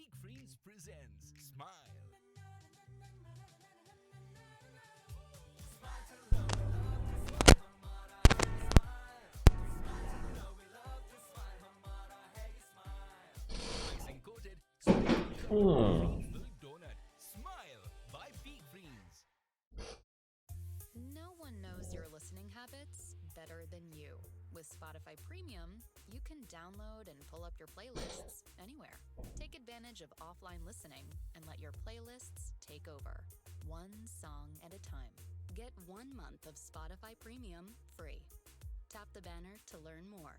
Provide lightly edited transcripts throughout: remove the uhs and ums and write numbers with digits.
Peak Friends presents Smile. Icing coated, sprinkle Hmm. filled donut. Smile by Peak Friends. No one knows your listening habits better than you. With Spotify Premium, you can download and pull up your playlists anywhere. Take advantage of offline listening and let your playlists take over, one song at a time. Get 1 month of Spotify Premium free. Tap the banner to learn more.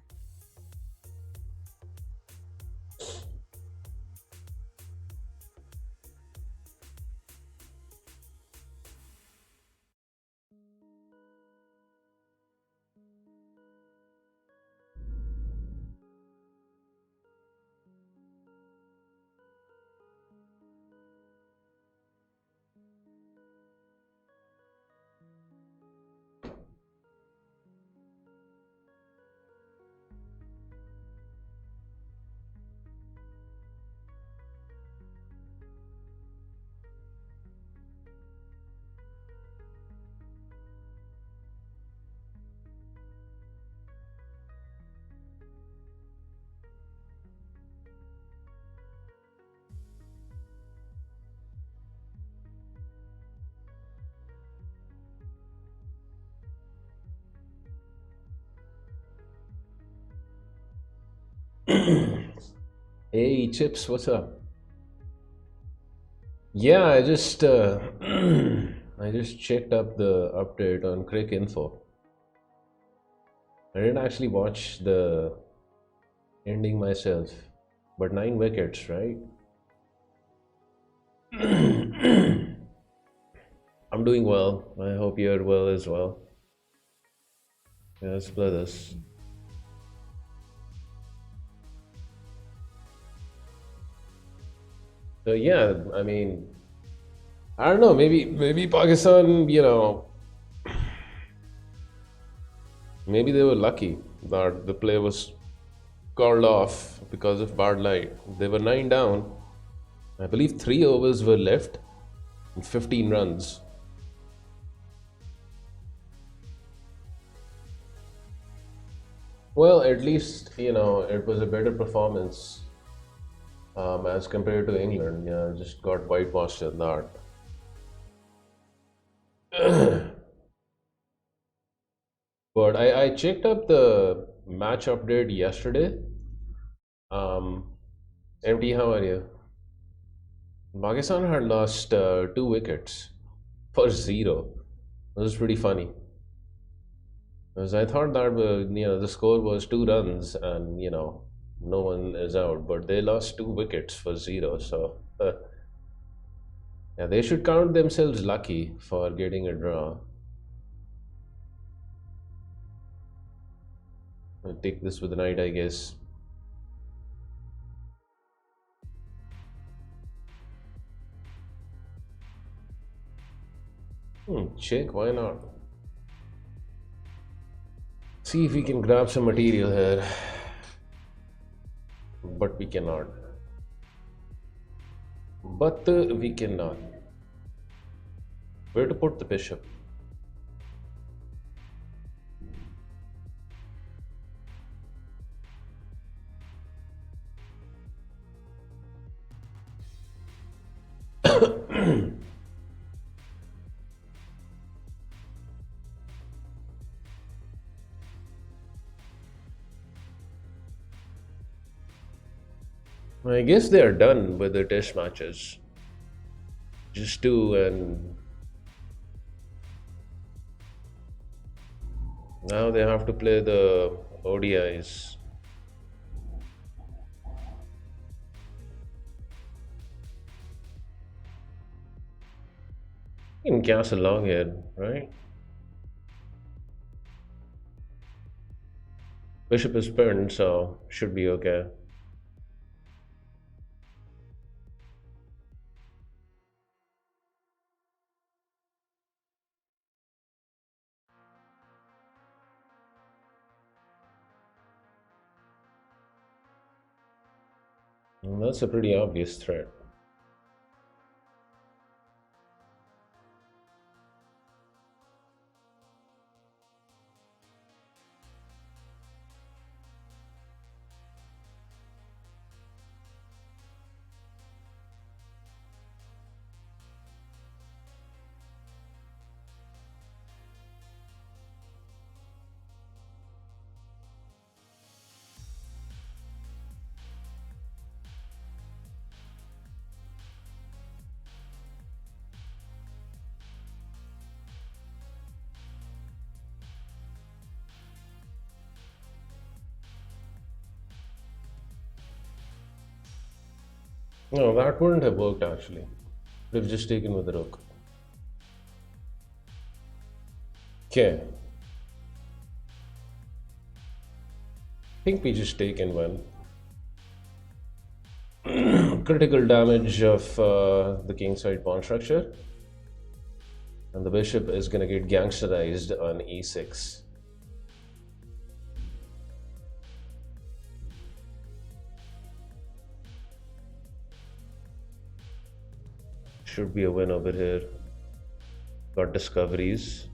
Hey Chips, what's up? Yeah, I just I just checked up the update on Crick Info. I didn't actually watch the ending myself, but 9 wickets, right? I'm doing well. I hope you're well as well. Yes, brothers. So yeah, I mean, I don't know. Maybe Pakistan. Maybe they were lucky that the play was called off because of bad light. They were 9 down. I believe 3 overs were left and 15 runs. Well, at least, it was a better performance as compared to England. Yeah, just got whitewashed in that. But I checked up the match update yesterday. Um, MT, how are you? Pakistan had lost 2 wickets for zero. It was pretty funny. Because I thought that the score was 2 runs and no one is out, but they lost 2 wickets for zero. So yeah, they should count themselves lucky for getting a draw. I'll take this with the night, I guess. Check, why not? See if we can grab some material here, but we cannot. But we cannot. Where to put the bishop? I guess they are done with the test matches. Just two, and now they have to play the ODIs. You can castle long here, right? Bishop is pinned, so should be okay. That's a pretty obvious threat. No, that wouldn't have worked actually. Would have just taken with the rook. Okay. I think we just taken one. Critical damage of the kingside pawn structure. And the bishop is gonna get gangsterized on e6. Should be a win over here. Got discoveries.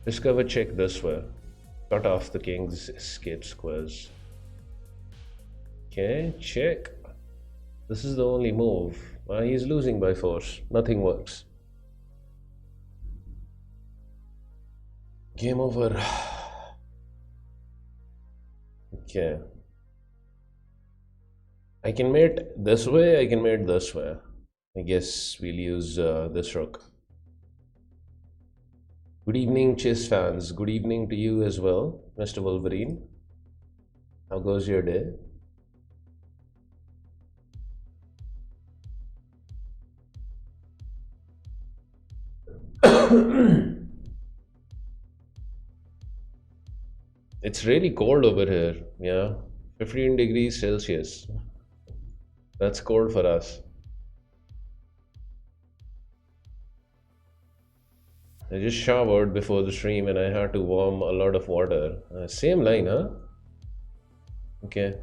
Discover check this way. Cut off the king's escape squares. Okay, check. This is the only move. He's losing by force. Nothing works. Game over. Okay. I can mate this way, I can mate this way. I guess we'll use this rook. Good evening, chess fans. Good evening to you as well, Mr. Wolverine. How goes your day? It's really cold over here, yeah. 15 degrees Celsius. That's cold for us. I just showered before the stream and I had to warm a lot of water. Same line, huh? Okay.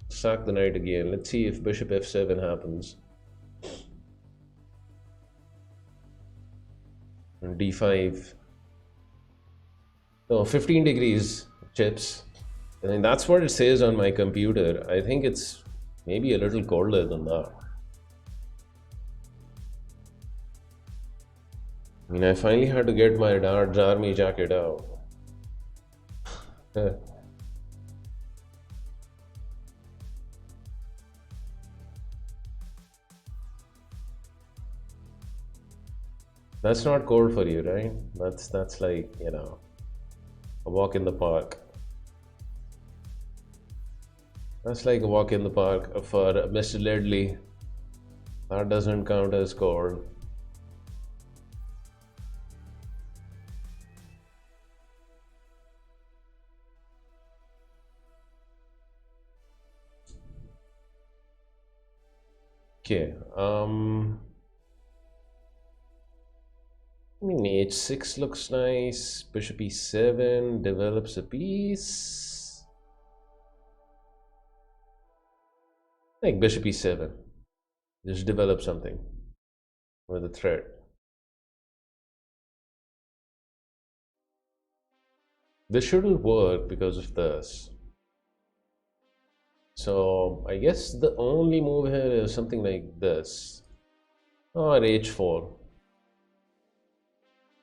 Sack the knight again. Let's see if bishop f7 happens. And d5. No, 15 degrees, chips. I mean, that's what it says on my computer. I think it's maybe a little colder than that. I mean, I finally had to get my dad's army jacket out. That's not cold for you, right? That's like, you know, a walk in the park. That's like a walk in the park for Mr. Ledley. That doesn't count as cold. Okay, I mean, h6 looks nice. Bishop e7 develops a piece. Like bishop e7. Just develop something with a threat. This shouldn't work because of this. So I guess the only move here is something like this. Or h4.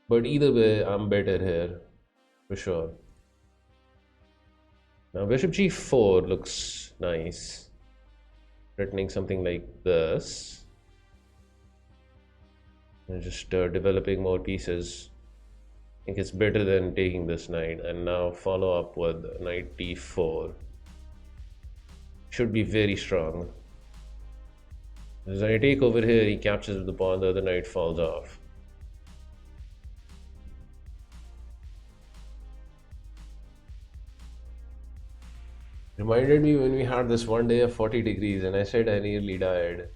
But either way, I'm better here, for sure. Now bishop g4 looks nice. Threatening something like this. And just developing more pieces. I think it's better than taking this knight. And now follow up with knight d4. Should be very strong. As I take over here, he captures the pawn, the other knight falls off. Reminded me when we had this one day of 40 degrees and I said I nearly died.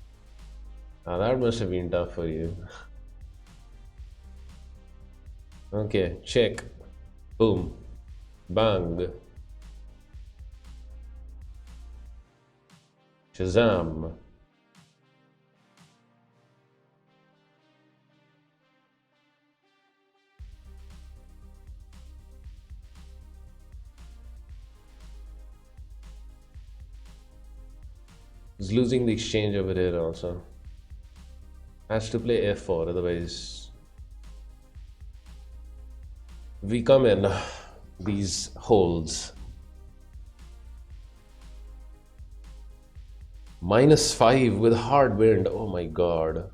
Now that must have been tough for you. Okay, check. Boom. Bang. Shazam. He's losing the exchange over here also. Has to play f4, otherwise we come in these holes. -5 with hard wind. Oh my god.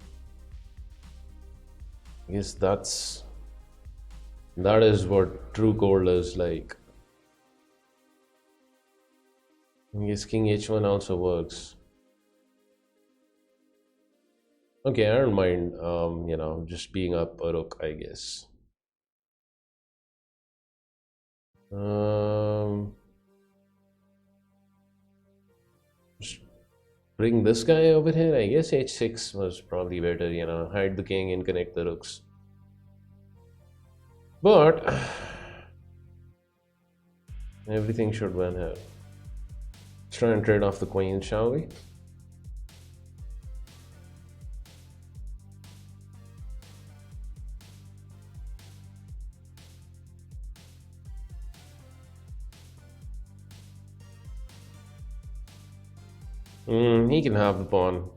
I guess that is what true cold is like. I guess king h1 also works. Okay, I don't mind, just being up a rook, I guess. Just bring this guy over here. I guess h6 was probably better, hide the king and connect the rooks. But everything should win here. Let's try and trade off the queen, shall we? He can have the pawn.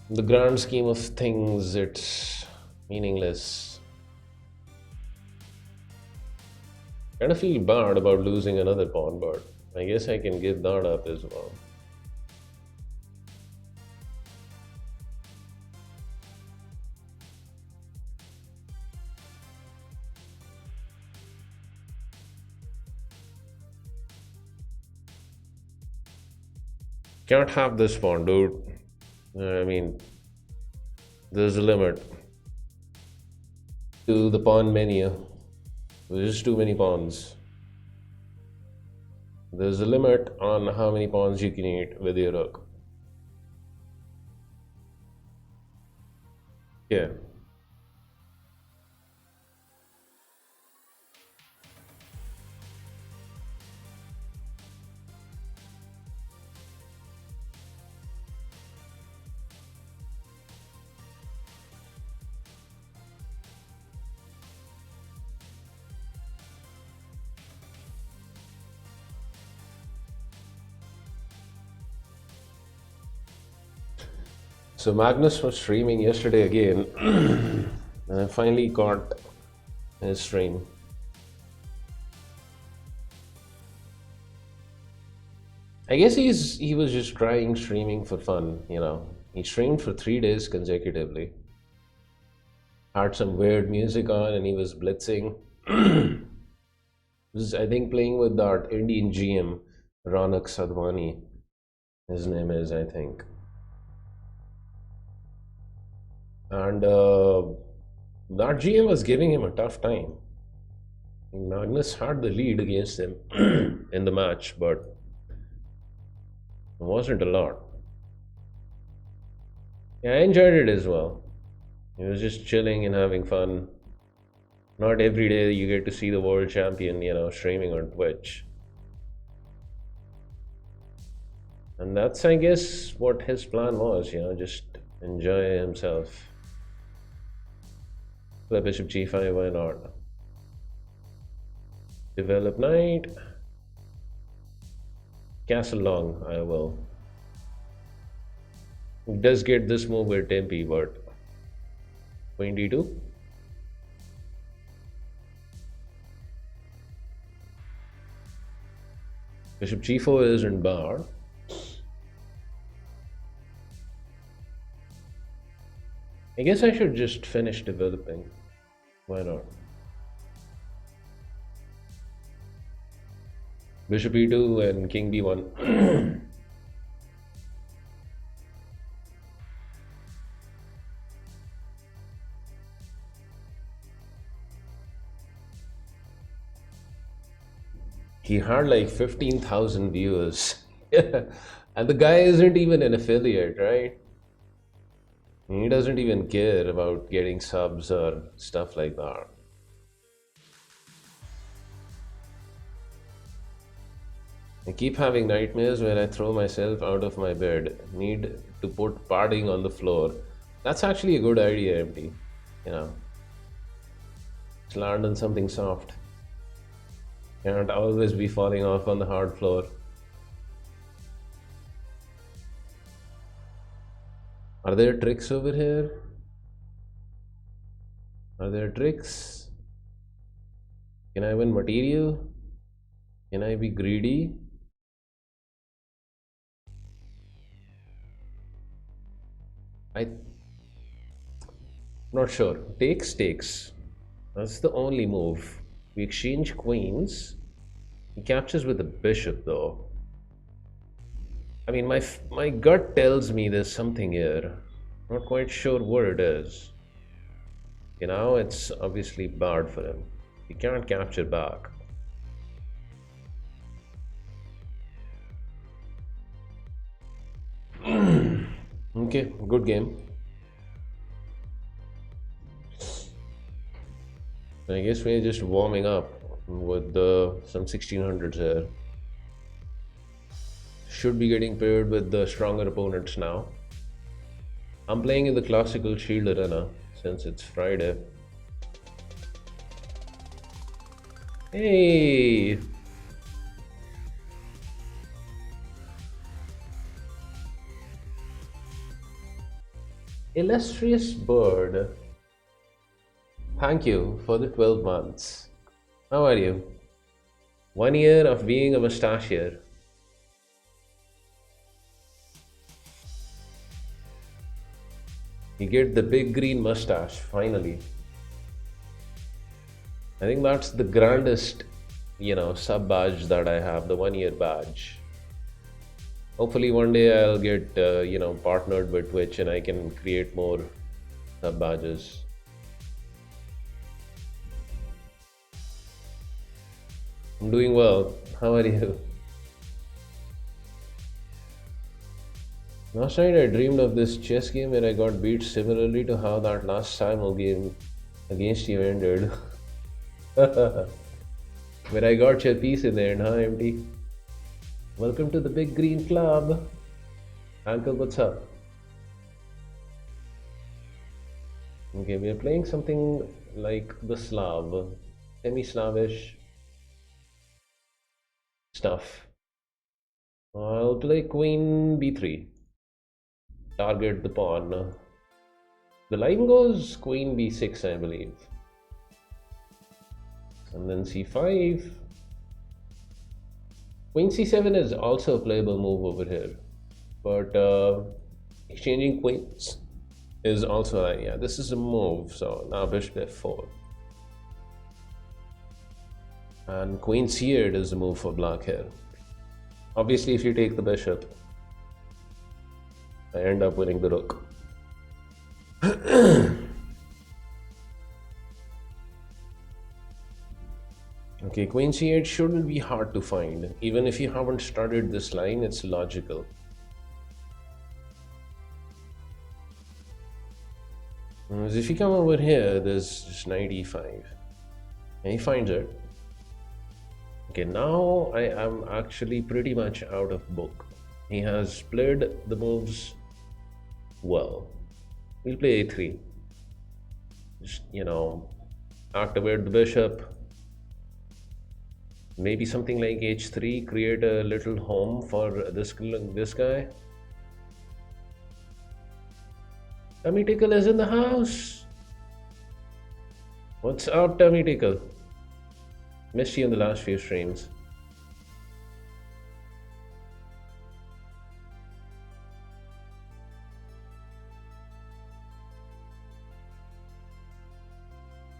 In the grand scheme of things, it's meaningless. Kind of feel bad about losing another pawn, but I guess I can give that up as well. Can't have this pawn, dude. I mean, there's a limit to the pawn menu. There's just too many pawns. There's a limit on how many pawns you can eat with your rook. Yeah. So Magnus was streaming yesterday again, and I finally caught his stream. I guess he was just trying streaming for fun, He streamed for 3 days consecutively. Had some weird music on and he was blitzing. Was, I think, playing with that Indian GM, Ronak Sadhwani. His name is, I think. And that GM was giving him a tough time. Magnus had the lead against him in the match, but it wasn't a lot. Yeah, I enjoyed it as well. It was just chilling and having fun. Not every day you get to see the world champion, streaming on Twitch. And that's, I guess, what his plan was, just enjoy himself. Play bishop g5, why not? Develop knight. Castle long, I will. He does get this move with Tempe, but queen d2. Bishop g4 isn't barred. I guess I should just finish developing. Why not? Bishop e2 and king b1. He had like 15,000 viewers. And the guy isn't even an affiliate, right? He doesn't even care about getting subs or stuff like that. I keep having nightmares where I throw myself out of my bed, need to put padding on the floor. That's actually a good idea, MT. You know, just land on something soft. Can't always be falling off on the hard floor. Are there tricks over here? Are there tricks? Can I win material? Can I be greedy? I'm not sure. Takes. That's the only move. We exchange queens. He captures with the bishop though. I mean, my gut tells me there's something here. Not quite sure what it is. You know, it's obviously bad for him. He can't capture back. Okay, good game. I guess we're just warming up with some 1600s here. Should be getting paired with the stronger opponents now. I'm playing in the classical Shield Arena since it's Friday. Hey! Illustrious bird. Thank you for the 12 months. How are you? 1 year of being a mustache here. You get the big green mustache, finally. I think that's the grandest, sub badge that I have, the 1 year badge. Hopefully one day I'll get, partnered with Twitch and I can create more sub badges. I'm doing well. How are you? Last night I dreamed of this chess game where I got beat similarly to how that last Simul game against you ended. Where I got your piece in the end, huh, MT? Welcome to the big green club. Uncle, what's up? Okay, we are playing something like the Slav, semi-Slavish stuff. I'll play Queen b3. Target the pawn. The line goes Queen b6, I believe. And then c5. Queen c7 is also a playable move over here. But exchanging queens is also, yeah, this is a move. So now bishop f4. And queen c8 is a move for black here. Obviously, if you take the bishop, I end up winning the rook. Okay, queen c8 shouldn't be hard to find. Even if you haven't studied this line, it's logical. Whereas if you come over here, there's just knight e5. And he finds it. Okay, now I am actually pretty much out of book. He has played the moves well. We'll play a3. Just, activate the bishop. Maybe something like h3, create a little home for this guy. Tummy Tickle is in the house. What's up, Tummy Tickle? Missed you in the last few streams.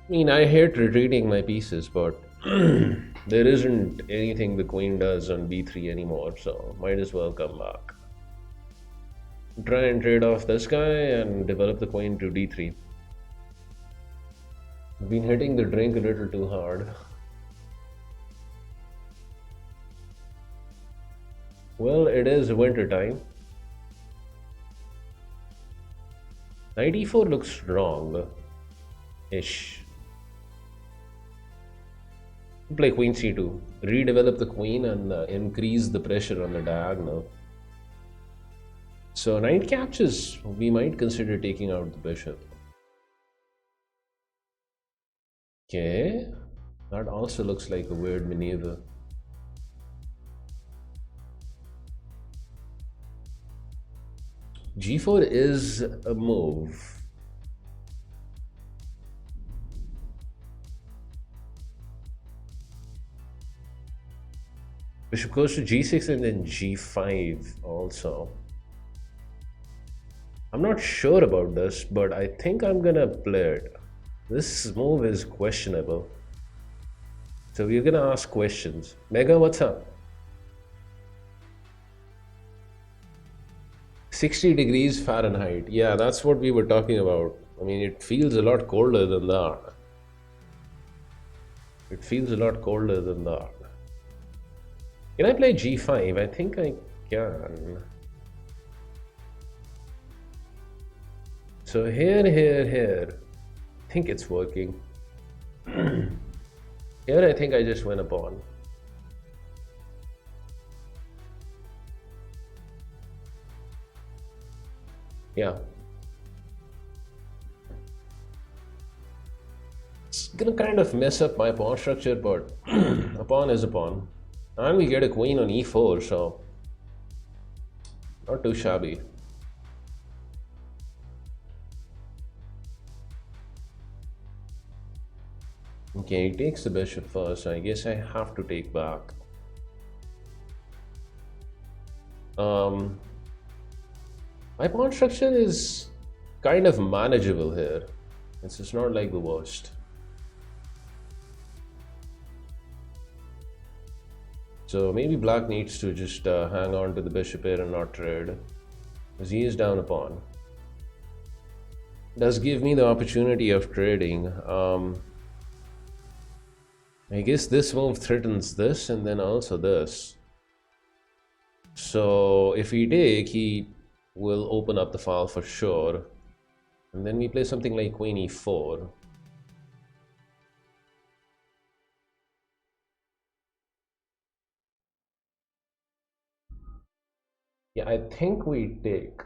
I mean, I hate retreating my pieces, but there isn't anything the queen does on b3 anymore, so might as well come back. Try and trade off this guy and develop the queen to d3. I've been hitting the drink a little too hard. Well, it is winter time. Knight e4 looks wrong-ish. Play queen c2, redevelop the queen and increase the pressure on the diagonal. So knight captures, we might consider taking out the bishop. Okay, that also looks like a weird maneuver. G4 is a move. Bishop goes to G6 and then G5 also. I'm not sure about this, but I think I'm gonna play it. This move is questionable. So we're gonna ask questions. Mega, what's up? 60 degrees Fahrenheit. Yeah, that's what we were talking about. I mean, it feels a lot colder than that. It feels a lot colder than that. Can I play G5? I think I can. So here. I think it's working. Here I think I just win a pawn. Yeah. It's gonna kind of mess up my pawn structure, but a pawn is a pawn. And we get a queen on e4, so not too shabby. Okay, he takes the bishop first. I guess I have to take back. My pawn structure is kind of manageable here. It's just not like the worst. So maybe black needs to just hang on to the bishop here and not trade, because he is down a pawn. Does give me the opportunity of trading. I guess this move threatens this and then also this. So if we take, he will open up the file for sure. And then we play something like queen e4. Yeah, I think we take.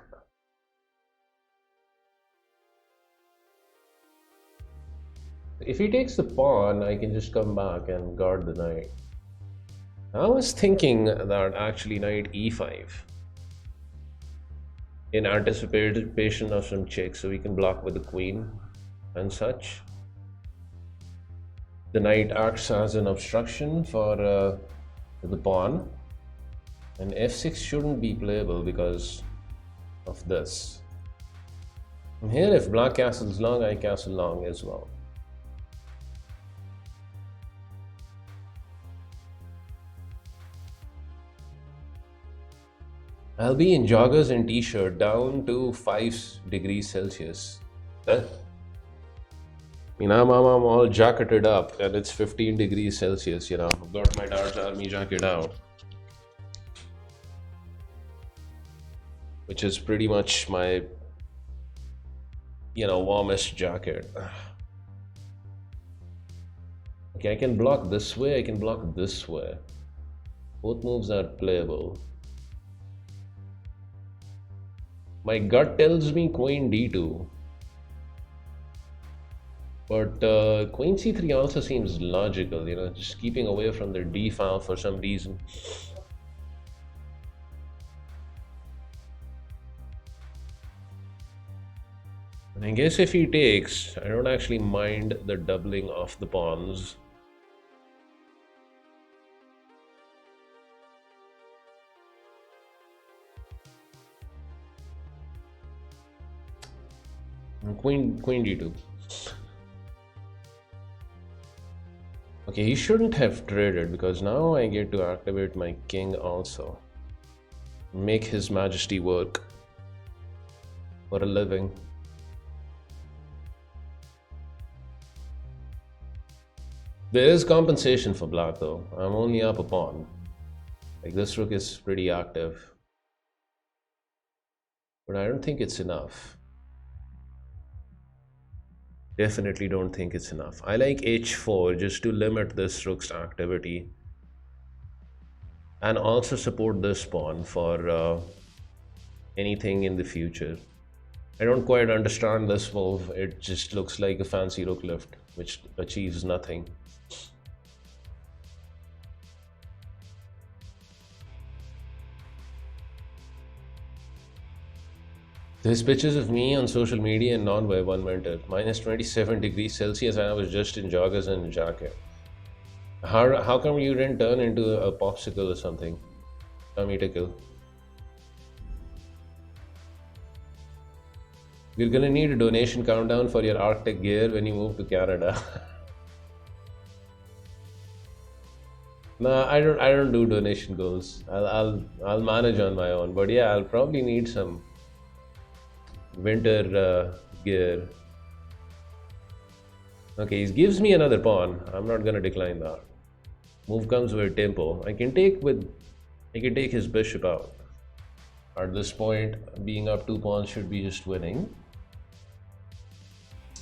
If he takes the pawn, I can just come back and guard the knight. I was thinking that actually knight e5 in anticipation of some checks, so we can block with the queen and such. The knight acts as an obstruction for the pawn, and f6 shouldn't be playable because of this. And here if black castles long, I castle long as well. I'll be in joggers and t-shirt down to 5 degrees Celsius. I mean, I'm all jacketed up and it's 15 degrees Celsius, you know. I've got my Darts Army jacket out, which is pretty much my, you know, warmest jacket. Okay, I can block this way, I can block this way. Both moves are playable. My gut tells me queen d2, but queen c3 also seems logical, you know, just keeping away from the d file for some reason. And I guess if he takes, I don't actually mind the doubling of the pawns. Queen d2. Okay, he shouldn't have traded because now I get to activate my king also. Make his majesty work for a living. There is compensation for black though. I'm only up a pawn. Like this rook is pretty active, but I don't think it's enough. Definitely don't think it's enough. I like h4 just to limit this rook's activity and also support this pawn for anything in the future. I don't quite understand this move. It just looks like a fancy rook lift, which achieves nothing. There's pictures of me on social media in non-web one winter, minus 27 degrees Celsius, and I was just in joggers and a jacket. How come you didn't turn into a popsicle or something? Tummy tickle. We're gonna need a donation countdown for your Arctic gear when you move to Canada. Nah, I don't do donation goals. I'll manage on my own. But yeah, I'll probably need some winter gear. Okay, he gives me another pawn. I'm not gonna decline that. Move comes with tempo. I can take his bishop out. At this point, being up 2 pawns should be just winning.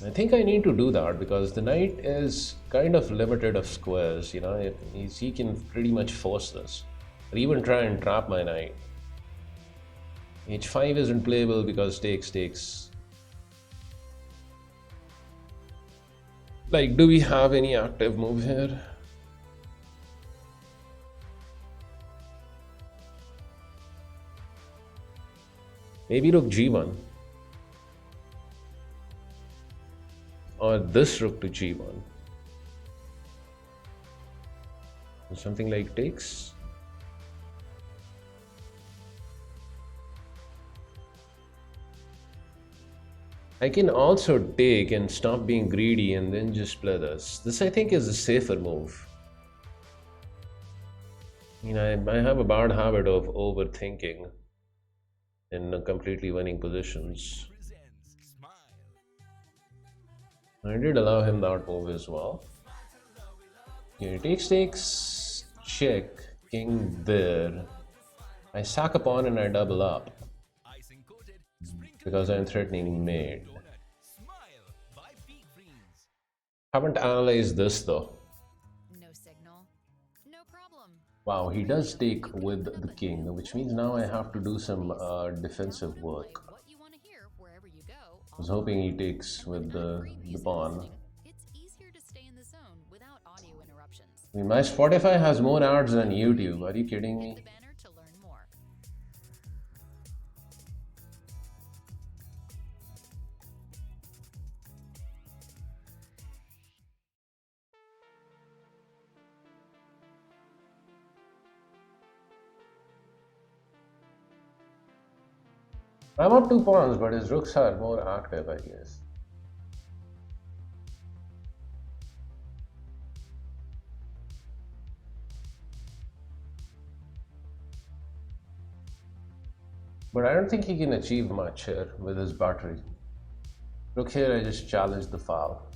I think I need to do that because the knight is kind of limited of squares, you know, he can pretty much force this. Or even try and trap my knight. h5 isn't playable because takes. Like, do we have any active move here? Maybe rook g1. Or this rook to g1. Something like takes. I can also take and stop being greedy and then just play this. This I think is a safer move. I mean, I have a bad habit of overthinking in completely winning positions. Presents Smile. I did allow him that move as well. Here takes, check, king there. I sack a pawn and I double up Icing coated, sprinkled because I'm threatening mate. donut. Smile by Peak Greens. Haven't analyzed this though. No signal? No problem. Wow, he does take with the king, which means now I have to do some defensive work. What you want to hear wherever you go. I was hoping he takes with the pawn. It's easier to stay in the zone without audio interruptions. I mean, my Spotify has more ads than YouTube. Are you kidding Hit me? the banner to learn more. I'm up 2 pawns, but his rooks are more active, I guess. But I don't think he can achieve much here with his battery. Look here, I just challenged the foul.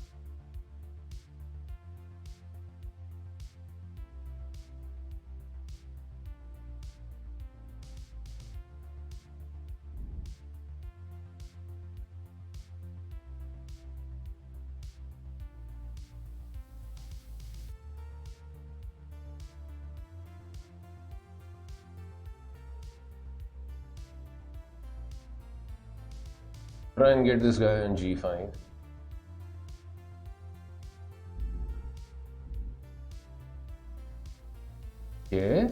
Try and get this guy on g5. Okay.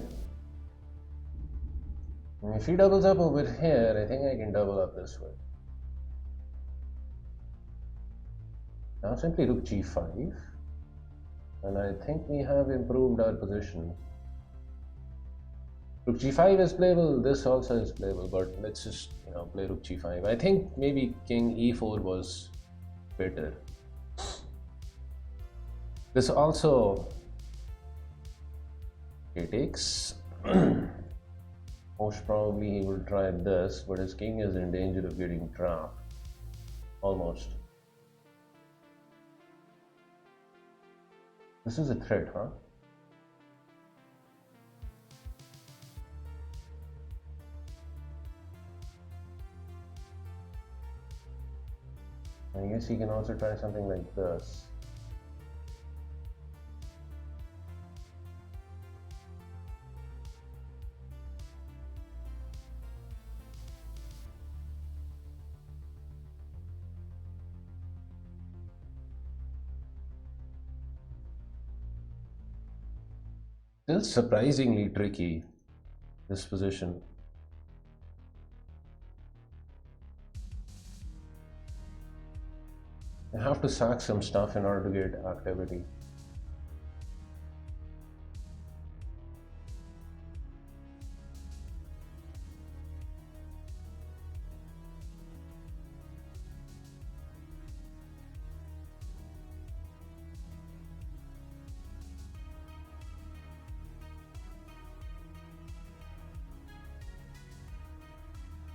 And if he doubles up over here, I think I can double up this way. Now simply rook g5. And I think we have improved our position. Rook g5 is playable, this also is playable, but let's just, you know, play rook g5. I think maybe king e4 was better. This also, he takes. Most probably he will try this, but his king is in danger of getting trapped. Almost. This is a threat, huh? I guess you can also try something like this. Still surprisingly tricky, this position. I have to sack some stuff in order to get activity.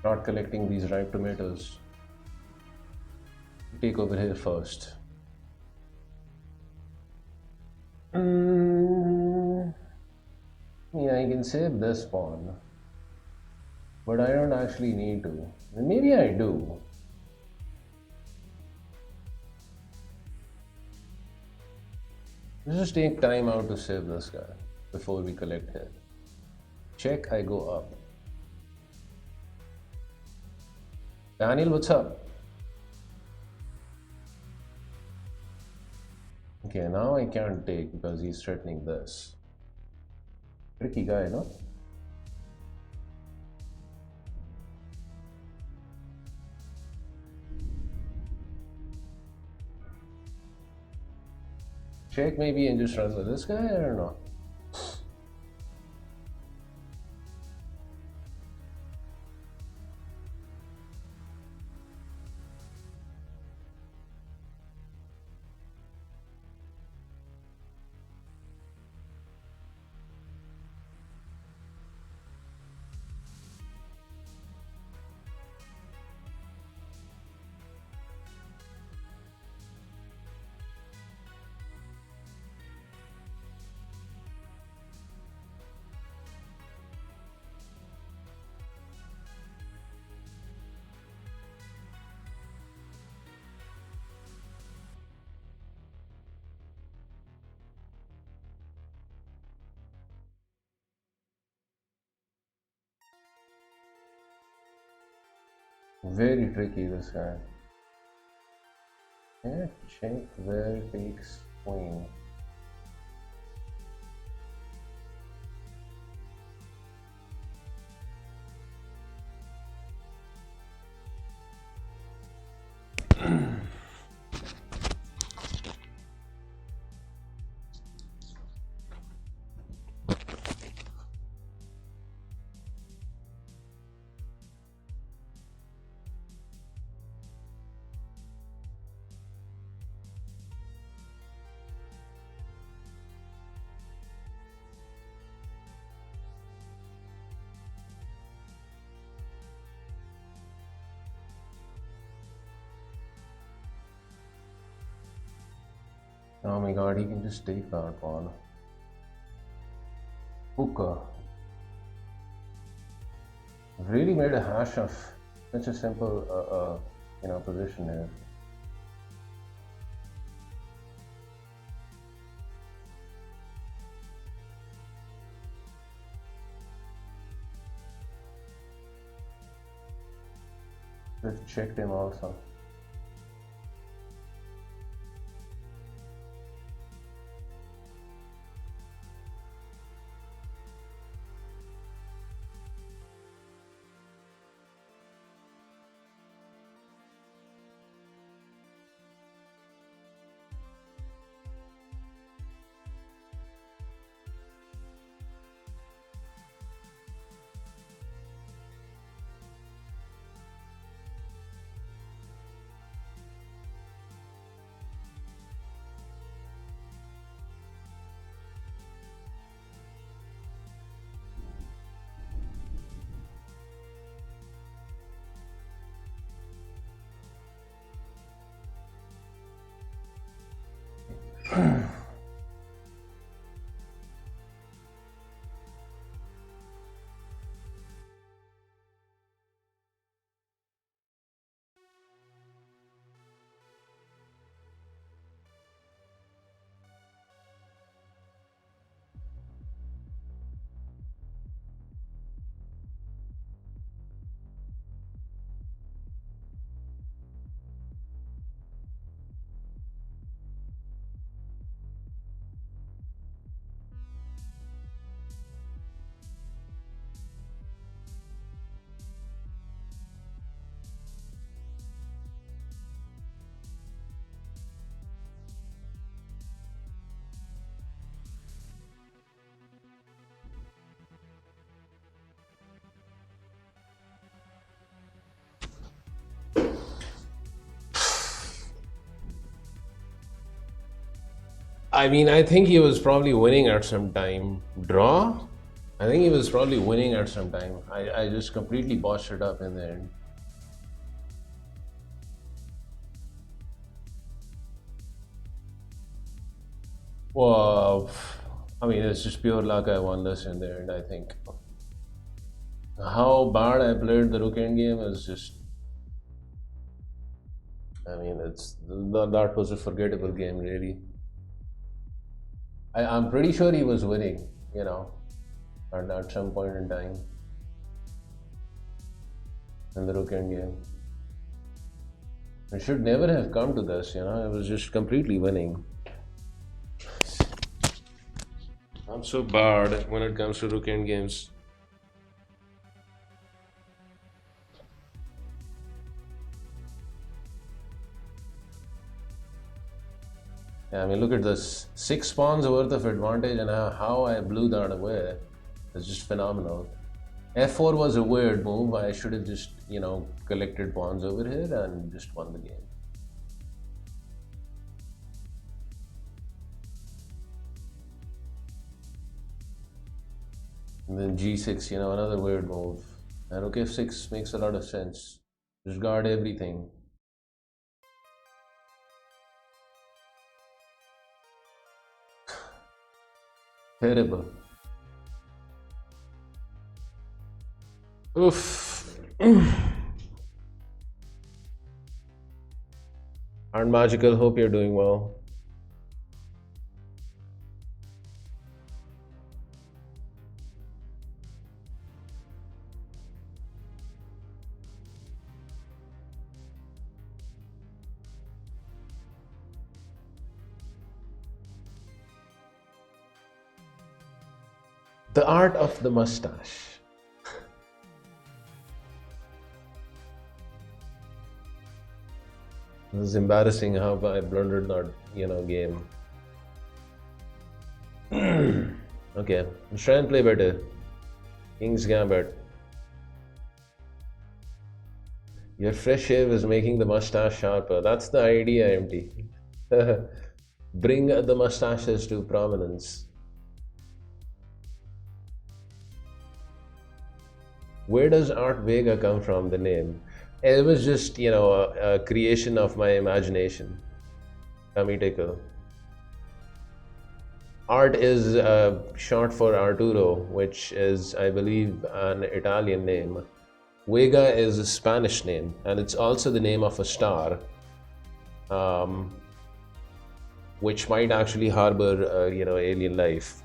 Not collecting these ripe tomatoes. Take over here first. Yeah, I can save this pawn, but I don't actually need to. Maybe I do. Let's just take time out to save this guy before we collect here. Check, I go up. Daniel, what's up? Okay, now I can't take because he's threatening this. Tricky guy, no? Check maybe and just run with this guy, I don't know. Very tricky, this guy. Yeah, check where takes queen. Oh my god, he can just take that pawn. Hooker. Really made a hash of such a simple position here. Just checked him also. I mean, I think he was probably winning at some time. Draw? I think he was probably winning at some time. I just completely botched it up in the end. Well, I mean, it's just pure luck I won this in the end, I think. How bad I played the rook end game is just. I mean, that was a forgettable game, really. I'm pretty sure he was winning, you know, at some point in time in the rook end game. It should never have come to this, you know. I was just completely winning. I'm so bad when it comes to rook end games. Yeah, I mean, look at this. 6 pawns worth of advantage, and how I blew that away. It's just phenomenal. F4 was a weird move. I should have just, you know, collected pawns over here and just won the game. And then G6, you know, another weird move. And rook F6 makes a lot of sense. Just guard everything. Terrible. Oof. Aren't magical. Hope you're doing well. The art of the mustache. It was embarrassing how I blundered that, you know, game. Okay, let's try and play better. King's Gambit. Your fresh shave is making the mustache sharper. That's the idea, MT. Bring the mustaches to prominence. Where does Art Vega come from, the name? It was just, you know, a creation of my imagination. Kamitical. Art is short for Arturo, which is, I believe, an Italian name. Vega is a Spanish name, and it's also the name of a star, which might actually harbor, you know, alien life.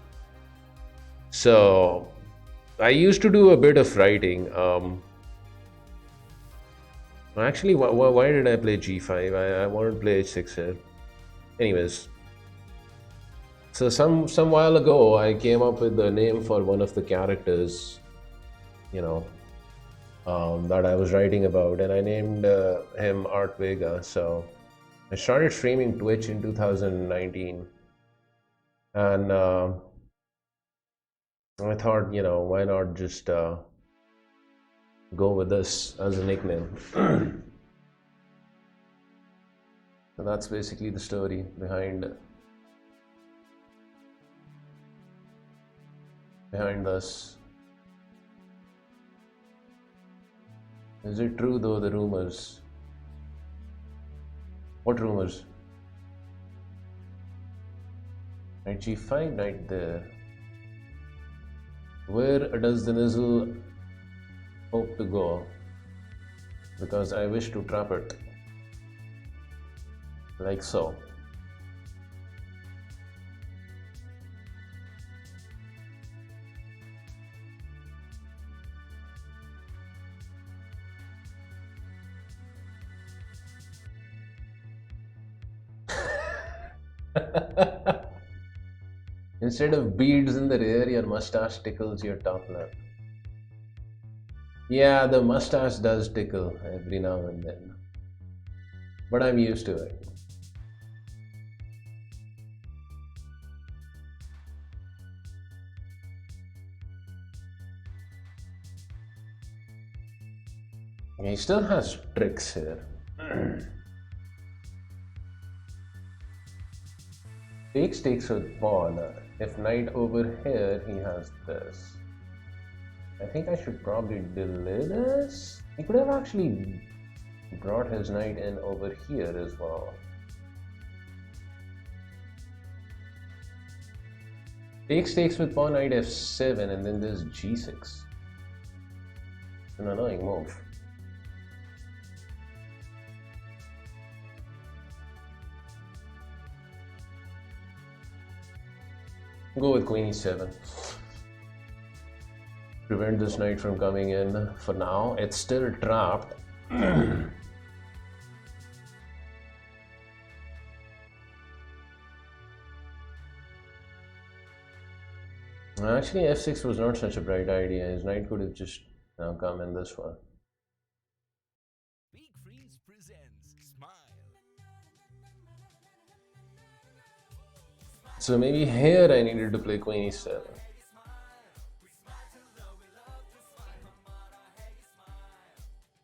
So, I used to do a bit of writing. Actually, why did I play G5? I wanted to play H6 here. Anyways, so some while ago, I came up with the name for one of the characters, you know, that I was writing about, and I named him Art Vega. So I started streaming Twitch in 2019, and I thought, you know, why not just go with this as a nickname. So that's basically the story behind this. Is it true though, the rumors? What rumors? Knight G5, knight there. Where does the Nizzle hope to go? Because I wish to trap it. Like so. Instead of beads in the rear, your mustache tickles your top lip. Yeah, the mustache does tickle every now and then, but I'm used to it. He still has tricks here. takes with pawn. If knight over here, he has this. I think I should probably delay this. He could have actually brought his knight in over here as well. Takes with pawn, knight f7, and then there's g6. An annoying move. Go with queen e7. Prevent this knight from coming in. For now, it's still trapped. Actually, f6 was not such a bright idea. His knight could have just come in this one. Big Freeze presents Smile. So maybe here I needed to play queen e7.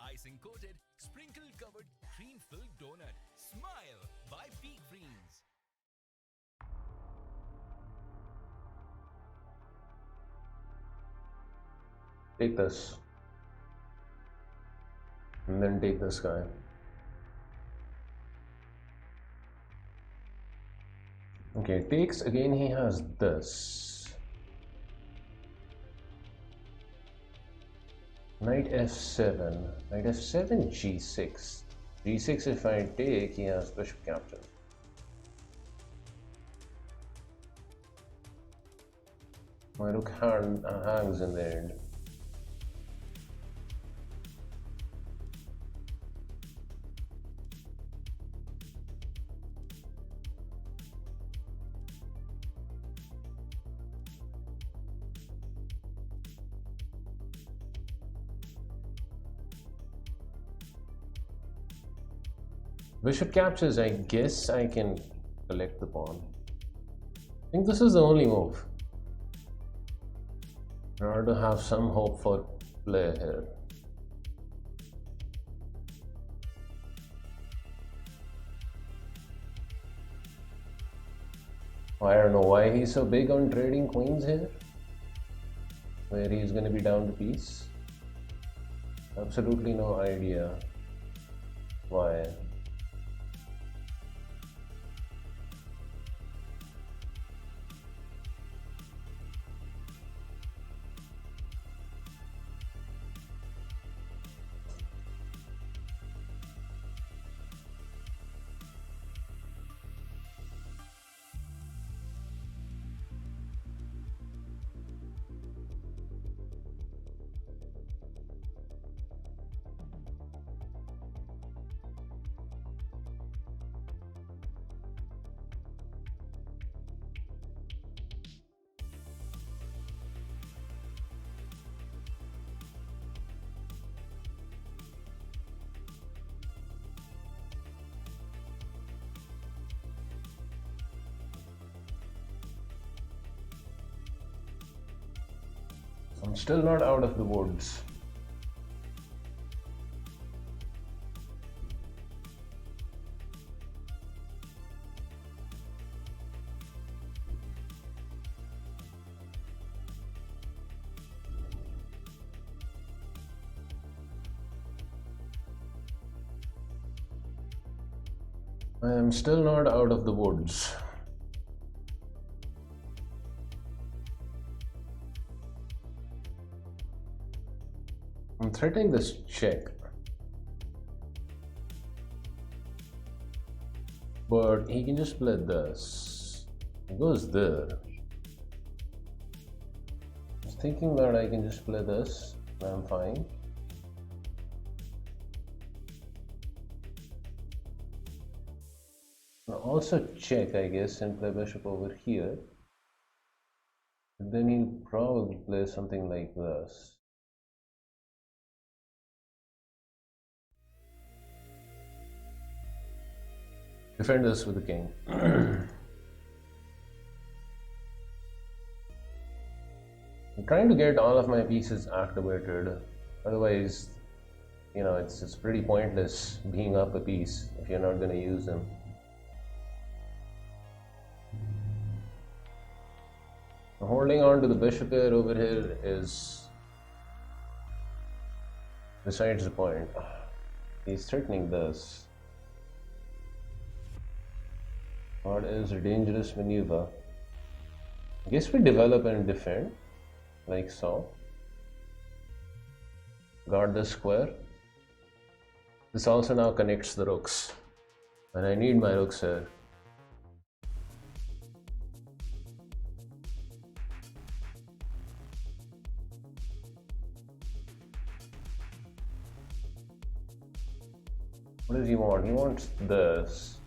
Icing coated, sprinkle covered, cream filled donut. Smile by Big Freeze. Take this. And then take this guy. Okay, takes again, he has this. Knight f7. Knight f7, g6. g6 if I take, he has bishop capture. My rook hangs in the end. Bishop captures, I guess I can collect the pawn. I think this is the only move in order to have some hope for play here. I don't know why he's so big on trading queens here, where he's going to be down to piece. Absolutely no idea why. I'm still not out of the woods. I am still not out of the woods. I'm threatening this check, but he can just play this. He goes there. I was thinking that I can just play this and I'm fine. I'll also check, I guess, and play bishop over here. And then he'll probably play something like this. Defend this with the king. I'm trying to get all of my pieces activated. Otherwise, you know, it's pretty pointless being up a piece if you're not going to use them. holding on to the bishop pair over here is besides the point. He's threatening this. What is a dangerous maneuver? I guess we develop and defend, like so. Guard the square. This also now connects the rooks, and I need my rooks here. What does he want? He wants this.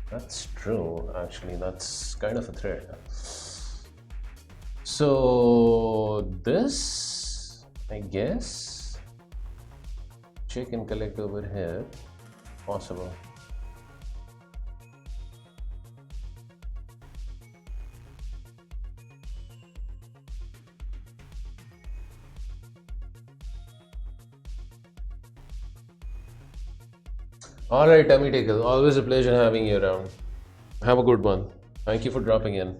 That's true, actually. That's kind of a threat. So this, I guess, check and collect over here. Possible. Alright, Tummy Tickle, always a pleasure having you around. Have a good one. Thank you for dropping in.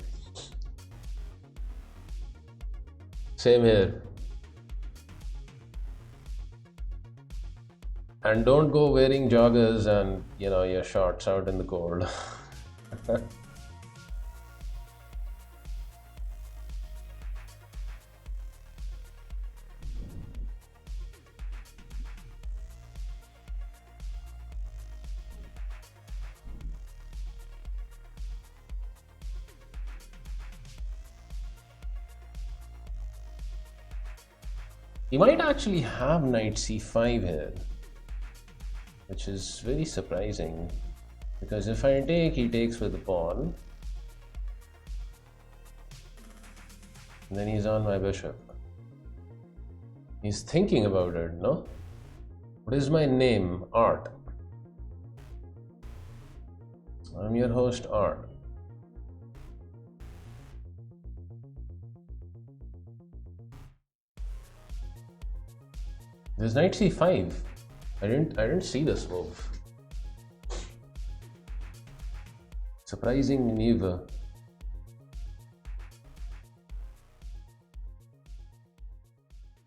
Same here. And don't go wearing joggers and, you know, your shorts out in the cold. He might actually have knight c5 here, which is very surprising, because if I take, he takes with the pawn, and then he's on my bishop. He's thinking about it, no? What is my name? Art. I'm your host, Art. There's knight c5. I didn't see this move. Surprising maneuver.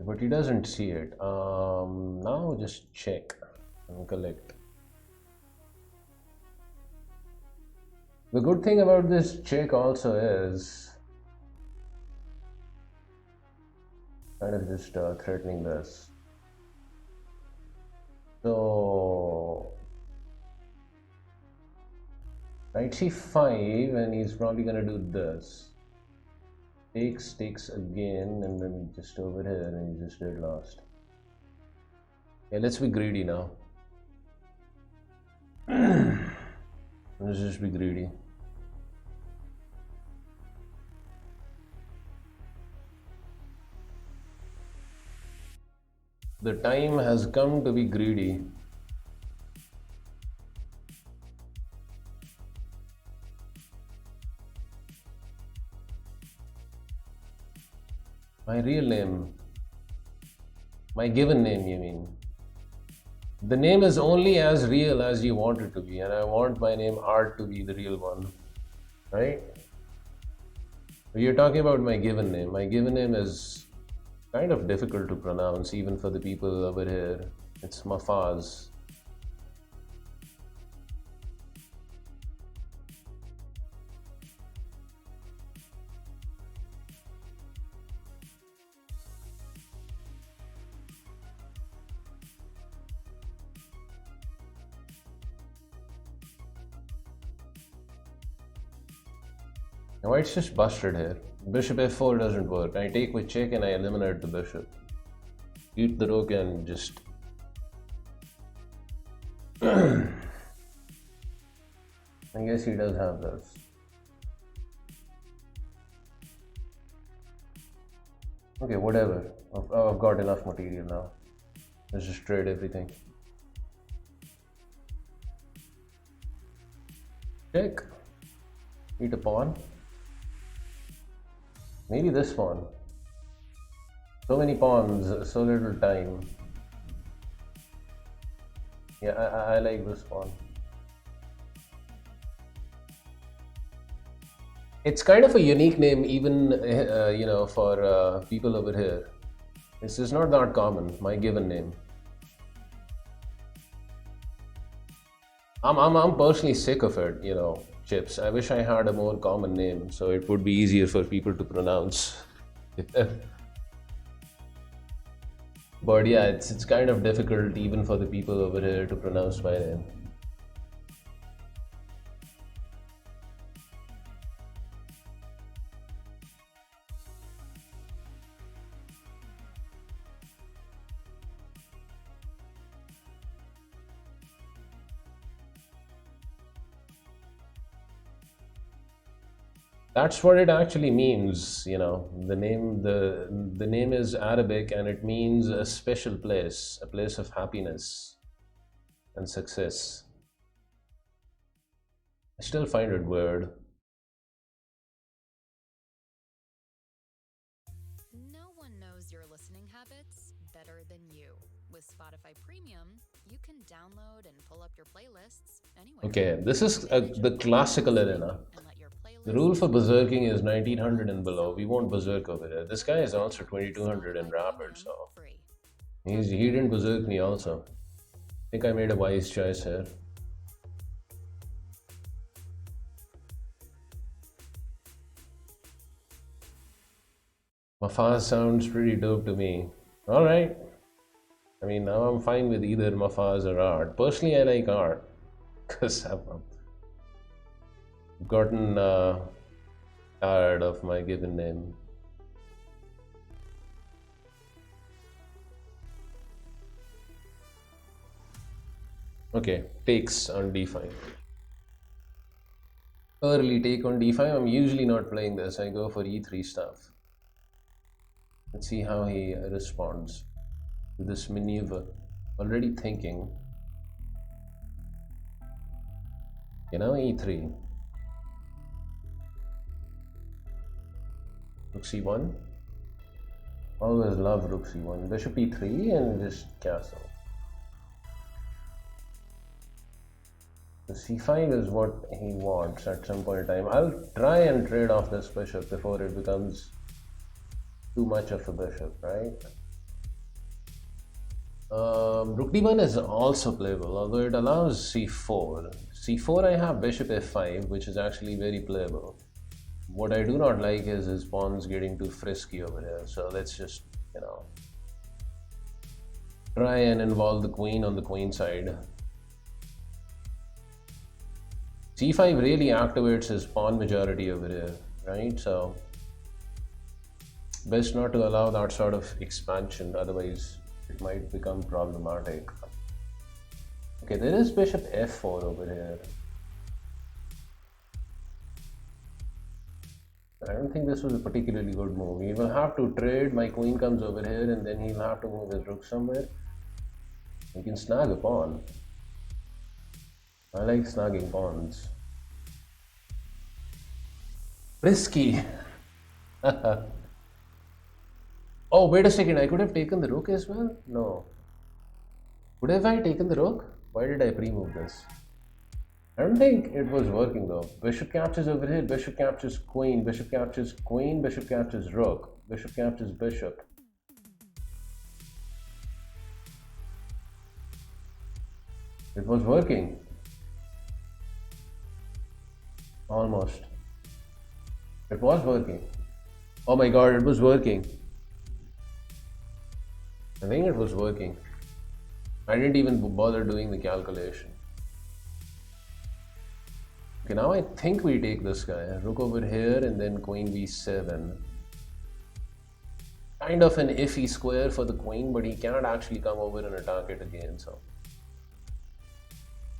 But he doesn't see it. Now just check and collect. The good thing about this check also is kind of just threatening this. So knight c5, and he's probably gonna do this. Takes again, and then just over here, and he just did lost. Yeah, let's be greedy now. Let's just be greedy. The time has come to be greedy. My real name. My given name, you mean? The name is only as real as you want it to be, and I want my name Art to be the real one. Right? You're talking about my given name. My given name is kind of difficult to pronounce, even for the people over here. It's Mafaz. Now white's just busted here. Bishop f4 doesn't work. I take with check and I eliminate the bishop. Eat the rook and just... I guess he does have this. Okay, whatever. I've got enough material now. Let's just trade everything. Check. Eat a pawn. Maybe this pawn. So many pawns, so little time. Yeah, I like this pawn. It's kind of a unique name, even you know, for people over here. This is not that common. My given name. I'm personally sick of it, you know, Chips. I wish I had a more common name so it would be easier for people to pronounce. But yeah, it's kind of difficult even for the people over here to pronounce my name. That's what it actually means, you know. The name is Arabic and it means a special place, a place of happiness and success. I still find it weird. No one knows your listening habits better than you. With Spotify Premium, you can download and pull up your playlists anywhere. Okay, this is the classical arena. The rule for berserking is 1900 and below. We won't berserk over here. This guy is also 2200 in rapid, so he didn't berserk me also. I think I made a wise choice here. Mafaz sounds pretty dope to me. Alright. I mean, now I'm fine with either Mafaz or art. Personally, I like art. Because I've gotten tired of my given name. Okay, takes on d5. Early take on d5. I'm usually not playing this. I go for e3 stuff. Let's see how he responds to this maneuver. Already thinking. You know, e3. Rook c1. Always love rook c1. Bishop e3 and just castle. The c5 is what he wants at some point in time. I'll try and trade off this bishop before it becomes too much of a bishop, right? Rook d1 is also playable, although it allows c4. c4 I have bishop f5, which is actually very playable. What I do not like is his pawns getting too frisky over here, so let's just, you know, try and involve the queen on the queen side. c5 really activates his pawn majority over here, right? So best not to allow that sort of expansion, otherwise it might become problematic. Okay, there is bishop f4 over here. I don't think this was a particularly good move. He will have to trade. My queen comes over here and then he'll have to move his rook somewhere. He can snag a pawn. I like snagging pawns. Risky. Oh, wait a second. I could have taken the rook as well? No. Would have I taken the rook? Why did I pre-move this? I don't think it was working though. Bishop captures over here, bishop captures queen, bishop captures queen, bishop captures rook, bishop captures bishop. It was working. Almost. It was working. Oh my god, it was working. I think it was working. I didn't even bother doing the calculation. Okay, now I think we take this guy. Rook over here and then queen b7. Kind of an iffy square for the queen, but he cannot actually come over and attack it again. So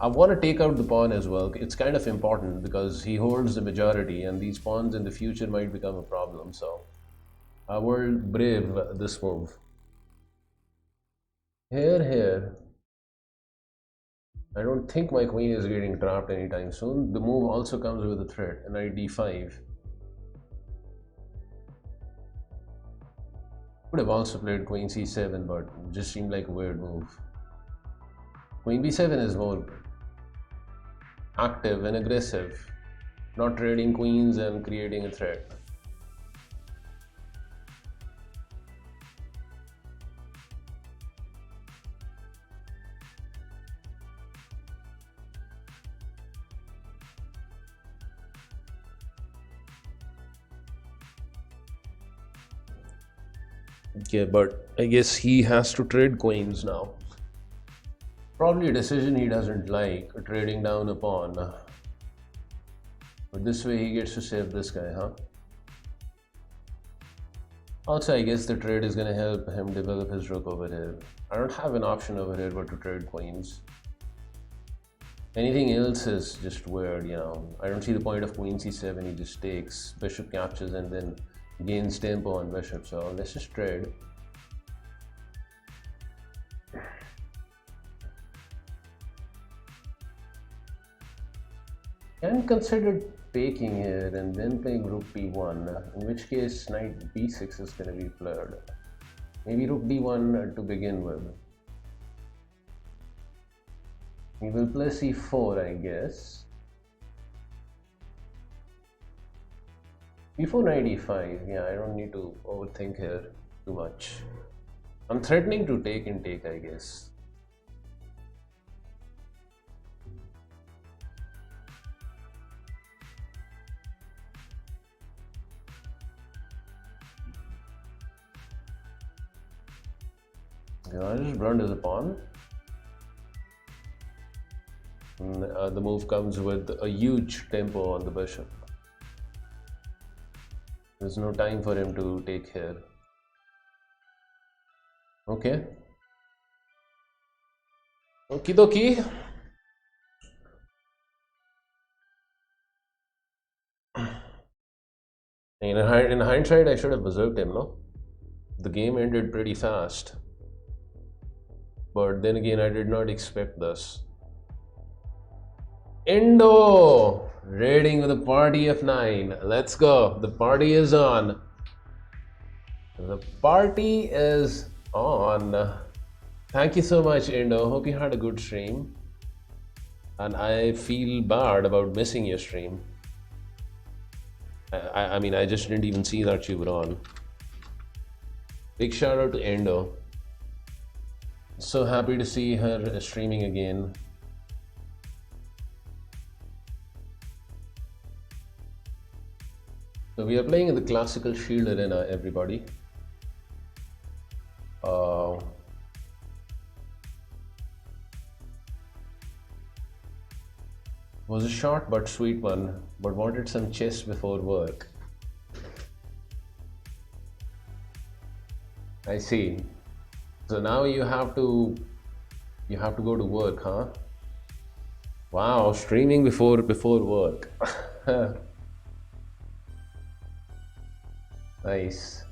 I want to take out the pawn as well. It's kind of important because he holds the majority and these pawns in the future might become a problem. So I will brave this move. Here. I don't think my queen is getting trapped anytime soon. The move also comes with a threat, knight d5. Could have also played queen c7, but it just seemed like a weird move. Queen b7 is more active and aggressive. not trading queens and creating a threat. Okay, but I guess he has to trade queens now. Probably a decision he doesn't like, trading down a pawn. But this way he gets to save this guy, huh? Also, I guess the trade is gonna help him develop his rook over here. I don't have an option over here but to trade queens. Anything else is just weird, you know. I don't see the point of queen c7. He just takes, bishop captures, and then gains tempo on bishop. So let's just trade. Can consider taking here and then playing rook b1, in which case knight b6 is going to be played. Maybe rook d1 to begin with. He will play c4, I guess. Before knight e5, yeah, I don't need to overthink here too much. I'm threatening to take and take, I guess. Yeah, I just blundered the pawn. And, the move comes with a huge tempo on the bishop. There's no time for him to take here. Okay. Okie dokie. In hindsight, I should have berserked him, no? The game ended pretty fast. But then again, I did not expect this. Indo! Raiding with a party of 9. Let's go. The party is on. The party is on. Thank you so much, Indo. Hope you had a good stream. And I feel bad about missing your stream. I mean, I just didn't even see that you were on. Big shout out to Indo. So happy to see her streaming again. So we are playing in the classical Shield Arena, everybody. Was a short but sweet one, but wanted some chess before work. I see. So now you have to go to work, huh? Wow, streaming before work. Nice.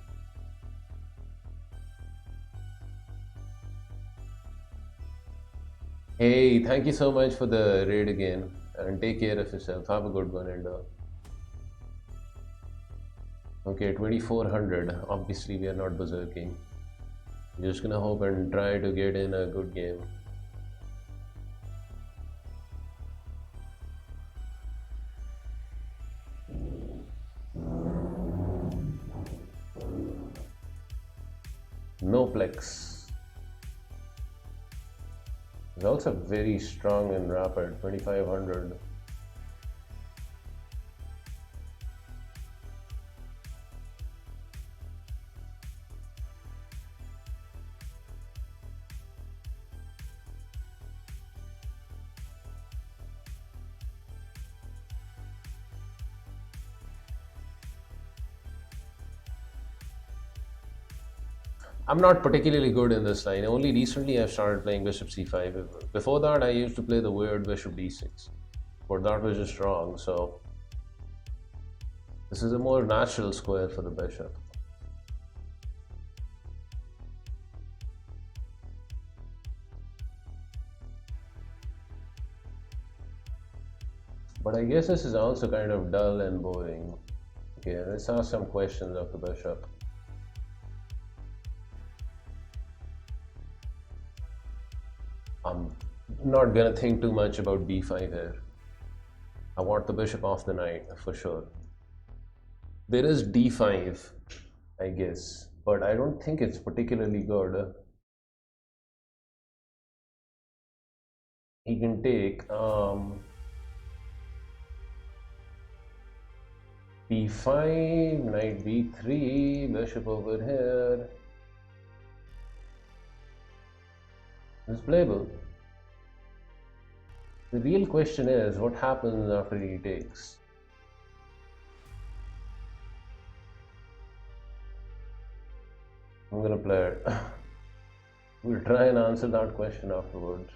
Hey, thank you so much for the raid again, and take care of yourself. Have a good one, and okay, 2400. Obviously, we are not berserking. We're just gonna hope and try to get in a good game. No plex. It's also very strong and rapid, 2500. I'm not particularly good in this line. Only recently I've started playing bishop c5. Before that, I used to play the weird bishop d6, but that was just wrong. So this is a more natural square for the bishop. But I guess this is also kind of dull and boring. Okay, let's ask some questions of the bishop. I'm not gonna think too much about b5 here. I want the bishop off the knight for sure. There is d5, I guess, but I don't think it's particularly good. He can take b5, knight b3, bishop over here. It's playable. The real question is what happens after he takes. I'm gonna play it. We'll try and answer that question afterwards.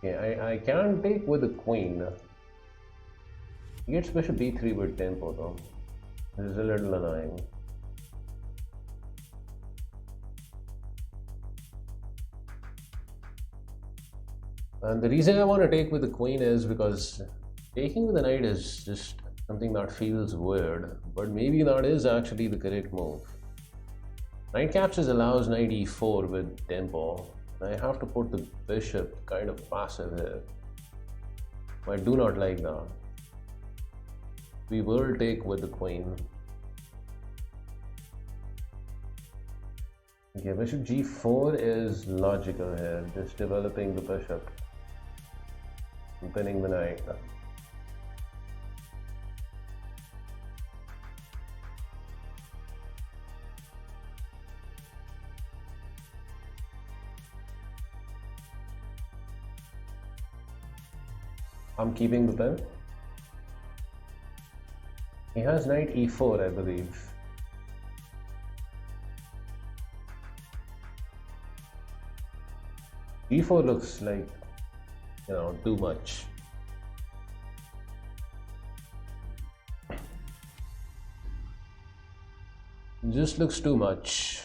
Okay, I can take with the queen. He gets bishop b3 with tempo though. This is a little annoying. And the reason I want to take with the queen is because taking with the knight is just something that feels weird, but maybe that is actually the correct move. Knight captures allows knight e4 with tempo. I have to put the bishop kind of passive here. I do not like that. We will take with the queen. Okay, bishop g4 is logical here, just developing the bishop and pinning the knight. I'm keeping the pin. He has knight e4, I believe. e4 looks like, you know, too much. Just looks too much.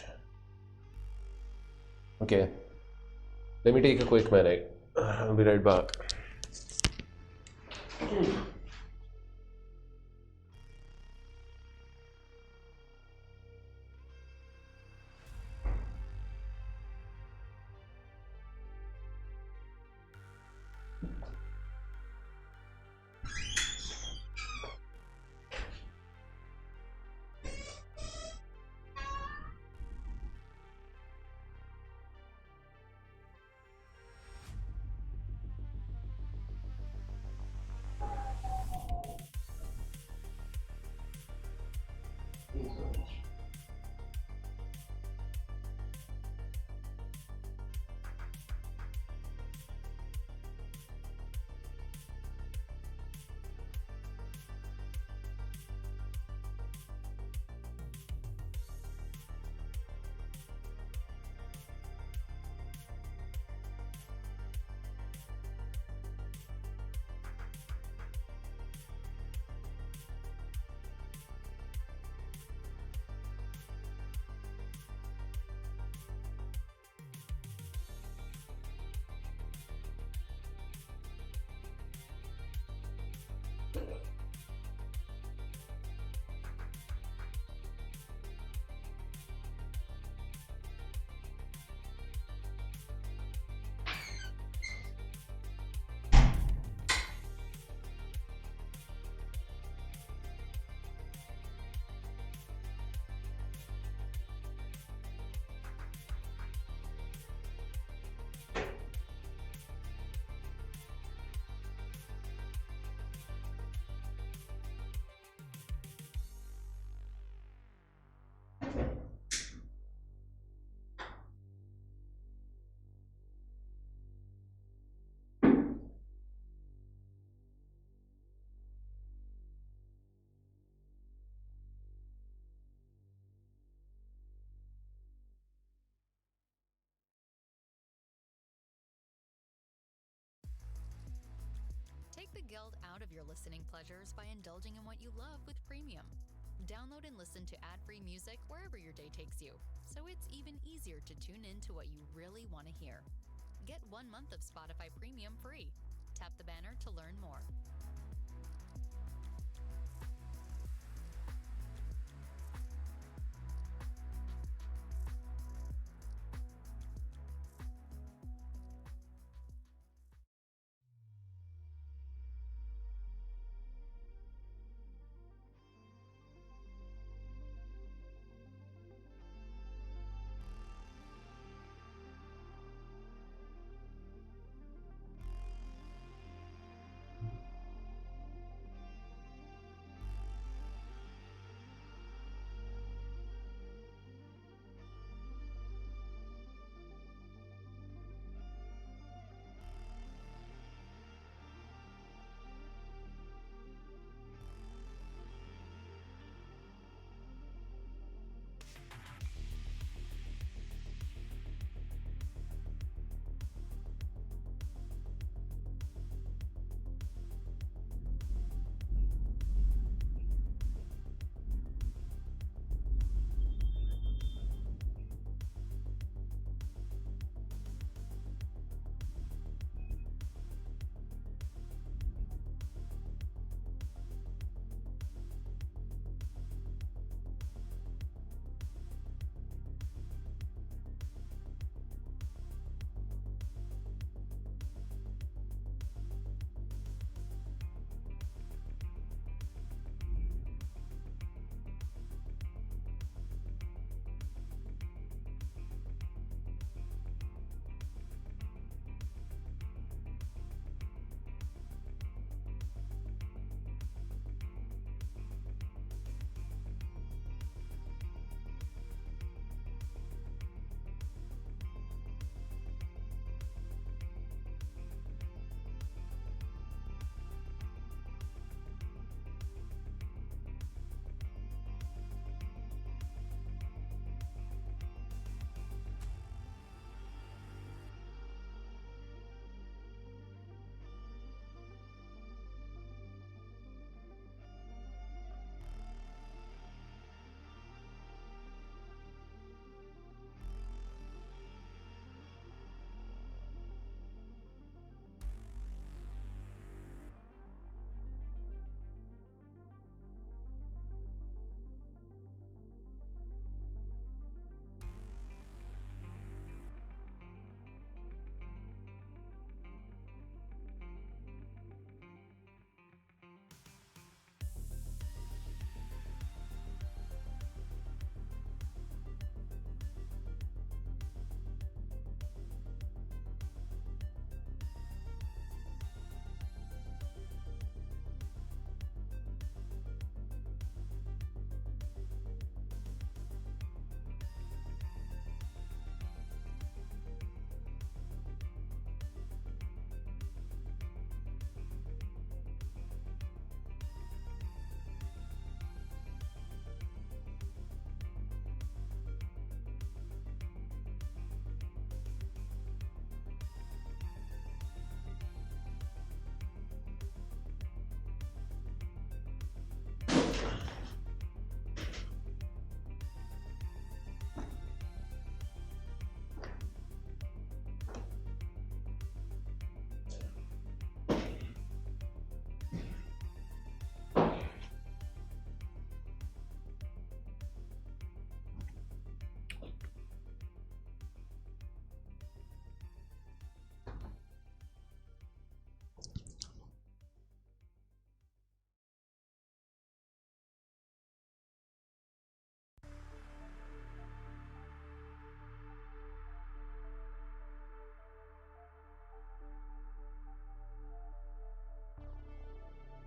Okay, let me take a quick minute. I'll be right back. Take the guilt out of your listening pleasures by indulging in what you love with Premium. Download and listen to ad-free music wherever your day takes you, so it's even easier to tune in to what you really want to hear. Get 1 month of Spotify Premium free. Tap the banner to learn more.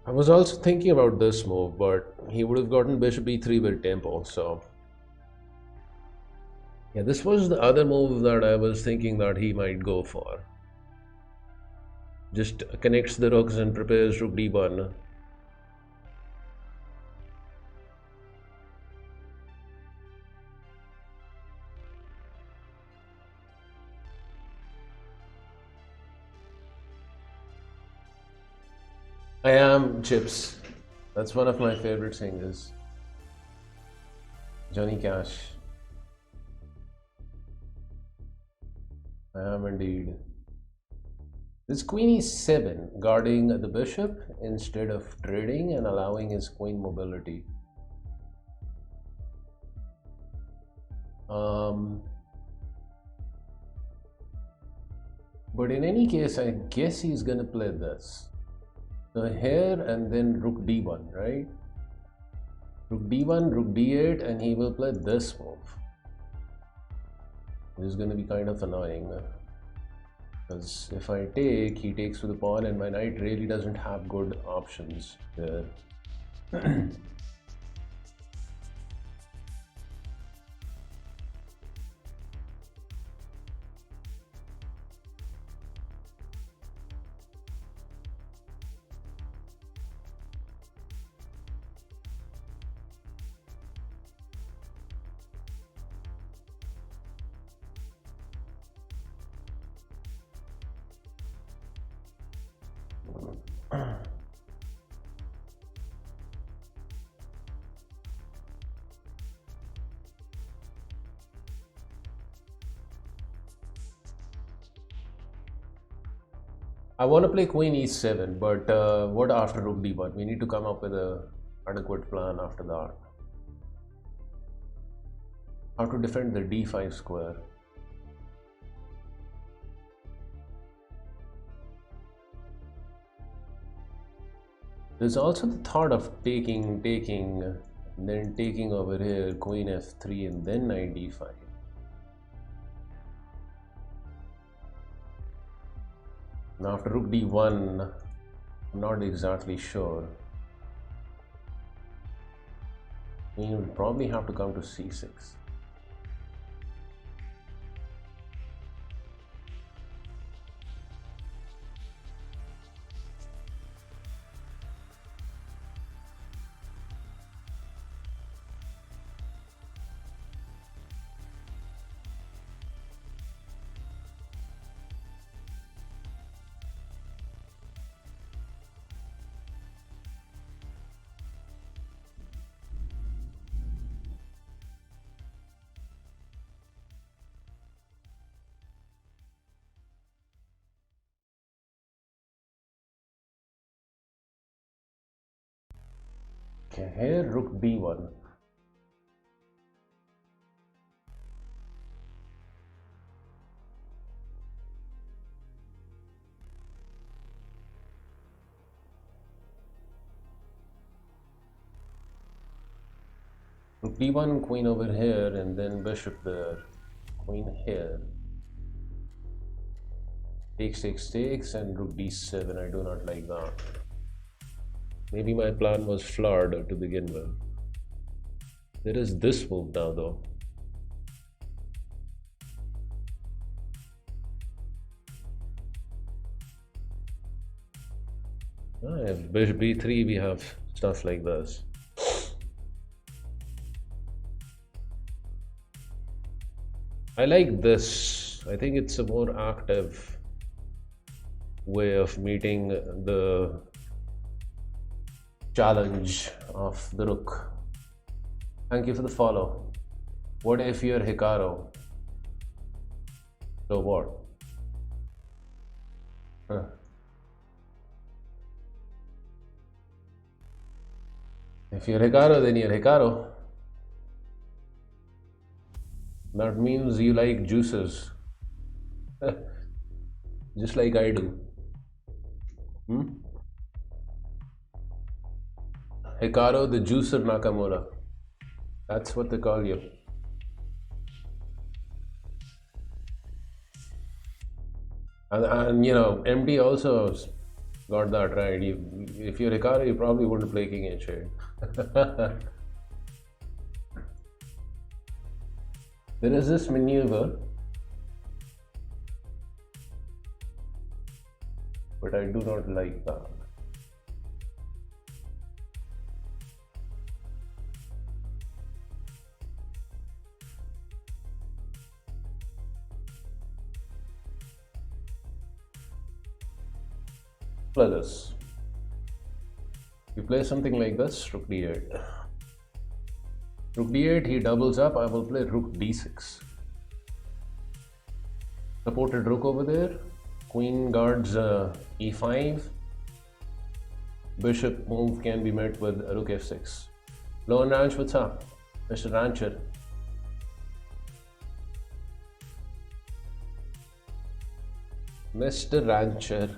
I was also thinking about this move, but he would have gotten bishop e3 with tempo, so yeah, this was the other move that I was thinking that he might go for. Just connects the rooks and prepares rook d1. I am Chips. That's one of my favorite singers. Johnny Cash. I am indeed. This queen e7, guarding the bishop instead of trading and allowing his queen mobility. But in any case, I guess he's gonna play this. So here and then rook d1, right? Rook d1, rook d8, and he will play this move. It is going to be kind of annoying because if I take, he takes with the pawn, and my knight really doesn't have good options there. I want to play queen e7, but what after rook d1? We need to come up with a adequate plan after that. How to defend the d5 square. There's also the thought of taking, then taking over here, queen f3, and then knight d5. Now after rook d1, I'm not exactly sure. We will probably have to come to c6. Okay, here rook b1. Rook d1, queen over here, and then bishop there. Queen here. Takes, and rook d7. I do not like that. Maybe my plan was flawed to begin with. There is this move now, though. If bishop b3, we have stuff like this. I like this. I think it's a more active way of meeting the challenge of the rook. Thank you for the follow. What if you're Hikaru? So what? Huh. If you're Hikaru, then you're Hikaru. That means you like juices. Just like I do. Hikaru the Juicer Nakamura. That's what they call you. And you know, MD also Got that right. If you're Hikaru, you probably wouldn't play King H8. There is this maneuver, but I do not like that. Play this. You play something like this, Rook D8. Rook D8, he doubles up, I will play Rook D6. Supported Rook over there. Queen guards E5. Bishop move can be met with Rook F6. Lone Ranch, what's up? Mr. Rancher. Mr. Rancher.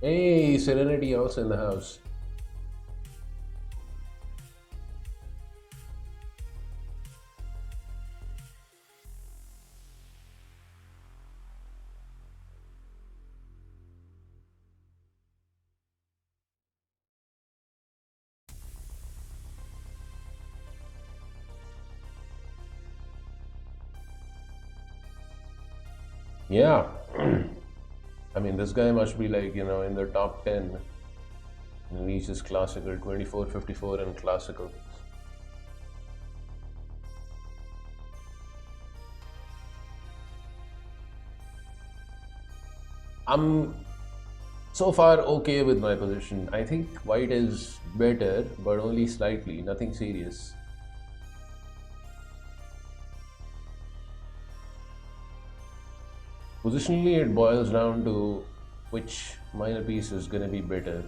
Hey, Serenity also in the house. Yeah. I mean, this guy must be like, in the top 10. And he's just classical, 24, 54 and classical. I'm so far okay with my position. I think white is better, but only slightly, nothing serious. Positionally, it boils down to which minor piece is going to be better.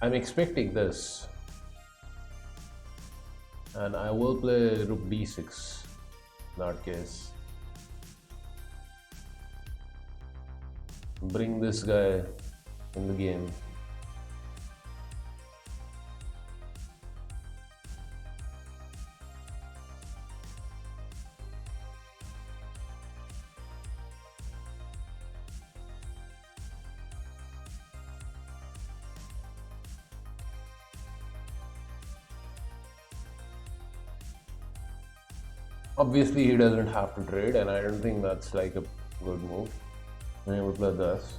I'm expecting this, and I will play Rook D6 in that case. Bring this guy in the game. Obviously, he doesn't have to trade, and I don't think that's like a good move. I would play this.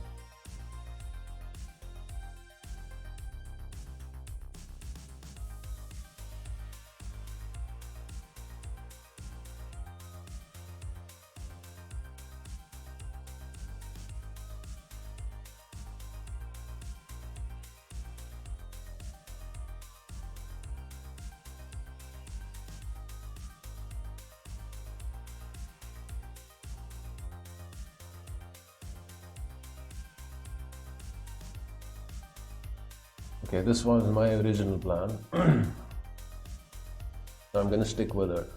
Okay, this was my original plan. So I'm gonna stick with it.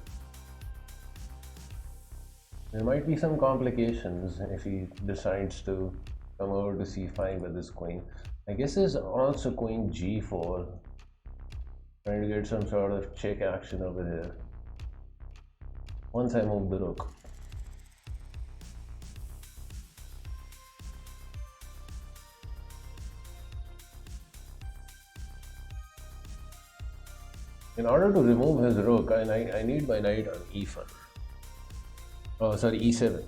There might be some complications if he decides to come over to c5 with his queen. I guess there's also queen g4. Trying to get some sort of check action over here. Once I move the rook. In order to remove his rook, I need my knight on e5. Oh, sorry, e7.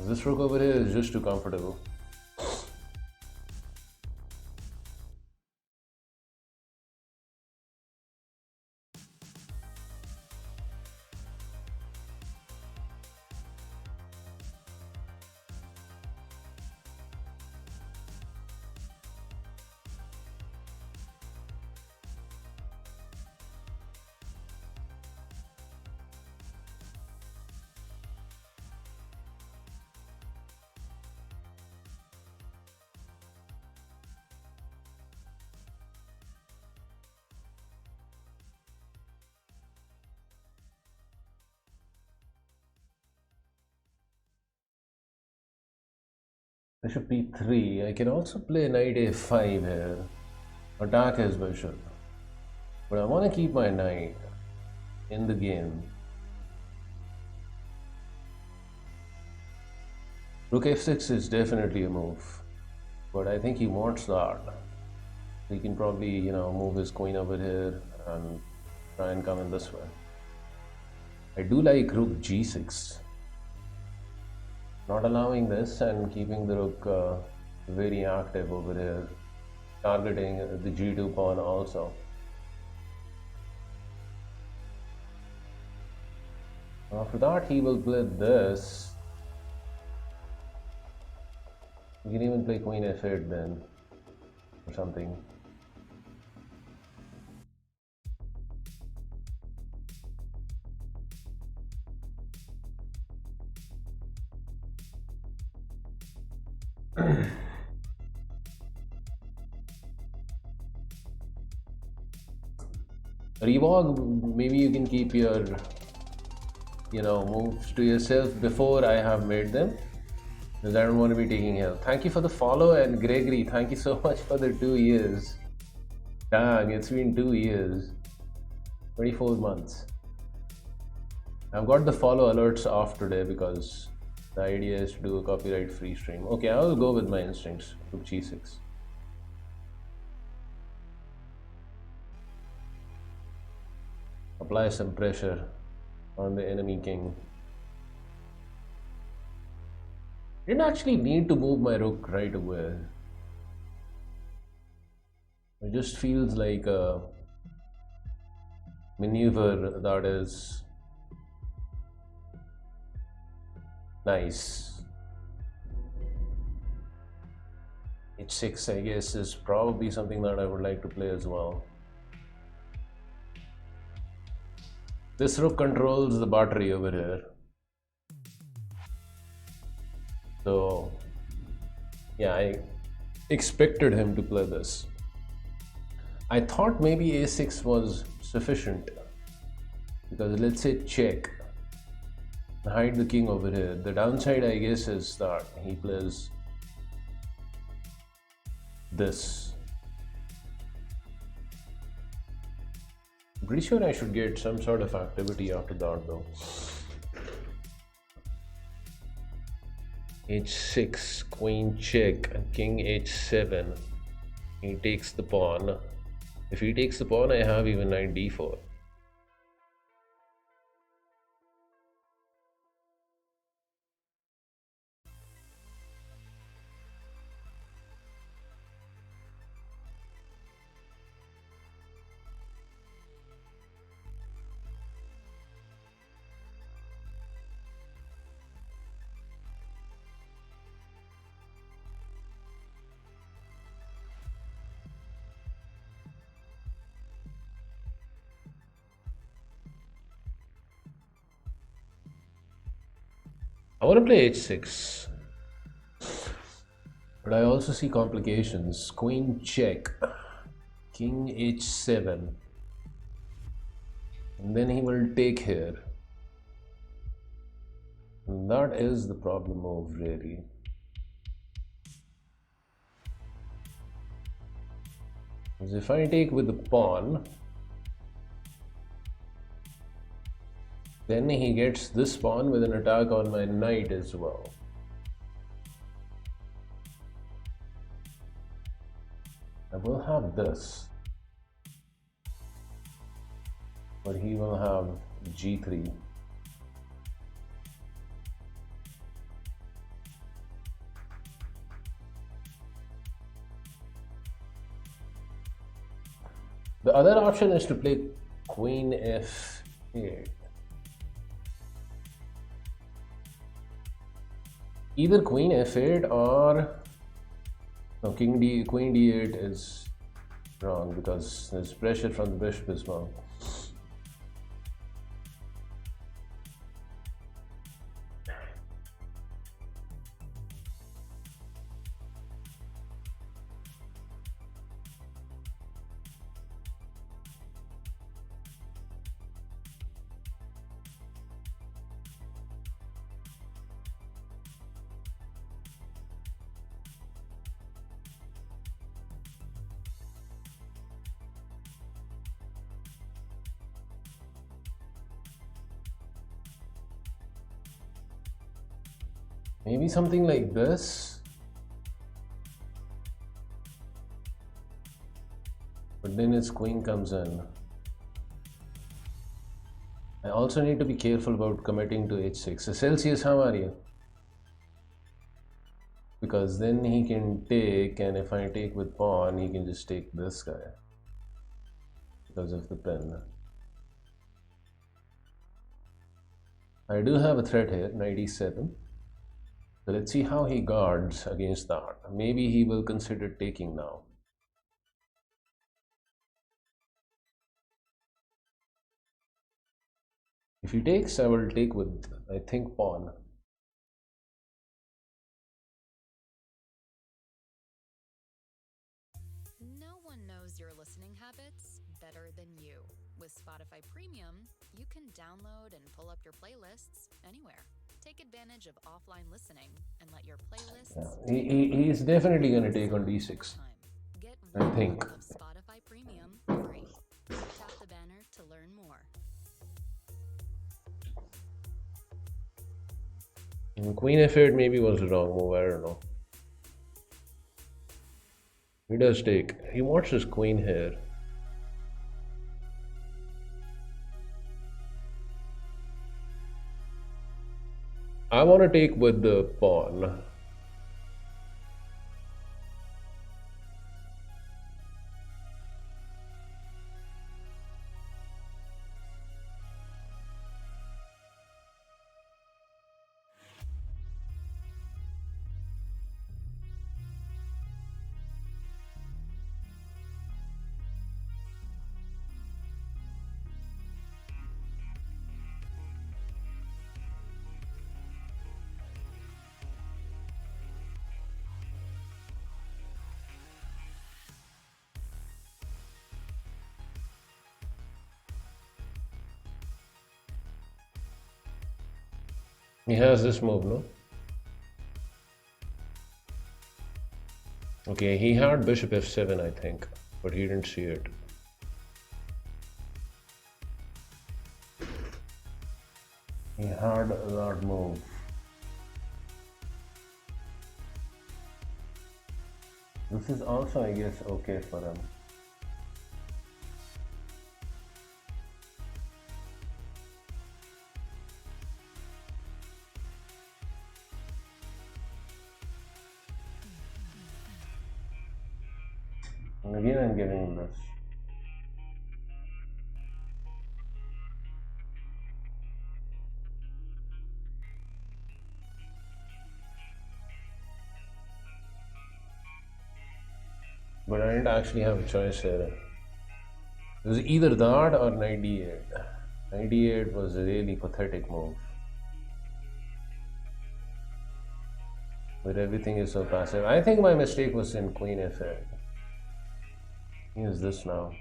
This rook over here is just too comfortable. Bishop b3. I can also play knight a5 here. Attack his bishop. But I want to keep my knight in the game. Rook f6 is definitely a move. But I think he wants that. He can probably, you know, move his queen over here and try and come in this way. I do like rook g6. Not allowing this and keeping the rook very active over here. Targeting the g2 pawn also. After that he will play this. You can even play queen f8 then, or something. Revog, maybe you can keep your, you know, moves to yourself before I have made them, because I don't want to be taking help. Thank you for the follow, and Gregory, thank you so much for the 2 years. Dang, it's been 2 years, 24 months. I've got the follow alerts off today because the idea is to do a copyright free stream. Okay, I will go with my instincts. Rook g6. Apply some pressure on the enemy king. Didn't actually need to move my rook right away. It just feels like a maneuver that is nice. h6, I guess, is probably something that I would like to play as well. This rook controls the battery over here. So, yeah, I expected him to play this. I thought maybe a6 was sufficient. Because let's say check. Hide the king over here. The downside, I guess, is that he plays this. I'm pretty sure I should get some sort of activity after that though. h6, queen check, king h7. He takes the pawn. If he takes the pawn, I have even knight d4. I want to play h6, but I also see complications. Queen check, king h7, and then he will take here. And that is the problem move, really. Because if I take with the pawn, then he gets this pawn with an attack on my knight as well. I will have this, but he will have g3. The other option is to play queen f8. Either queen f8 or no, queen d8 is wrong because there's pressure from the bishop as well. Maybe something like this. But then its queen comes in. I also need to be careful about committing to h6. So Celsius, how are you? Because then he can take, and if I take with pawn, he can just take this guy because of the pin. I do have a threat here, 97. So let's see how he guards against that. Maybe he will consider taking now. If he takes, I will take with, I think, pawn. No one knows your listening habits better than you. With Spotify Premium, you can download and pull up your playlists anywhere. Take advantage of offline listening and let your playlists. Yeah, he's definitely going to take on d6. Get I think. of Spotify Premium free. Tap the banner to learn more. Queen f8 maybe was the wrong move, I don't know. He does take. He wants his queen here. I want to take with the pawn. He has this move, no? Okay, he had bishop f7, I think, but he didn't see it. He had that move. This is also, I guess, okay for him. And again, I'm getting this. But I didn't actually have a choice here. It was either that or 98. 98 was a really pathetic move. But everything is so passive. I think my mistake was in queen f8. Use this now.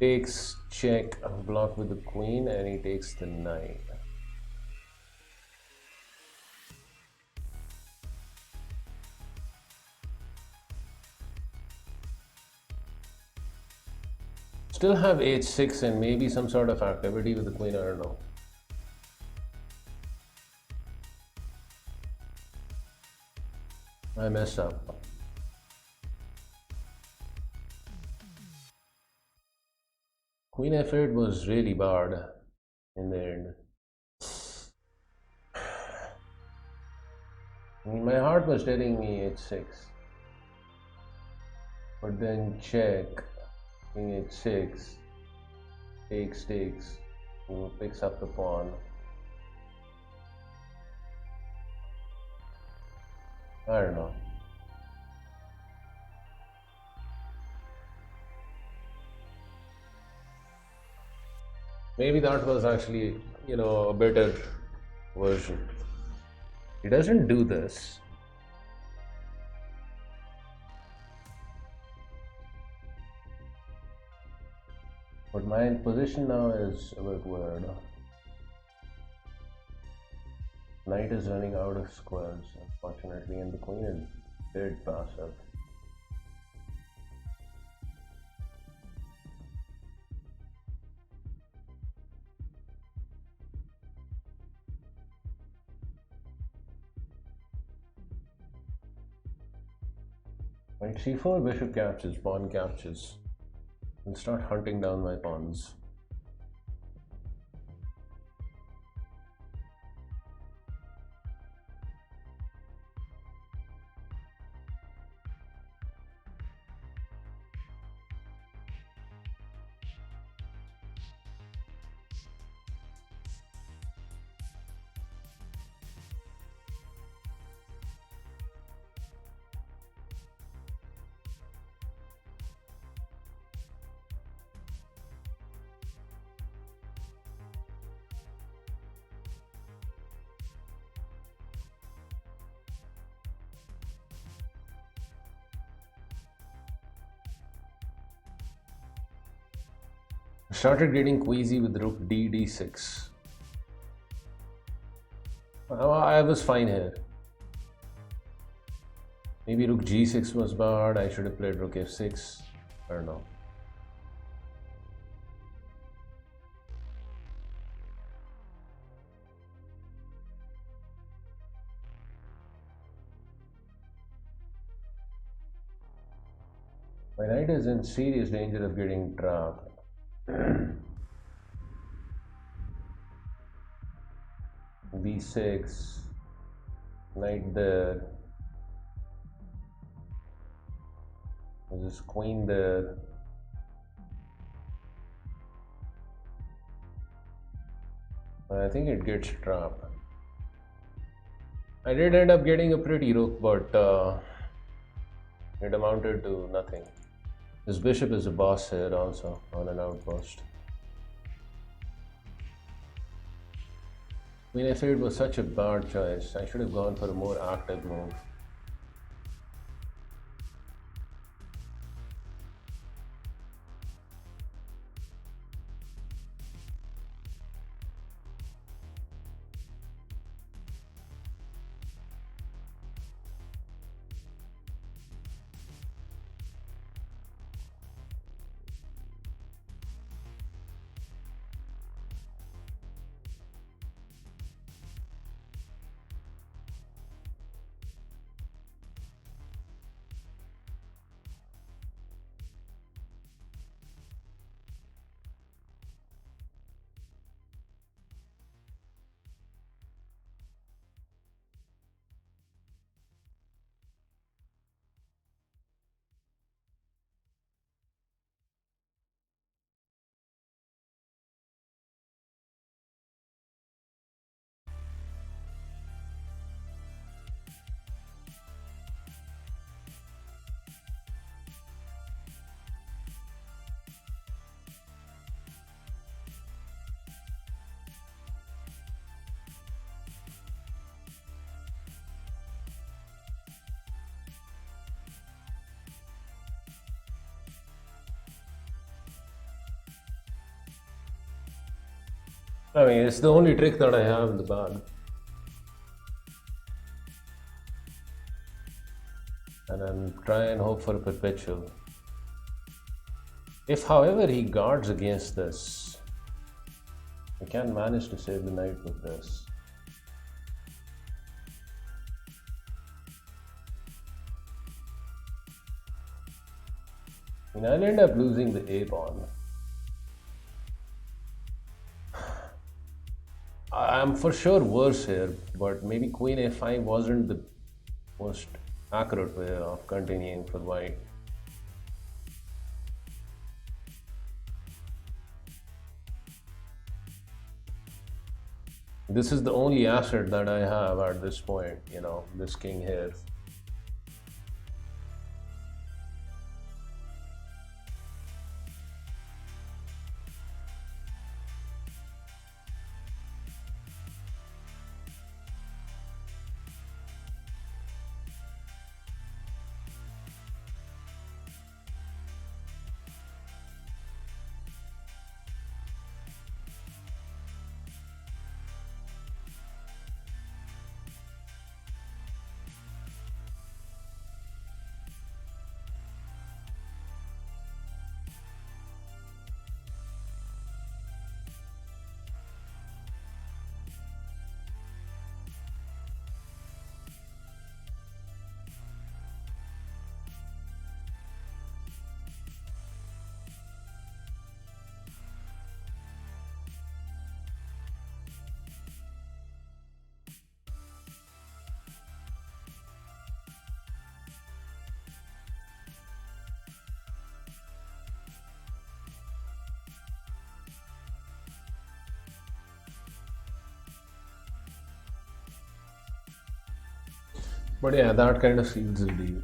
Takes check, block with the queen, and he takes the knight. Still have h6 and maybe some sort of activity with the queen, I don't know. I messed up. Queen f8 was really bad in the end. I mean, my heart was telling me h6. But then check, king h6, takes, he picks up the pawn. I don't know. Maybe that was actually, a better version. He doesn't do this. But my position now is a bit weird. Knight is running out of squares, unfortunately, and the queen is dead passive. Right, c4 bishop captures, pawn captures. I'll start hunting down my pawns. Started getting queasy with rook d6. I was fine here. Maybe rook g6 was bad. I should have played rook f6. I don't know. My knight is in serious danger of getting trapped. b6, knight there, there's queen there. I think it gets trapped. I did end up getting a pretty rook, but it amounted to nothing. This bishop is a boss here also on an outpost. Queen f8 was such a bad choice. I should have gone for a more active move. I mean, it's the only trick that I have in the bag. And I'm trying and hope for a perpetual. If, however, he guards against this, I can manage to save the knight with this. I mean, I'll end up losing the A pawn. I'm for sure worse here, but maybe queen a5 wasn't the most accurate way of continuing for white. This is the only asset that I have at this point, you know, this king here. But yeah, that kind of seals the deal.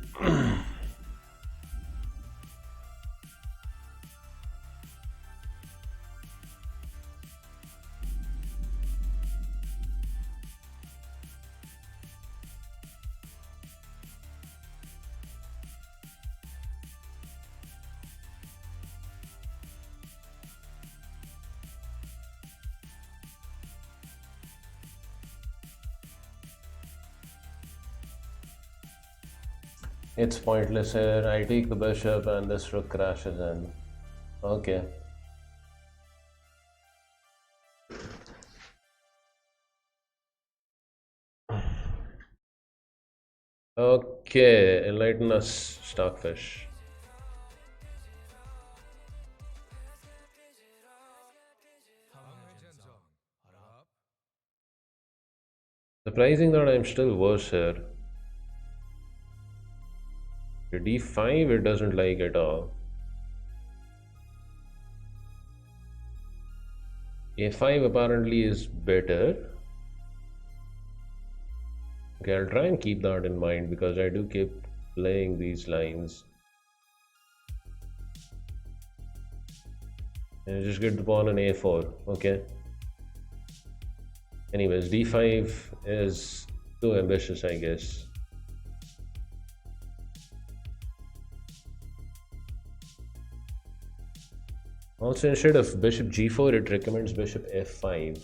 It's pointless here. I take the bishop and this rook crashes in. Okay. Okay, enlighten us, Stockfish. Surprising that I'm still worse here. The d5 it doesn't like at all. a5 apparently is better. Okay, I'll try and keep that in mind because I do keep playing these lines. And just get the pawn on a4, okay? Anyways, d5 is too ambitious, I guess. Also, instead of bishop g4, it recommends bishop f5.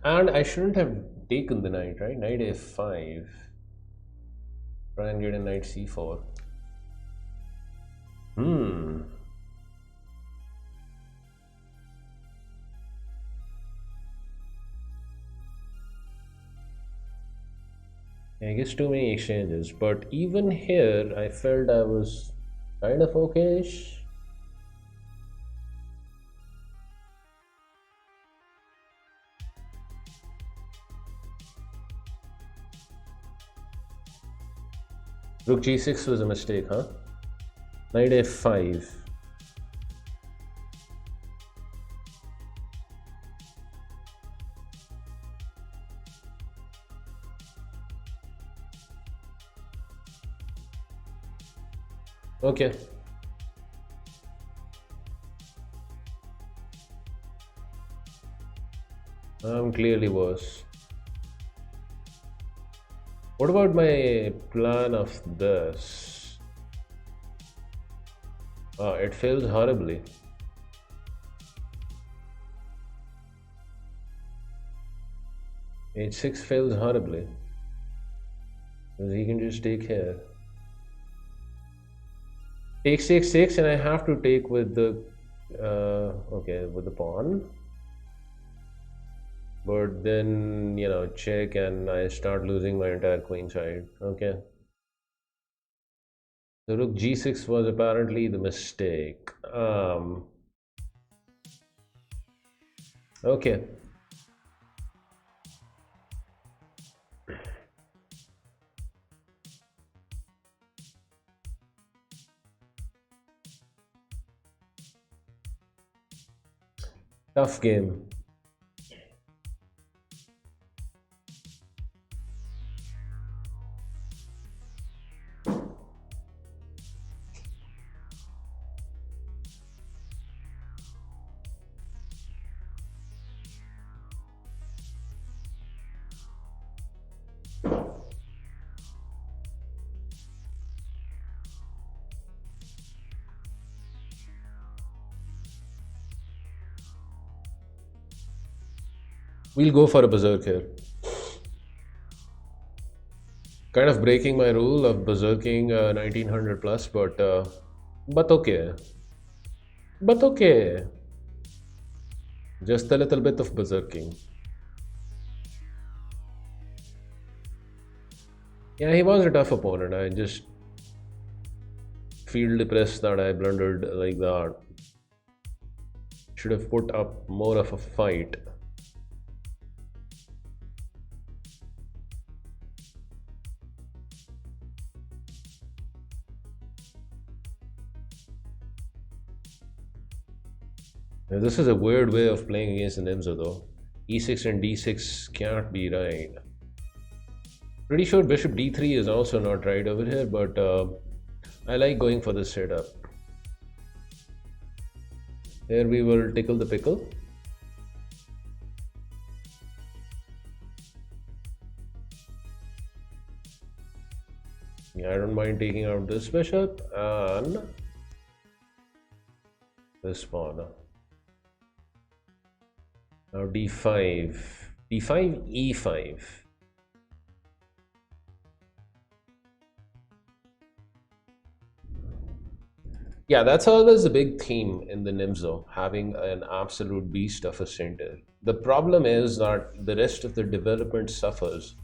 And I shouldn't have taken the knight, right? Knight f5. Try and get a knight c4. I guess too many exchanges, but even here I felt I was kind of okayish. Rook g6 was a mistake, huh? Knight f5. Okay. I'm clearly worse. What about my plan of this? It fails horribly. H6 fails horribly. Because he can just take here. Takes takes takes, and I have to take with the okay, with the pawn. But then, you know, check and I start losing my entire queen side. Okay. The rook g6 was apparently the mistake. Okay. Tough game. We'll go for a berserk here. Kind of breaking my rule of berserking 1900 plus, but okay. But okay. Just a little bit of berserking. Yeah, he was a tough opponent. I just feel depressed that I blundered like that. Should have put up more of a fight. Now, this is a weird way of playing against the Nimzo though. E6 and D6 can't be right. Pretty sure bishop D3 is also not right over here, but I like going for this setup. Here we will tickle the pickle. Yeah, I don't mind taking out this bishop and this pawn. Now d5, d5, e5. Yeah, that's always a big theme in the Nimzo, having an absolute beast of a center. The problem is that the rest of the development suffers,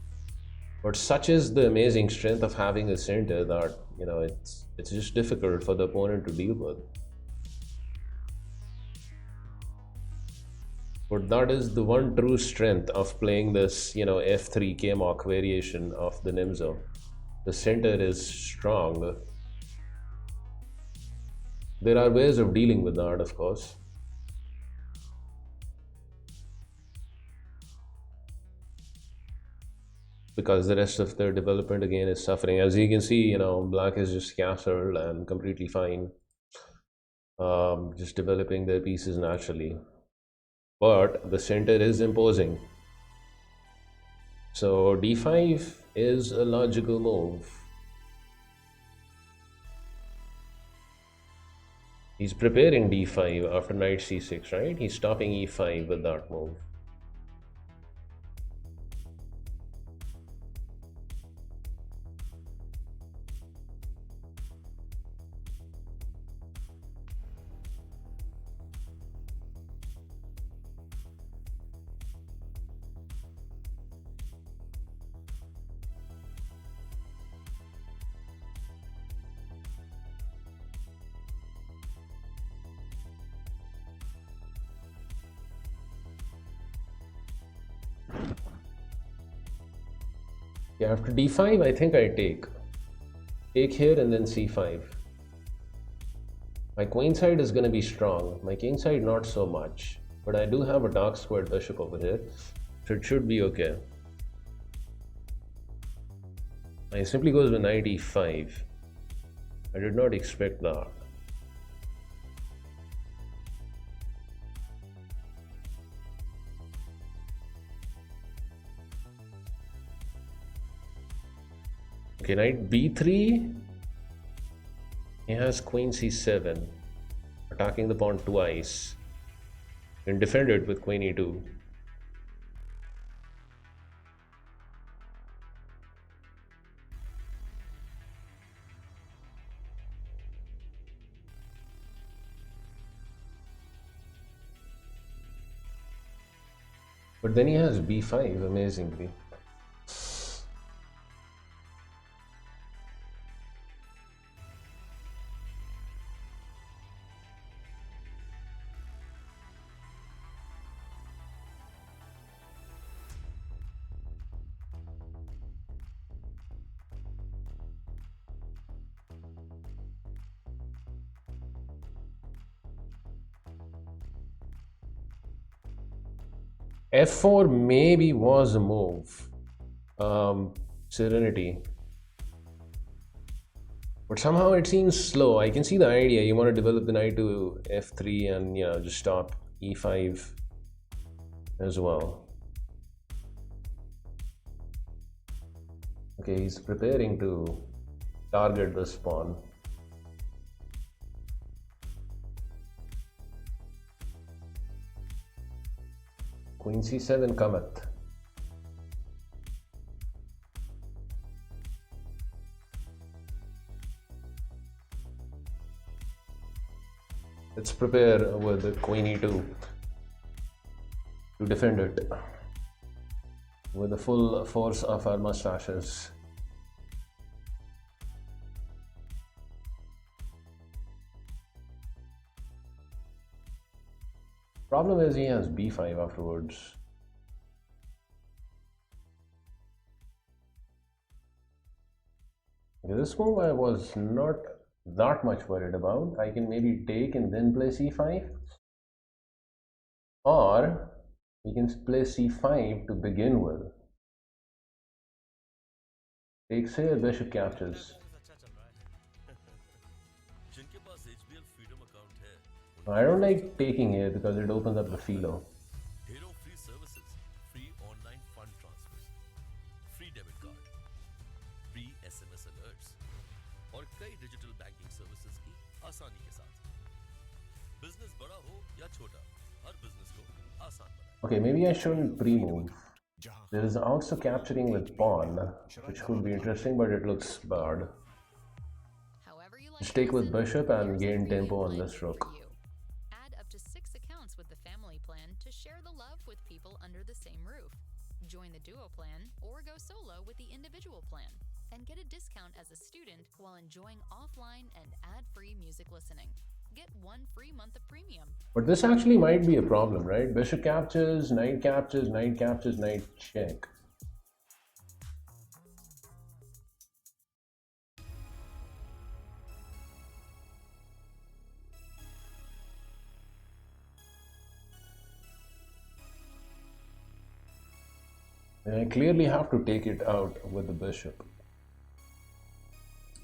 but such is the amazing strength of having a center that, you know, it's just difficult for the opponent to deal with. But that is the one true strength of playing this, you know, f3 K-Mach variation of the Nimzo. The center is strong. There are ways of dealing with that, of course. Because the rest of the development again is suffering. As you can see, you know, black is just castled and completely fine. Just developing their pieces naturally. But the center is imposing. So d5 is a logical move. He's preparing d5 after knight c6, right? He's stopping e5 with that move. Yeah, after d5, I think I take here and then c5. My queen side is going to be strong. My king side not so much, but I do have a dark squared bishop over here, so it should be okay. I simply goes with knight e5. I did not expect that. Okay, knight b3. He has queen c7, attacking the pawn twice. You can defend it with queen e2. But then he has b5, amazingly. f4 maybe was a move. Serenity. But somehow it seems slow. I can see the idea. You want to develop the knight to f3 and, you know, just stop e5 as well. Okay, he's preparing to target this pawn. Queen c7 cometh. Let's prepare with the queen e2 to defend it with the full force of our mustaches. Problem is he has b5 afterwards. Okay, this move I was not that much worried about. I can maybe take and then play c5, or we can play c5 to begin with. Takes here, bishop captures. I don't like taking here because it opens up the philo. Hero free services, free online fund transfers, free debit card, free SMS alerts और कई digital banking services की आसानी के साथ business बड़ा हो या छोटा हर बिजनेस को आसान बनाएं। Okay, maybe I shouldn't pre-move. There is also capturing with pawn, which could be interesting, but it looks bad. However you like Just to take with listen, bishop and here's a gain freebie tempo on plan this for rook. you. Add up to 6 accounts with the family plan to share the love with people under the same roof. Join the duo plan or go solo with the individual plan and get a discount as a student while enjoying offline and ad-free music listening. Get 1 free month of premium. But this actually might be a problem, right? Bishop captures, knight captures, knight captures, knight check. And I clearly have to take it out with the bishop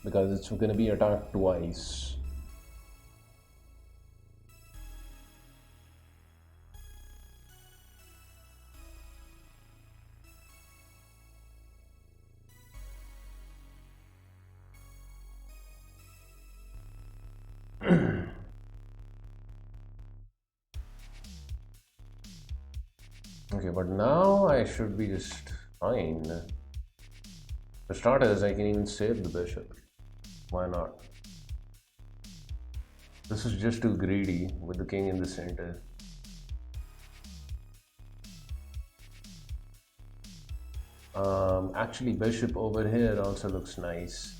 because it's going to be attacked twice. Okay, but now I should be just fine. For starters, I can even save the bishop. Why not? This is just too greedy with the king in the center. Actually, bishop over here also looks nice.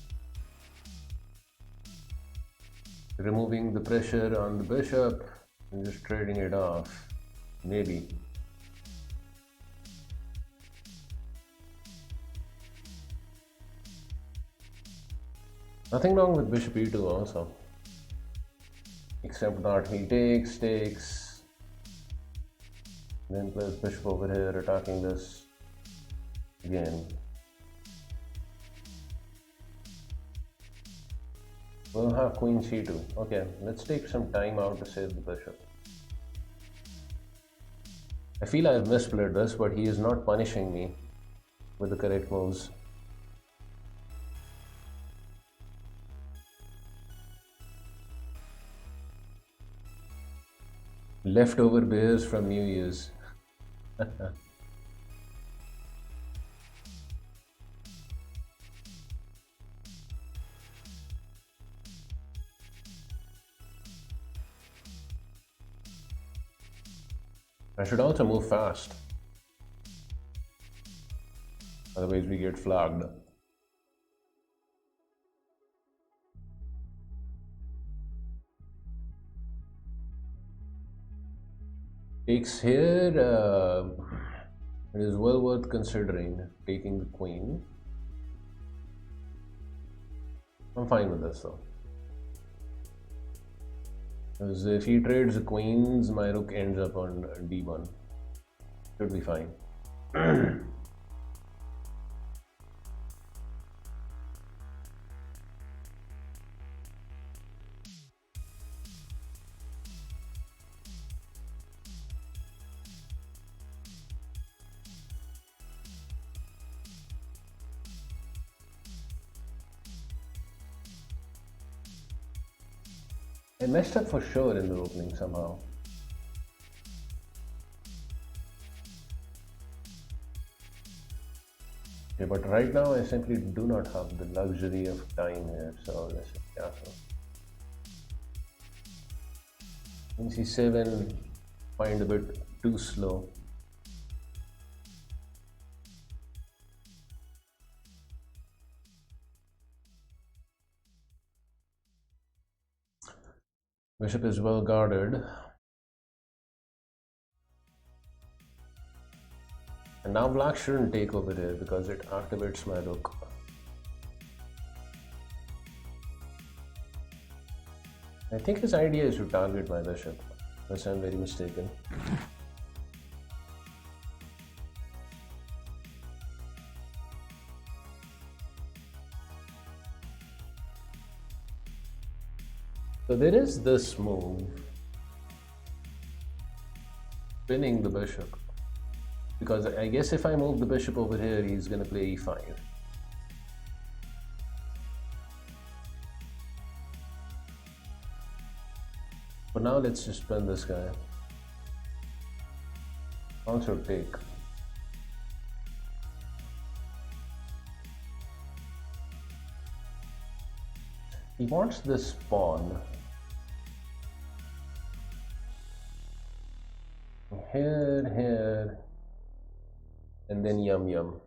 Removing the pressure on the bishop and just trading it off. Maybe. Nothing wrong with bishop e2 also. Except that he takes, then plays bishop over here, attacking this again. We'll have queen c2. Okay, let's take some time out to save the bishop. I feel I've misplayed this, but he is not punishing me with the correct moves. Leftover bears from New Year's. I should also move fast. Otherwise we get flagged. Takes here, it is well worth considering taking the queen. I'm fine with this though. Because if he trades the queens, my rook ends up on d1. Should be fine. I messed up for sure in the opening somehow. Okay, but right now I simply do not have the luxury of time here, so let's be careful. Queen c7, find a bit too slow. Bishop is well guarded. And now black shouldn't take over here because it activates my rook. I think his idea is to target my bishop, unless I'm very mistaken. So there is this move, pinning the bishop, because I guess if I move the bishop over here, he's going to play e5. For now, let's just pin this guy. Also take. He wants this pawn. Here, and then yum.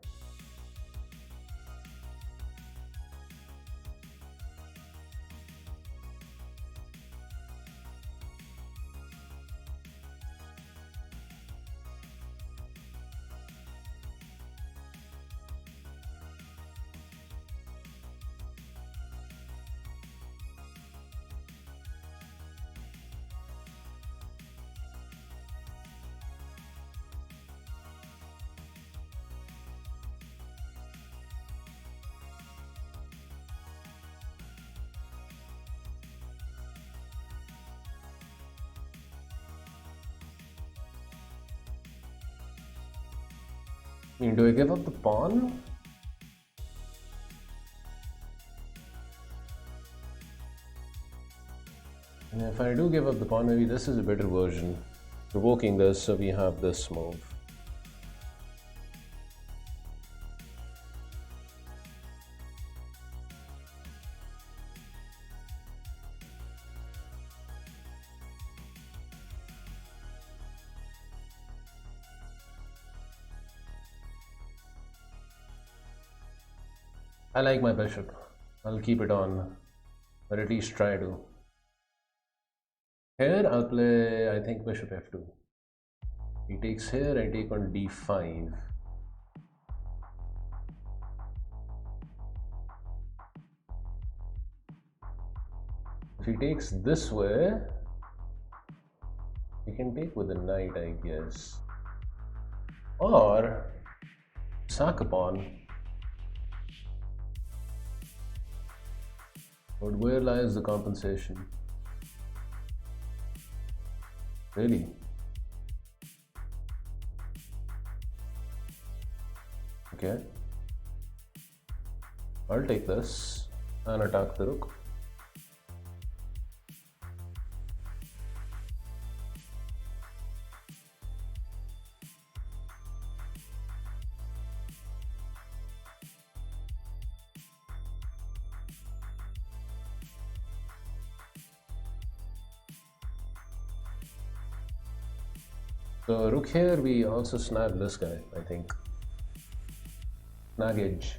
Do I give up the pawn? And if I do give up the pawn, maybe this is a better version. Provoking this, so we have this move. I like my bishop. I'll keep it on, or at least try to. Here I'll play, I think, bishop f2. He takes here, I take on d5. If he takes this way, he can take with the knight, I guess. Or sack a pawn. But where lies the compensation? Really? Okay. I'll take this and attack the rook. So rook here, we also snag this guy, I think. Snag edge.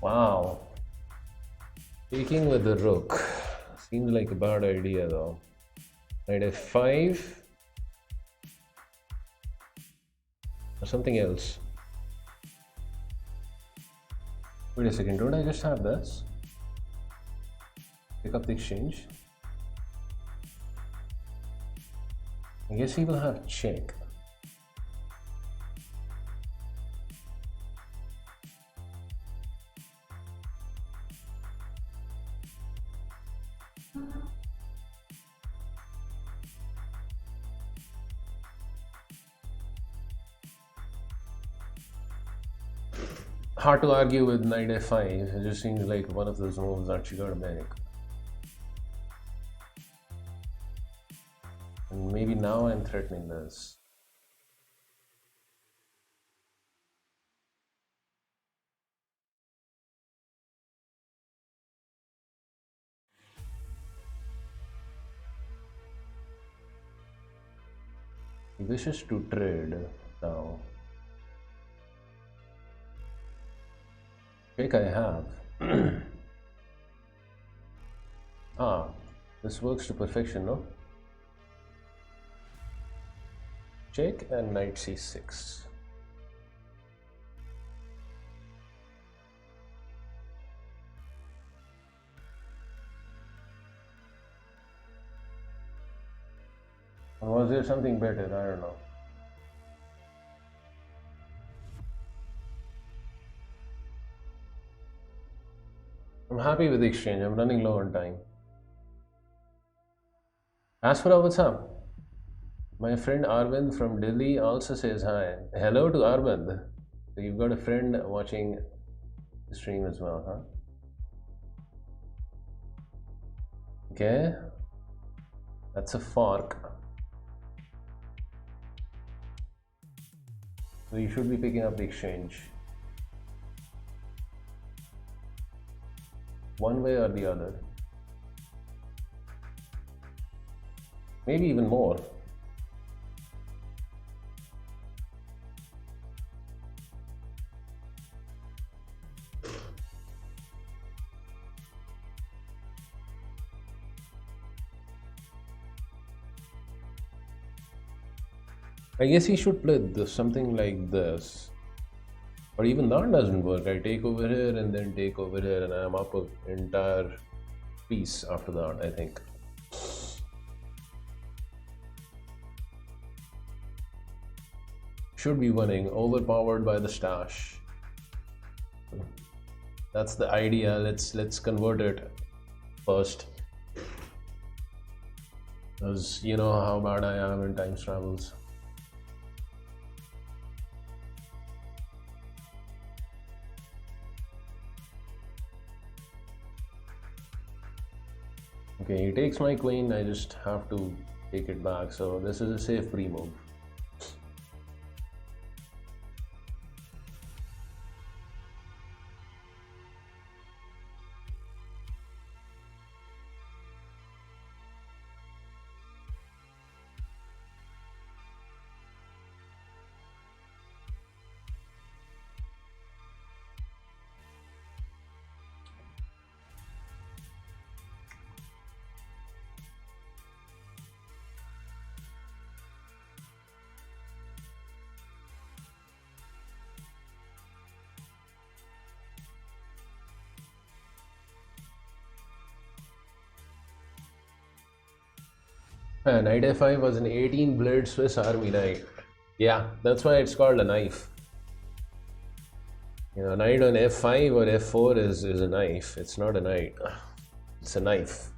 Wow. Taking with the rook seems like a bad idea though. Knight f5 or something else. Wait a second, don't I just have this? Pick up the exchange. I guess he will have check. Hard to argue with knight f5. It just seems like one of those moves that you gotta make. And maybe now I'm threatening this. He wishes to trade now. Check I have. Ah, this works to perfection, no? Check and knight c6. Or was there something better? I don't know. I'm happy with the exchange. I'm running low on time. Asfara, what's up? My friend Arvind from Delhi also says hi. Hello to Arvind. So you've got a friend watching the stream as well, huh? Okay. That's a fork. So you should be picking up the exchange. One way or the other. Maybe even more. I guess he should play something like this. Or even that doesn't work. I take over here and then take over here and I'm up an entire piece after that, I think. Should be winning, overpowered by the stash. That's the idea. Let's convert it first. Because you know how bad I am in time travels. Okay, he takes my queen, I just have to take it back, so this is a safe pre-move. Knight f5 was an 18 blade Swiss army knight. Yeah, that's why it's called a knife. You know, knight on f5 or f4 is a knife. It's not a knight. It's a knife.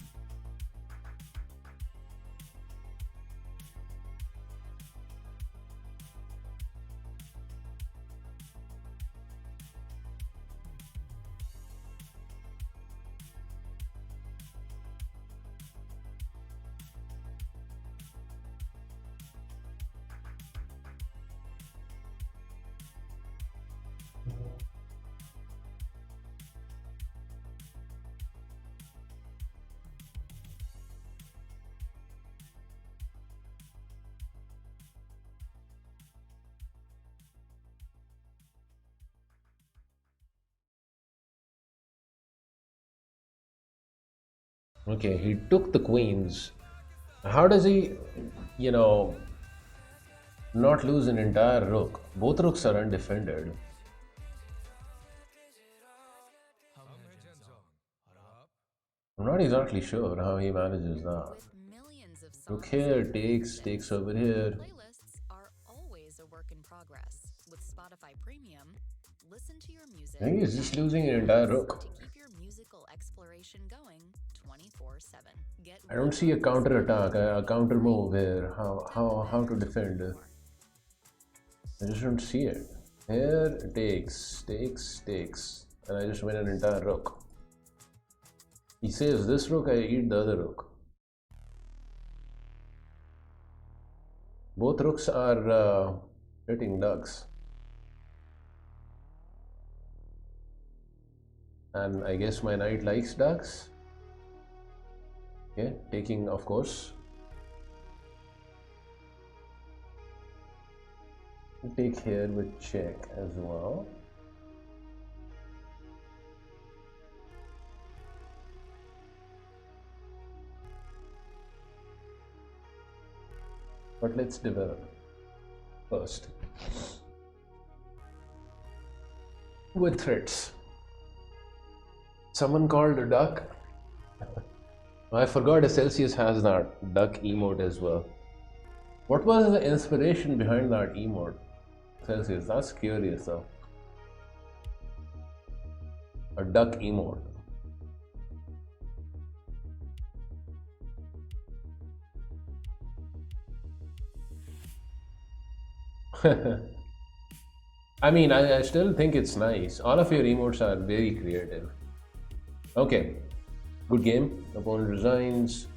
Okay, he took the queens. How does he, you know, not lose an entire rook? Both rooks are undefended. I'm not exactly sure how he manages that. Rook here, takes over here. Playlists are always a work in progress. With Spotify Premium, listen to your music. I think he's just losing an entire rook. To keep your musical exploration going 24/7. I don't see a counter attack, a counter move here. How to defend? I just don't see it. Here takes, and I just win an entire rook. He saves this rook, I eat the other rook. Both rooks are hitting ducks. And I guess my knight likes ducks. Okay, taking of course. Take here with check as well. But let's develop first with threats. Someone called a duck. I forgot Celsius has that duck emote as well. What was the inspiration behind that emote? Celsius, that's curious though. A duck emote. I mean, I still think it's nice. All of your emotes are very creative. Okay, good game. Opponent resigns.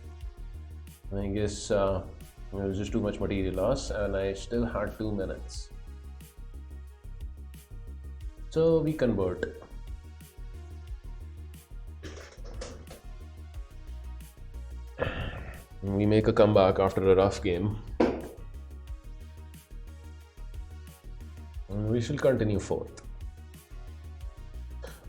I guess there was just too much material loss, and I still had 2 minutes. So we convert. We make a comeback after a rough game. We shall continue fourth.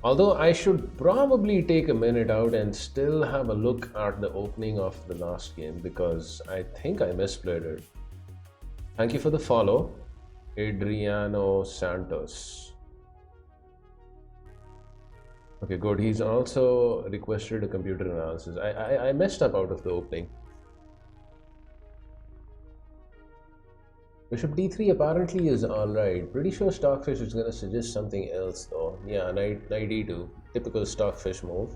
Although I should probably take a minute out and still have a look at the opening of the last game because I think I misplayed it. Thank you for the follow, Adriano Santos. Okay, good. He's also requested a computer analysis. I messed up out of the opening. Bishop d3 apparently is alright. Pretty sure Stockfish is going to suggest something else though. Yeah, knight e2. Typical Stockfish move.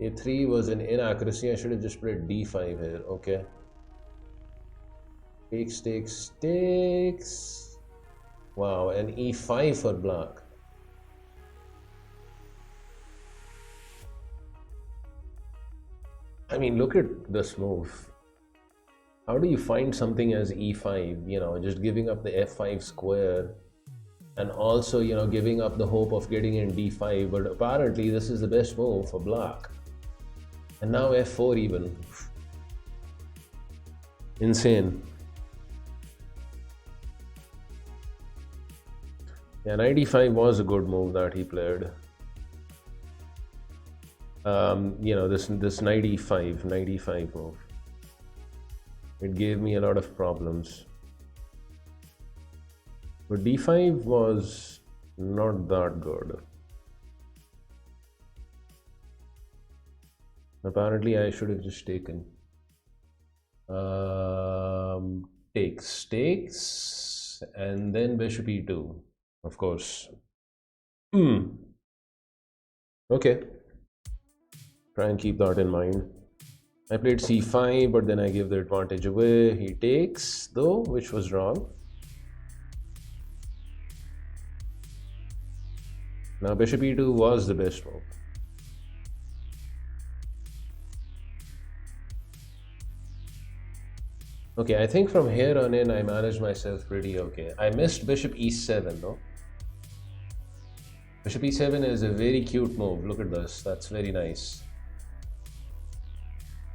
a3 was an inaccuracy. I should have just played d5 here. Okay. Takes. Wow, and e5 for black. I mean, look at this move. How do you find something as e5? You know, just giving up the f5 square and also, you know, giving up the hope of getting in d5. But apparently, this is the best move for black. And now f4 even. Insane. Yeah, knight e5 was a good move that he played. You know, this knight e5 move. It gave me a lot of problems. But d5 was not that good. Apparently, I should have just taken. Takes, and then bishop e2, of course. Okay. Try and keep that in mind. I played c5, but then I gave the advantage away. He takes, though, which was wrong. Now bishop e2 was the best move. Okay, I think from here on in, I managed myself pretty okay. I missed bishop e7, though. Bishop e7 is a very cute move. Look at this. That's very nice.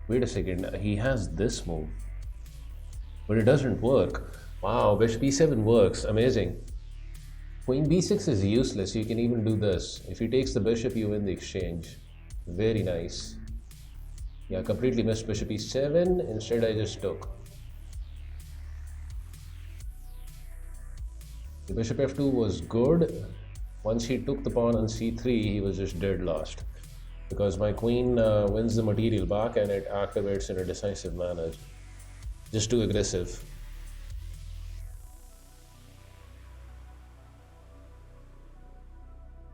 Wait a second, he has this move, but it doesn't work. Wow, bishop e7 works, amazing. Queen b6 is useless, you can even do this. If he takes the bishop, you win the exchange. Very nice. Yeah, completely missed bishop e7, instead I just took. The bishop f2 was good. Once he took the pawn on c3, he was just dead lost. Because my queen wins the material back and it activates in a decisive manner. Just too aggressive.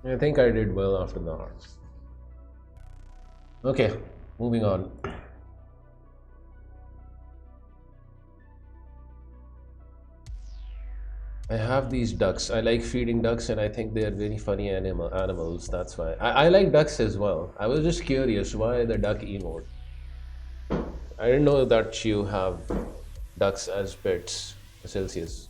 I think I did well after that. Okay, moving on. I have these ducks. I like feeding ducks, and I think they are very funny animals. That's why I like ducks as well. I was just curious why the duck emote. I didn't know that you have ducks as pets, Celsius.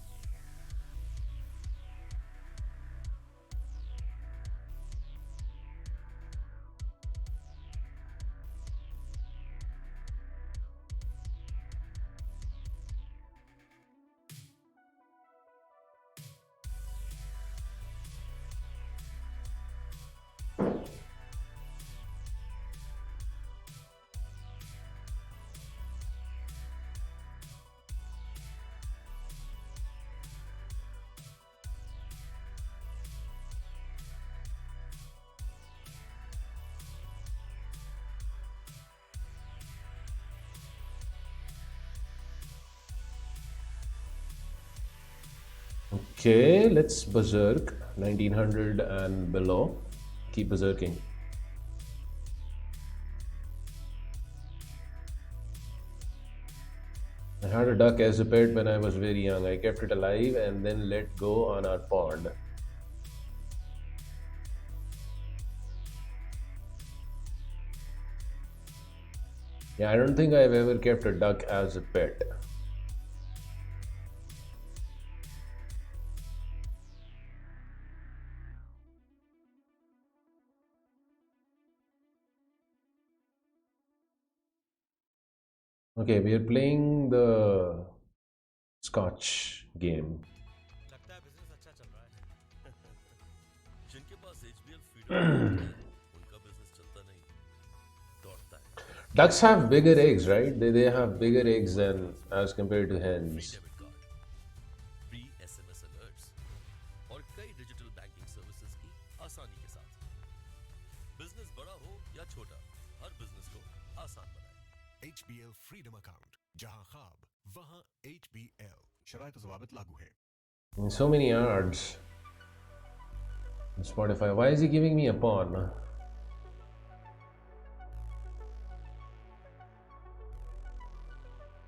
Okay, let's berserk 1900 and below. Keep berserking. I had a duck as a pet when I was very young. I kept it alive and then let go on our pond. Yeah, I don't think I've ever kept a duck as a pet. Okay, we are playing the Scotch game. लगता है business अच्छा चल रहा है जिनके पास HBL feeder उनका business चलता नहीं दौड़ता है Ducks have bigger eggs, right? They have bigger eggs than as compared to hens. Debit card free SMS alerts और कई डिजिटल बैंकिंग सर्विसेज की आसानी के साथ बिजनेस बड़ा हो या छोटा हर बिजनेस को आसान बनाएं HBL Freedom Account जहां ख्वाब वहां HBL शराइत और ज़वाबित लागू है And so many ads on Spotify. Why is he giving me a pawn?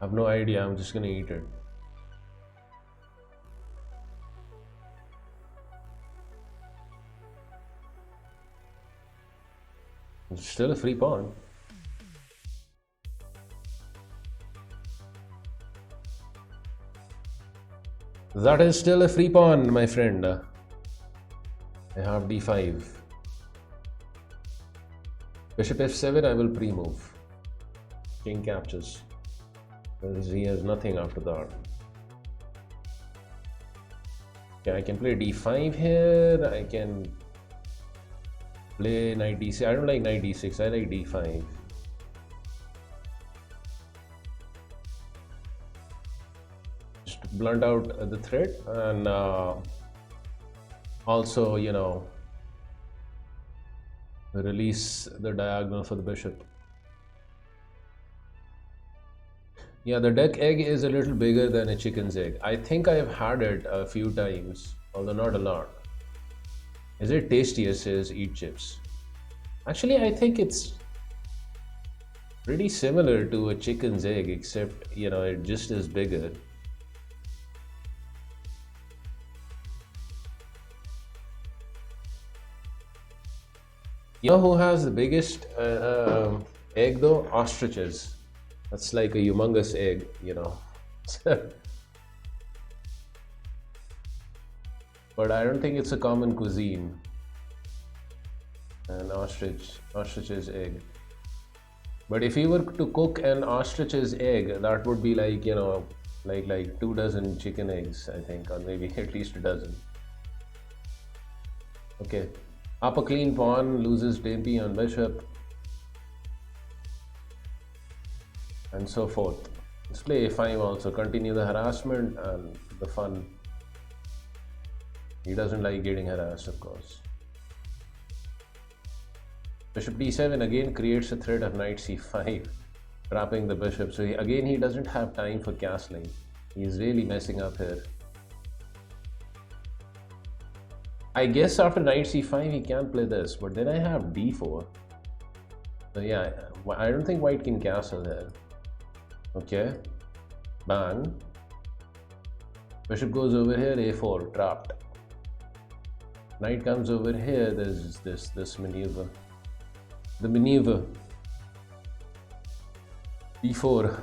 I have no idea. I'm just gonna eat it. It's still a free pawn. That is still a free pawn, my friend. I have d5. Bishop f7, I will pre-move. King captures. Because he has nothing after that. Okay, I can play d5 here. I can play knight d6. I don't like knight d6. I like d5. Just blunt out the threat and also, you know, release the diagonal for the bishop. Yeah, the duck egg is a little bigger than a chicken's egg. I think I have had it a few times, although not a lot. Is it tastier, says Eat Chips. Actually, I think it's pretty similar to a chicken's egg, except, you know, it just is bigger. You know who has the biggest egg though? Ostriches. That's like a humongous egg, you know. But I don't think it's a common cuisine. An ostrich's egg. But if you were to cook an ostrich's egg, that would be like, you know, like 2 dozen chicken eggs, I think, or maybe at least a dozen. Okay. Up a clean pawn, loses Dempy on bishop, and so forth. Let's play a5 also, continue the harassment and the fun. He doesn't like getting harassed, of course. Bishop d7 again creates a threat of knight c5, trapping the bishop. So again, he doesn't have time for castling. He's really messing up here. I guess after knight c5 he can play this, but then I have d4. So yeah, I don't think white can castle there. Okay, bang. Bishop goes over here, a4, trapped. Knight comes over here, there's this maneuver. The maneuver. d4.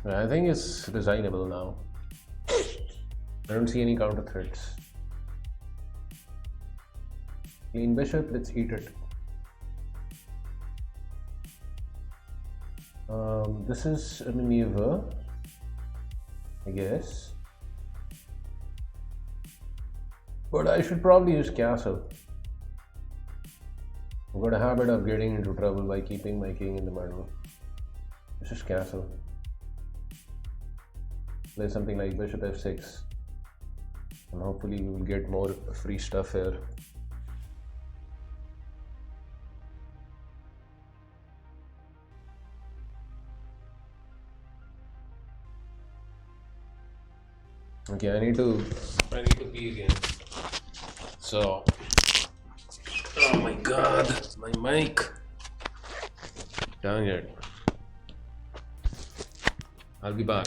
I think it's resignable now. I don't see any counter threats. Clean bishop, let's eat it. This is a maneuver, I guess. But I should probably use castle. I've got a habit of getting into trouble by keeping my king in the middle. This is castle. Play something like bishop f6. And hopefully we will get more free stuff here. Okay, I need to pee again. So, oh my god, my mic. Dang it. I'll be back.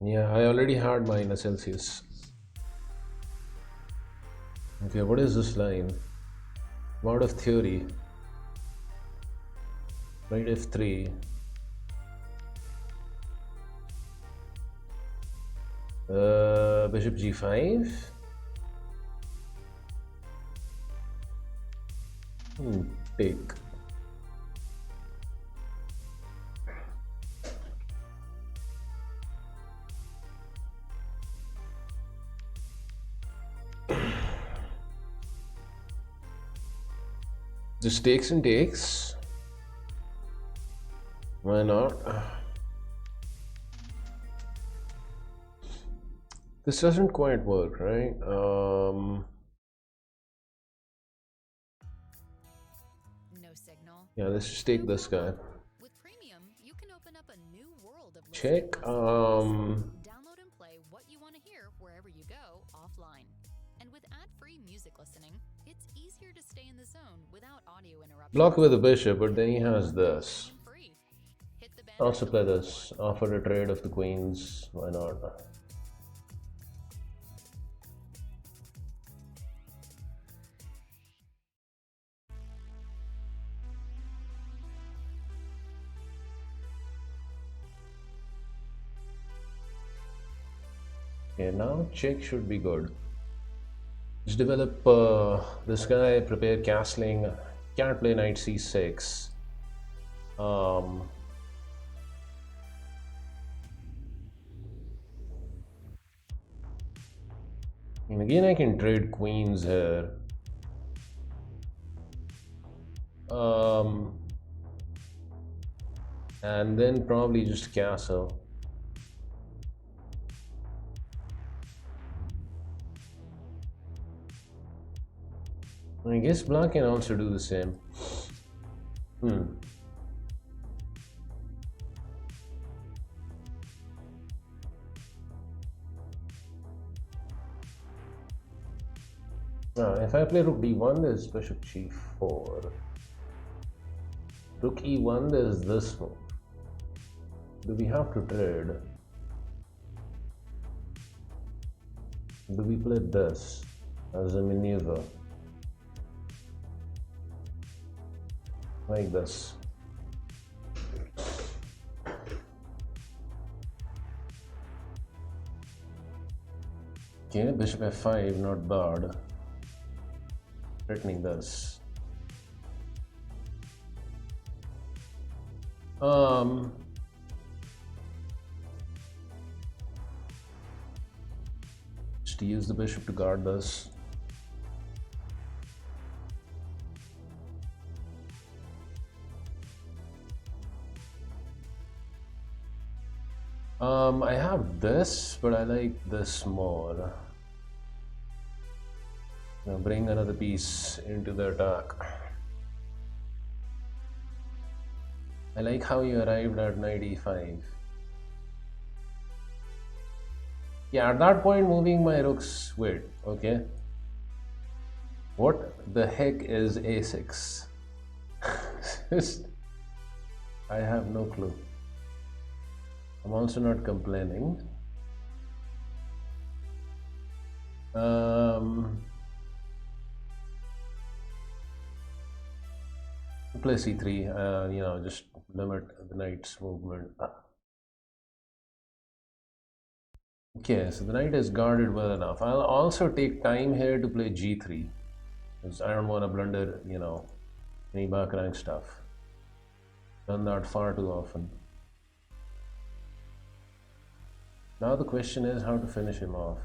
Yeah, I already had mine a Celsius. Okay, what is this line? Out of theory. Knight f3. Bishop g5. Take. Just takes and takes. Why not? This doesn't quite work, right? No signal. Yeah, let's just take this guy. With Premium, you can open up a new world of Check. Download and play what you want to hear wherever you go offline. And with ad-free music listening, it's easier to stay in the zone without audio interruptions. Block with the bishop, but then he has this. Free. Hit the banner Also play this. Offer a trade of the queens. Why not? Okay, now check should be good. Just develop this guy, prepare castling. Can't play knight c6. And again, I can trade queens here. And then probably just castle. I guess black can also do the same. Now, if I play rook d1, there's bishop g4. Rook e1, there's this move. Do we have to trade? Do we play this as a maneuver? Like this. Okay, bishop f5, not bad. Threatening this. Just to use the bishop to guard this. I have this, but I like this more. Now bring another piece into the attack. I like how you arrived at knight e5. Yeah, at that point moving my rooks, wait, okay. What the heck is a6? I have no clue. I'm also not complaining. Play c3, just limit the knight's movement. Okay, so the knight is guarded well enough. I'll also take time here to play g3 because I don't want to blunder, any back rank stuff. Done that far too often. Now the question is how to finish him off.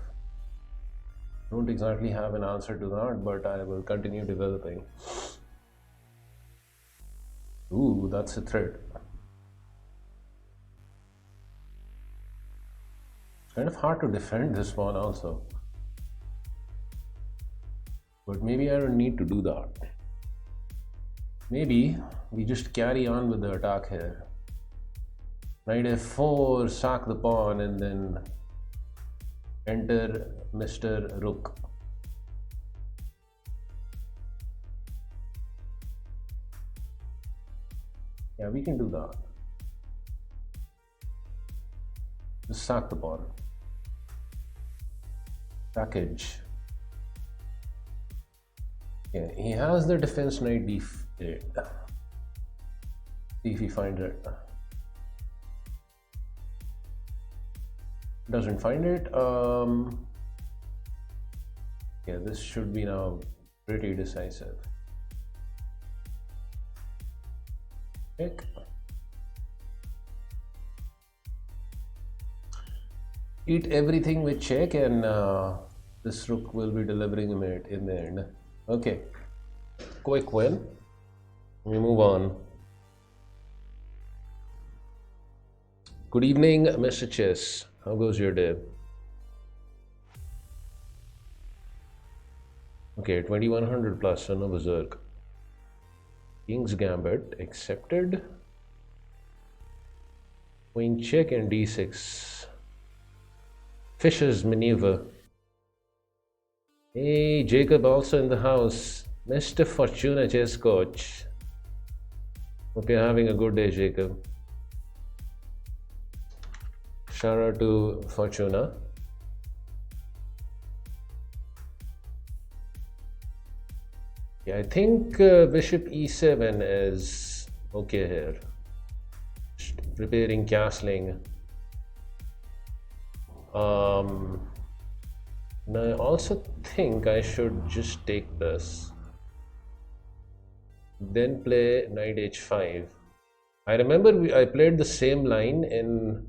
Don't exactly have an answer to that, but I will continue developing. Ooh, that's a threat. It's kind of hard to defend this one also. But maybe I don't need to do that. Maybe we just carry on with the attack here. Knight f4, sack the pawn, and then enter Mr. Rook. Yeah, we can do that. Just sack the pawn. Package. Yeah, he has the defense knight d8. See if he finds it. Doesn't find it. Yeah, this should be now pretty decisive. Check. Eat everything with check, and this rook will be delivering a mate in the end. Okay, quick win. We move on. Good evening, Mr. Chess. How goes your day? Okay, 2100 plus, son of Berserk. King's Gambit accepted. Queen check and d6. Fisher's maneuver. Hey, Jacob also in the house. Mr. Fortuna chess coach. Hope you're having a good day, Jacob. Shout out to Fortuna. Yeah, I think bishop e7 is okay here. Just preparing castling. And I also think I should just take this. Then play knight h5. I remember I played the same line in,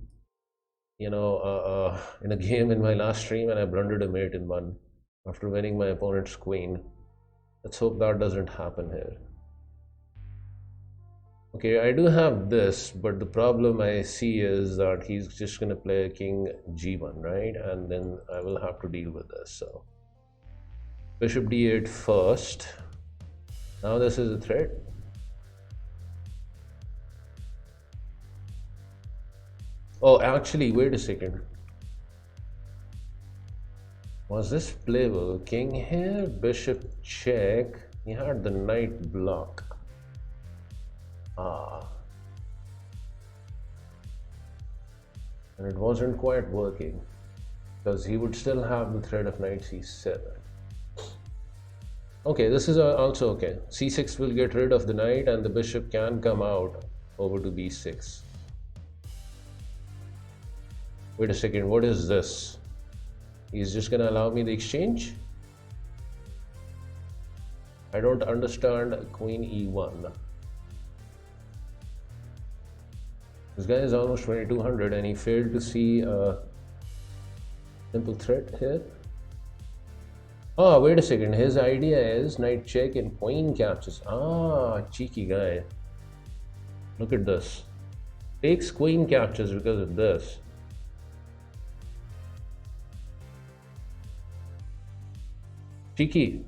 in a game in my last stream, and I blundered a mate in one after winning my opponent's queen. Let's hope that doesn't happen here. Okay, I do have this, but the problem I see is that he's just going to play king g1, right? And then I will have to deal with this. So bishop d8 first. Now this is a threat. Oh, actually, wait a second. Was this playable? King here, bishop check. He had the knight block. And it wasn't quite working because he would still have the threat of knight c7. Okay, this is also okay. c6 will get rid of the knight, and the bishop can come out over to b6. Wait a second, what is this? He's just gonna allow me the exchange? I don't understand. Queen e1. This guy is almost 2200 and he failed to see a simple threat here. Oh, wait a second. His idea is knight check and queen captures. Ah, cheeky guy. Look at this. Takes queen captures because of this. Cheeky.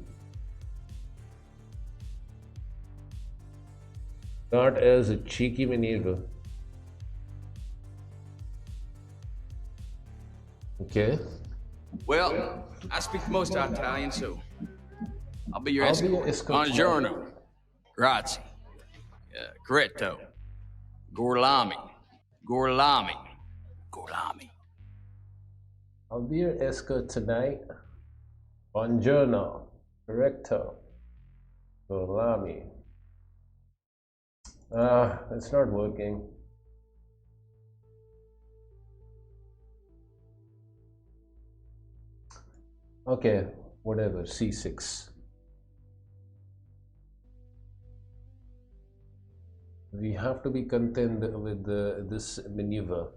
That is a cheeky maneuver. Okay. Well, I speak most Italian, so I'll be your escort. Buongiorno. Grazie. Corretto. Gorlami. Gorlami. Gorlami. I'll be your escort tonight. Buongiorno. Correcto. Gorlami. It's not working. Okay, whatever, c6. We have to be content with this maneuver.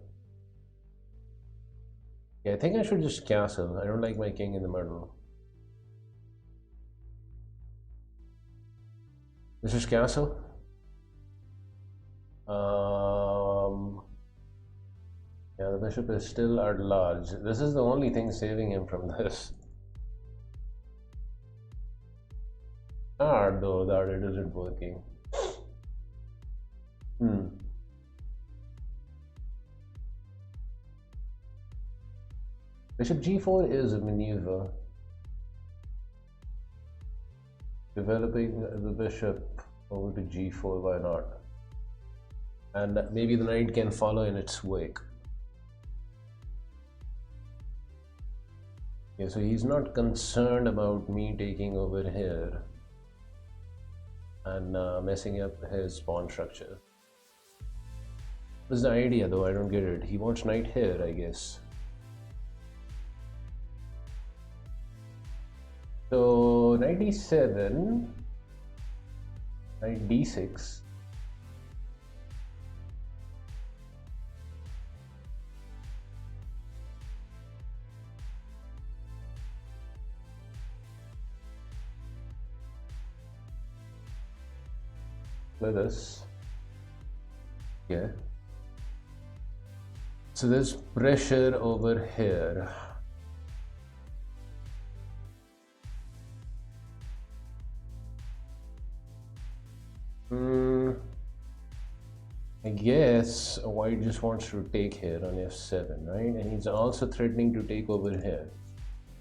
Yeah, I think I should just castle. I don't like my king in the middle. This is castle. Yeah, the bishop is still at large. This is the only thing saving him from this. Hard though that it isn't working. Bishop g4 is a maneuver. Developing the bishop over to g4, why not? And maybe the knight can follow in its wake. Okay, so he's not concerned about me taking over here and messing up his pawn structure. What's the idea though? I don't get it. He wants knight here, I guess. So knight e7, knight d6. Like this. Yeah. So there's pressure over here. I guess white just wants to take here on f7, right? And he's also threatening to take over here.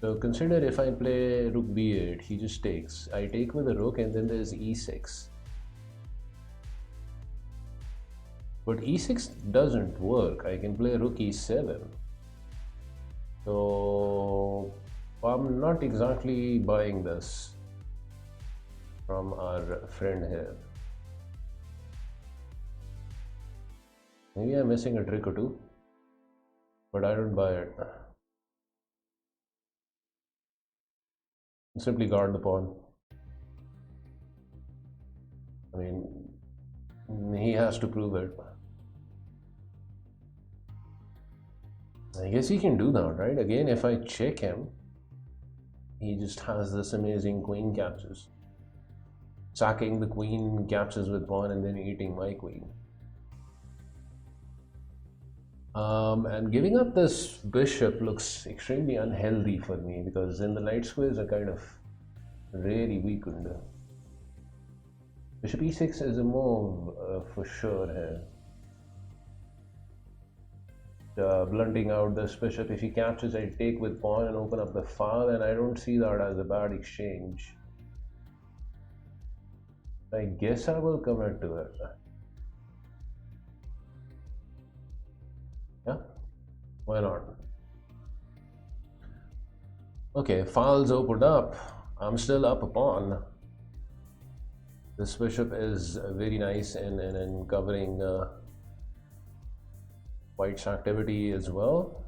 So consider if I play rook b8, he just takes. I take with a rook and then there's e6. But e6 doesn't work. I can play rook e7. So I'm not exactly buying this from our friend here. Maybe I'm missing a trick or two, but I don't buy it. Simply guard the pawn. I mean, he has to prove it. I guess he can do that, right? Again, if I check him, he just has this amazing queen captures. Sacking the queen, captures with pawn, and then eating my queen. And giving up this bishop looks extremely unhealthy for me because then the light squares are kind of really weakened. Bishop e6 is a move for sure here. Blunting out this bishop. If he captures, I take with pawn and open up the file, and I don't see that as a bad exchange. I guess I will commit to it. Yeah, why not? Okay, files opened up. I'm still up a pawn. This bishop is very nice in covering white's activity as well.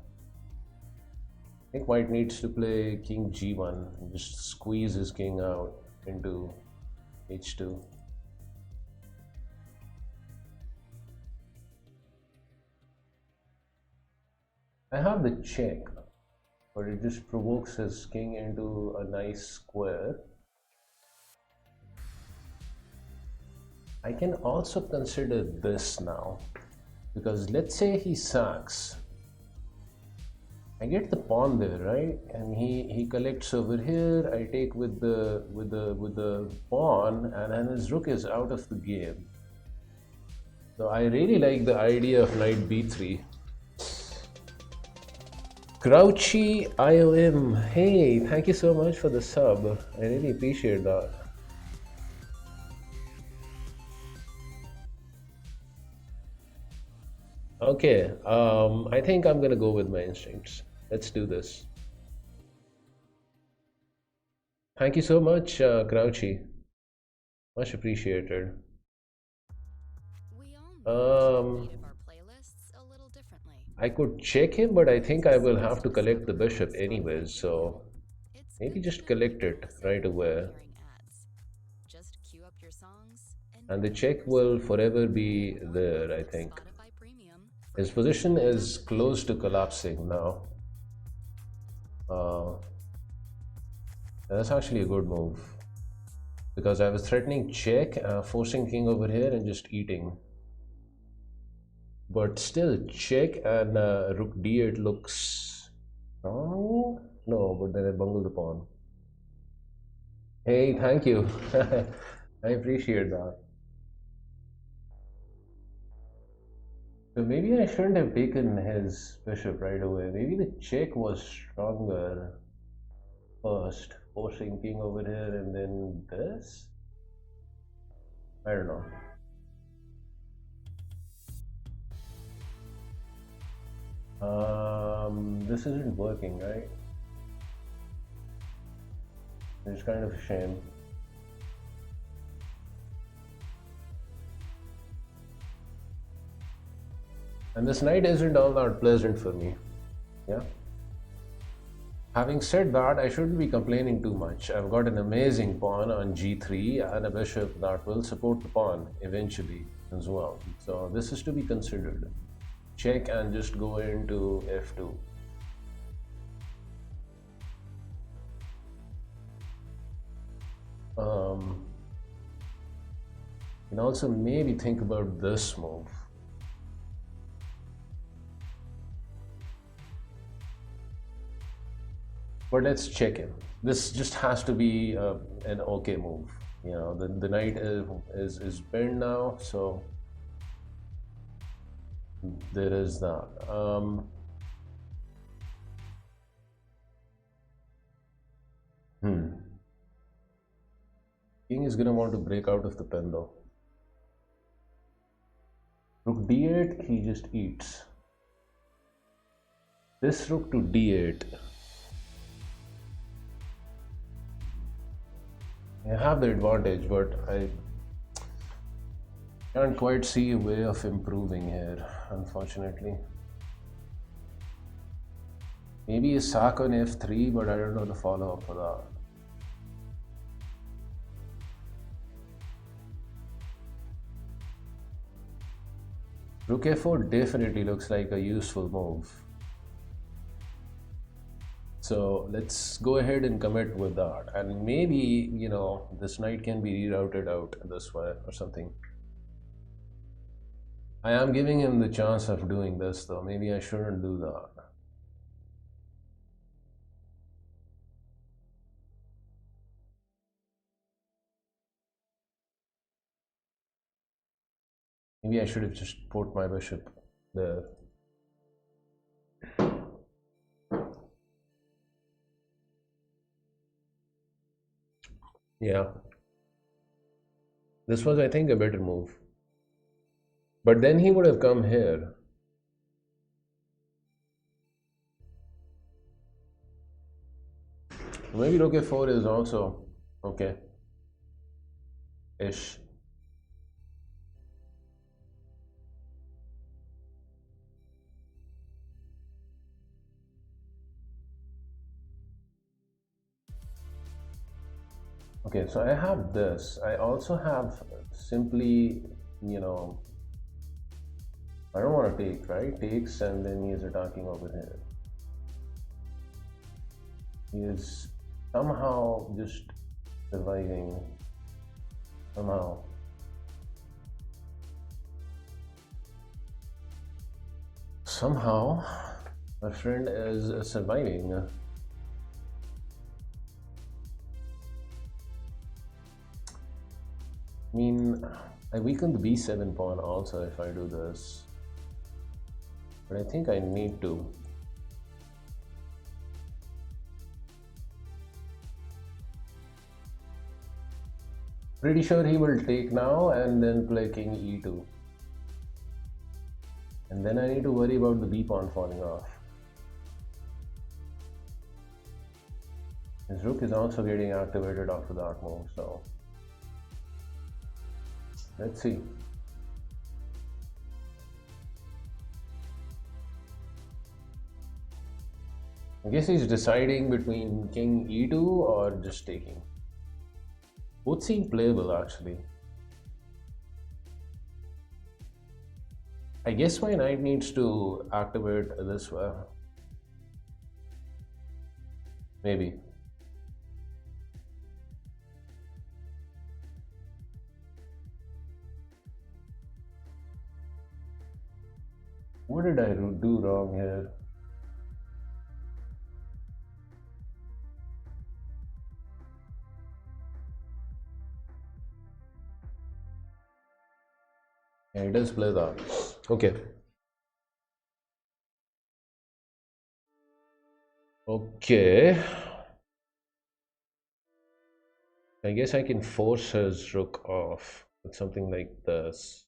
I think white needs to play king g1 and just squeeze his king out into h2. I have the check, but it just provokes his king into a nice square. I can also consider this now, because let's say he sacks. I get the pawn there, right? And he collects over here. I take with the pawn, and then his rook is out of the game. So I really like the idea of knight b3. Grouchy IOM, hey, thank you so much for the sub. I really appreciate that. Okay, I think I'm gonna go with my instincts. Let's do this. Thank you so much, Grouchy. Much appreciated. We all manage our playlists a little differently. I could check him, but I think I will have to collect the bishop anyways, so maybe just collect it right away. Just queue up your songs And the check will forever be there, I think. His position is close to collapsing now. That's actually a good move. Because I was threatening check, forcing king over here and just eating. But still, check and rook d8 looks wrong. No, but then I bungled the pawn. Hey, thank you. I appreciate that. So maybe I shouldn't have taken his bishop right away. Maybe the check was stronger first, forcing king over here and then this? I don't know. This isn't working, right? is kind of a shame. And this knight isn't all that pleasant for me. Yeah. Having said that, I shouldn't be complaining too much. I've got an amazing pawn on g3 and a bishop that will support the pawn eventually as well. So this is to be considered. Check and just go into f2. You can also maybe think about this move. But let's check in. This just has to be an okay move. You know, the knight is pinned now, so there is that. King is gonna want to break out of the pen though. Rook d8, he just eats. This rook to d8. I have the advantage, but I can't quite see a way of improving here, unfortunately. Maybe a sack on f3, but I don't know the follow-up for that. Rook f4 definitely looks like a useful move. So let's go ahead and commit with that. And maybe, you know, this knight can be rerouted out this way or something. I am giving him the chance of doing this though. Maybe I shouldn't do that. Maybe I should have just put my bishop there. Yeah. This was, I think, a better move. But then he would have come here. Maybe rook f4 is also okay. Ish. Okay, so I have this. I also have simply, you know, I don't want to take, right? Takes and then he is attacking over here. He is somehow just surviving. Somehow. Somehow, my friend is surviving. I mean, I weaken the b7 pawn also if I do this. But I think I need to. Pretty sure he will take now and then play king e2. And then I need to worry about the b pawn falling off. His rook is also getting activated after that move, so let's see. I guess he's deciding between king e2 or just taking. Both seem playable actually. I guess my knight needs to activate this way. Maybe. What did I do wrong here? Yeah, it does play that. Okay. Okay. I guess I can force his rook off with something like this.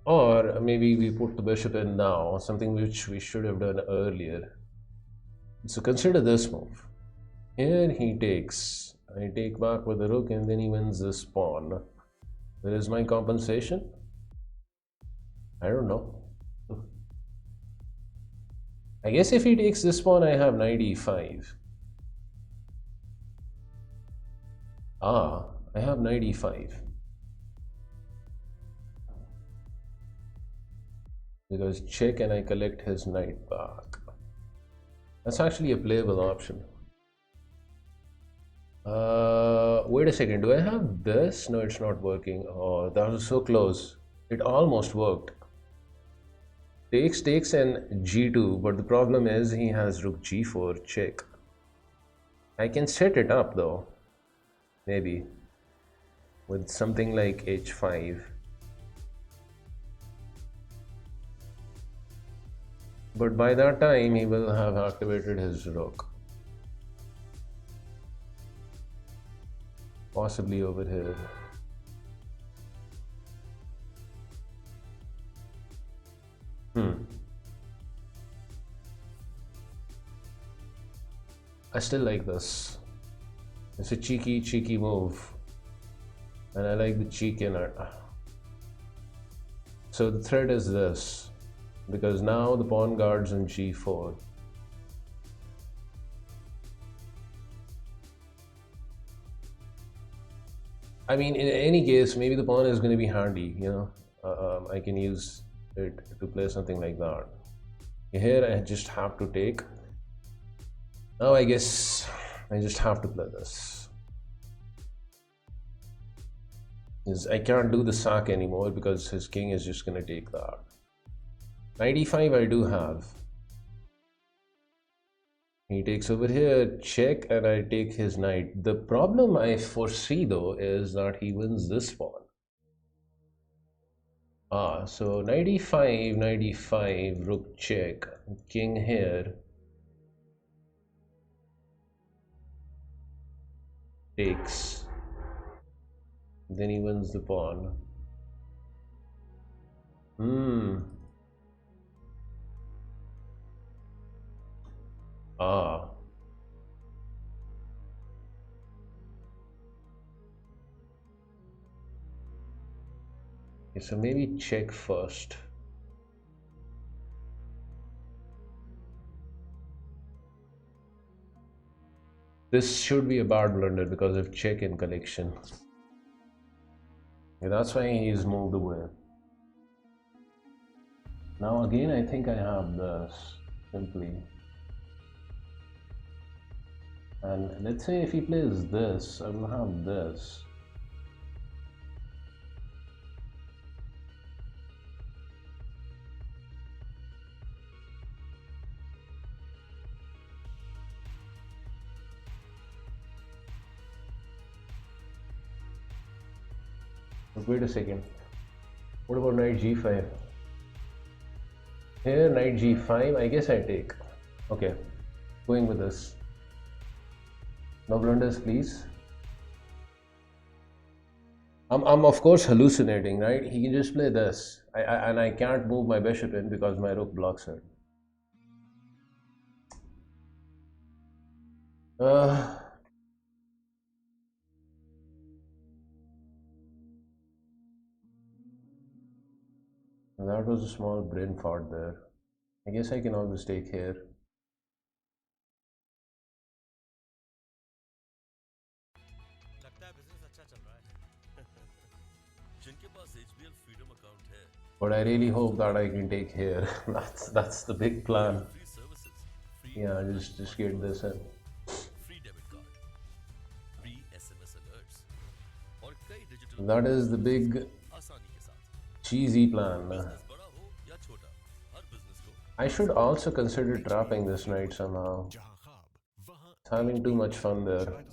Or maybe we put the bishop in now, something which we should have done earlier. So consider this move. Here he takes. I take back with the rook and then he wins this pawn. Where is my compensation? I don't know. I guess if he takes this pawn, I have knight e5. Ah, I have knight e5. Because check and I collect his knight back. That's actually a playable option. Wait a second. Do I have this? No, it's not working. Oh, that was so close. It almost worked. Takes and g2, but the problem is he has rook g4 check. I can set it up though, maybe with something like h5. But by that time he will have activated his rook. Possibly over here. I still like this. It's a cheeky move. And I like the cheek in it. So the threat is this. Because now the pawn guards on g4. I mean, in any case, maybe the pawn is going to be handy, you know. I can use it to play something like that. Here I just have to take. Now I guess I just have to play this. I can't do the sack anymore because his king is just going to take that. Knight e5 I do have. He takes over here, check, and I take his knight. The problem I foresee though is that he wins this pawn. So knight e5, rook check, king here. Takes. Then he wins the pawn. Okay, so maybe check first. This should be a bad blunder because of check and collection. Yeah, that's why he's moved away. Now again, I think I have this, simply. And let's say if he plays this, I will have this. But wait a second. What about knight g5? Here, knight g5, I guess I take. Okay, going with this. No blunders, please. I'm of course hallucinating, right? He can just play this. And I can't move my bishop in because my rook blocks it. That was a small brain fart there. I guess I can always take here. But I really hope that I can take here. That's the big plan. Yeah, just get this in. That is the big cheesy plan. I should also consider trapping this knight somehow. It's having too much fun there.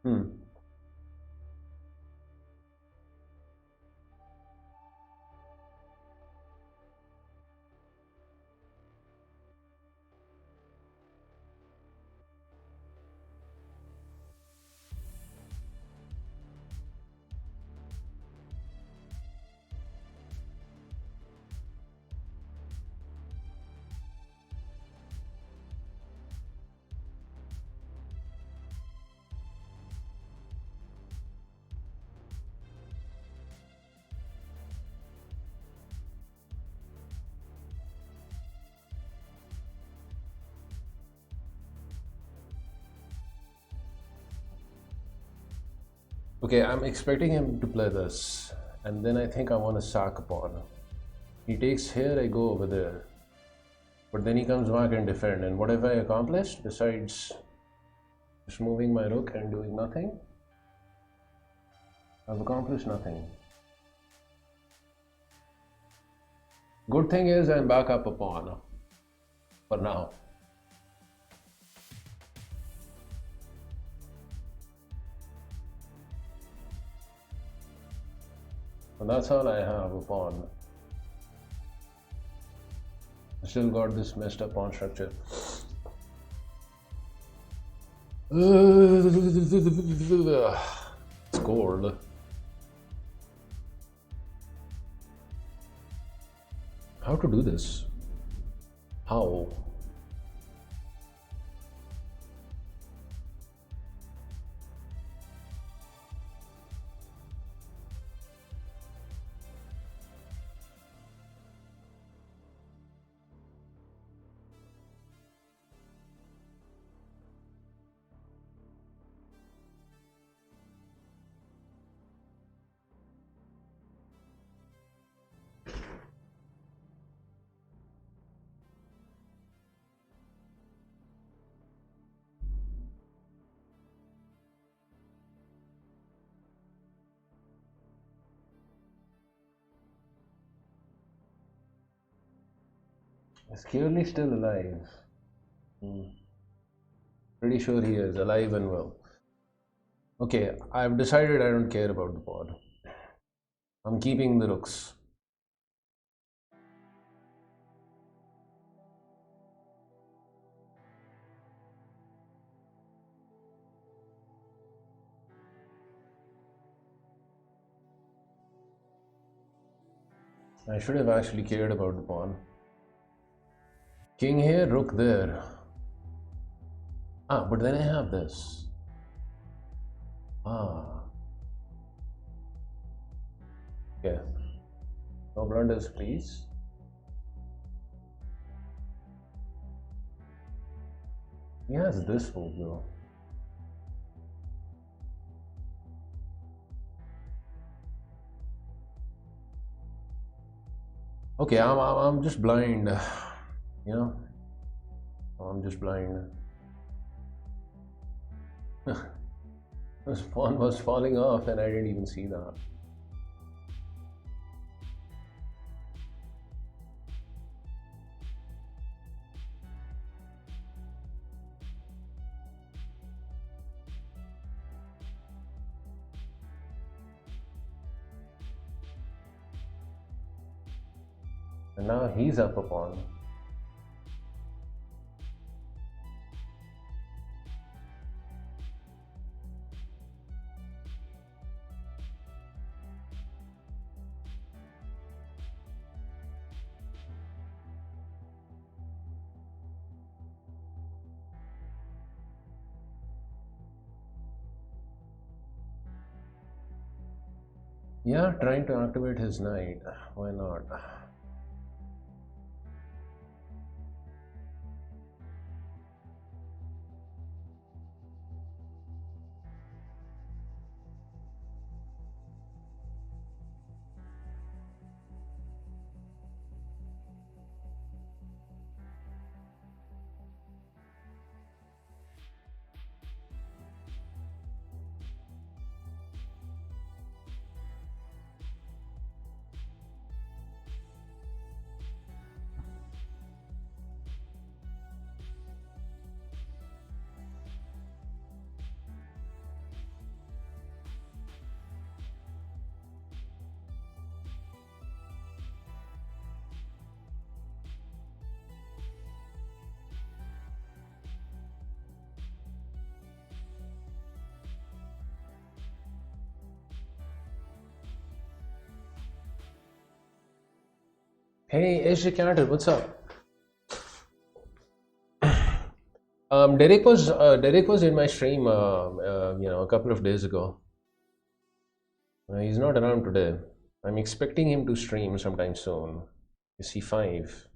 Hmm. Okay, I'm expecting him to play this, and then I think I want to sack a pawn. He takes here, I go over there. But then he comes back and defend, and what have I accomplished besides just moving my rook and doing nothing? I've accomplished nothing. Good thing is I'm back up a pawn for now. And that's all I have, a pawn. I still got this messed up pawn structure. Scored. How to do this? How? He's clearly still alive. Pretty sure he is alive and well. Okay, I've decided I don't care about the pawn. I'm keeping the rooks. I should have actually cared about the pawn. King here, rook there. Ah, but then I have this. Ah. Okay. No blunders, please. He has this move though. Okay, I'm just blind. You know, I'm just blind. This pawn was falling off and I didn't even see that. And now he's up a pawn. Yeah, trying to activate his knight. Why not? Hey, AJ Carter, what's up? Derek was in my stream, a couple of days ago. He's not around today. I'm expecting him to stream sometime soon. Is he 5?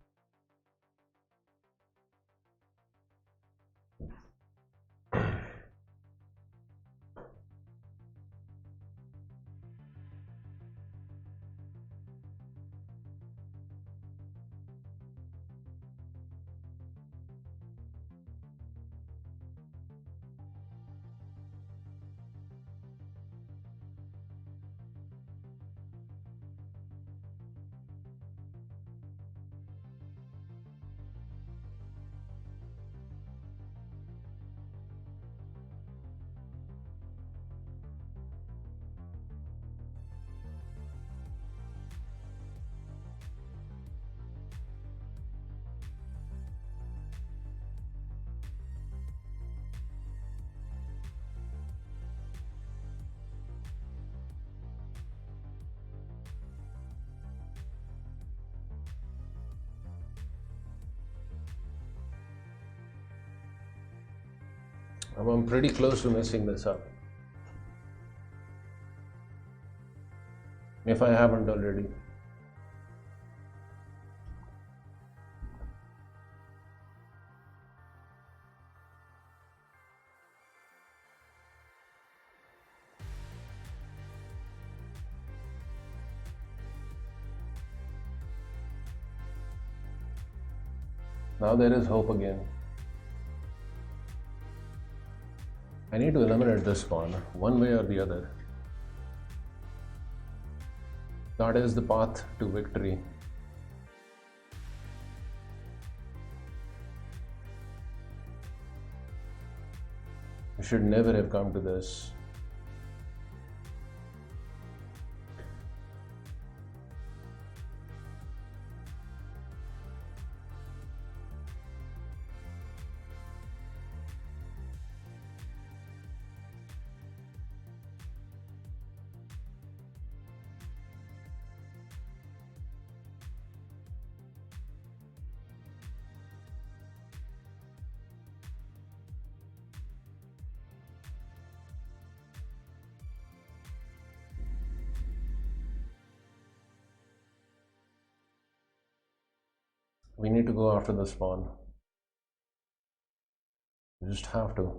I'm pretty close to messing this up. If I haven't already. Now there is hope again. I need to eliminate this spawn, one way or the other. That is the path to victory. We should never have come to this. We need to go after the spawn. We just have to.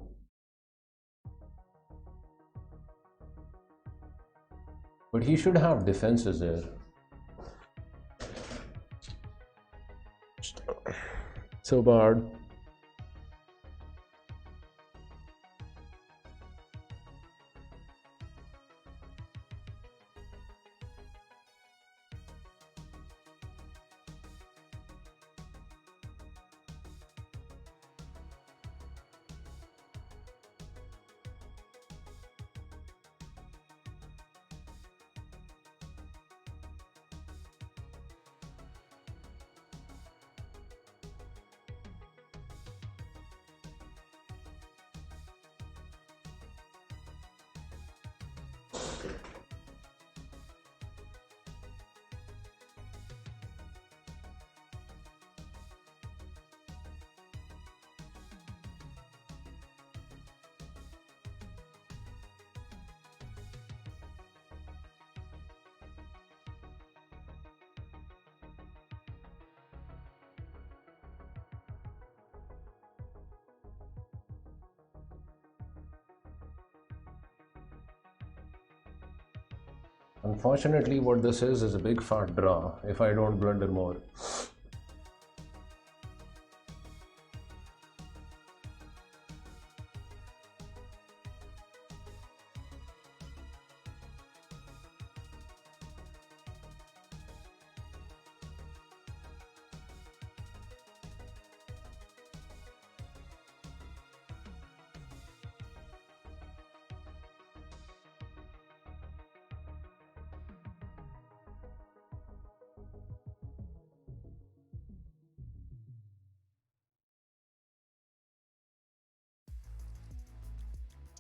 But he should have defenses there. So bad. Unfortunately, what this is a big fat draw if I don't blunder more.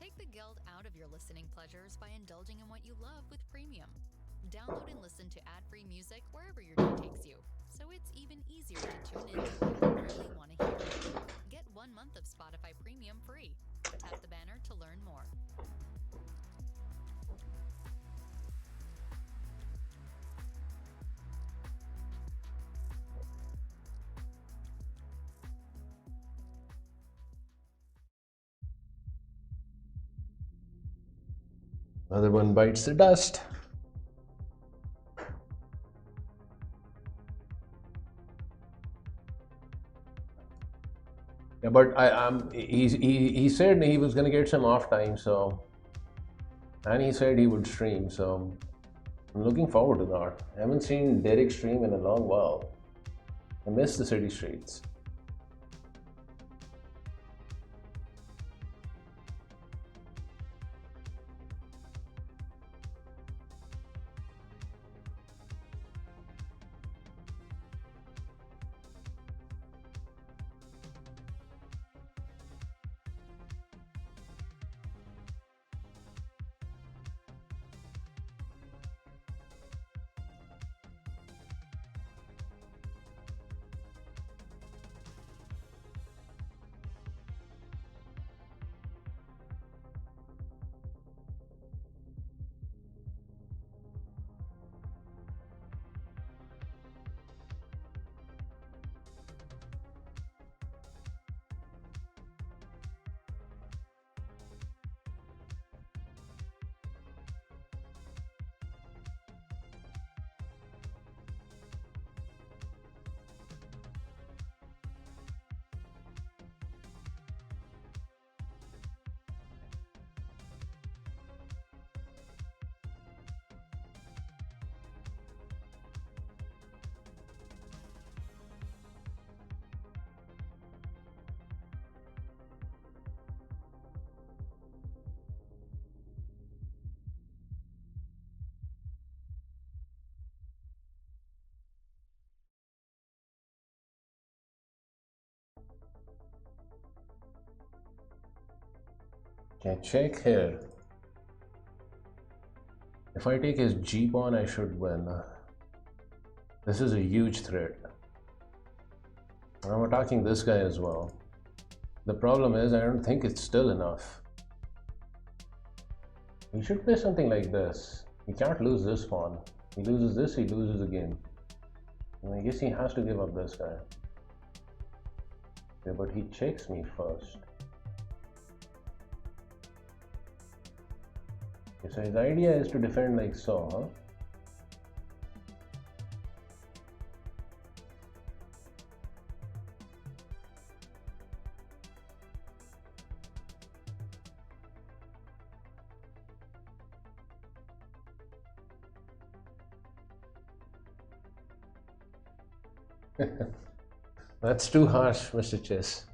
Take the guilt out of your listening pleasures by indulging in what you love with Premium. Download and listen to ad-free music wherever your day takes you, so it's even easier to tune into what you really want to hear. Get 1 month of Spotify Premium free. Tap the banner to learn more. Another one bites the dust. Yeah, but he said he was gonna get some off time, so, and he said he would stream, so I'm looking forward to that. I haven't seen Derek stream in a long while. I miss the city streets. Okay, check here. If I take his Jeep on, I should win. This is a huge threat. I'm attacking this guy as well. The problem is, I don't think it's still enough. He should play something like this. He can't lose this pawn. He loses this, he loses the game. And I guess he has to give up this guy. Okay, but he checks me first. Okay, so his idea is to defend like so, huh? That's too harsh, Mr. Chess.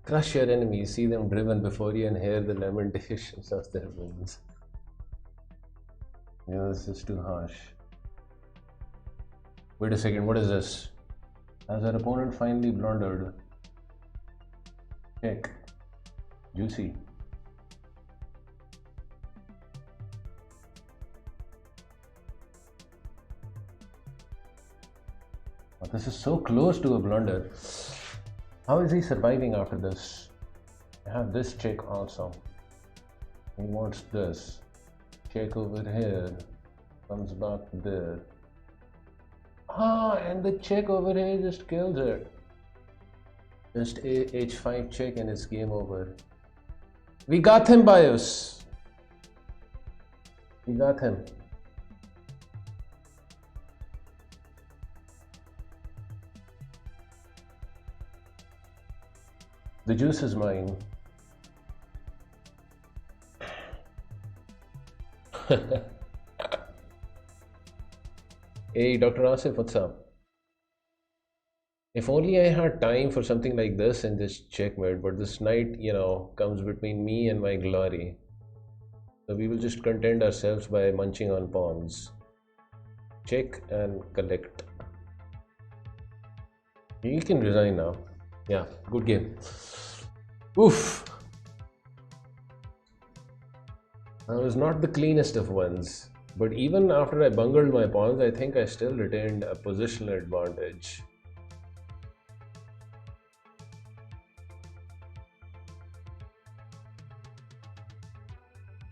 Crush your enemies, see them driven before you, and hear the lamentations of their wounds. Yeah, this is too harsh. Wait a second, what is this? Has our opponent finally blundered? Check. Juicy. But this is so close to a blunder. How is he surviving after this? I have this check also. He wants this. Check over here. Comes back there. Ah, and the check over here just kills it. Just a h5 check and it's game over. We got him, BIOS. We got him. The juice is mine. Hey, Dr. Asif, what's up? If only I had time for something like this in this checkmate, but this knight, comes between me and my glory. So we will just content ourselves by munching on pawns. Check and collect. You can resign now. Yeah, good game. Oof. That was not the cleanest of ones. But even after I bungled my pawns, I think I still retained a positional advantage.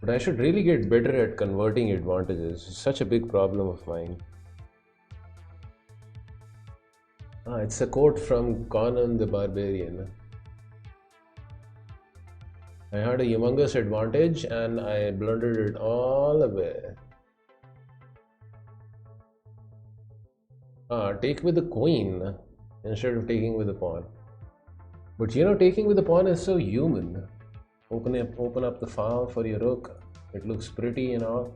But I should really get better at converting advantages. It's such a big problem of mine. Ah, it's a quote from Conan the Barbarian. I had a humongous advantage and I blundered it all away. Ah, take with the queen instead of taking with the pawn. But you know, taking with the pawn is so human. Open up the file for your rook. It looks pretty and all.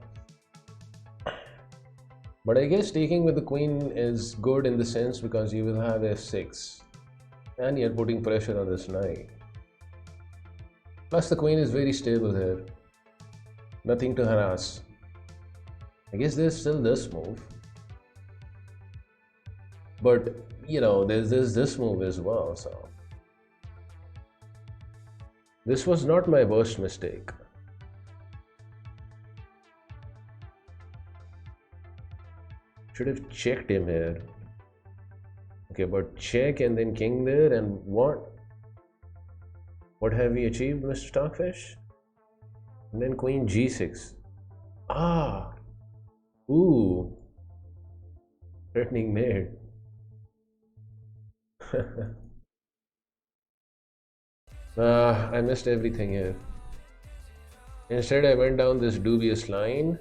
But I guess taking with the queen is good in the sense because you will have f6. And you're putting pressure on this knight. Plus the queen is very stable here. Nothing to harass. I guess there's still this move. But, you know, there's this move as well, so. This was not my worst mistake. Should have checked him here. Okay, but check and then king there, and what? What have we achieved, Mr. Stockfish? And then queen g6. Ah! Ooh! Threatening mate. I missed everything here. Instead, I went down this dubious line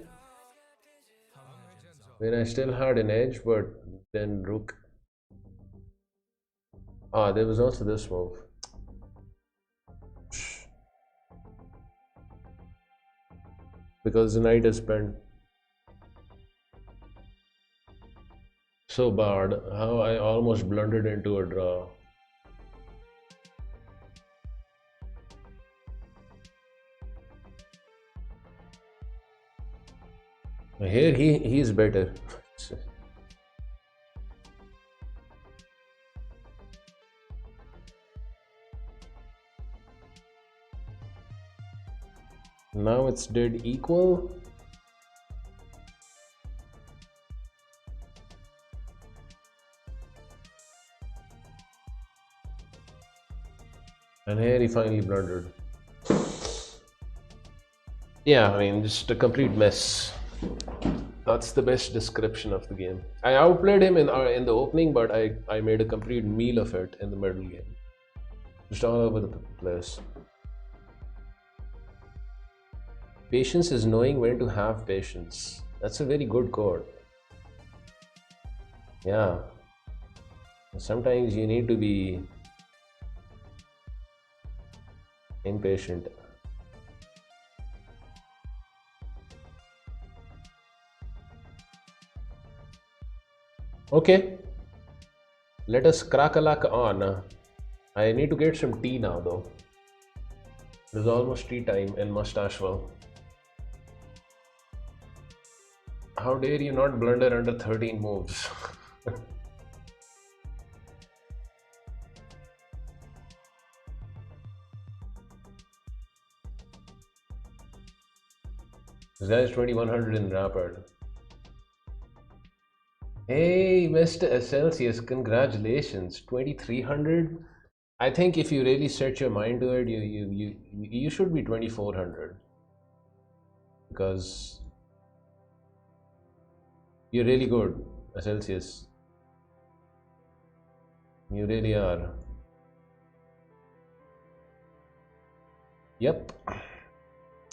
when I still had an edge, but then rook. Ah, there was also this move. Because the knight is bent. So bad, how I almost blundered into a draw. Here he's better. Now it's dead equal. And here he finally blundered. Yeah, I mean, just a complete mess. That's the best description of the game. I outplayed him in the opening, but I made a complete meal of it in the middle game. Just all over the place. Patience is knowing when to have patience. That's a very good quote. Yeah. Sometimes you need to be impatient. Okay, let us crack a luck on. I need to get some tea now though. It is almost tea time in Mustacheville. How dare you not blunder under 13 moves? This guy is 2100 in Rapid. Hey, Mr. Celsius, congratulations, 2300. I think if you really set your mind to it, you should be 2400 because you're really good, Celsius. You really are. Yep.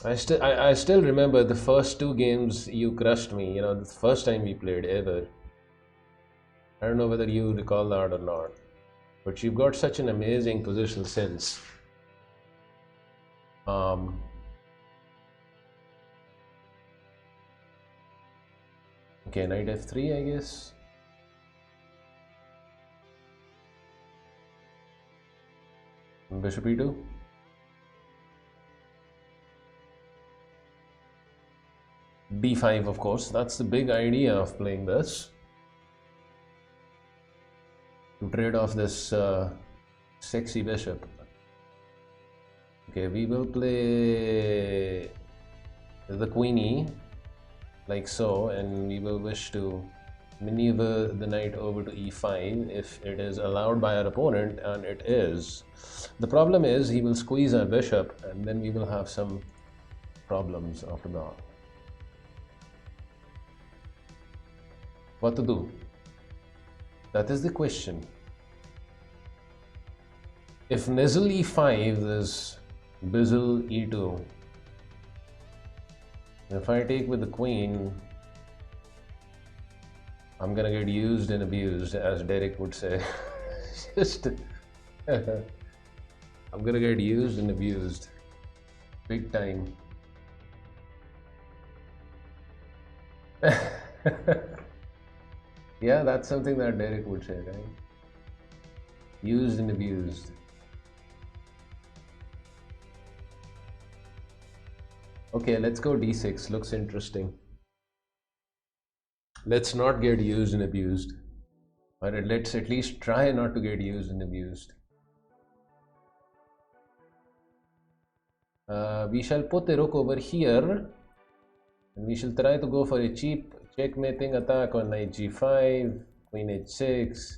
I still remember the first two games you crushed me. You know, the first time we played ever. I don't know whether you recall that or not, but you've got such an amazing positional sense. Okay, knight f3, I guess. Bishop e2. b5, of course. That's the big idea of playing this. To trade off this sexy bishop. Okay, we will play the queenie. like so, and we will wish to maneuver the knight over to e5 if it is allowed by our opponent, and it is. The problem is he will squeeze our bishop, and then we will have some problems after that. What to do? That is the question. If Nizzle e5 is Bizzle e2. If I take with the queen, I'm gonna get used and abused, as Derek would say. Just I'm gonna get used and abused. Big time. Yeah, that's something that Derek would say, right? Used and abused. Okay, let's go d6. Looks interesting. Let's not get used and abused. Or let's at least try not to get used and abused. We shall put the rook over here, and we shall try to go for a cheap checkmating attack on knight g5, queen h6.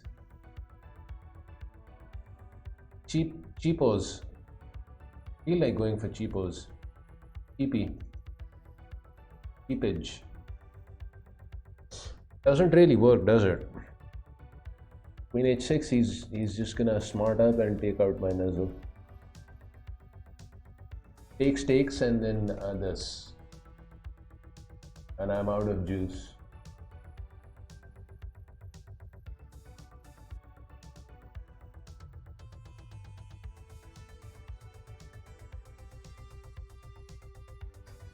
Cheapos. Feel like going for cheapos. Cheapage. Doesn't really work, does it? Queen h6, he's just gonna smart up and take out my Nizzle. Takes, and then this. And I'm out of juice.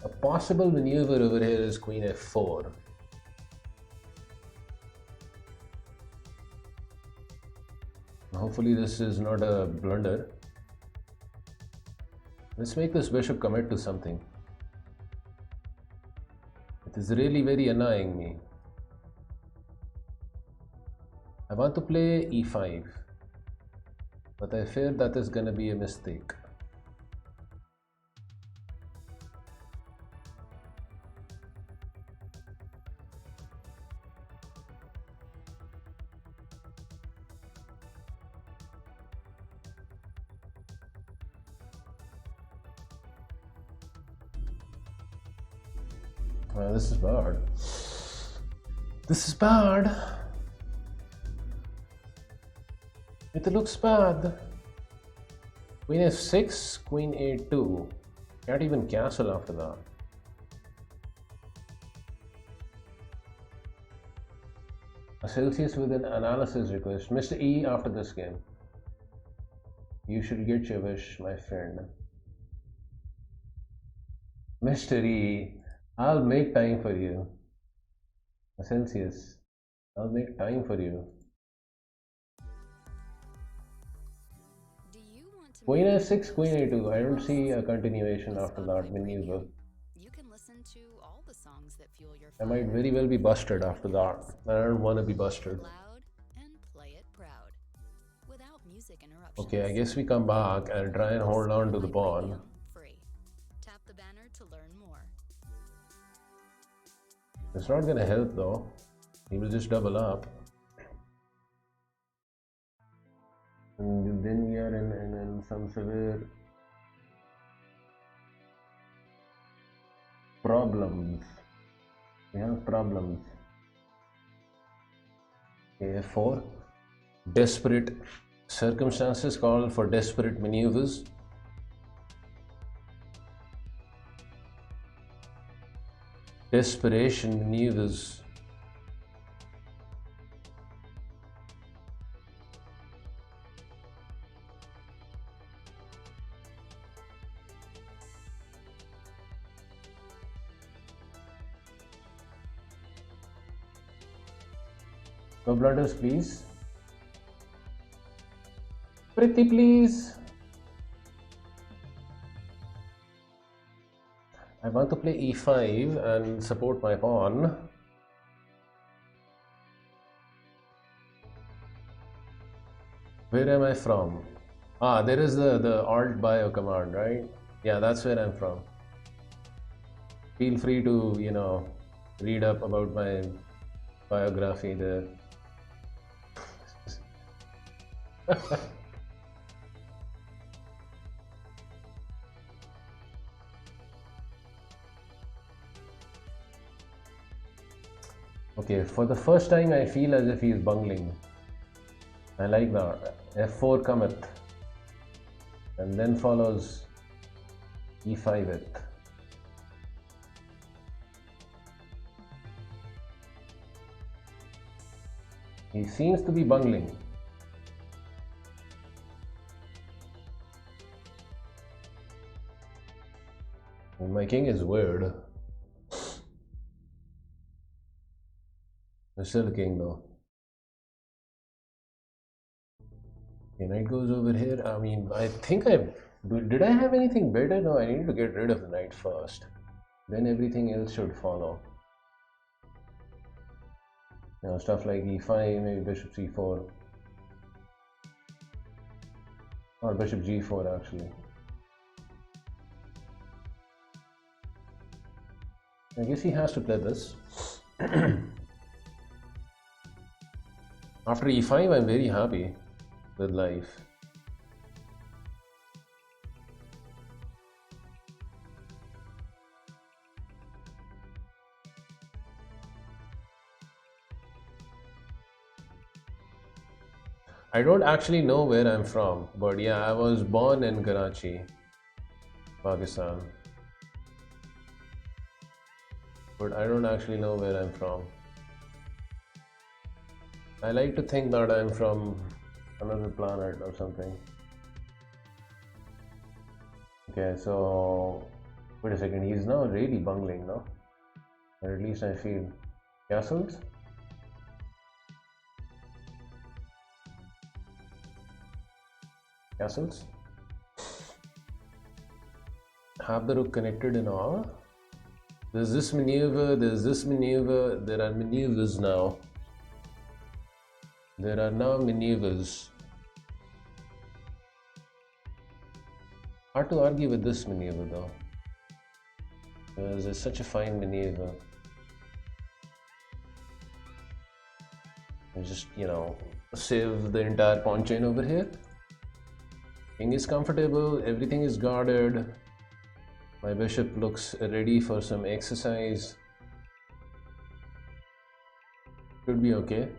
A possible maneuver over here is queen f4. Hopefully this is not a blunder. Let's make this bishop commit to something. It is really very annoying me. I want to play e5, but I fear that is gonna be a mistake. This is bad. This is bad. It looks bad. Queen f6, queen a2. Can't even castle after that. A Celsius with an analysis request. Mr. E, after this game, you should get your wish, my friend. Mr. E, I'll make time for you. Celsius, I'll make time for you. Queen f6, queen a2. I don't see a continuation after that maneuver. You can listen to all the songs that fuel your I might very well be busted after that. I don't want to be busted. loud and play it proud. Without music interruptions. Okay, I guess we come back and try and hold on to the pawn. Free. Tap the banner to learn more. It's not gonna help though. He will just double up. And then we are in some severe problems. We have problems. F4. Desperate circumstances call for desperate maneuvers. Desperation maneuvers. No blunders, please. Pretty, please. I want to play e5 and support my pawn. Where am I from? Ah, there is the alt bio command, right? Yeah, that's where I'm from. Feel free to, read up about my biography there. Okay, for the first time I feel as if he is bungling. I like that. F4 cometh. And then follows E5 it. He seems to be bungling. And my king is weird. It's still a king though. Okay, knight goes over here. I mean, I think did I have anything better? No, I need to get rid of the knight first. Then everything else should follow. You know, stuff like e5, maybe bishop c4. Or bishop g4 actually. I guess he has to play this. After e5, I'm very happy with life. I don't actually know where I'm from, but yeah, I was born in Karachi, Pakistan. But I don't actually know where I'm from. I like to think that I'm from another planet or something. Okay, so wait a second, he's now really bungling, no? Or at least I feel. Castles? Castles? Have the rook connected in all? There's this maneuver, there's this maneuver, there are maneuvers now. There are now maneuvers. Hard to argue with this maneuver though. Because it's such a fine maneuver. I just, you know, save the entire pawn chain over here. King is comfortable, everything is guarded. My bishop looks ready for some exercise. Should be okay.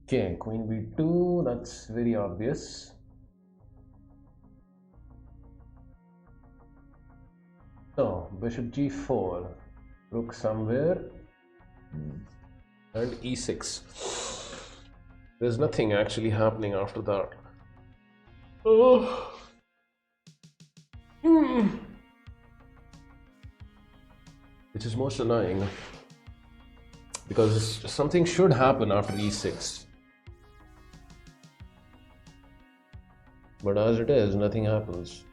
Okay, queen b2, that's very obvious. So, bishop g4, rook somewhere, and e6. There's nothing actually happening after that. Oh. Which is most annoying, because something should happen after e6. But as it is, nothing happens.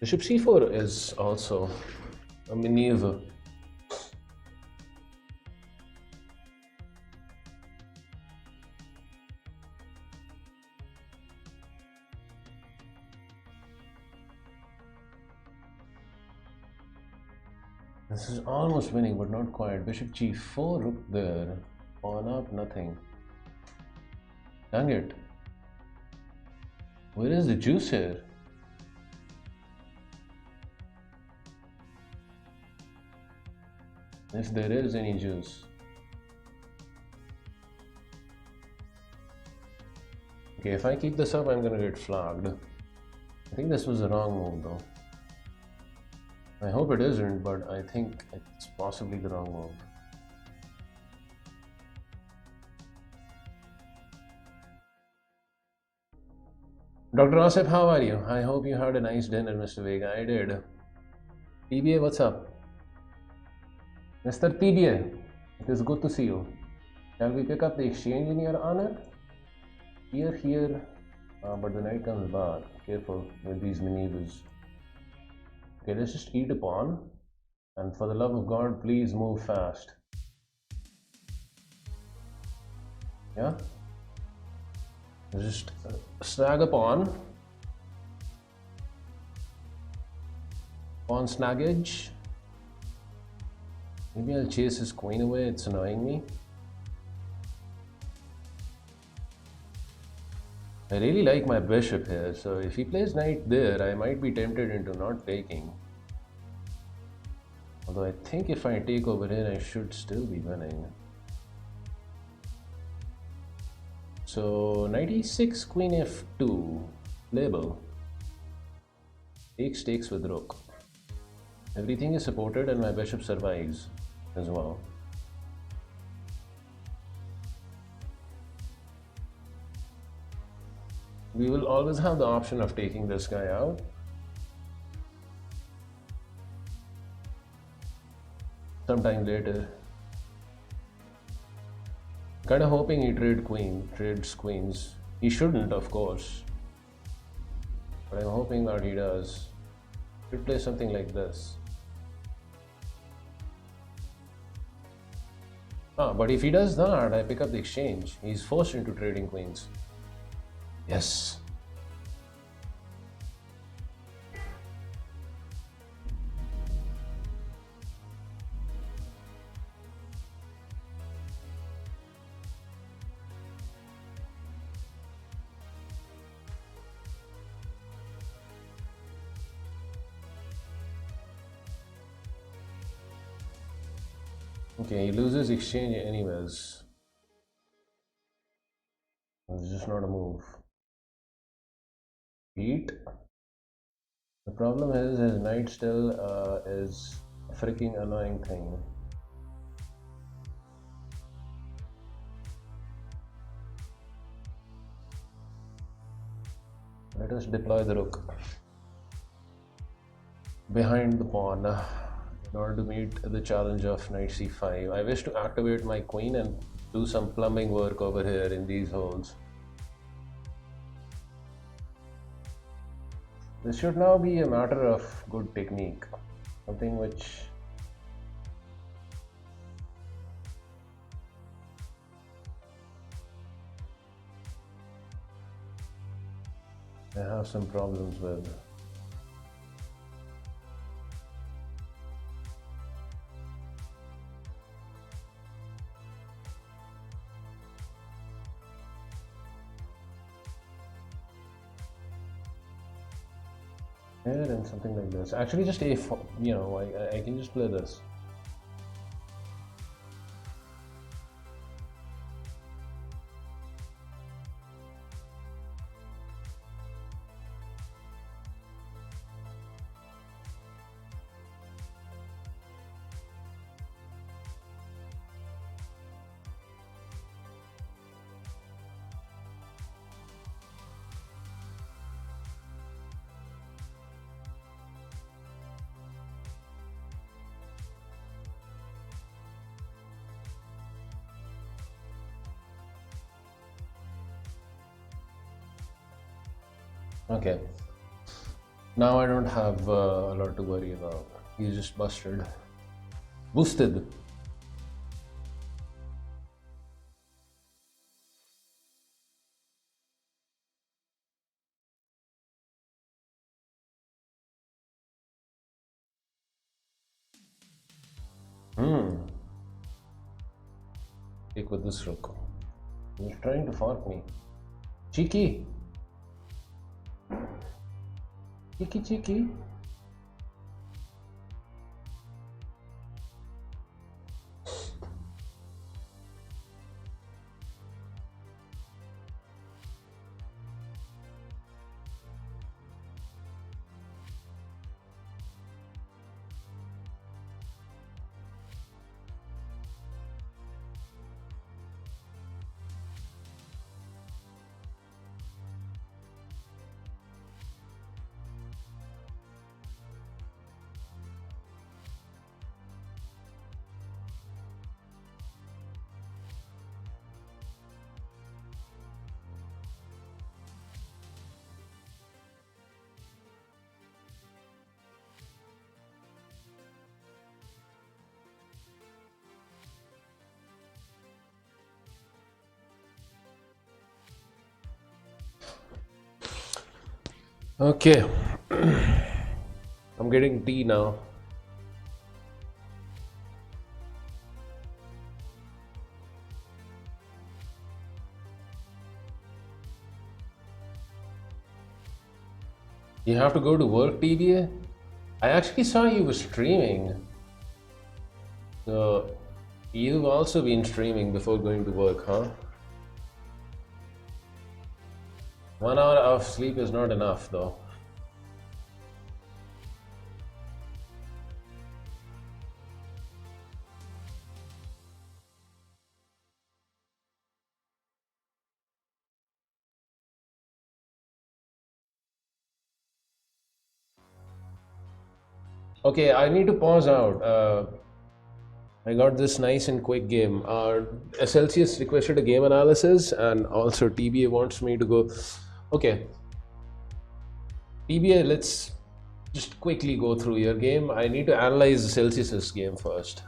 Bishop c4 is also a maneuver. This is almost winning, but not quite. Bishop g4, rook there. Pawn up, nothing. Dang it. Where is the juice here? If there is any juice. Okay, if I keep this up, I'm gonna get flagged. I think this was the wrong move though. I hope it isn't, but I think it's possibly the wrong move. Dr. Asif, how are you? I hope you had a nice dinner, Mr. Vega. I did. TBA, what's up? Mr. TBA, it is good to see you. Shall we pick up the exchange in your honor? Here, but the knight comes back. Careful with these maneuvers. Okay, let's just eat a pawn. And for the love of God, please move fast. Yeah? Just snag a pawn. Pawn snaggage. Maybe I'll chase his queen away, it's annoying me. I really like my bishop here, so if he plays knight there, I might be tempted into not taking. Although I think if I take over here, I should still be winning. So knight e6, queen f2, label. Takes with rook. Everything is supported and my bishop survives as well. We will always have the option of taking this guy out. Sometime later. Kind of hoping he trades queens. He shouldn't, of course. But I'm hoping that he does. Should play something like this. But if he does that, I pick up the exchange. He's forced into trading queens. Yes. Okay, he loses exchange anyways. It's just not a move. Beat. The problem is his knight still is a freaking annoying thing. Let us deploy the rook behind the pawn in order to meet the challenge of knight c5. I wish to activate my queen and do some plumbing work over here in these holes. This should now be a matter of good technique, something which I have some problems with. And something like this. Actually, just a4. You know, I can just play this. Okay. Now I don't have a lot to worry about. He's just busted. Boosted. Take with this rook. He's trying to fork me. Cheeky. Cheeky. Okay. I'm getting tea now. You have to go to work, TBA? I actually saw you were streaming. So, you've also been streaming before going to work, huh? 1 hour of sleep is not enough, though. Okay, I need to pause out. I got this nice and quick game. Celsius requested a game analysis, and also TBA wants me to go. Okay, TBA, let's just quickly go through your game. I need to analyze Celsius's game first.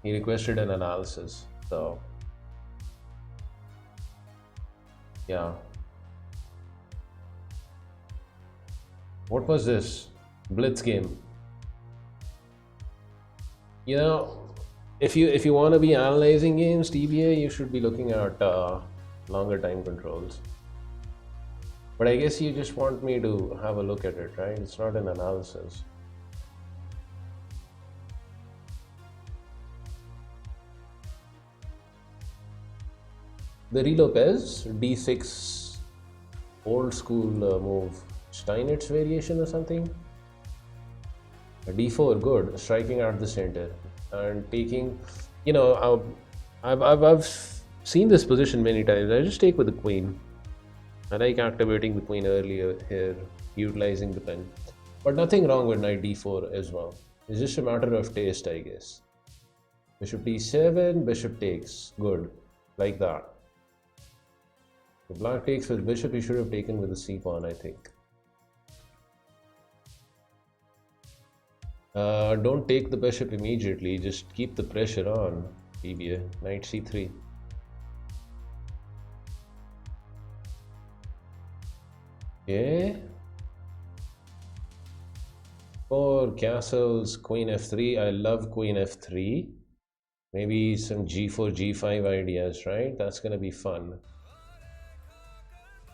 He requested an analysis, so yeah. What was this? Blitz game. You know, if you want to be analyzing games, TBA, you should be looking at longer time controls. But I guess you just want me to have a look at it, right? It's not an analysis. The Lopez D6 old school move, Steinitz variation or something. A D4, good, striking at the center and taking. You know, I've seen this position many times. I just take with the queen. I like activating the queen earlier here, utilizing the pen. But nothing wrong with knight d4 as well. It's just a matter of taste, I guess. Bishop d7, bishop takes. Good. Like that. If black takes with bishop, he should have taken with the c pawn, I think. Don't take the bishop immediately. Just keep the pressure on, TBA. Knight c3. Okay. For castles, queen f3. I love queen f3. Maybe some g4, g5 ideas, right? That's gonna be fun.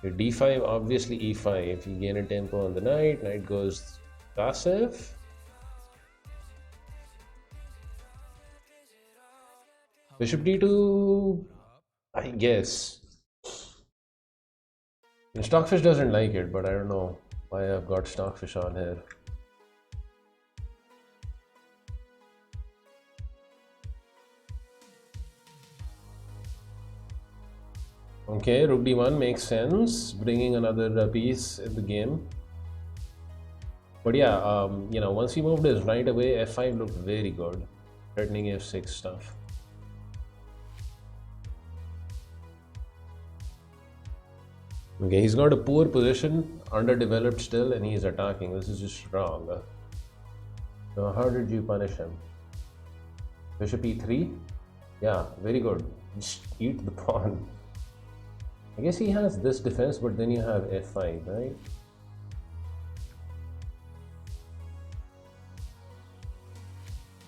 Your d5, obviously e5. You gain a tempo on the knight. Knight goes passive. Bishop d2, I guess. And Stockfish doesn't like it, but I don't know why I've got Stockfish on here. Okay, rook d1 makes sense, bringing another piece in the game. But yeah, you know, once he moved his knight away, f5 looked very good, threatening f6 stuff. Okay, he's got a poor position, underdeveloped still, and he's attacking. This is just wrong. So how did you punish him? Bishop e3? Yeah, very good. Just eat the pawn. I guess he has this defense, but then you have f5, right?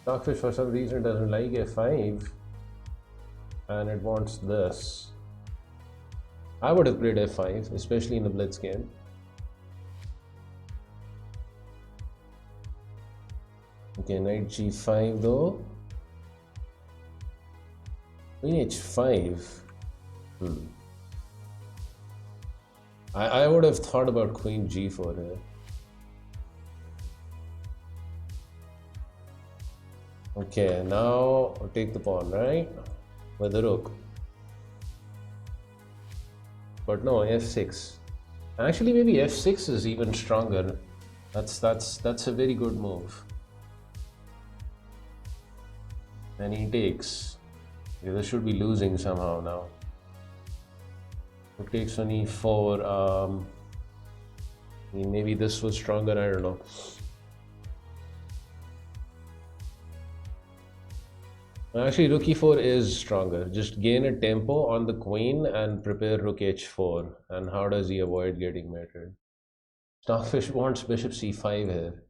Stockfish for some reason doesn't like f5, and it wants this. I would have played f5, especially in the blitz game. Okay, knight g5 though. Queen h5. I would have thought about queen g4 here. Okay, now I'll take the pawn, right? With the rook. But no, f6. Actually, maybe f6 is even stronger. That's a very good move. And he takes. Okay, this should be losing somehow now. Rook takes on e4. Maybe this was stronger. I don't know. Actually, rook e4 is stronger. Just gain a tempo on the queen and prepare rook h4. And how does he avoid getting mated? Starfish wants bishop c5 here.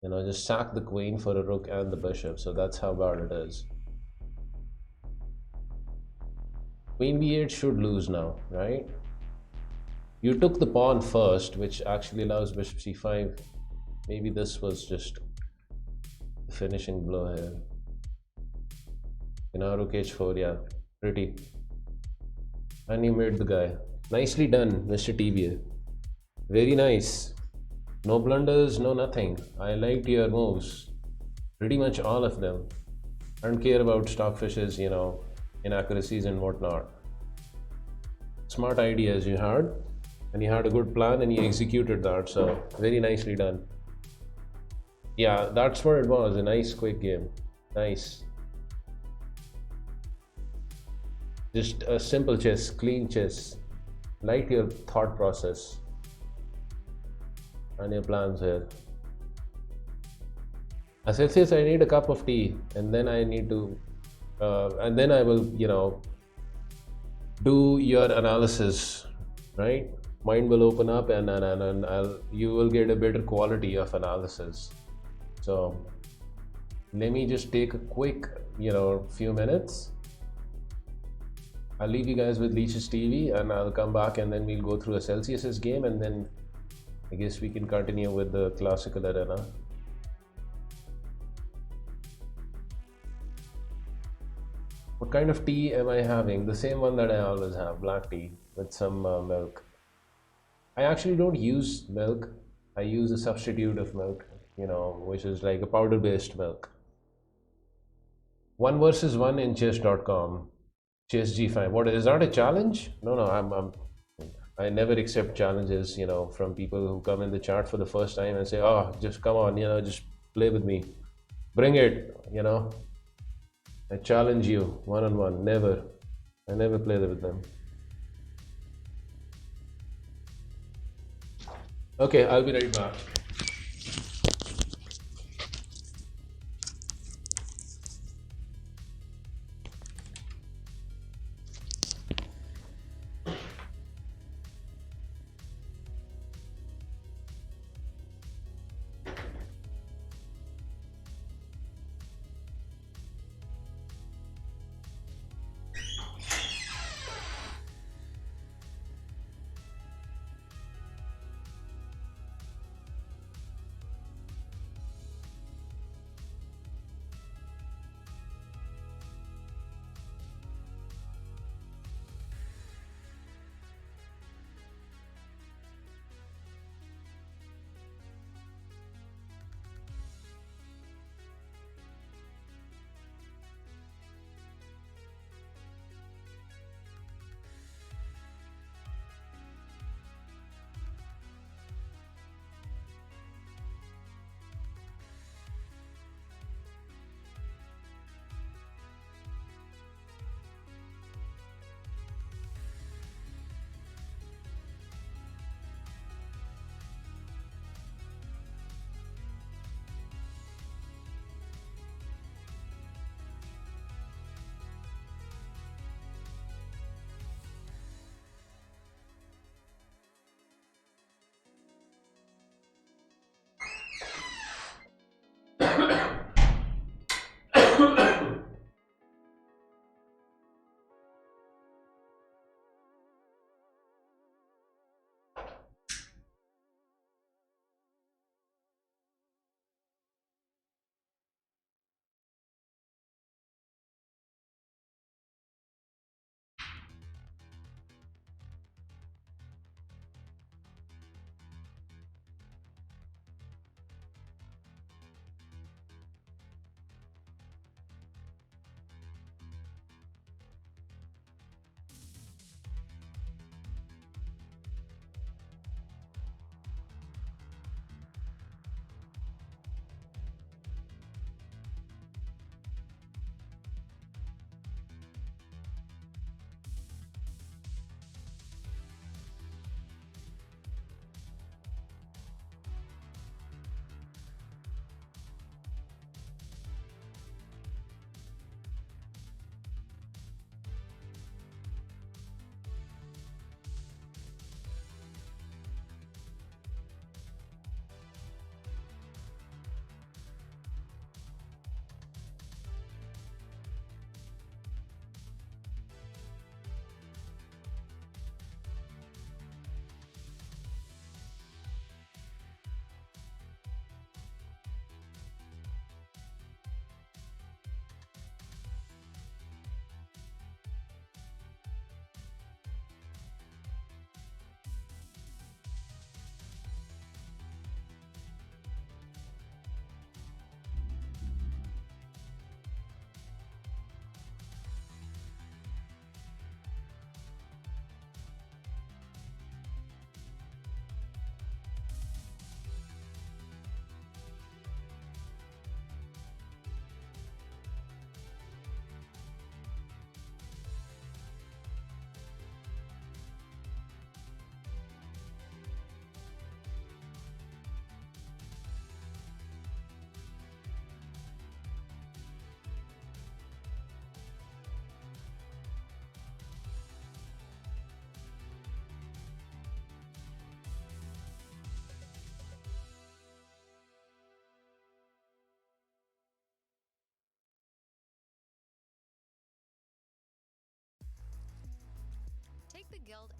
You know, just sack the queen for a rook and the bishop. So that's how bad it is. Queen b8 should lose now, right? You took the pawn first, which actually allows bishop c5. Maybe this was just the finishing blow here. You know, rook h4, yeah, pretty. And you made the guy. Nicely done, Mr. TVA. Very nice. No blunders, no nothing. I liked your moves. Pretty much all of them. I don't care about Stockfish's, you know, inaccuracies and whatnot. Smart ideas you had, and you had a good plan and you executed that, so very nicely done. Yeah, that's what it was, a nice quick game. Nice. Just a simple chess, clean chess. Like your thought process and your plans here. I said, yes, I need a cup of tea, and then I need to, and then I will, you know, do your analysis, right? Mind will open up, and you will get a better quality of analysis. So let me just take a quick, you know, few minutes. I'll leave you guys with Leech's TV, and I'll come back, and then we'll go through a Celsius's game, and then I guess we can continue with the classical arena. What kind of tea am I having? The same one that I always have, black tea with some milk. I actually don't use milk. I use a substitute of milk, you know, which is like a powder-based milk. 1 versus 1 in chess.com. Chess g5. What is that, a challenge? No, I never accept challenges, you know, from people who come in the chat for the first time and say, oh, just come on, you know, just play with me. Bring it, you know. I challenge you one-on-one. Never. I never play with them. Okay, I'll be right back.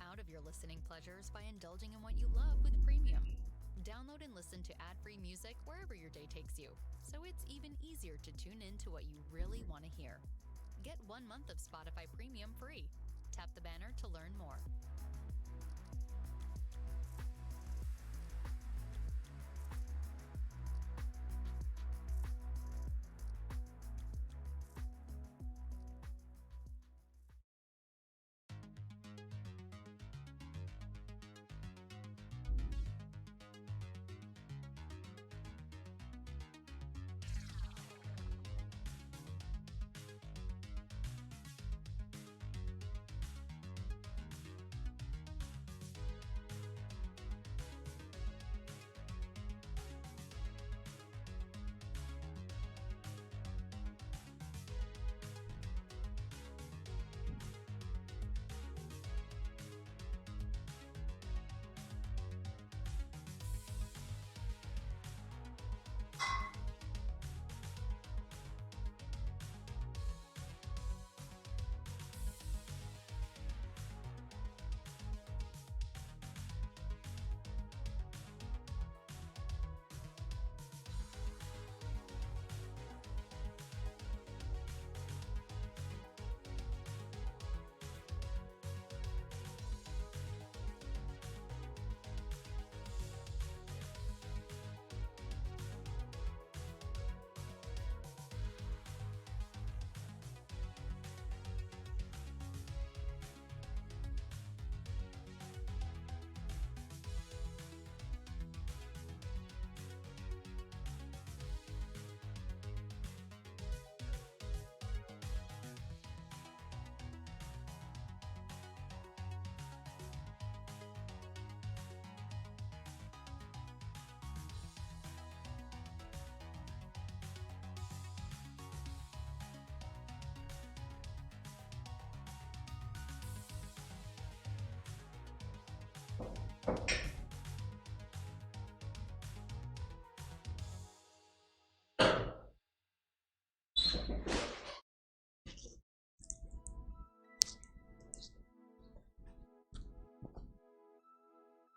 out of your listening pleasures by indulging in what you love with Premium. Download and listen to ad-free music wherever your day takes you, so it's even easier to tune in to what you really want to hear. Get 1 month of Spotify Premium free. Tap the banner to learn more.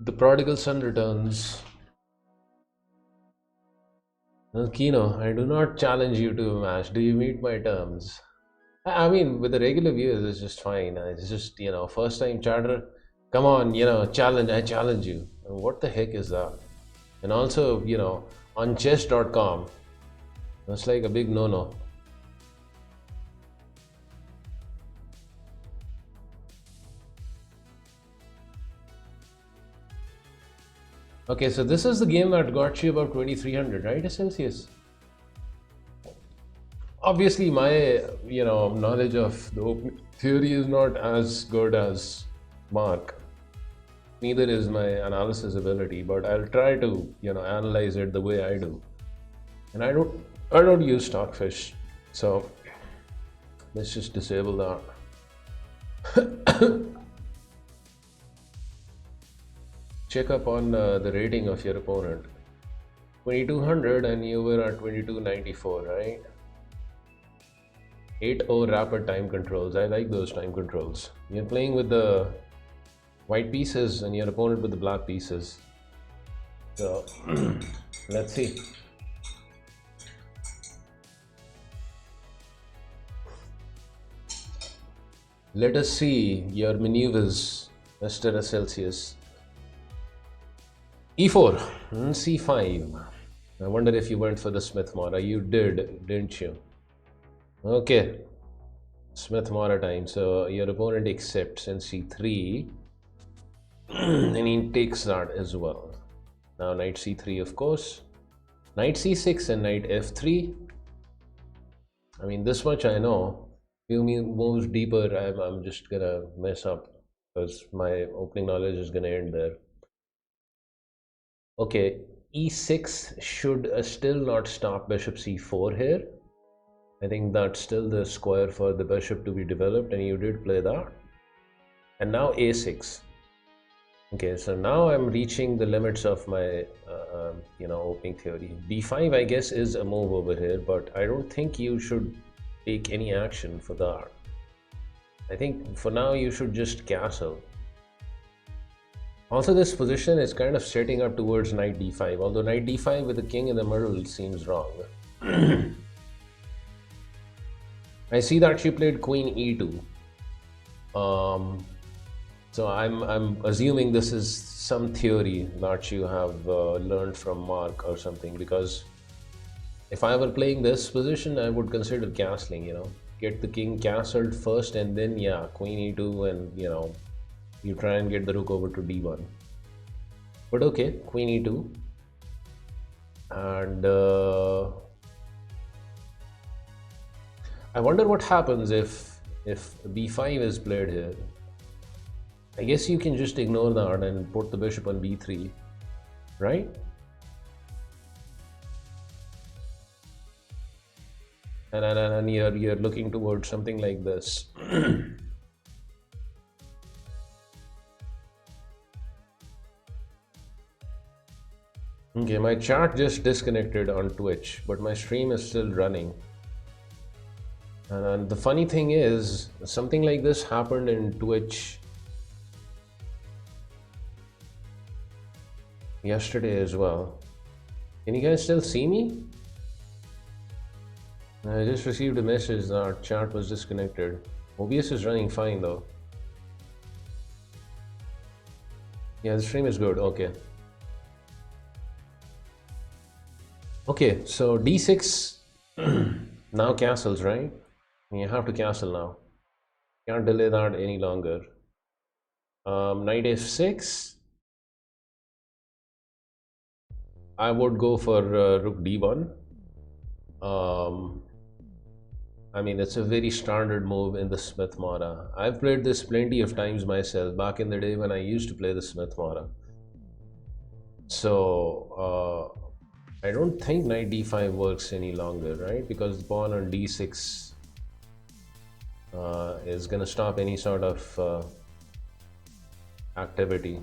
The prodigal son returns. Kino, I do not challenge you to a match. Do you meet my terms? I mean, with the regular viewers, it's just fine. It's just, first time chatter. Come on, challenge. I challenge you. What the heck is that? And also, on chess.com, that's like a big no-no. Okay, so this is the game that got you about 2300, right, Celsius? Obviously, my, knowledge of the open theory is not as good as Mark. Neither is my analysis ability, but I'll try to, analyze it the way I do. And I don't use Stockfish, so let's just disable that. Check up on the rating of your opponent. 2200 and you were at 2294, right? 8-0 rapid time controls. I like those time controls. You're playing with the white pieces and your opponent with the black pieces. So let's see. Let us see your maneuvers, Mr. Celsius. E4, C5. I wonder if you went for the Smith-Morra. You did, didn't you? Okay. Smith-Morra time. So your opponent accepts in C3. And he takes that as well. Now knight C3, of course. Knight C6 and knight F3. I mean, this much I know. Few moves deeper, I'm just gonna mess up because my opening knowledge is gonna end there. Okay, E6 should still not stop bishop C4 here. I think that's still the square for the bishop to be developed, and you did play that. And now A6. Okay, so now I'm reaching the limits of my opening theory. D5, I guess, is a move over here, but I don't think you should take any action for that. I think for now you should just castle. Also, this position is kind of setting up towards knight d5, although knight d5 with the king in the middle seems wrong. I see that she played queen e2. So I'm assuming this is some theory that you have learned from Mark or something, because if I were playing this position, I would consider castling, you know, get the king castled first and then, yeah, queen e2, and, you know, you try and get the rook over to d1. But okay, queen e2. And I wonder what happens if b5 is played here. I guess you can just ignore that and put the bishop on b3, right? And you're looking towards something like this. Okay, my chat just disconnected on Twitch, but my stream is still running. And the funny thing is, something like this happened in Twitch yesterday as well. Can you guys still see me? I just received a message that chat was disconnected. OBS is running fine though. Yeah, the stream is good. Okay. Okay, so d6 now castles, right? You have to castle now. Can't delay that any longer. Knight f6. I would go for rook d1. I mean, it's a very standard move in the Smith Mara. I've played this plenty of times myself back in the day when I used to play the Smith Mara. So I don't think knight d5 works any longer, right? Because the pawn on d6 is going to stop any sort of activity.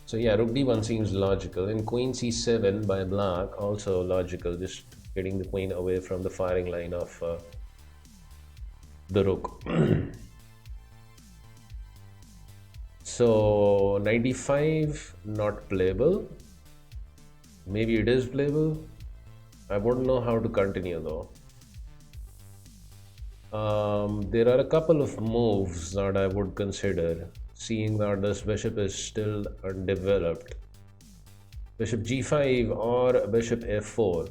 So yeah, rook d1 seems logical, and queen c7 by black also logical, just getting the queen away from the firing line of the rook. So knight d5 not playable. Maybe it is playable. I wouldn't know how to continue though. There are a couple of moves that I would consider, seeing that this bishop is still undeveloped. Bishop g5 or bishop f4.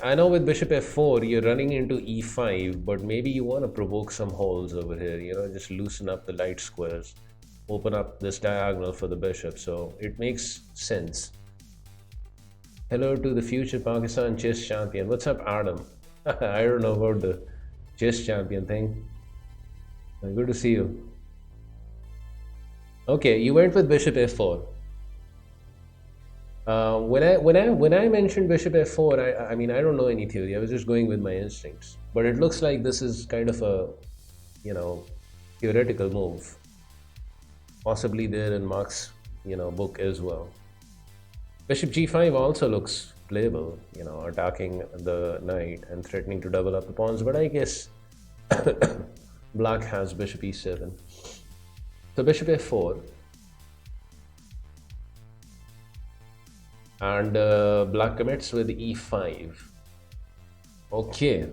I know with bishop f4 you're running into e5, but maybe you want to provoke some holes over here, you know, just loosen up the light squares, open up this diagonal for the bishop, so it makes sense. Hello to the future Pakistan chess champion. What's up, Adam? I don't know about the chess champion thing. Good to see you. Okay, you went with bishop f4. When I mentioned bishop f4, I mean, I don't know any theory. I was just going with my instincts. But it looks like this is kind of a, you know, theoretical move. Possibly there in Mark's, you know, book as well. Bishop g5 also looks playable, you know, attacking the knight and threatening to double up the pawns. But I guess black has bishop e7. So bishop f4. And black commits with e5. Okay.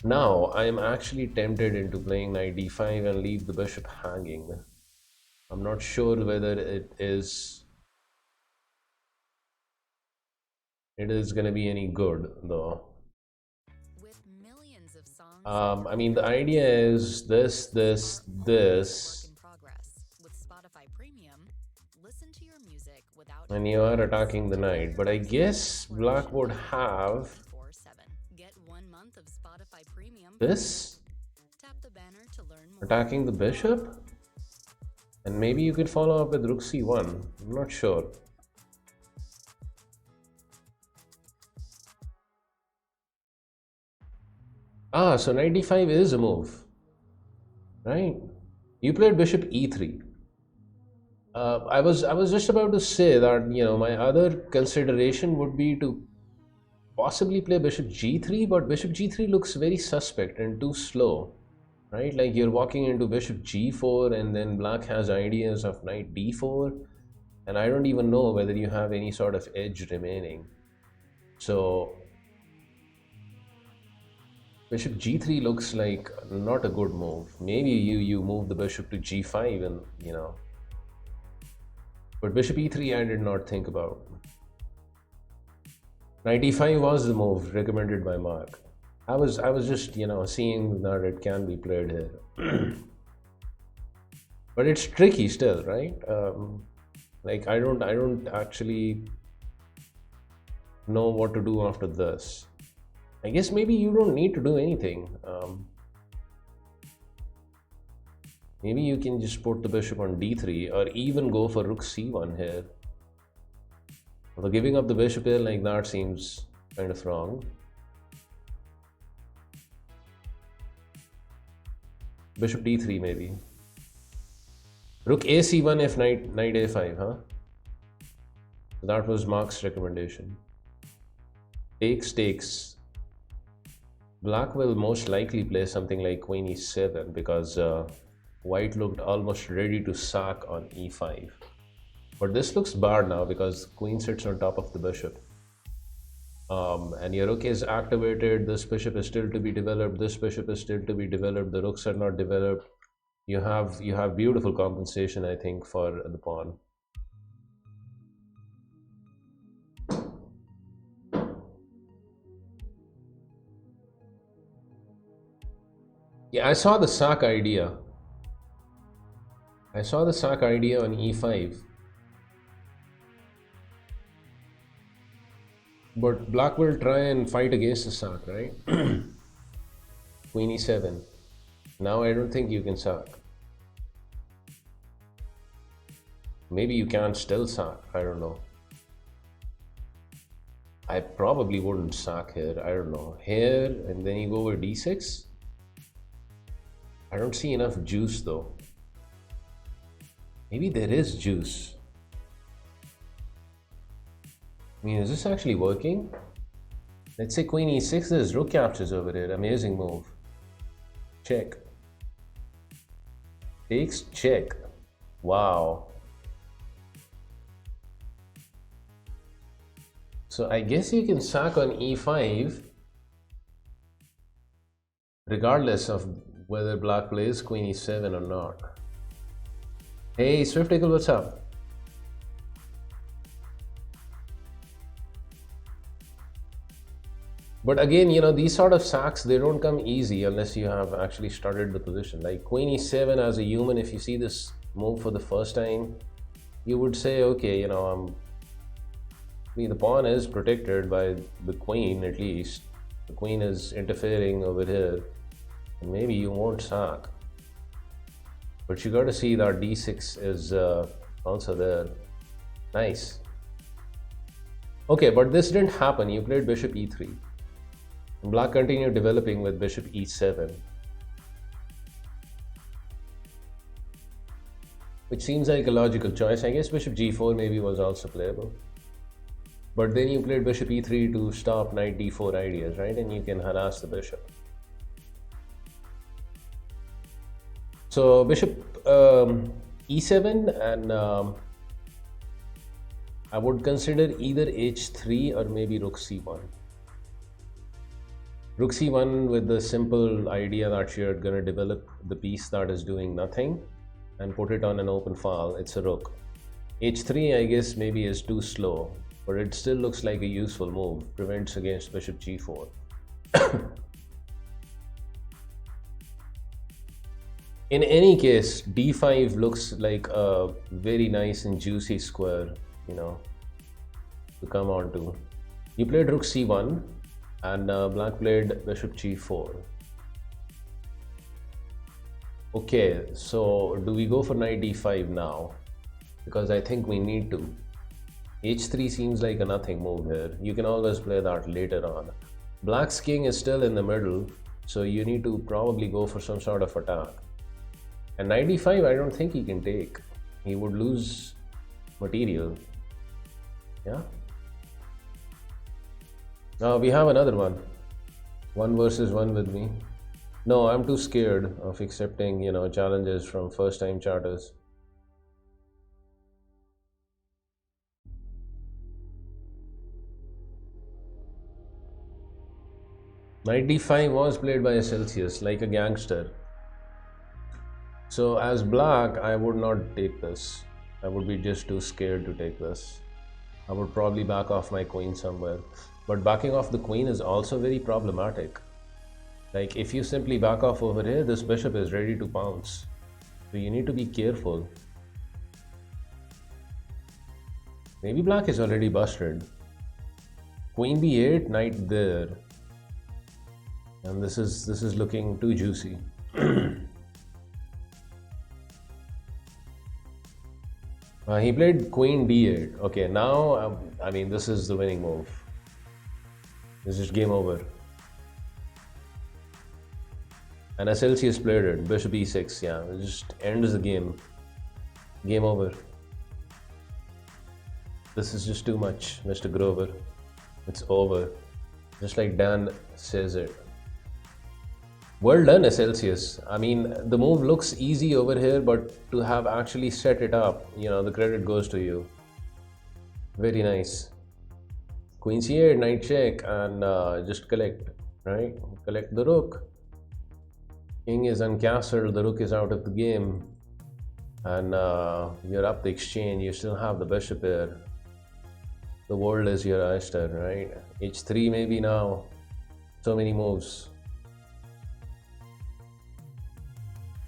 Now I am actually tempted into playing knight d5 and leave the bishop hanging. I'm not sure whether it is going to be any good though. With millions of songs, I mean, the idea is this. work in progress. With Spotify Premium, listen to your music without And you are attacking the knight, but I guess black would have 24/7. Get 1 month of Spotify Premium. this, Tap the banner to learn more. attacking the bishop, and maybe you could follow up with rook c1. I'm not sure. Ah, so knight d5 is a move, right? You played bishop e3. I was just about to say that, you know, my other consideration would be to possibly play bishop g3, but bishop g3 looks very suspect and too slow. right? Like you're walking into bishop g4 and then black has ideas of knight d4, and I don't even know whether you have any sort of edge remaining. So bishop g3 looks like not a good move. Maybe you move the bishop to g5 and but bishop e3 I did not think about. Knight e5 was the move recommended by Mark. I was just seeing that it can be played here. But it's tricky still, right? Like I don't actually know what to do after this. I guess maybe you don't need to do anything. Maybe you can just put the bishop on d3 or even go for rook c1 here. Although giving up the bishop here like that seems kind of wrong. Bishop d3 maybe. Rook ac1 if knight a5, huh? That was Mark's recommendation. Takes. Black will most likely play something like queen e7 because white looked almost ready to sack on e5. But this looks bad now because queen sits on top of the bishop. And your rook is activated, this bishop is still to be developed, this bishop is still to be developed, the rooks are not developed. You have beautiful compensation, I think, for the pawn. Yeah, I saw the sack idea. I saw the sack idea on e5. But black will try and fight against the sack, right? Queen e7. Now I don't think you can sack. Maybe you can still sack, I don't know. I probably wouldn't sack here, I don't know. Here, and then you go over d6. I don't see enough juice though. Maybe there is juice. I mean, is this actually working? Let's say queen e6, there's rook captures over here. Amazing move. Check. Takes, check. Wow. So I guess you can sack on e5 regardless of whether black plays queen e7 or not. Hey, Swifticle, what's up? But again, these sort of sacks, they don't come easy unless you have actually started the position. Like queen e7 as a human, if you see this move for the first time, you would say, okay, the pawn is protected by the queen at least. The queen is interfering over here. And maybe you won't sack. But you got to see that d6 is also there. Nice. Okay, but this didn't happen. You played bishop e3. Black continued developing with bishop e7, which seems like a logical choice. I guess bishop g4 maybe was also playable. But then you played bishop e3 to stop knight d4 ideas, right? And you can harass the bishop. So bishop e7, and I would consider either h3 or maybe rook c1. Rook c1 with the simple idea that you're going to develop the piece that is doing nothing and put it on an open file. It's a rook. h3 I guess maybe is too slow, but it still looks like a useful move. Prevents against bishop g4. In any case, d5 looks like a very nice and juicy square, to come on to. You played rook c1 and black played bishop g4. Okay, so do we go for knight d5 now? Because I think we need to. h3 seems like a nothing move here. You can always play that later on. Black's king is still in the middle, so you need to probably go for some sort of attack. And knight d5 I don't think he can take. He would lose material. Yeah. Now we have another one. 1 versus 1 with me. No, I'm too scared of accepting, challenges from first-time charters. Knight d5 was played by Celsius like a gangster. So as black, I would not take this. I would be just too scared to take this. I would probably back off my queen somewhere. But backing off the queen is also very problematic. Like if you simply back off over here, this bishop is ready to pounce. So you need to be careful. Maybe black is already busted. Queen b8, knight there. And this is looking too juicy. He played queen d8. Okay, now I mean this is the winning move. This is game over. And Celsius played it. Bishop e6. Yeah, it just ends the game. Game over. This is just too much, Mr. Grover. It's over. Just like Dan says it. Well done, Celsius. I mean, the move looks easy over here, but to have actually set it up, the credit goes to you. Very nice. Queen c8, knight check, and just collect, right? Collect the rook. King is uncastled, the rook is out of the game. And you're up the exchange, you still have the bishop here. The world is your oyster, right? h3 maybe now. So many moves.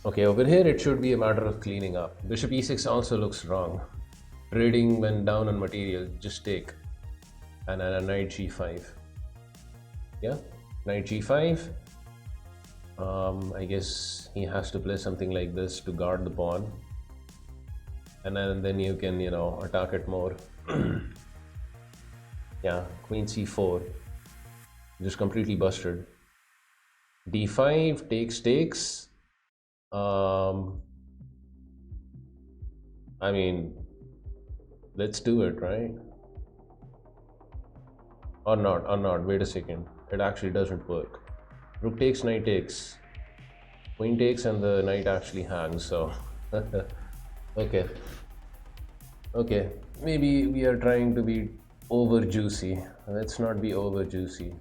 Okay, over here it should be a matter of cleaning up. Bishop e6 also looks wrong. Trading went down on material, just take. And a knight g5. Yeah, knight g5. I guess he has to play something like this to guard the pawn. And then you can, attack it more. Yeah, queen c4. Just completely busted. d5, takes. I mean, let's do it, right? Or not, wait a second. It actually doesn't work. Rook takes, knight takes. Queen takes and the knight actually hangs, so... Okay. Okay, maybe we are trying to be over juicy. Let's not be over juicy.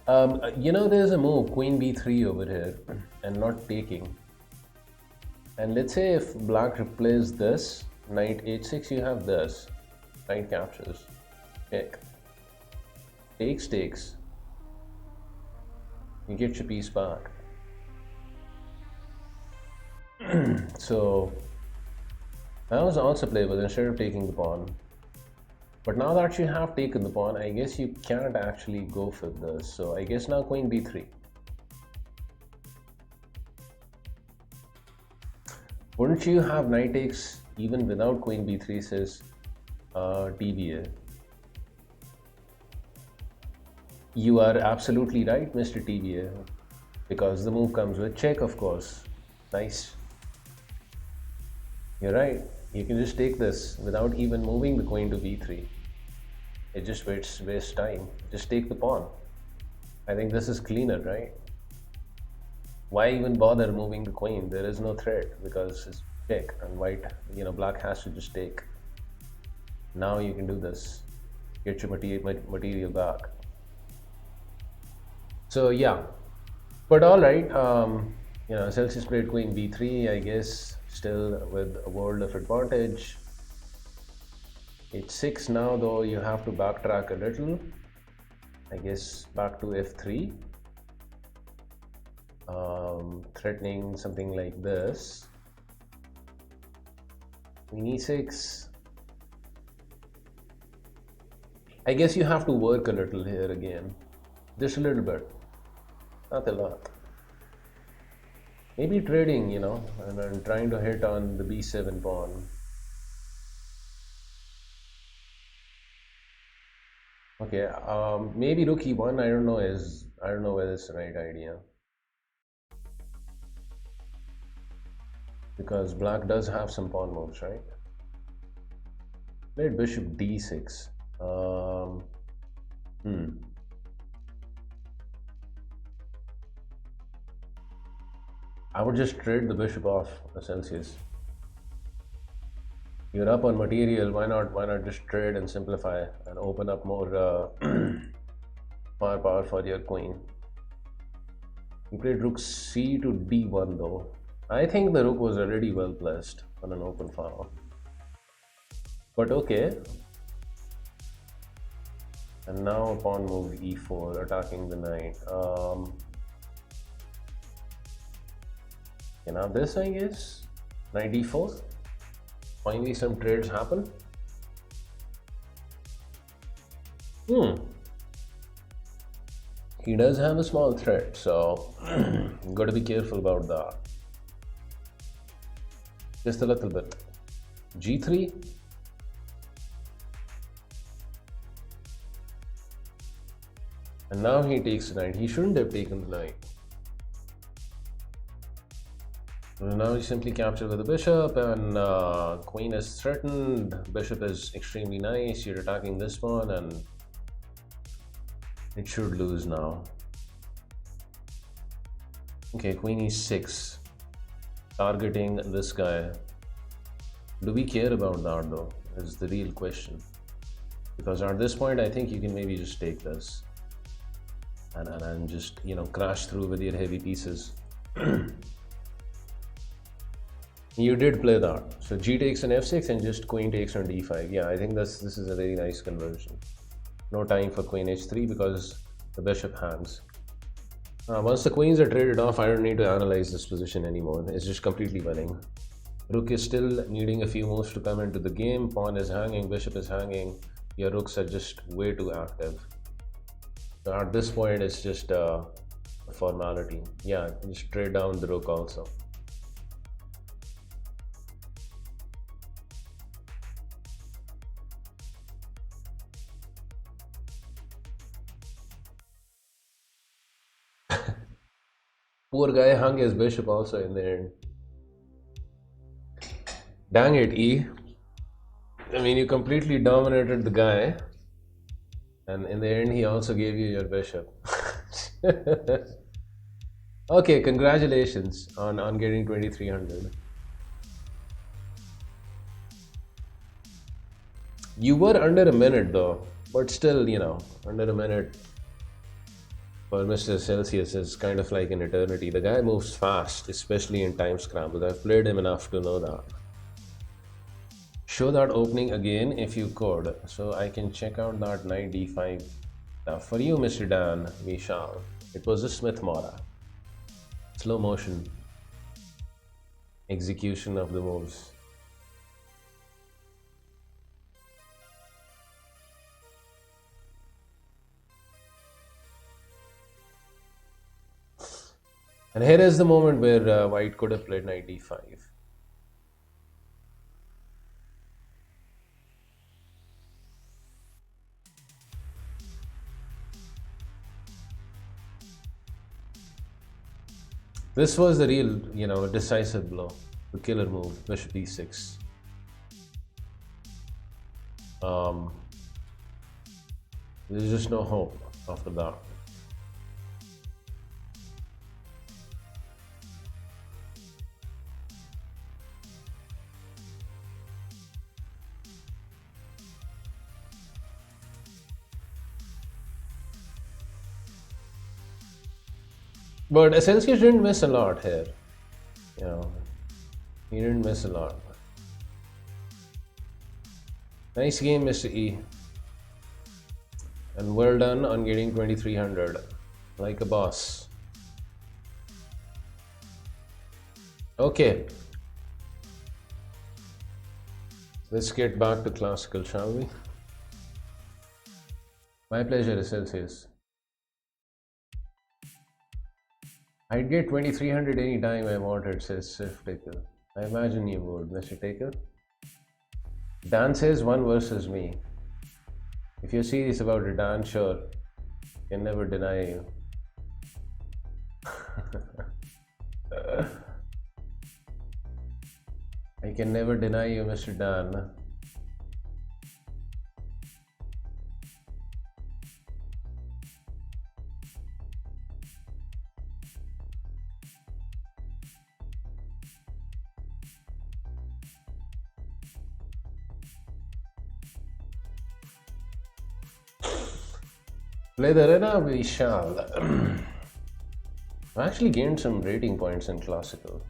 There's a move, queen b3 over here, and not taking. And let's say if black replaces this, knight h6, you have this. Knight captures. Check. Takes. You get your piece back. So that was also playable instead of taking the pawn. But now that you have taken the pawn, I guess you can't actually go for this. So I guess now queen b3. Wouldn't you have knight takes even without queen b3, says TBA. You are absolutely right, Mr. TBA, because the move comes with check, of course. Nice. You're right. You can just take this without even moving the queen to b3. It just wastes time. Just take the pawn. I think this is cleaner, right? Why even bother moving the queen? There is no threat because it's check and white, black has to just take. Now you can do this. Get your material back. So yeah, but all right. Celsius played queen b3. I guess still with a world of advantage. h6 now, though you have to backtrack a little. I guess back to f3. Threatening something like this. Queen e6. I guess you have to work a little here again. Just a little bit. Not a lot. Maybe trading, and I'm trying to hit on the b7 pawn. Okay, maybe rook e1. I don't know whether it's the right idea. Because black does have some pawn moves, right? Played bishop d6. I would just trade the bishop off Celsius. You're up on material. Why not just trade and simplify and open up more firepower for your queen? He played rook c to d1 though. I think the rook was already well placed on an open file. But okay. And now pawn moved e4, attacking the knight. Okay, now this I guess. Knight d4. Finally some trades happen. He does have a small threat, so got to be careful about that. Just a little bit. g3. And now he takes the knight. He shouldn't have taken the knight. And now he simply captured with the bishop, and queen is threatened. Bishop is extremely nice. You're attacking this pawn, and it should lose now. Okay, queen e6. Targeting this guy. Do we care about that though? Is the real question. Because at this point, I think you can maybe just take this. And just, you know, crash through with your heavy pieces. You did play that. So g takes an f6 and just queen takes on d5. Yeah, I think this is a very nice conversion. No time for queen h3 because the bishop hangs. Once the queens are traded off, I don't need to analyze this position anymore. It's just completely winning. Rook is still needing a few moves to come into the game. Pawn is hanging, bishop is hanging. Your rooks are just way too active. So at this point, it's just a formality. Yeah, just trade down the rook also. Poor guy hung his bishop also in the end. Dang it, E. I mean, you completely dominated the guy. And in the end, he also gave you your bishop. Okay, congratulations on getting 2300. You were under a minute though, but still, you know, under a minute for Mr. Celsius is kind of like an eternity. The guy moves fast, especially in time scrambles. I've played him enough to know that. Show that opening again if you could, so I can check out that knight d5. For you, Mr. Dan, we shall. It was a Smith Mora. Slow motion execution of the moves. And here is the moment where white could have played knight d5. This was the real, you know, decisive blow, the killer move, bishop e6. There's just no hope after that. But Celsius didn't miss a lot here. You know, he didn't miss a lot. Nice game, Mr. E. And well done on getting 2300. Like a boss. Okay. Let's get back to classical, shall we? My pleasure, Celsius. I'd get 2300 anytime I wanted, says Swift Taker. I imagine you would, Mr. Taker. Dan says 1 versus me. If you're serious about it, Dan, sure. Can never deny you. I can never deny you, Mr. Dan. Play the arena, we shall. I actually gained some rating points in classical.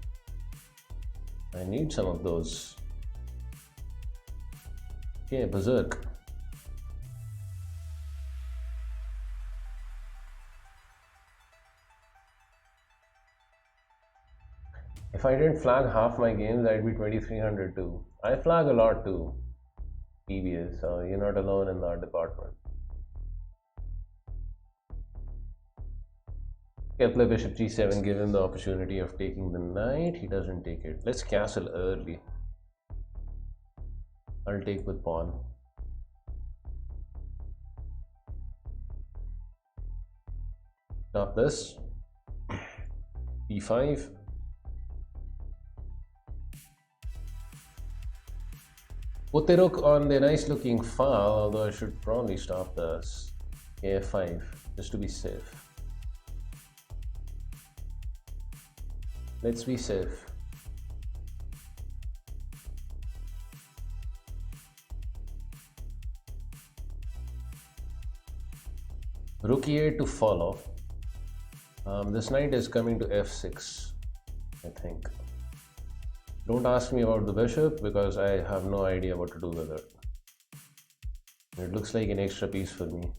I need some of those. Okay, berserk. If I didn't flag half my games, I'd be 2300 too. I flag a lot too, TBS, so you're not alone in that department. Okay, play bishop g7, give him the opportunity of taking the knight. He doesn't take it. Let's castle early. I'll take with pawn. Stop this. e5. Put the rook on the nice looking file, although I should probably stop this. F5, just to be safe. Let's be safe. Rook e8 to follow. This knight is coming to f6, I think. Don't ask me about the bishop because I have no idea what to do with it. It looks like an extra piece for me.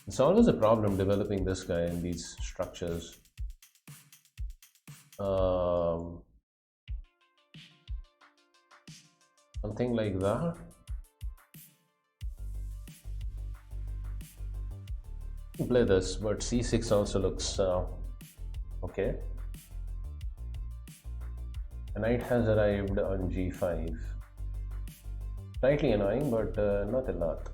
It's always a problem developing this guy in these structures. Something like that. Play this, but c6 also looks okay. The knight has arrived on g5. Slightly annoying, but not a lot.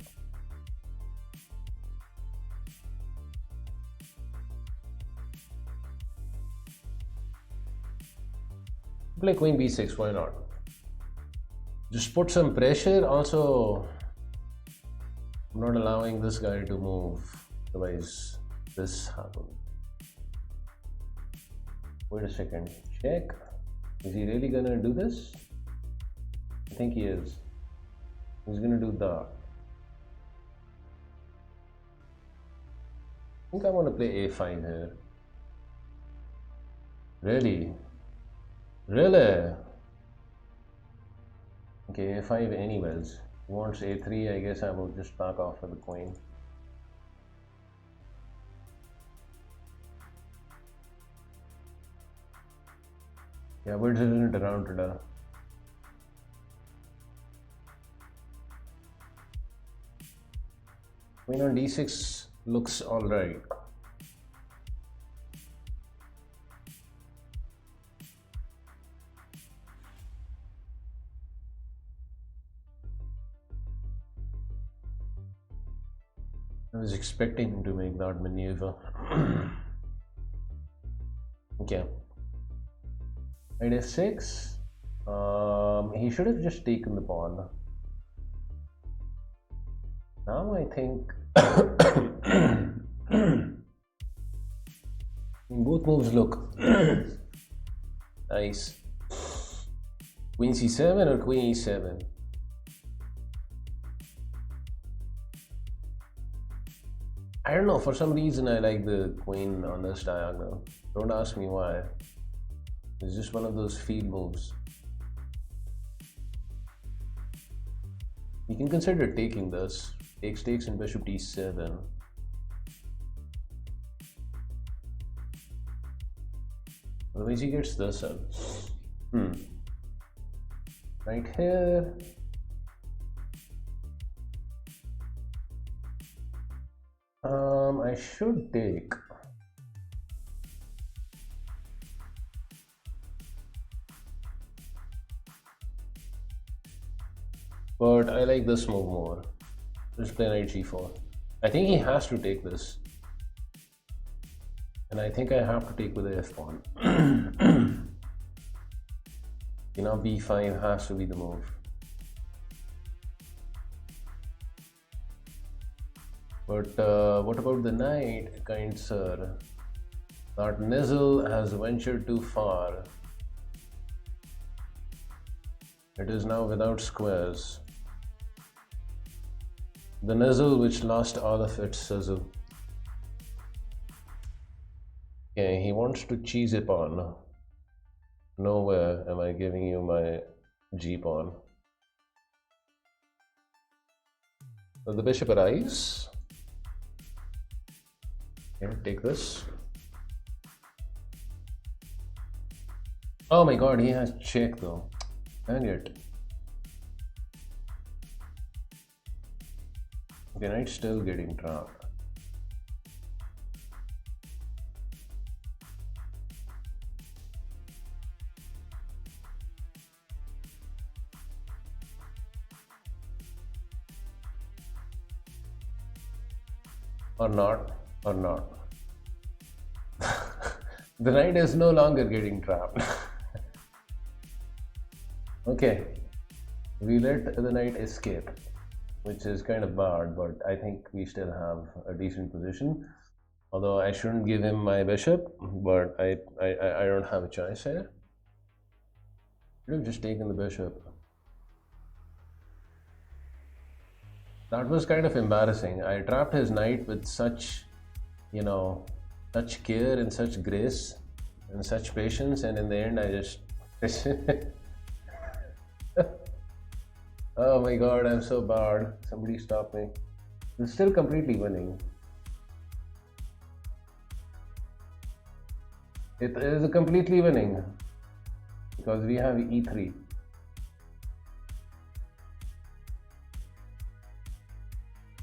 Play queen b6, why not? Just put some pressure. Also, I'm not allowing this guy to move. Otherwise, this happens. Wait a second. Check. Is he really gonna do this? I think he is. He's gonna do that. I think I want to play a5 here. Really? Really? Okay, a5 anyways. He wants a3. I guess I will just back off with the queen. Yeah, we're turning it around today. Queen on d6 looks alright. I was expecting him to make that maneuver. Okay. Knight f6. He should have just taken the pawn. Now I think both moves look nice. Queen c7 or queen e7? I don't know, for some reason I like the queen on this diagonal. Don't ask me why. It's just one of those field moves. You can consider taking this. Takes and bishop d7. Otherwise he gets this in. Right here. I should take. But I like this move more. Just play knight g4. I think he has to take this. And I think I have to take with the f pawn. You know, b5 has to be the move. But what about the knight, kind sir? That Nizzle has ventured too far. It is now without squares. The nizzle which lost all of its sizzle. Okay, he wants to cheese it on. Nowhere am I giving you my G-pawn. So the bishop arrives. Okay, take this. Oh my god, he has check though. And yet. Okay, knight's still getting trapped. Or not. The knight is no longer getting trapped. Okay, we let the knight escape, which is kind of bad, but I think we still have a decent position. Although I shouldn't give him my bishop, but I don't have a choice here. I should have just taken the bishop. That was kind of embarrassing. I trapped his knight with such, you know, such care and such grace and such patience, and in the end I just oh my god, I'm so bad. Somebody stop me. It's still completely winning. It is completely winning because we have e3.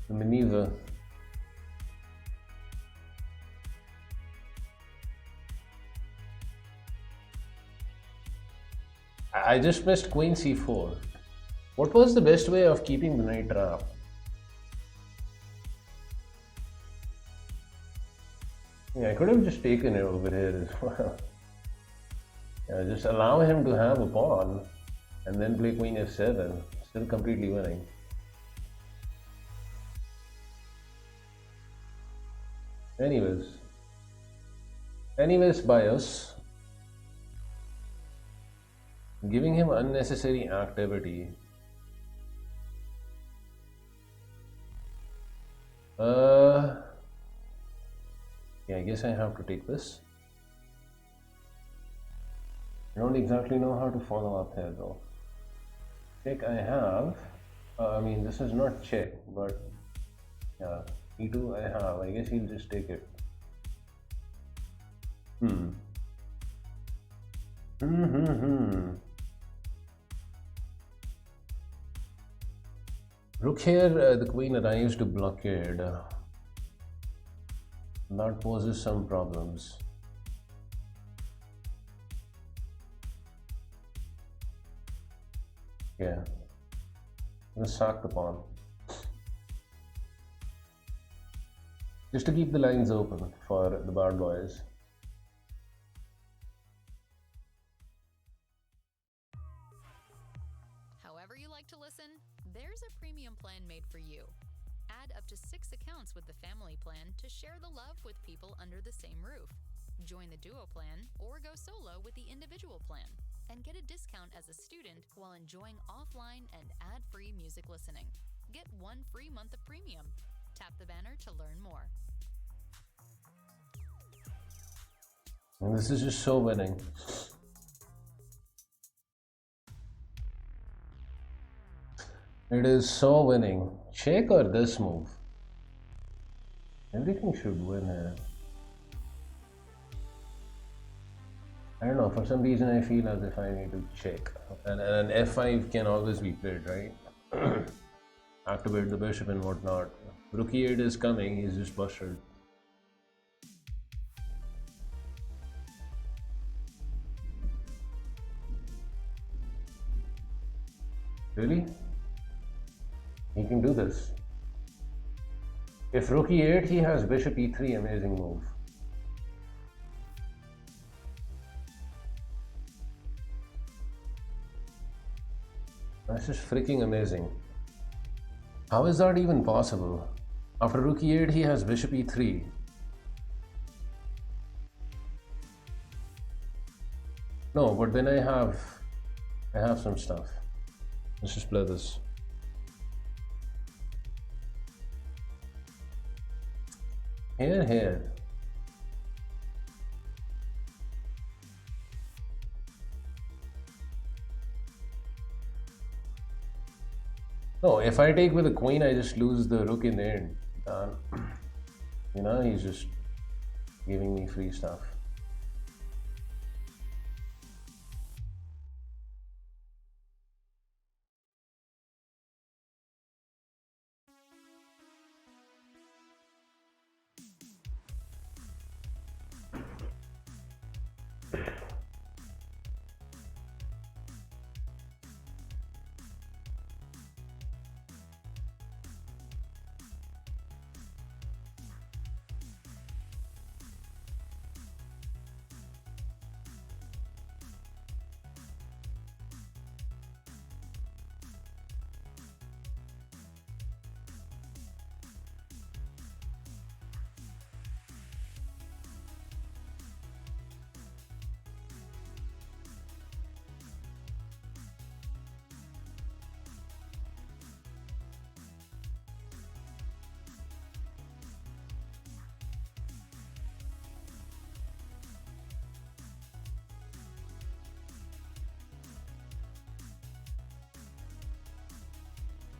The maneuver. I just missed queen c4. What was the best way of keeping the knight trapped? Yeah, I could have just taken it over here as well. Yeah, just allow him to have a pawn and then play queen f7. Still completely winning. Anyways, bias. Giving him unnecessary activity. Yeah, I guess I have to take this. I don't exactly know how to follow up here though. Check I have. I mean, this is not check, but yeah, e2 I have. I guess he'll just take it. Rook here, the queen arrives to blockade. That poses some problems. Yeah, let's sack the pawn. Just to keep the lines open for the bad boys. However you like to listen, there's a premium plan made for you. Add up to 6 accounts with the family plan to share the love with people under the same roof. Join the duo plan or go solo with the individual plan and get a discount as a student while enjoying offline and ad-free music listening. Get 1 free month of premium. Tap the banner to learn more. And this is just so winning. It is so winning. Check or this move? Everything should win here. I don't know, for some reason I feel as if I need to check. And an f5 can always be played, right? Activate the bishop and whatnot. Rook e8 is coming, he's just busted. Really? He can do this. If rook e8, he has bishop e3, amazing move. That's just freaking amazing. How is that even possible? After rook e8, he has bishop e3. No, but then I have some stuff. Let's just play this. Here. No, if I take with the queen, I just lose the rook in the end. You know, he's just giving me free stuff.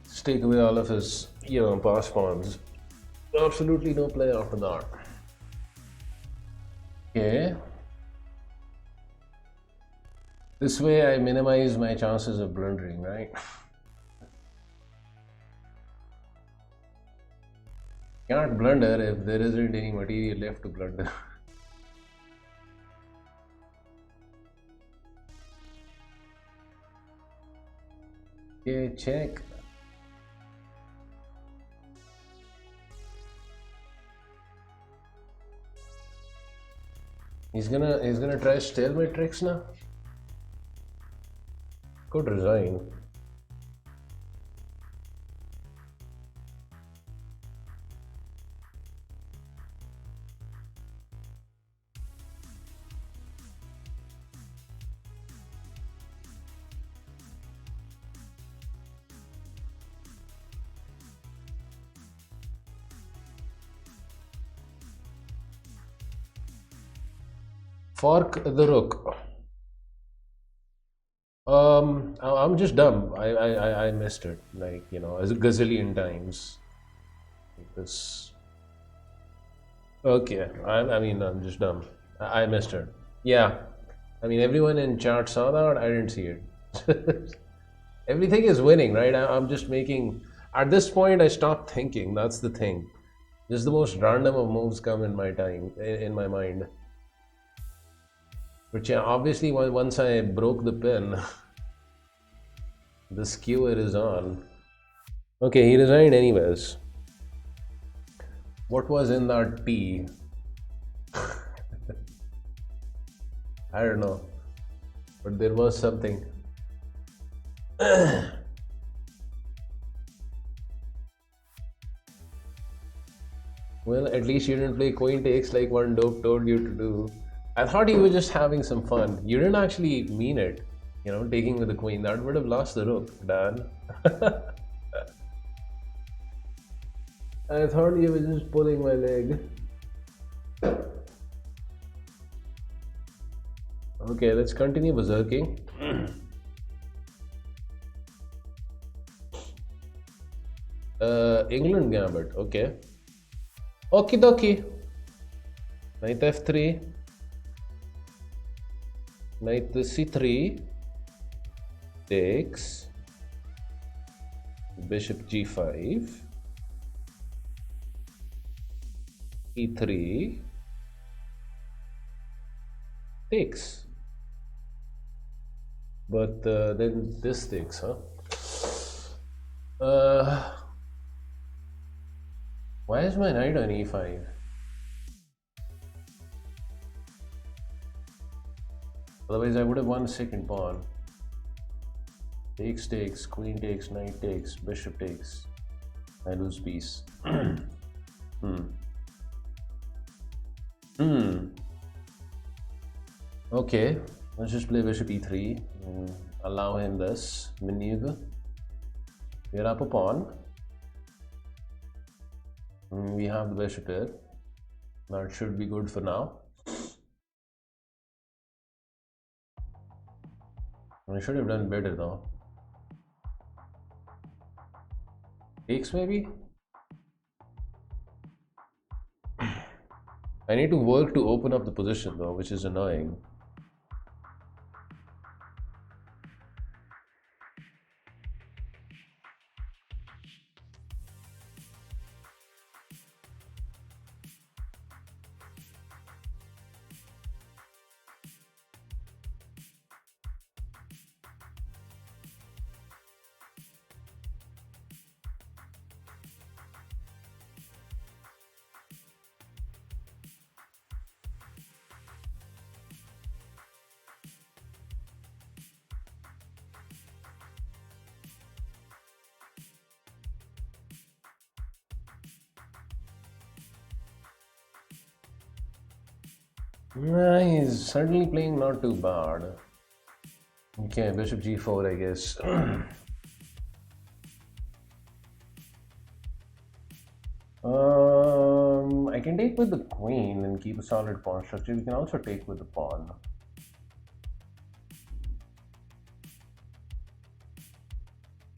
Just take away all of his, pass pawns. Absolutely no play after that. Okay. This way I minimize my chances of blundering, right? Can't blunder if there isn't any material left to blunder. Okay, check. He's gonna try stalemate tricks now. Could resign. Fork the rook. I'm just dumb. I missed it, like, as a gazillion times. This. Okay, I mean, I'm just dumb. I missed it. Yeah, I mean, everyone in chat saw that. I didn't see it. Everything is winning, right? I'm just making. At this point, I stopped thinking. That's the thing. Just the most random of moves come in in my mind. But yeah, obviously once I broke the pin, the skewer is on. Okay, he resigned anyways. What was in that tea? I don't know, but there was something. Well, at least you didn't play queen takes like one dope told you to do. I thought you were just having some fun. You didn't actually mean it, taking with the queen. That would have lost the rook, Dan. I thought you were just pulling my leg. Okay, let's continue berserking. England gambit, okay. Okie dokie. Knight f3. Knight c3 takes, bishop g5, e3 takes, but then this takes, huh? Why is my knight on e5? Otherwise, I would have won second pawn. Takes, takes, queen takes, knight takes, bishop takes. I lose piece. Okay, let's just play bishop e3. Allow him this maneuver. We're up a pawn. We have the bishop here. That should be good for now. I should have done better though. Takes maybe? I need to work to open up the position though, which is annoying. He's certainly playing not too bad. Okay, bishop g4, I guess. I can take with the queen and keep a solid pawn structure. We can also take with the pawn.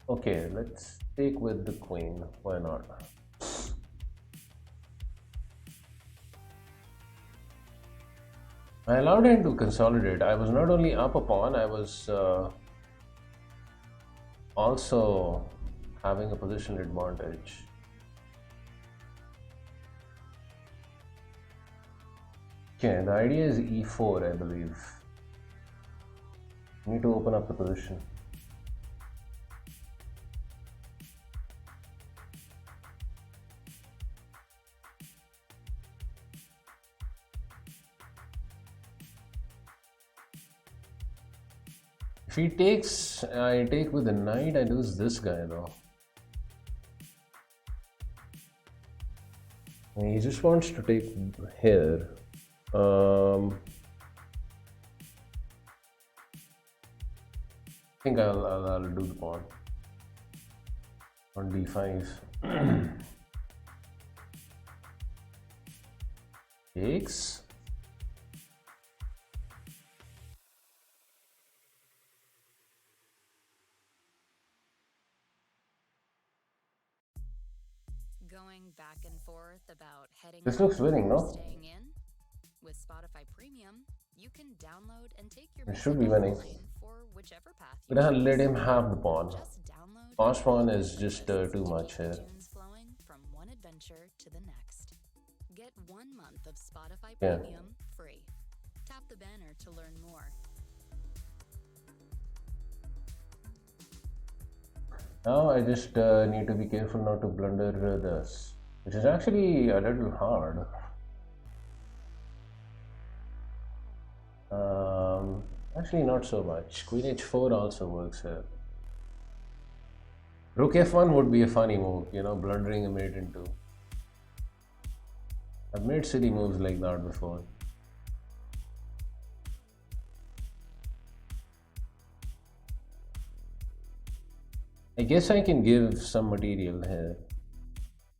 Okay, let's take with the queen. Why not? I allowed him to consolidate. I was not only up a pawn, I was also having a positional advantage. Okay, the idea is e4, I believe. Need to open up the position. If he takes, I take with the knight, I lose this guy though. And he just wants to take here. I think I'll do the pawn on d5. Takes. Going back and forth about heading This looks winning, no? staying in. With Spotify Premium, you can download and take your It should be winning. for whichever path But I'll let him have the pawn. Just download Pass pawn is just too much here. tunes flowing from one adventure to the next. Get 1 month of Spotify Yeah. Premium free. Tap the banner to learn more. Now I just need to be careful not to blunder this, which is actually a little hard. Actually not so much. Queen h4 also works here. Rook f1 would be a funny move, you know, blundering a mate into. I've made silly moves like that before. I guess I can give some material here.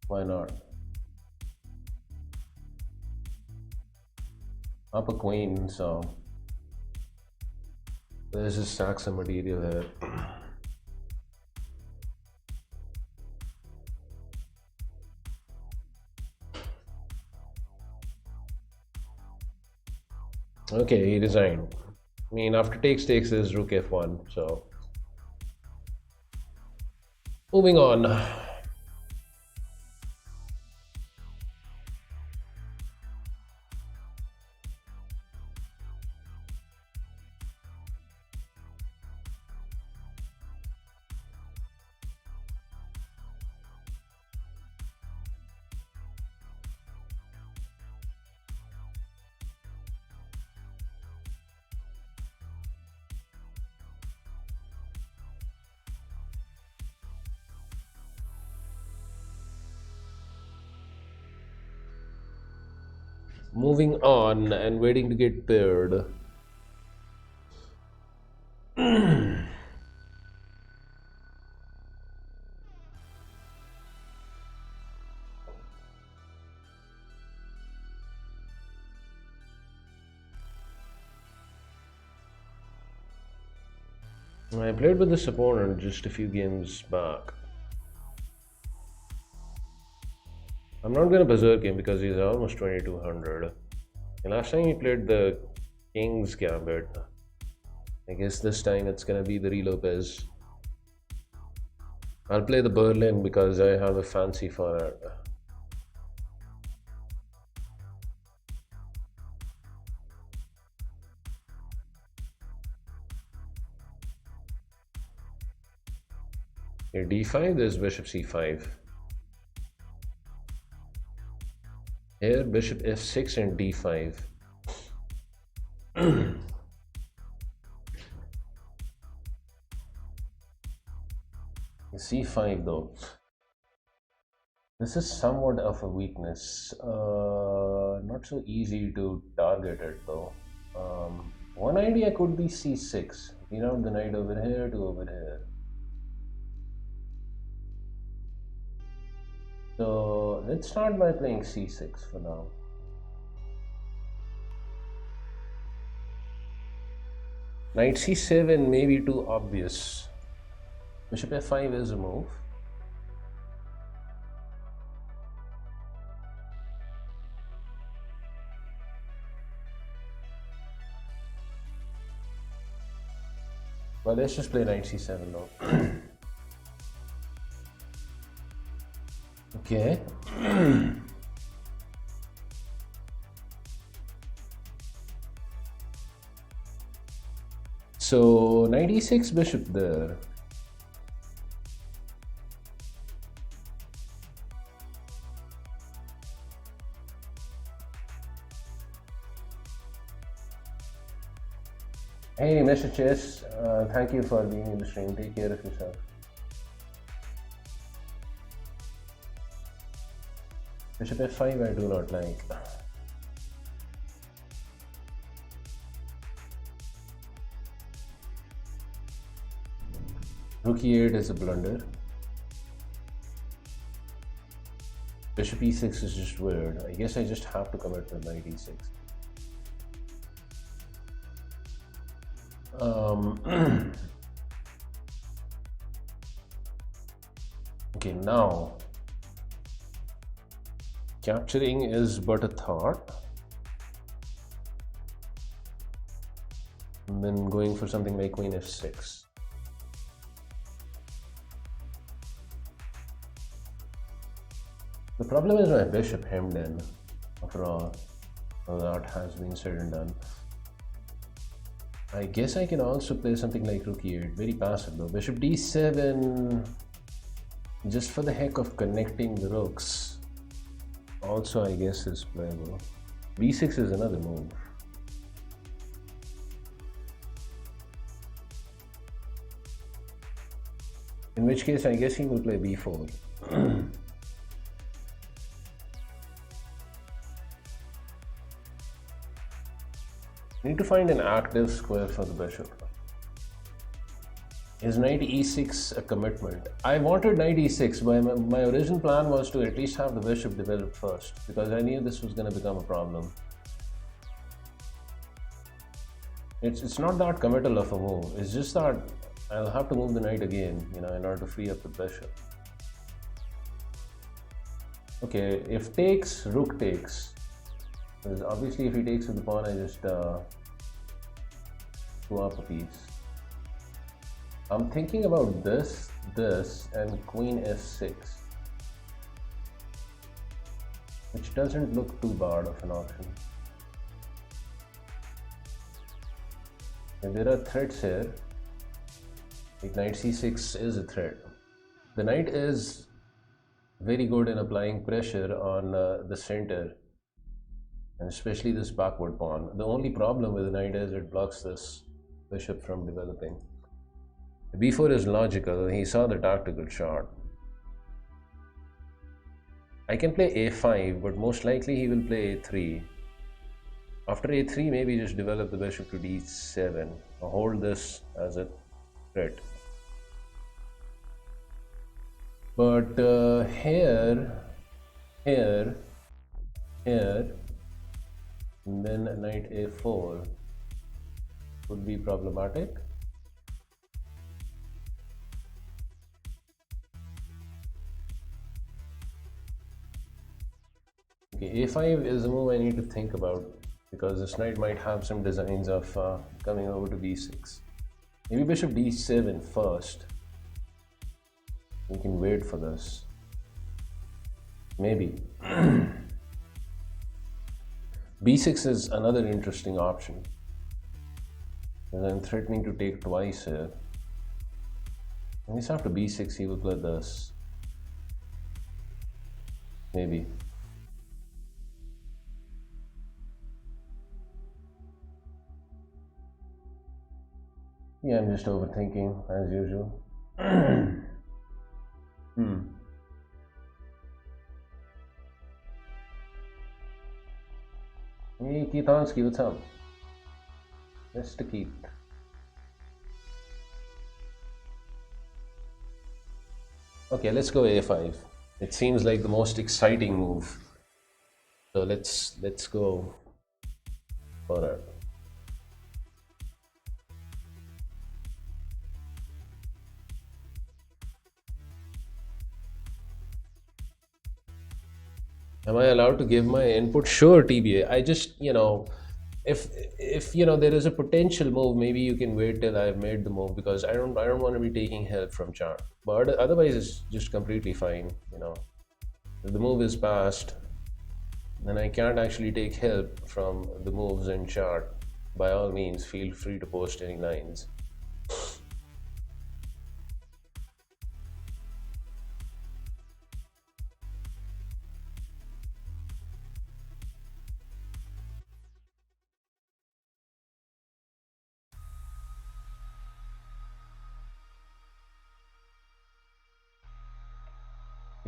Why not? Up a queen, so let's just stack some material here. Okay, he resigned. I mean, after takes is rook f1, so moving on. Moving on and waiting to get paired. I played with this opponent just a few games back. I'm not gonna berserk him because he's almost 2200. And last time he played the King's Gambit. I guess this time it's gonna be the Re Lopez. I'll play the Berlin because I have a fancy for it. Here d5, there's bishop c5. Here bishop f6 and d5. c5 though. This is somewhat of a weakness. Not so easy to target it though. One idea could be c6. Reroute the knight over here to over here. So let's start by playing c6 for now. Knight c7 may be too obvious. Bishop f5 is a move. Well, let's just play knight c7 now. Okay. So knight e6, bishop there. Hey, Mr. Chess, thank you for being in the stream. Take care of yourself. Bishop f5 I do not like. Rook e8 is a blunder. Bishop e6 is just weird. I guess I just have to commit with knight e6. Okay, now capturing is but a thought, and then going for something like queen f6. The problem is my bishop hemmed in, after all. Well, that has been said and done. I guess I can also play something like rook e8, very passive though. Bishop d7, just for the heck of connecting the rooks. Also, I guess is playable. b6 is another move. In which case, I guess he will play b4. Need to find an active square for the bishop. Is knight e6 a commitment? I wanted knight e6, but my original plan was to at least have the bishop develop first, because I knew this was going to become a problem. It's not that committal of a move. It's just that I'll have to move the knight again, in order to free up the bishop. Okay, if takes, rook takes. Because obviously if he takes with the pawn, I just swap a piece. I'm thinking about this, and queen f6, which doesn't look too bad of an option. And there are threats here. Like knight c6 is a threat. The knight is very good in applying pressure on the center, and especially this backward pawn. The only problem with the knight is it blocks this bishop from developing. b4 is logical. He saw the tactical shot. I can play a5, but most likely he will play a3. After a3, maybe just develop the bishop to d7 or hold this as a threat. But here, and then knight a4 would be problematic. Okay, a5 is a move I need to think about because this knight might have some designs of coming over to b6. Maybe bishop d7 first. We can wait for this. Maybe. b6 is another interesting option. Because I'm threatening to take twice here. I guess after b6 he will play this. Maybe. Yeah, I'm just overthinking as usual. Hey, Keithansky, what's up? Mr. Keith. Okay, let's go a5. It seems like the most exciting move. So let's go for it. Am I allowed to give my input? Sure, TBA. I just, if there is a potential move, maybe you can wait till I've made the move because I don't want to be taking help from chart. But otherwise, it's just completely fine. If the move is passed, then I can't actually take help from the moves in chart. By all means, feel free to post any lines.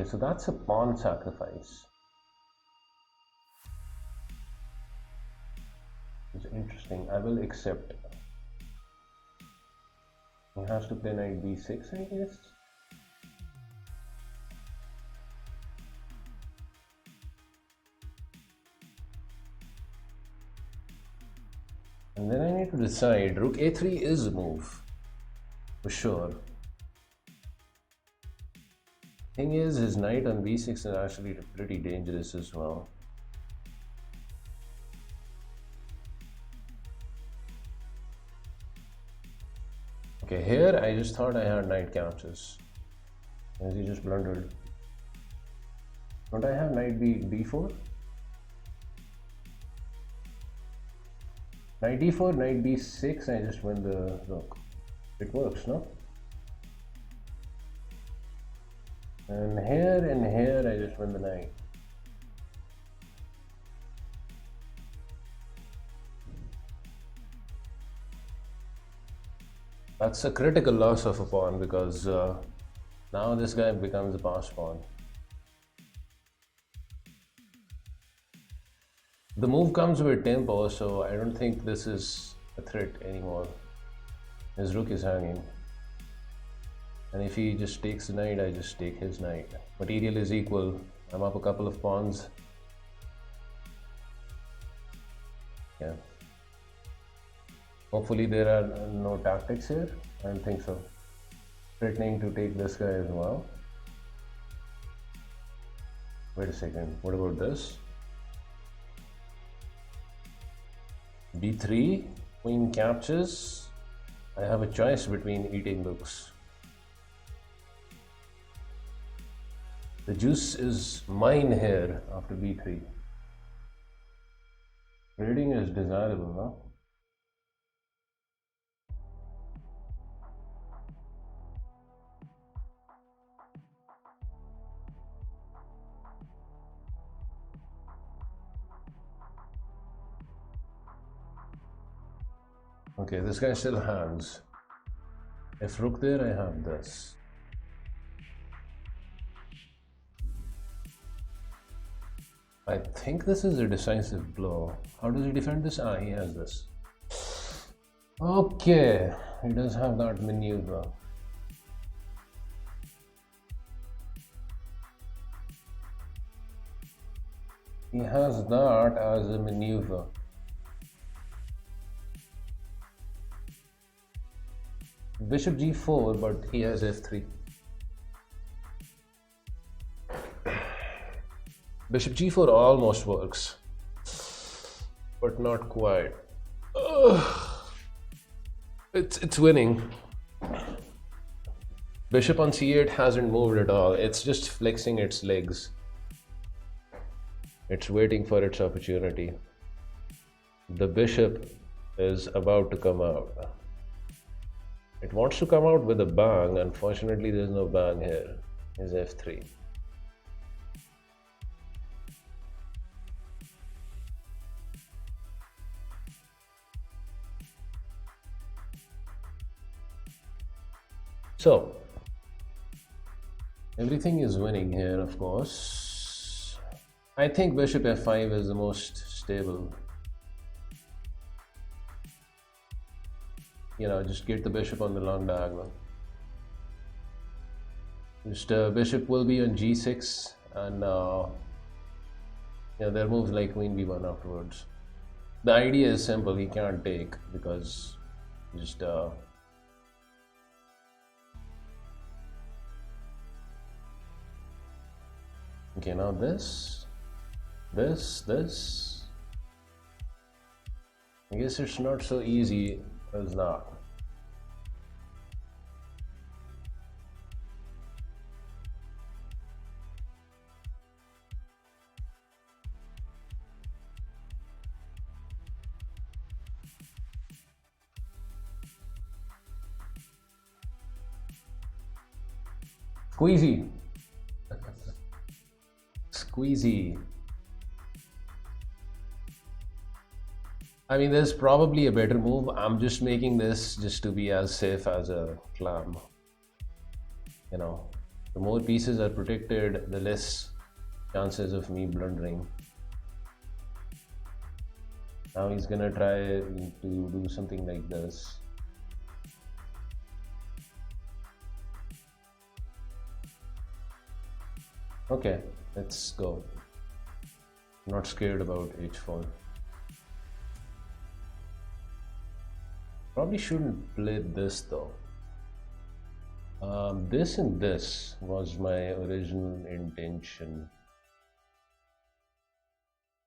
Okay, so that's a pawn sacrifice. It's interesting. I will accept. He has to play knight b6, I guess. And then I need to decide. Rook a3 is a move, for sure. Thing is, his knight on b6 is actually pretty dangerous as well. Okay, here I just thought I had knight captures. As he just blundered. Don't I have knight b4? Knight d4, knight b6, I just win the rook. It works, no? And here, I just win the knight. That's a critical loss of a pawn because now this guy becomes a pass pawn. The move comes with tempo, so I don't think this is a threat anymore. His rook is hanging. And if he just takes the knight, I just take his knight. Material is equal. I'm up a couple of pawns. Yeah. Hopefully there are no tactics here. I don't think so. Threatening to take this guy as well. Wait a second. What about this? b3, queen captures. I have a choice between eating rooks. The juice is mine here after b3. Trading is desirable, no? Okay, this guy still hangs. If rook there, I have this. I think this is a decisive blow. How does he defend this? Ah, he has this. Okay, he does have that maneuver. He has that as a maneuver. Bishop g4, but he has f3. Bishop g4 almost works, but not quite. Ugh. It's winning. Bishop on c8 hasn't moved at all. It's just flexing its legs. It's waiting for its opportunity. The bishop is about to come out. It wants to come out with a bang. Unfortunately, there's no bang here. Is f3. So, everything is winning here, of course. I think bishop f5 is the most stable. You know, just get the bishop on the long diagonal. Just bishop will be on g6, and yeah, there are moves like queen b1 afterwards. The idea is simple. He can't take because just okay, now this. I guess it's not so easy as that. Squeezy. Squeezy. I mean, there's probably a better move. I'm just making this just to be as safe as a clam. You know, the more pieces are protected, the less chances of me blundering. Now he's gonna try to do something like this. Okay, let's go. I'm not scared about h4. Probably shouldn't play this though. This and this was my original intention.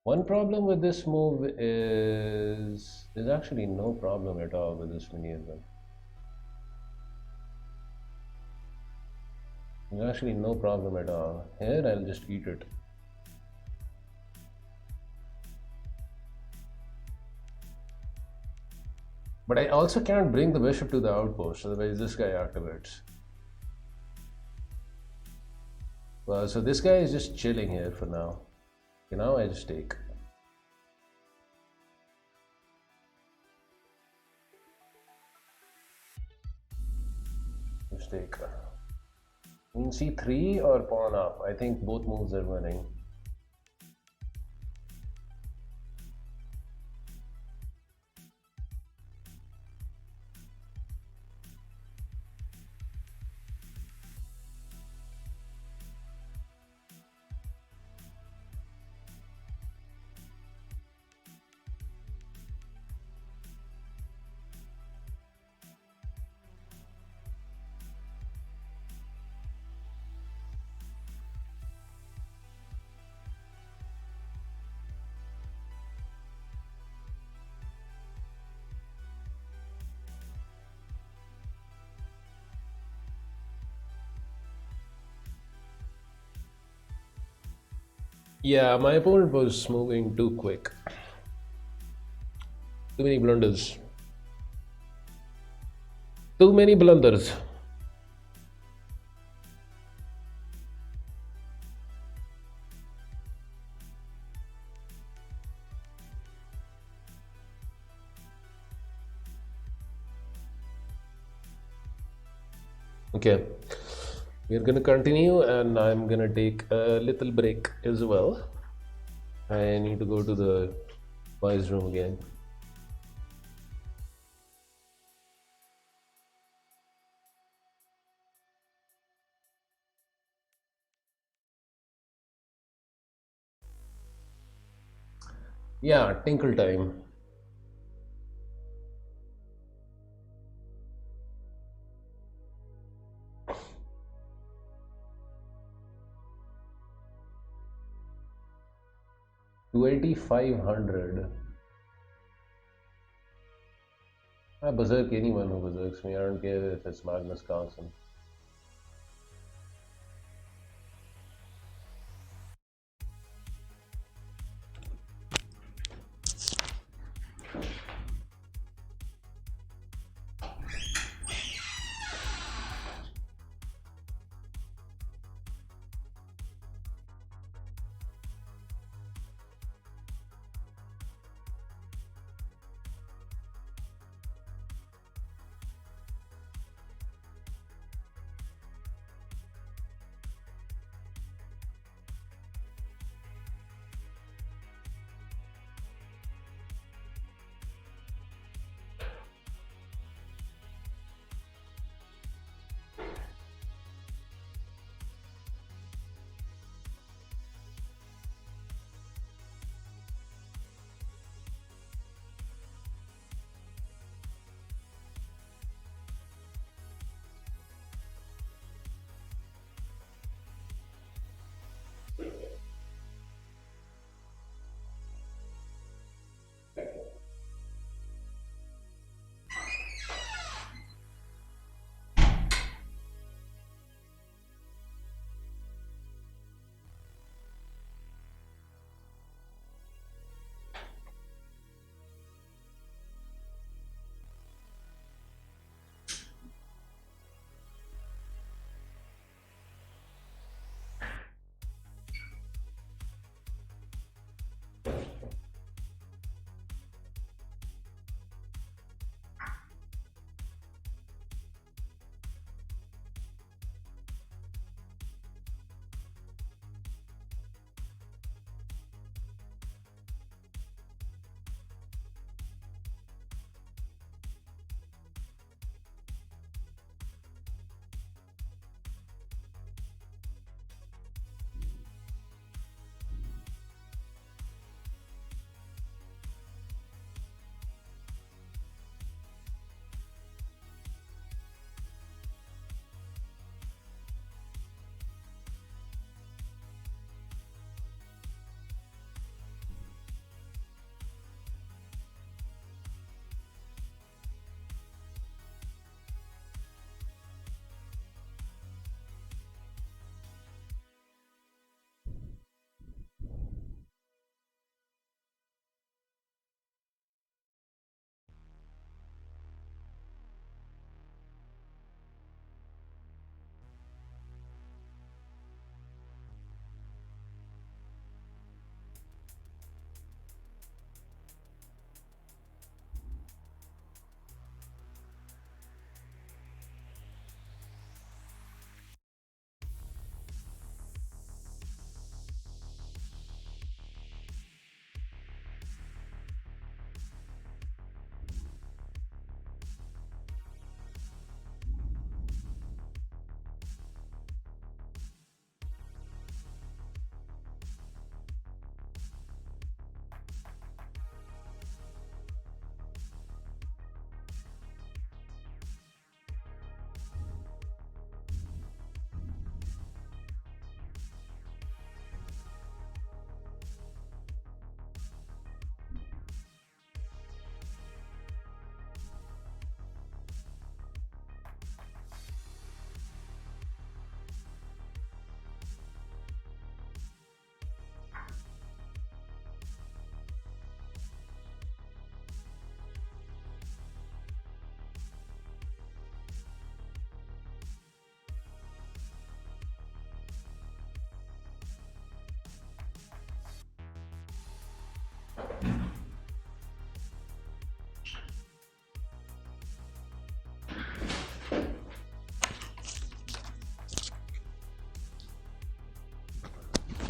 One problem with this move is there's actually no problem at all with this maneuver. There's actually no problem at all. Here I'll just eat it. But I also can't bring the bishop to the outpost, otherwise this guy activates. Well, so this guy is just chilling here for now. Okay, now I just take. Just take. Queen c3 or pawn up. I think both moves are winning. Yeah, my opponent was moving too quick. Too many blunders. Too many blunders. Okay, we're gonna continue and I'm gonna take a little break as well. I need to go to the boys' room again. Yeah, tinkle time. 2500. I berserk anyone who berserks me. I don't care if it's Magnus Carlsen.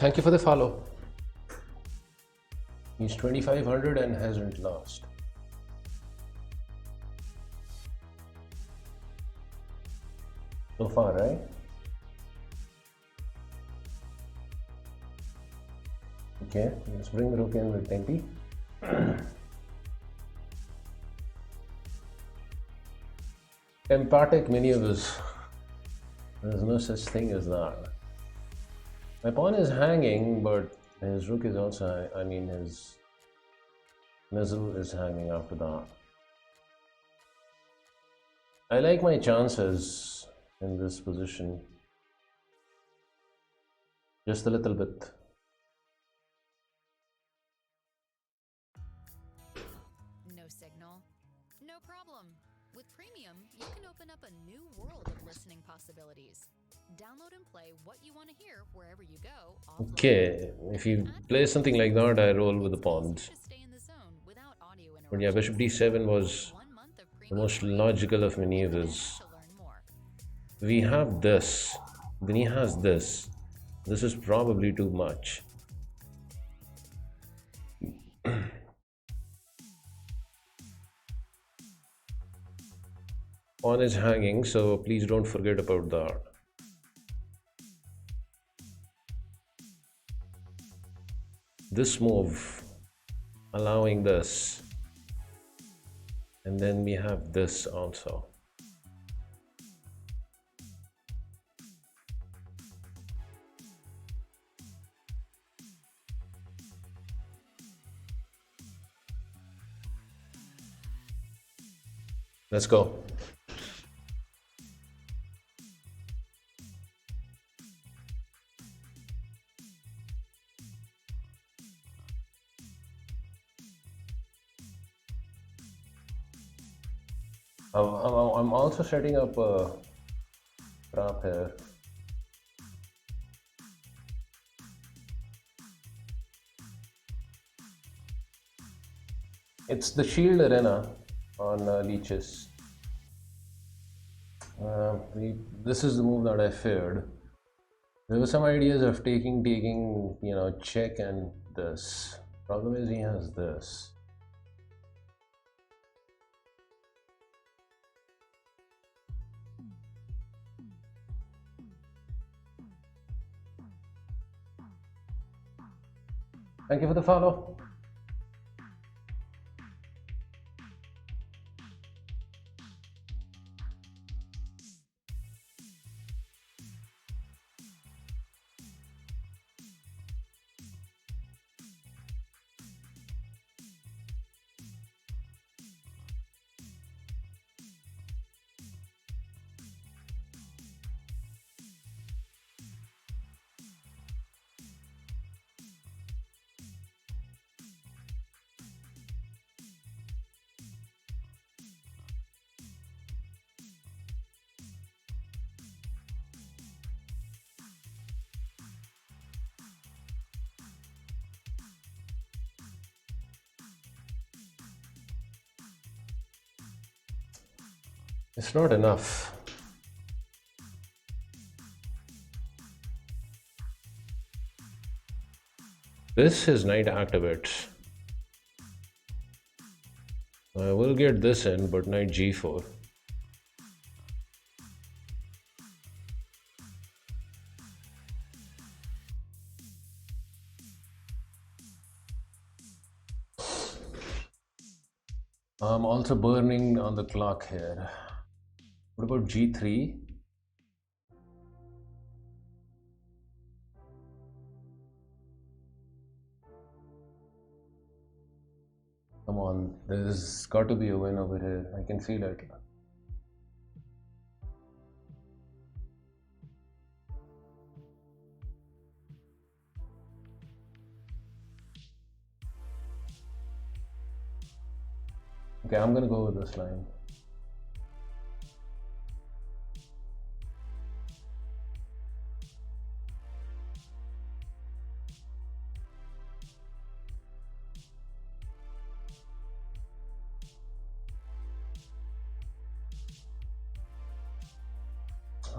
Thank you for the follow. He's 2500 and hasn't lost. So far, right? Okay, let's bring Rook in with Tempe. Emphatic maneuvers. There's no such thing as that. My pawn is hanging, but His rook is also, I mean, his mizzle is hanging after that. I like my chances in this position. Just a little bit. No signal? No problem. With Premium, you can open up a new world of listening possibilities. Download and play what you want to hear wherever you go. Offline. Okay, if you play something like that, I roll with the pawns. To stay in the zone without audio But yeah, bishop d7 was 1 month of the Premium most free. logical of maneuvers. To learn more. We have this, then he has this. This is probably too much. Pawn is hanging, so please don't forget about that. This move, allowing this, and then we have this also. Let's go. I'm also setting up a trap here. It's the shield arena on leeches. This is the move that I feared. There were some ideas of taking, you know, check and this. Problem is he has this. Thank you for the follow. It's not enough. This is knight activates. I will get this in, but knight g4. I'm also burning on the clock here. What about g3? Come on, there's got to be a win over here. I can feel it. Okay, I'm gonna go with this line.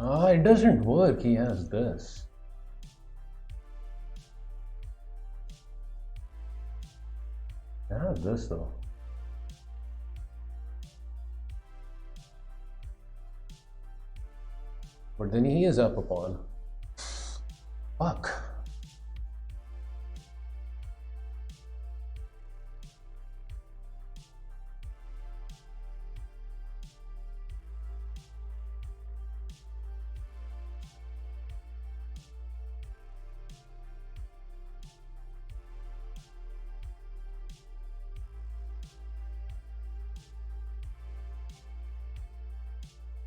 Ah, it doesn't work. He has this. I have this though. But then he is up a pawn. Fuck.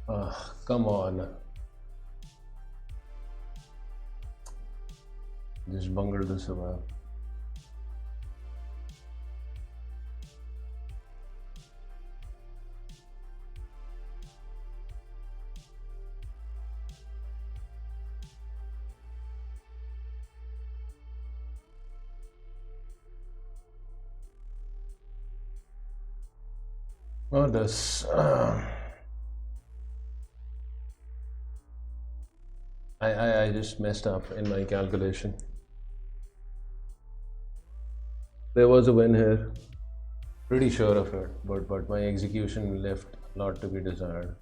Come on. Just bungled this away. Oh, this. I just messed up in my calculation. There was a win here. Pretty sure of it, but my execution left a lot to be desired.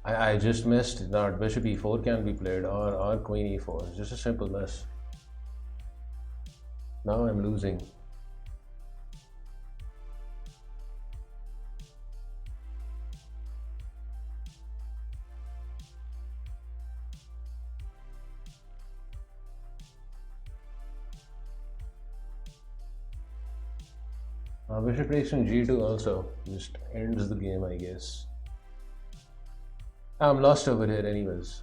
I just missed that bishop e4 can be played or queen e4. It's just a simple miss. Now I'm losing. Bishop takes on g2 also just ends the game, I guess. I'm lost over here anyways.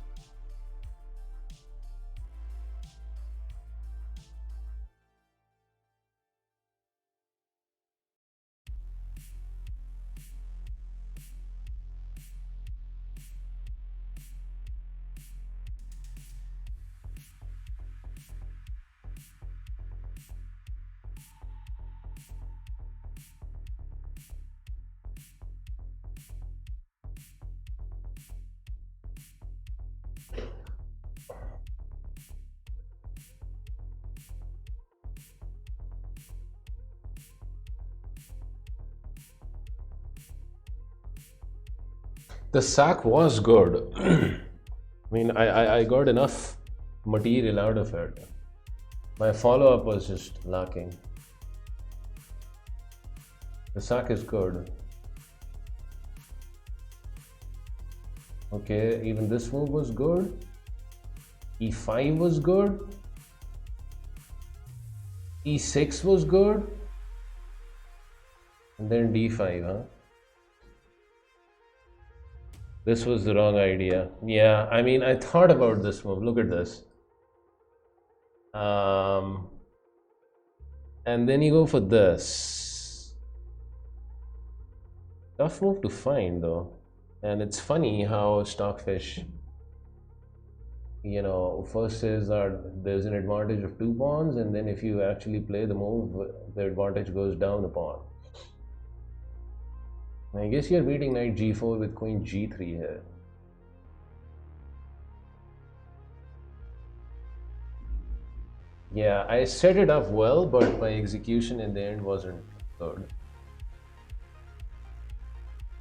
The sack was good. I mean, I got enough material out of it. My follow-up was just lacking. The sack is good. Okay, even this move was good. E5 was good. E6 was good. And then D5, huh? This was the wrong idea. Yeah, I mean, I thought about this move. Look at this. And then you go for this. Tough move to find, though. And it's funny how Stockfish, you know, first says that there's an advantage of 2 pawns, and then if you actually play the move, the advantage goes down a pawn. I guess you're beating knight g4 with queen g3 here. Yeah, I set it up well, but my execution in the end wasn't good.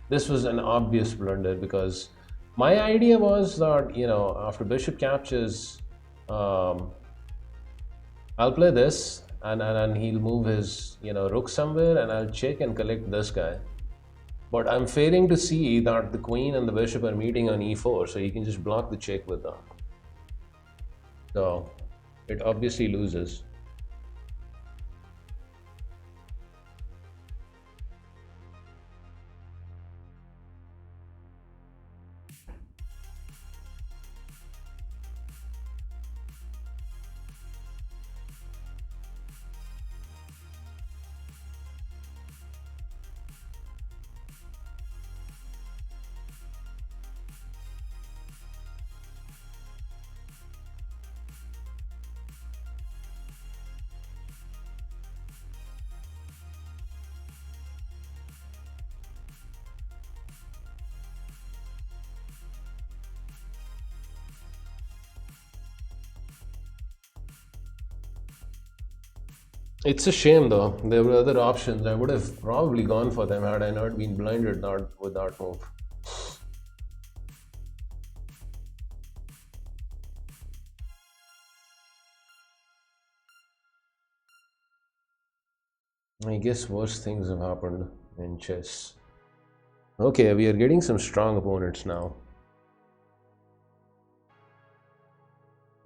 This was an obvious blunder because my idea was that, you know, after bishop captures, I'll play this and he'll move his, you know, rook somewhere and I'll check and collect this guy. But I'm failing to see that the queen and the bishop are meeting on e4, so you can just block the check with that. So it obviously loses. It's a shame though. There were other options. I would have probably gone for them had I not been blinded with that move. I guess worse things have happened in chess. Okay, we are getting some strong opponents now.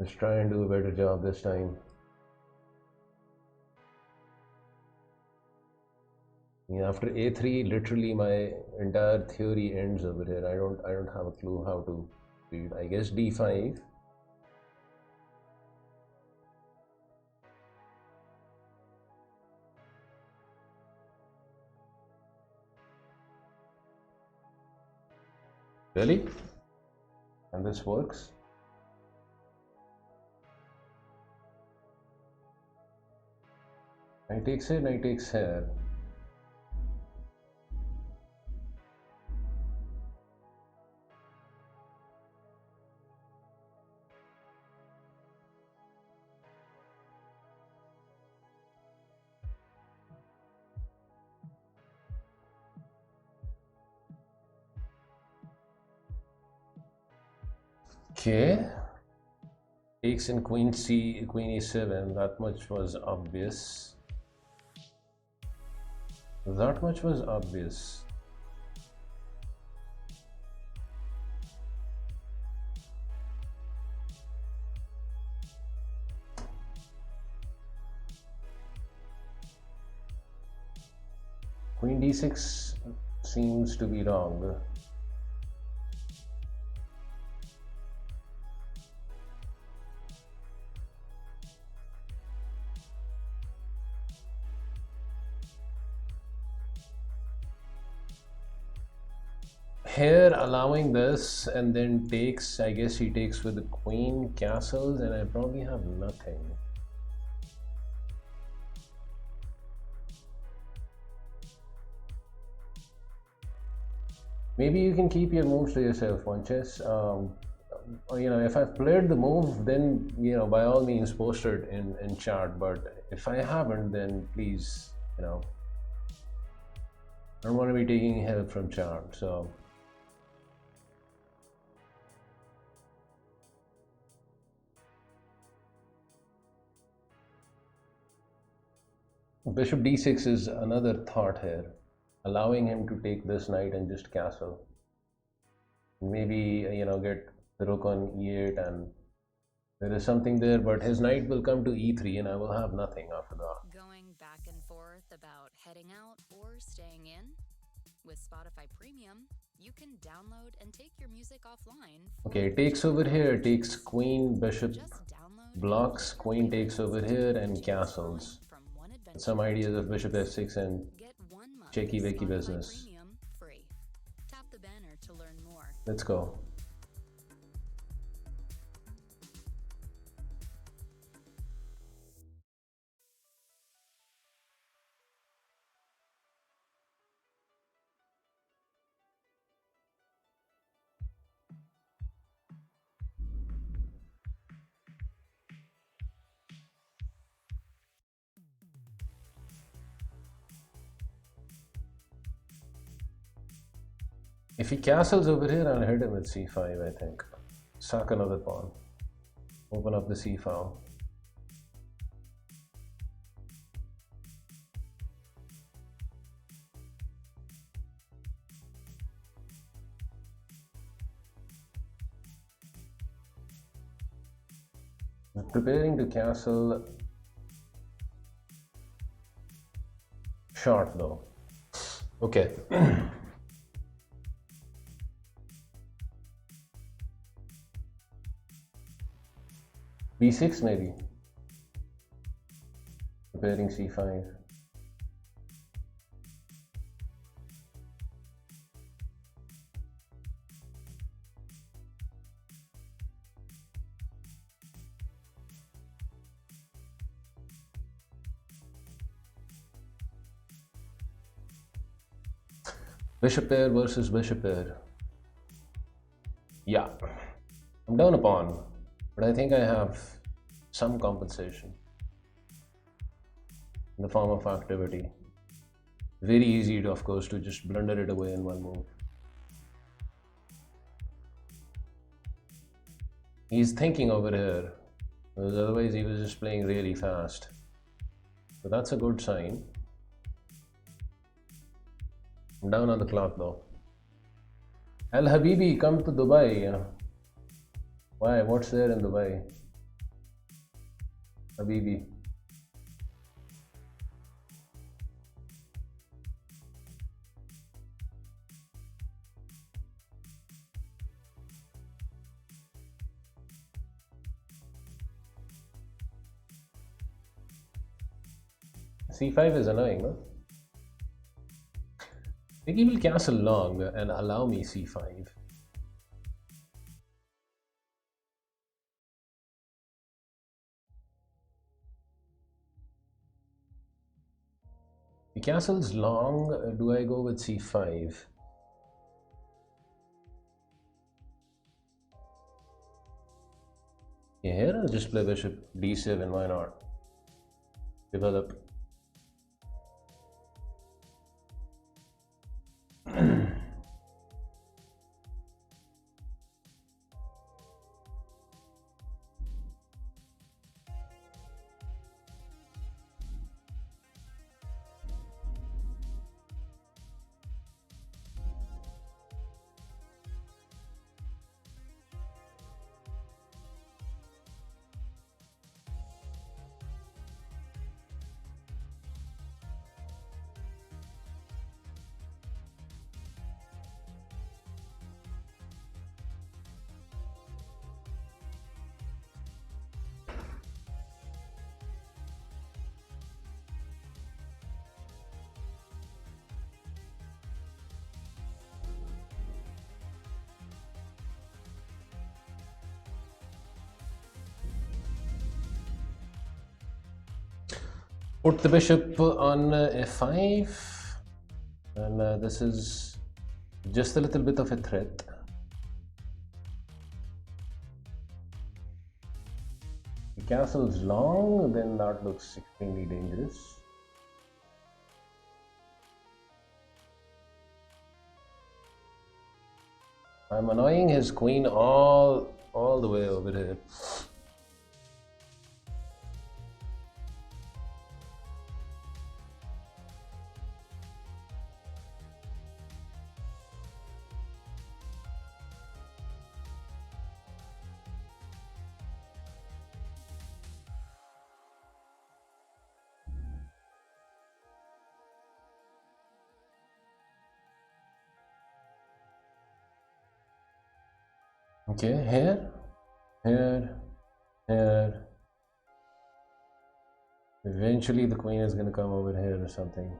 Let's try and do a better job this time. After a3, literally my entire theory ends over here. I don't have a clue how to read. I guess d5. Really? And this works? Knight takes here, knight takes here. Okay. Takes in queen e7. That much was obvious. That much was obvious. Queen d6 seems to be wrong. Here allowing this and then takes, I guess he takes with the queen, castles, and I probably have nothing. Maybe you can keep your moves to yourself, Ponches. You know, if I've played the move, then, you know, by all means post it in chat, but if I haven't, then please, you know, I don't want to be taking help from chat, so. Bishop d6 is another thought here, allowing him to take this knight and just castle. Maybe, you know, get the rook on e8, and there is something there, but his knight will come to e3 and I will have nothing after that. Going back and forth about heading out or staying in? With Spotify Premium, you can download and take your music offline. Okay, takes over here, takes queen, bishop, Just download blocks, queen takes over here and castles. from one adventure. Some ideas of bishop f6 and Get 1 month checky of wicky Spotify business. Premium free. Tap the banner to learn more. Let's go. If he castles over here, I'll hit him with c5, I think. Sack another pawn. Open up the c file. I'm preparing to castle. Short though. Okay. b6 maybe. Preparing c5. Bishop pair versus bishop pair. Yeah. I'm down a pawn, but I think I have some compensation in the form of activity. Very easy, to, of course, to just blunder it away in one move. He's thinking over here, because otherwise he was just playing really fast. So that's a good sign. I'm down on the clock though. Al Habibi, come to Dubai. Why? What's there in Dubai? Habibi. c5 is annoying, no? Maybe he will castle long and allow me c5. He castles long. Do I go with c5? Yeah, here I'll just play bishop d7. Why not? Develop. Put the bishop on f5, and this is just a little bit of a threat. The castle's long, then that looks extremely dangerous. I'm annoying his queen all the way over here. Okay, here. Eventually the queen is going to come over here or something.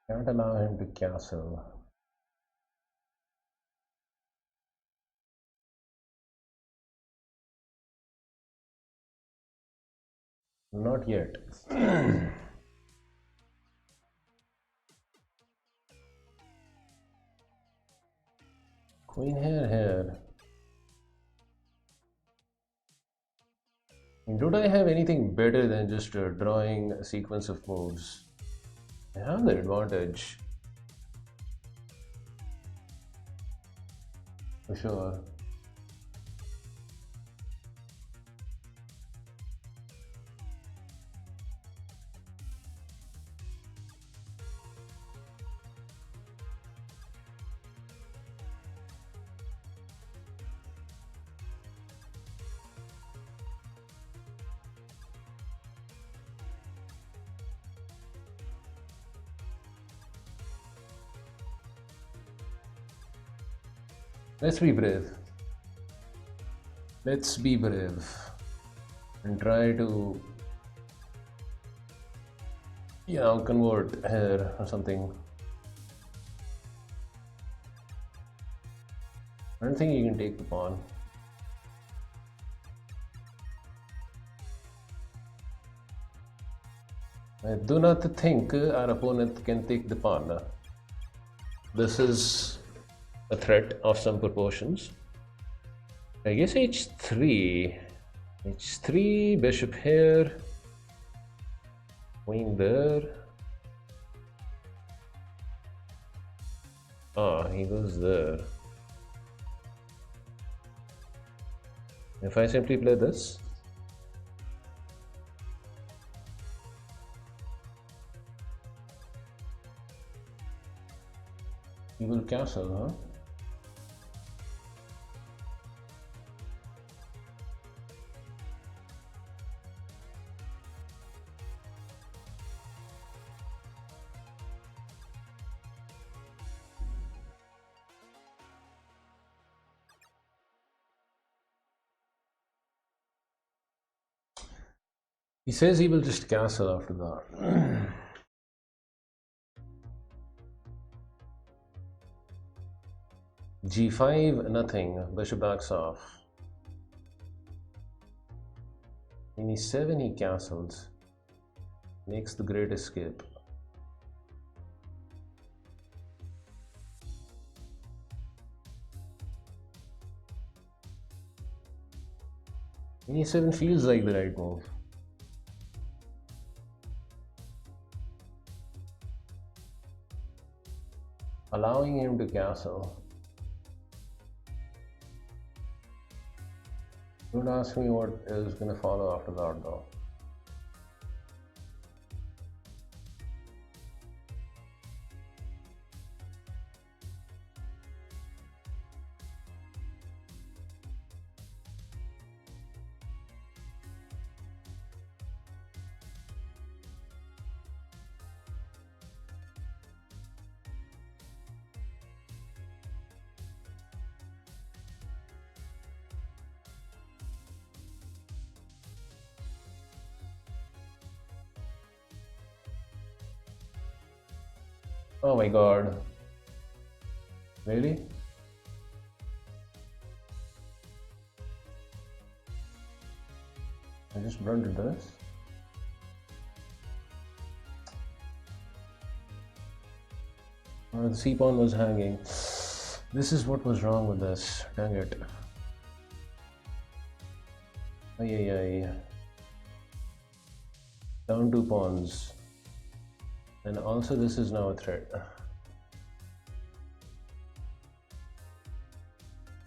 Can't allow him to castle. Not yet. Queen here. Don't I have anything better than just drawing a sequence of moves? I have the advantage. For sure. Let's be brave. Let's be brave and try to, convert here or something. I don't think you can take the pawn. I do not think our opponent can take the pawn. This is a threat of some proportions. I guess h3, bishop here, queen there. He goes there. If I simply play this, he will castle, huh? He says he will just castle after that. G5, nothing. Bishop backs off. In E7 he castles. Makes the great escape. In E7 feels like the right move. Allowing him to castle. Don't ask me what is going to follow after that though. Oh my god. Really? I just blundered this. Oh, the c-pawn was hanging. This is what was wrong with this. Dang it. Ay, ay, ay. Down 2 pawns. And also this is now a threat.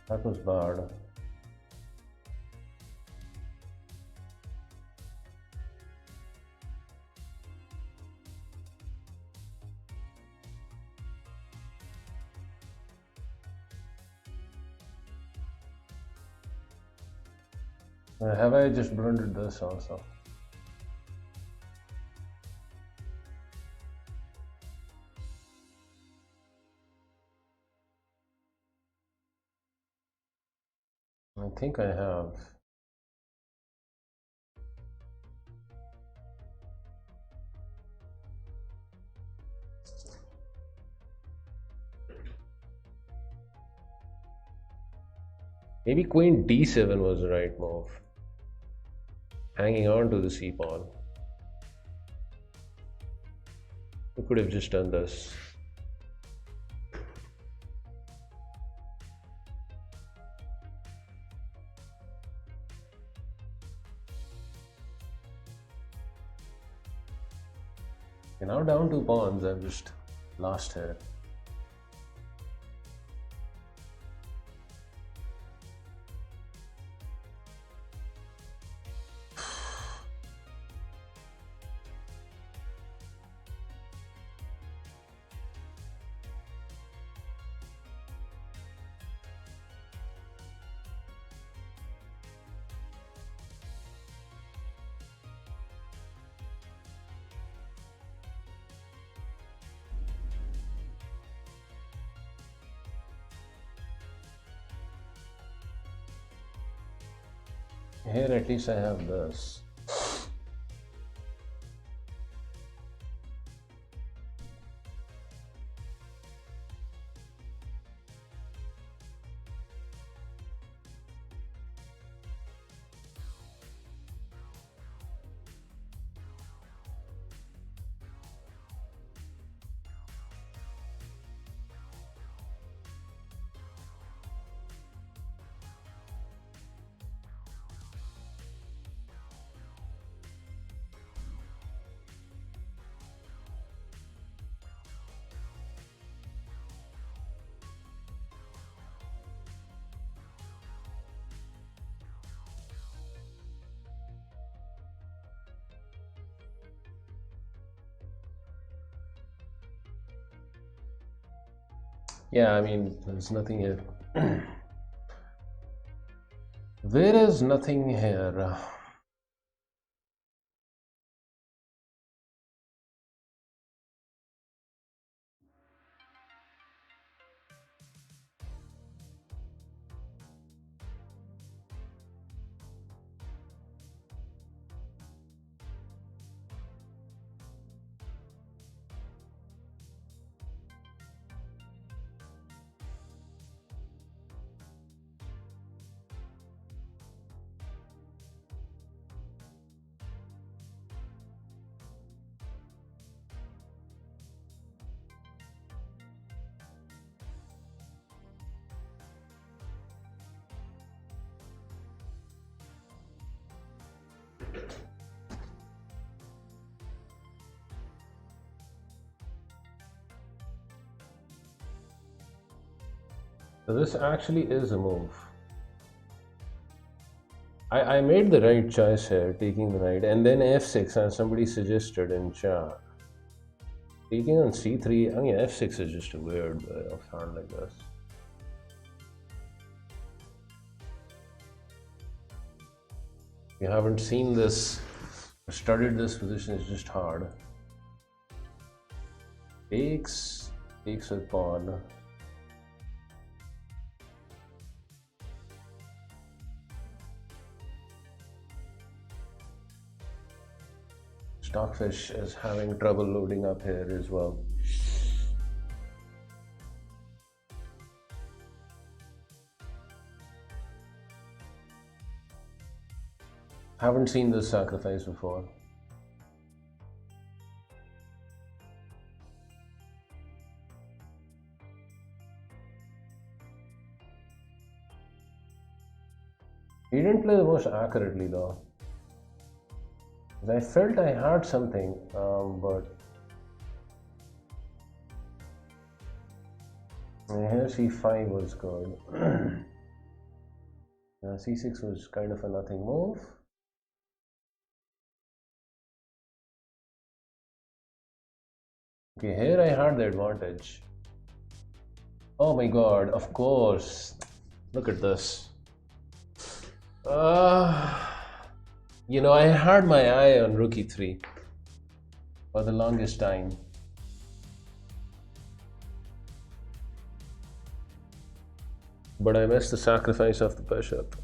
That was bad. Have I just blundered this also? I think I have. Maybe queen d7 was the right move. Hanging on to the c-pawn. We could have just done this. Okay, now down 2 pawns, I've just lost here. Here at least I have this. Yeah, I mean, there's nothing here. There is nothing here. So this actually is a move. I made the right choice here, taking the knight, and then f6, as somebody suggested in chat. Taking on c3, I mean f6 is just a weird way of handling this. If you haven't seen this, or studied this position, it's just hard. Takes with pawn. Stockfish is having trouble loading up here as well. Haven't seen this sacrifice before. He didn't play the most accurately though. I felt I had something, but here c5 was good. c6 was kind of a nothing move. Okay, here I had the advantage. Oh my god, of course. Look at this. You know, I had my eye on rook e3 for the longest time. But I missed the sacrifice of the bishop.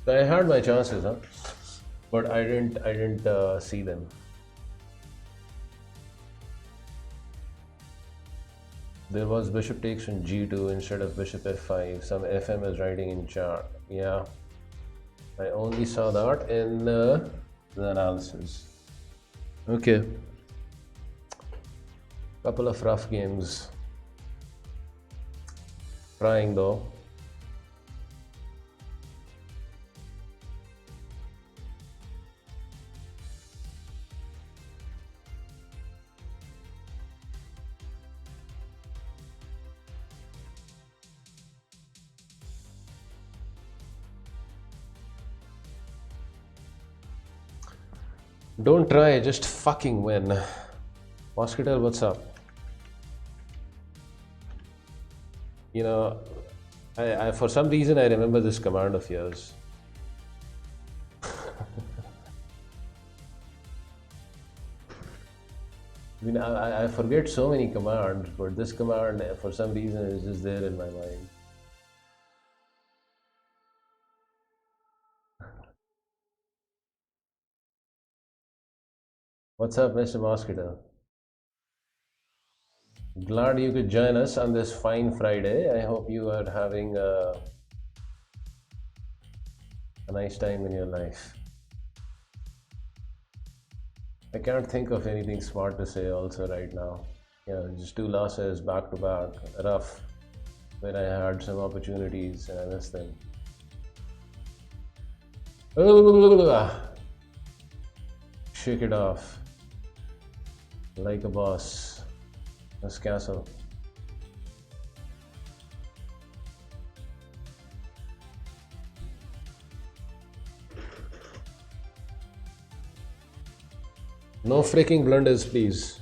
I had my chances, huh? But I didn't see them. There was bishop takes on g2 instead of bishop f5. Some FM is writing in chart. Yeah, I only saw that in the analysis. Okay, couple of rough games. Trying though. Don't try, just fucking win. Moscatel, what's up? You know, I for some reason I remember this command of yours. I mean, I forget so many commands, but this command for some reason is just there in my mind. What's up, Mr. Mosquito? Glad you could join us on this fine Friday. I hope you are having a nice time in your life. I can't think of anything smart to say also right now. You know, just 2 losses back to back, rough, when I had some opportunities and I missed them. Shake it off. Like a boss. This castle. No freaking blunders, please.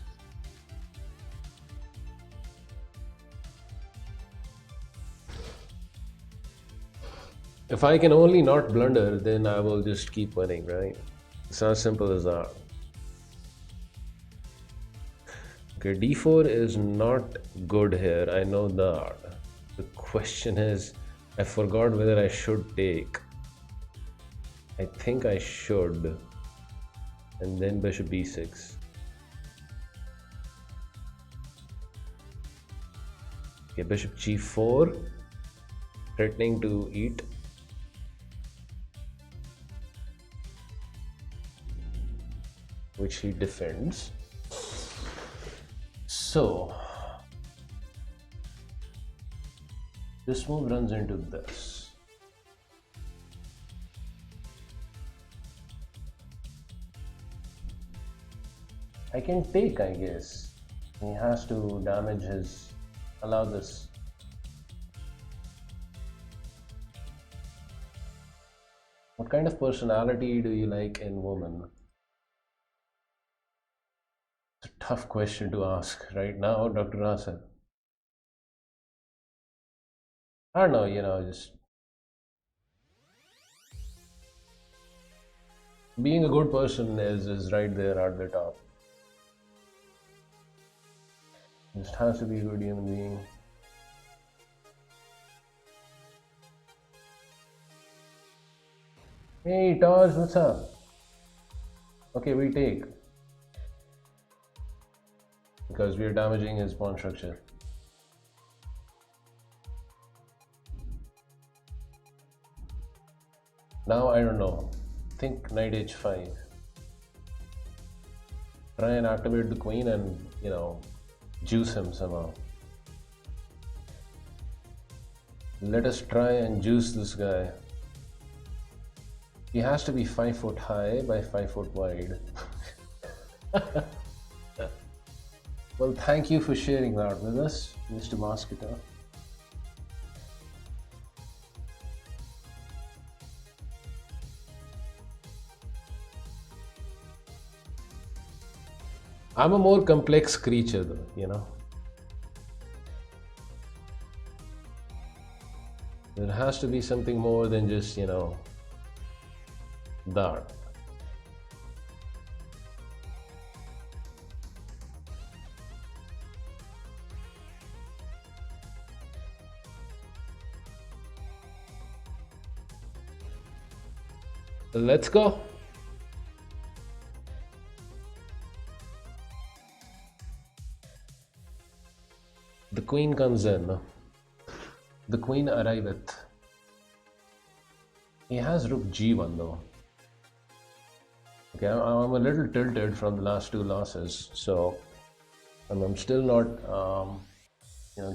If I can only not blunder, then I will just keep winning, right? It's as simple as that. Okay, d4 is not good here, I know that. The question is, I forgot whether I should take. I think I should. And then bishop b6. Okay, bishop g4, threatening to eat. which he defends. So this move runs into this. I can take, I guess. He has to damage his, allow this. What kind of personality do you like in women? It's a tough question to ask right now, Dr. Nasser. I don't know, just being a good person is right there at the top. Just has to be a good human being. Hey Taj, what's up? Okay, we take. Because we are damaging his pawn structure. Now I don't know. Think knight h5. Try and activate the queen and, juice him somehow. Let us try and juice this guy. He has to be 5 foot high by 5 foot wide. Well, thank you for sharing that with us, Mr. Mosquito. I'm a more complex creature though, There has to be something more than just, that. Let's go. The queen comes in. The queen arriveth. He has rook g1 though. Okay, I'm a little tilted from the last two losses, so I'm still not,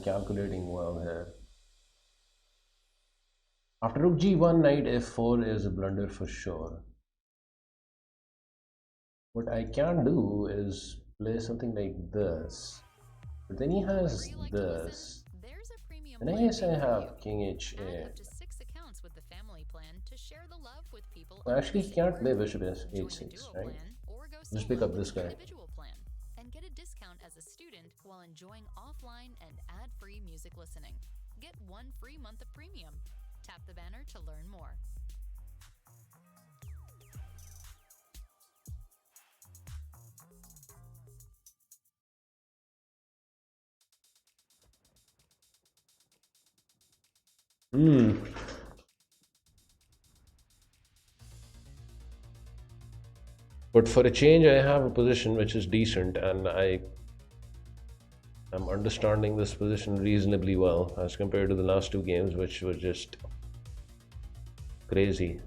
calculating well here. After rook g1, knight f4 is a blunder for sure. What I can do is play something like this, but then he has this, and I guess I have king h8. Well, actually, he can't play bishop h6, right? Just pick up this guy. And get a discount as a student while enjoying offline and ad-free music listening. Get 1 free month of premium. Tap the banner to learn more. But for a change, I have a position which is decent, and I am understanding this position reasonably well as compared to the last two games, which were just crazy.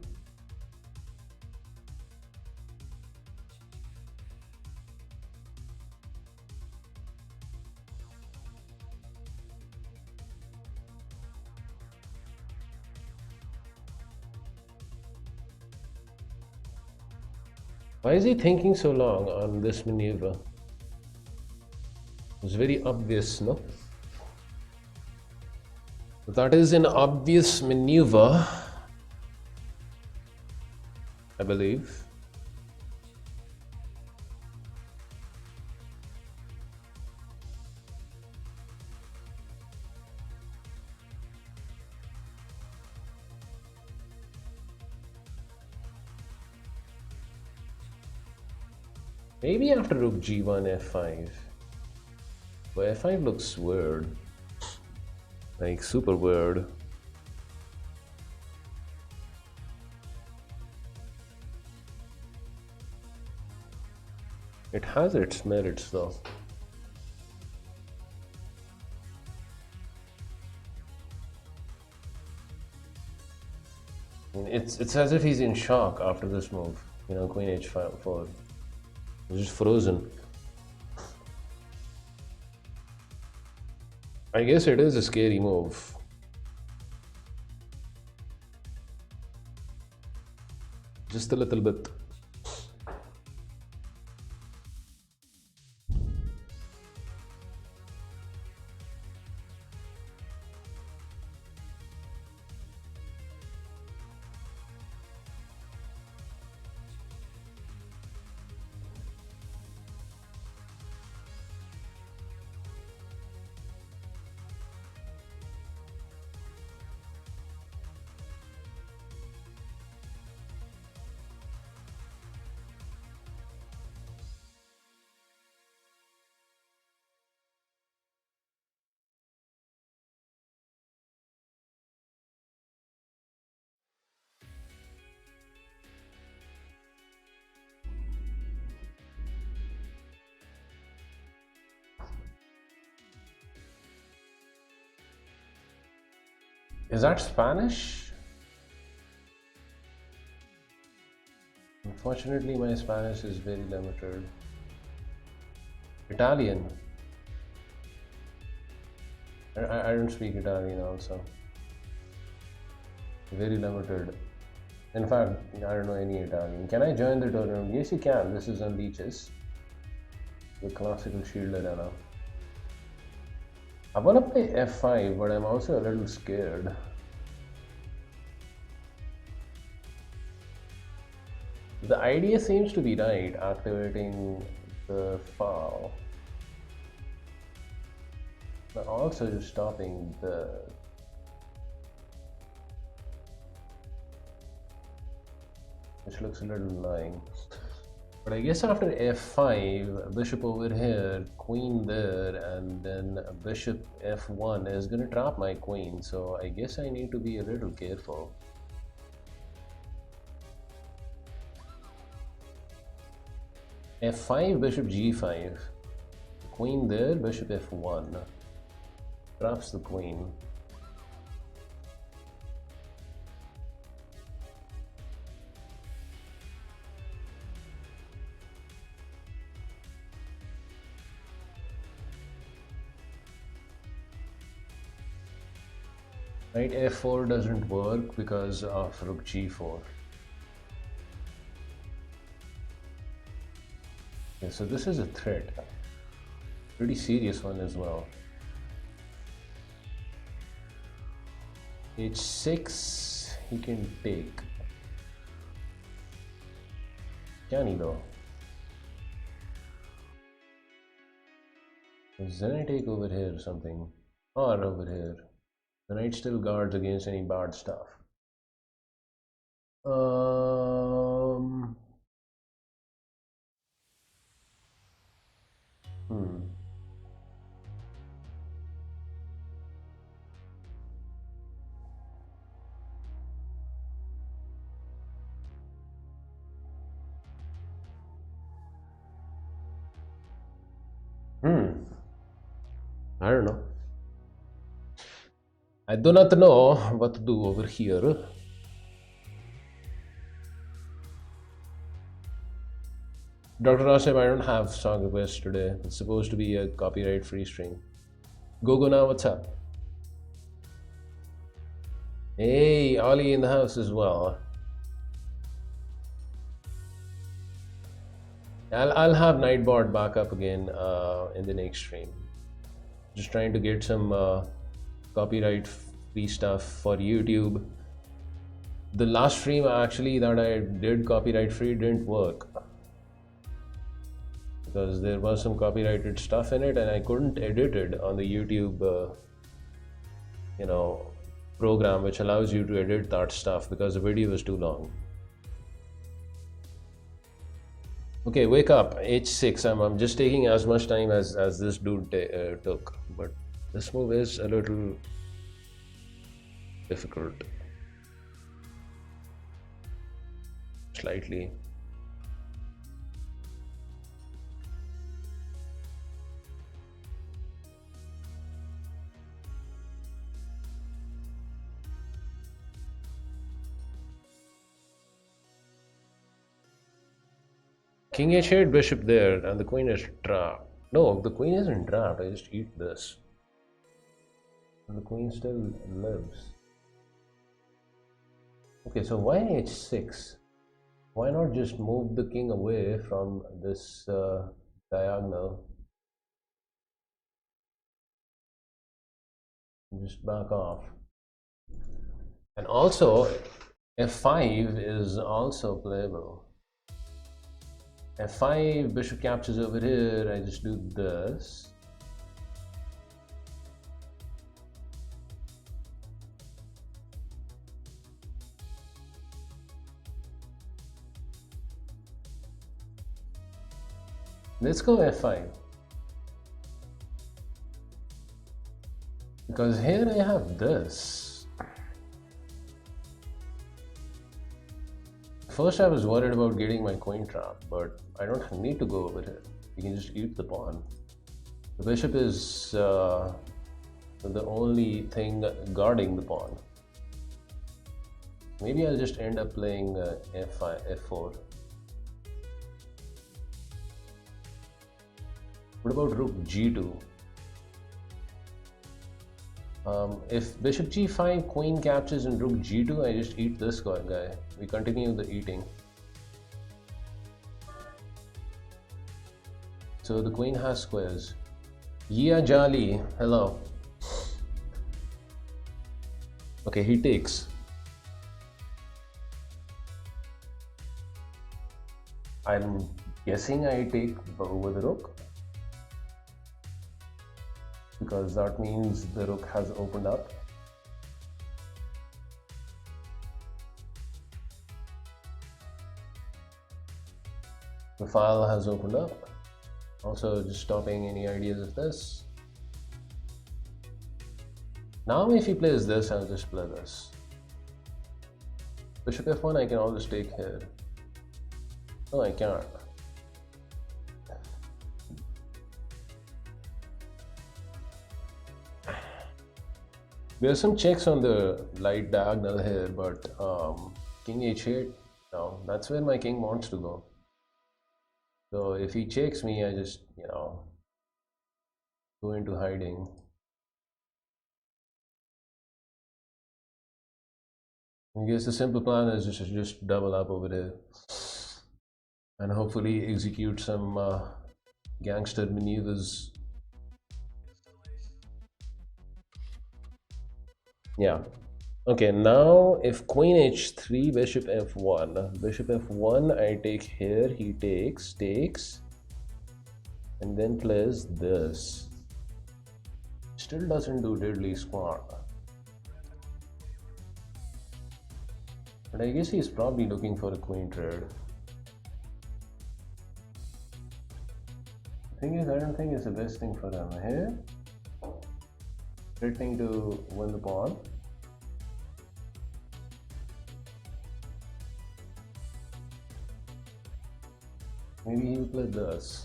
Why is he thinking so long on this maneuver? It's very obvious, no? That is an obvious maneuver, I believe. Maybe after rook g1, f5. But f5 looks weird. Like, super weird. It has its merits though. It's as if he's in shock after this move. Queen h4. It's just frozen. I guess it is a scary move. Just a little bit. Is that Spanish? Unfortunately, my Spanish is very limited. Italian. I don't speak Italian also. Very limited. In fact, I don't know any Italian. Can I join the tournament? Yes, you can. This is on Leeches. The classical shield arena. I want to play f5, but I'm also a little scared. The idea seems to be right, activating the file, but also just stopping the which looks a little annoying. But I guess after f5, bishop over here, queen there, and then bishop f1 is going to trap my queen. So I guess I need to be a little careful. f5, bishop g5. Queen there, bishop f1. Traps the queen. Knight f4 doesn't work because of rook g4. Okay, so this is a threat. Pretty serious one as well. h6 he can take. Can he though? Then I take over here or something. Or over here. The knight still guards against any bad stuff. I don't know. I do not know what to do over here. Dr. Asif, I don't have song requests today. It's supposed to be a copyright-free stream. Go now, what's up? Hey, Ollie in the house as well. I'll have Nightbot back up again in the next stream. Just trying to get some copyright-free stuff for YouTube. The last stream actually that I did copyright-free didn't work because there was some copyrighted stuff in it and I couldn't edit it on the YouTube program which allows you to edit that stuff because the video was too long. Okay, wake up. h6. I'm just taking as much time as this dude took, but this move is a little difficult. Slightly. King h8, bishop there, and the queen is trapped. No, the queen isn't trapped. I just eat this. And the queen still lives. Okay, so why h6? Why not just move the king away from this diagonal? Just back off. And also, f5 is also playable. f5, bishop captures over here. I just do this. Let's go f5. Because here I have this. First I was worried about getting my queen trapped, but I don't need to go over here. You can just eat the pawn. The bishop is the only thing guarding the pawn. Maybe I'll just end up playing f5, f4. What about rook g2? If bishop g5, queen captures and rook g2, I just eat this guy. We continue the eating. So the queen has squares. Yeah, Jali, hello. Okay, he takes. I'm guessing I take over the rook, because that means the rook has opened up. The file has opened up. Also just stopping any ideas of this. Now if he plays this, I'll just play this. Bishop f1 I can always take here. No, I can't. There are some checks on the light diagonal here, but king h8, no, that's where my king wants to go. So if he checks me, I just, go into hiding. I guess the simple plan is just double up over there and hopefully execute some gangster maneuvers. Yeah. Okay, now if queen h3, bishop f1. Bishop f1, I take here, he takes, and then plays this. Still doesn't do diddly squat. But I guess he's probably looking for a queen trade. The thing is, I don't think it's the best thing for him. Here, threatening to win the pawn. Maybe he'll play this.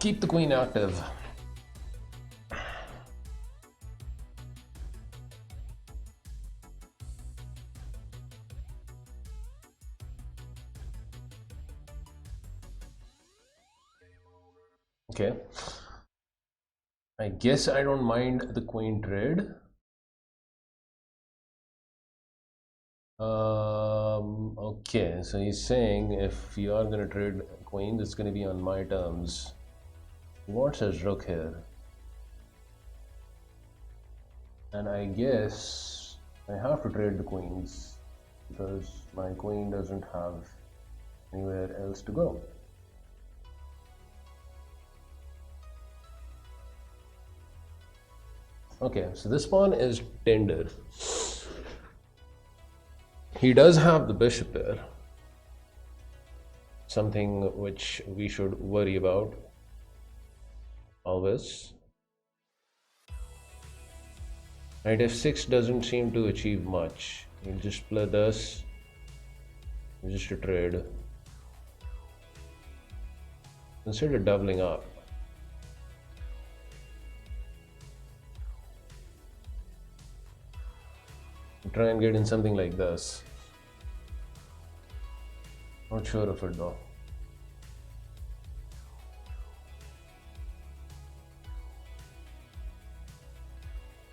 Keep the queen active. Okay. I guess I don't mind the queen trade. Okay, so he's saying if you are gonna trade queen, it's gonna be on my terms. He wants his rook here. And I guess I have to trade the queens. because my queen doesn't have anywhere else to go. Okay, so this pawn is tender. He does have the bishop there, something which we should worry about always. Knight f6 doesn't seem to achieve much. He'll just play this, just a trade. Consider doubling up. Try and get in something like this. Not sure of it though.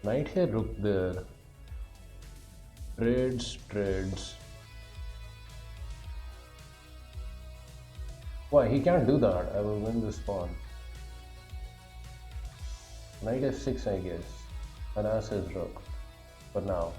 Knight here, rook there. Trades. Why? He can't do that. I will win this pawn. Knight f6, I guess. Harass his rook. For now.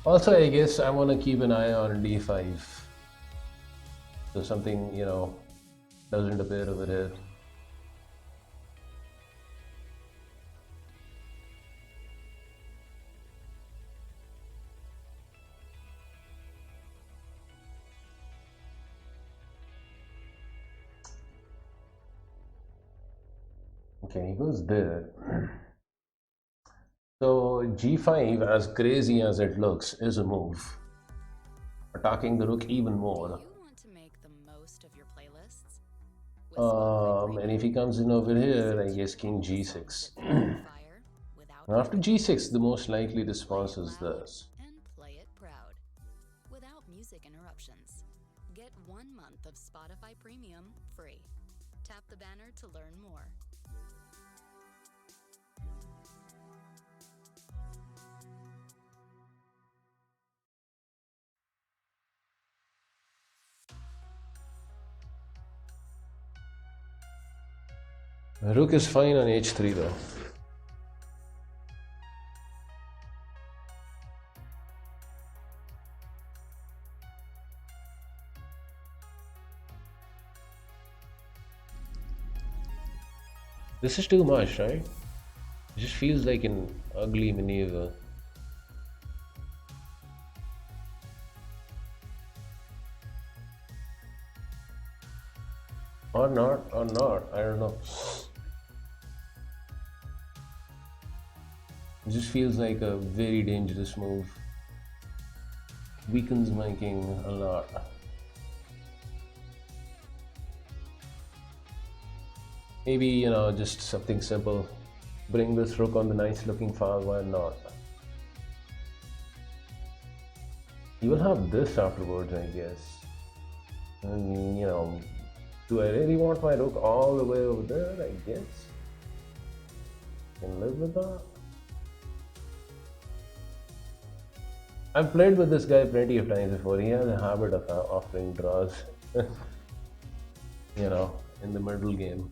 Also, I guess I want to keep an eye on d5. So something, you know, doesn't appear over here. Okay, he goes there. So g5, as crazy as it looks, is a move. Attacking the rook even more. You want to make the most of your playlists? And if he comes in over here, I guess king g6. After g6, the most likely response is this. And play it proud. Without music interruptions. Get 1 month of Spotify Premium free. Tap the banner to learn more. Rook is fine on h3 though. This is too much, right? It just feels like an ugly maneuver. Or not, I don't know. It just feels like a very dangerous move. Weakens my king a lot. Maybe, you know, just something simple. Bring this rook on the nice looking file, why not? You will have this afterwards, I guess. And, you know, do I really want my rook all the way over there? I guess. Can live with that. I've played with this guy plenty of times before. He has a habit of offering draws, you know, in the middle game.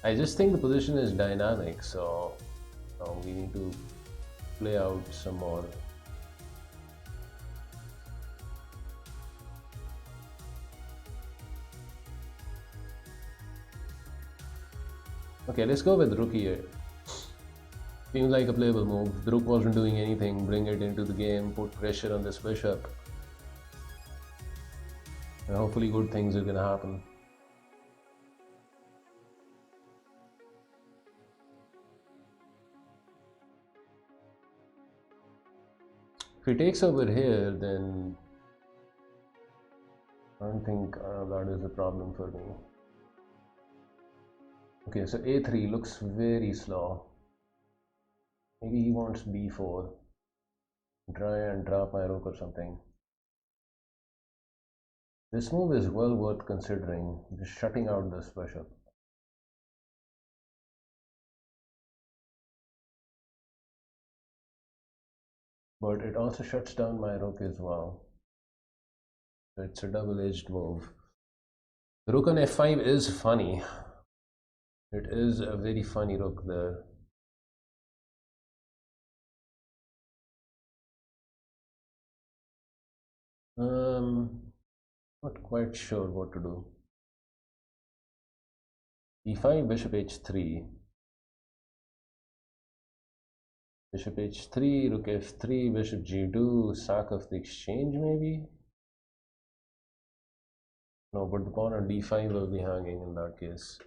I just think the position is dynamic, so we need to play out some more. Okay, let's go with rook here. Seems like a playable move. The rook wasn't doing anything. Bring it into the game, put pressure on this bishop. And hopefully good things are gonna happen. If he takes over here, then I don't think that is a problem for me. Okay, so a3 looks very slow. Maybe he wants b4. Try and drop my rook or something. This move is well worth considering, just shutting out this bishop. but it also shuts down my rook as well. So it's a double-edged move. Rook on f5 is funny. It is a very funny rook there. Not quite sure what to do. e5, bishop h3. Bishop h3, rook f3, bishop g2, sack of the exchange maybe? No, but the pawn on d5 will be hanging in that case.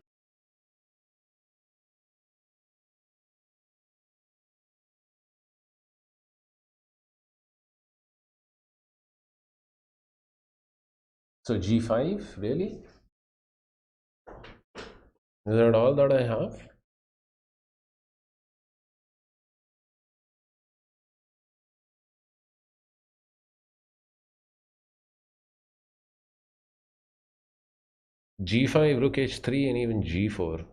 So g5, really? Is that all that I have? g5, rook h3, and even g4.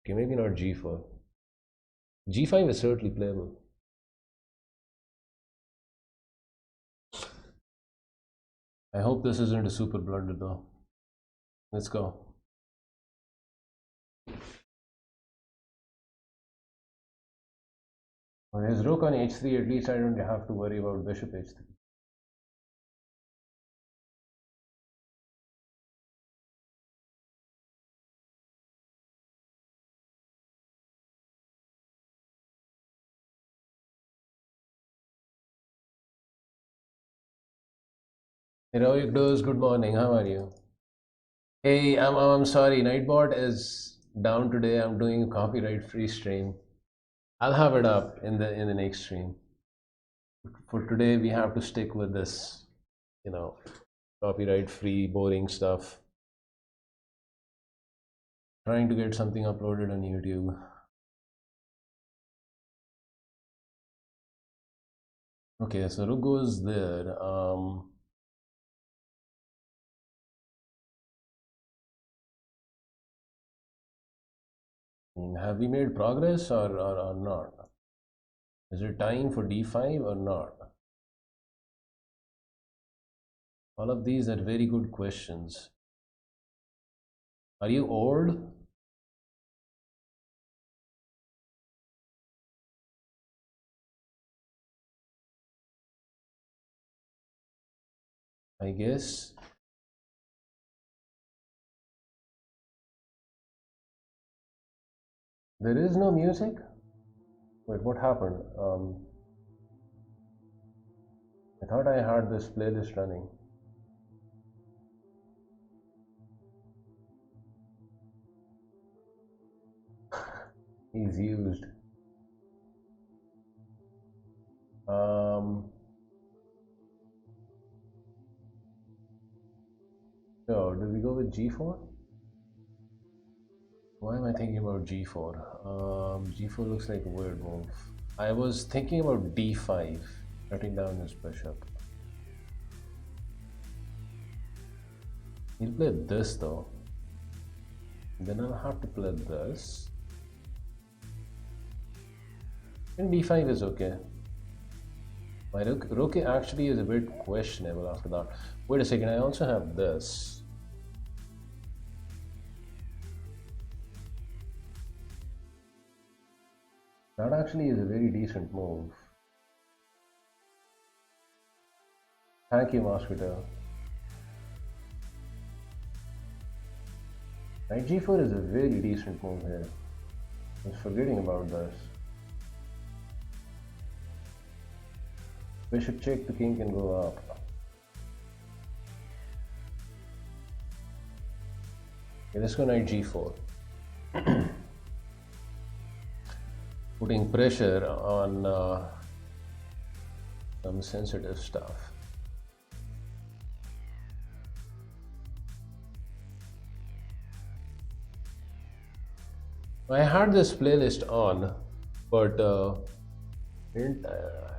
Okay, maybe not g4. g5 is certainly playable. I hope this isn't a super blunder though. Let's go. When his rook on h3, at least I don't have to worry about bishop h3. Heroic Does, good morning, how are you? Hey, I'm sorry, Nightbot is down today. I'm doing a copyright free stream. I'll have it up in the next stream. For today we have to stick with this, you know, copyright free boring stuff. Trying to get something uploaded on YouTube. Okay, so rook goes there. Have we made progress or not? Is it time for d5 or not? All of these are very good questions. Are you old? I guess. There is no music? Wait, what happened? I thought I had this playlist running. He's used. So, do we go with g4? Why am I thinking about g4? G4 looks like a weird move. I was thinking about d5, shutting down his bishop. He'll play this though. Then I'll have to play this. And d5 is okay. My rook actually is a bit questionable after that. Wait a second, I also have this. That actually is a very decent move. Thank you, Mosquito. Knight g4 is a very decent move here. I was forgetting about this. Bishop check, the king can go up. Okay, let's go knight g4. Putting pressure on some sensitive stuff. I had this playlist on, but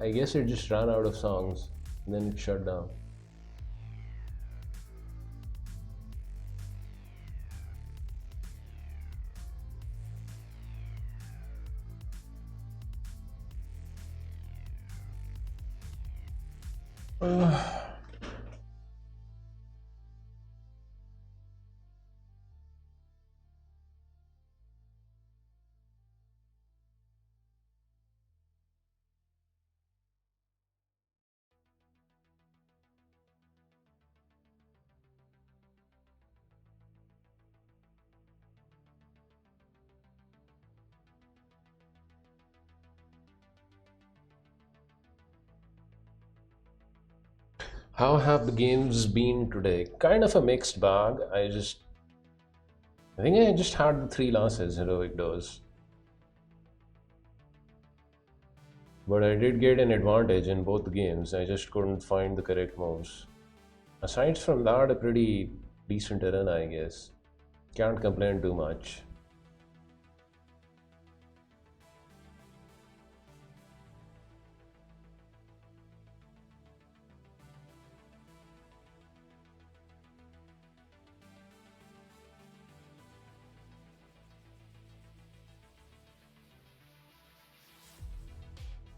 I guess it just ran out of songs and then it shut down. How have the games been today? Kind of a mixed bag. I think I just had the 3 losses, heroic dose. But I did get an advantage in both the games. I just couldn't find the correct moves. Aside from that, a pretty decent run, I guess. Can't complain too much.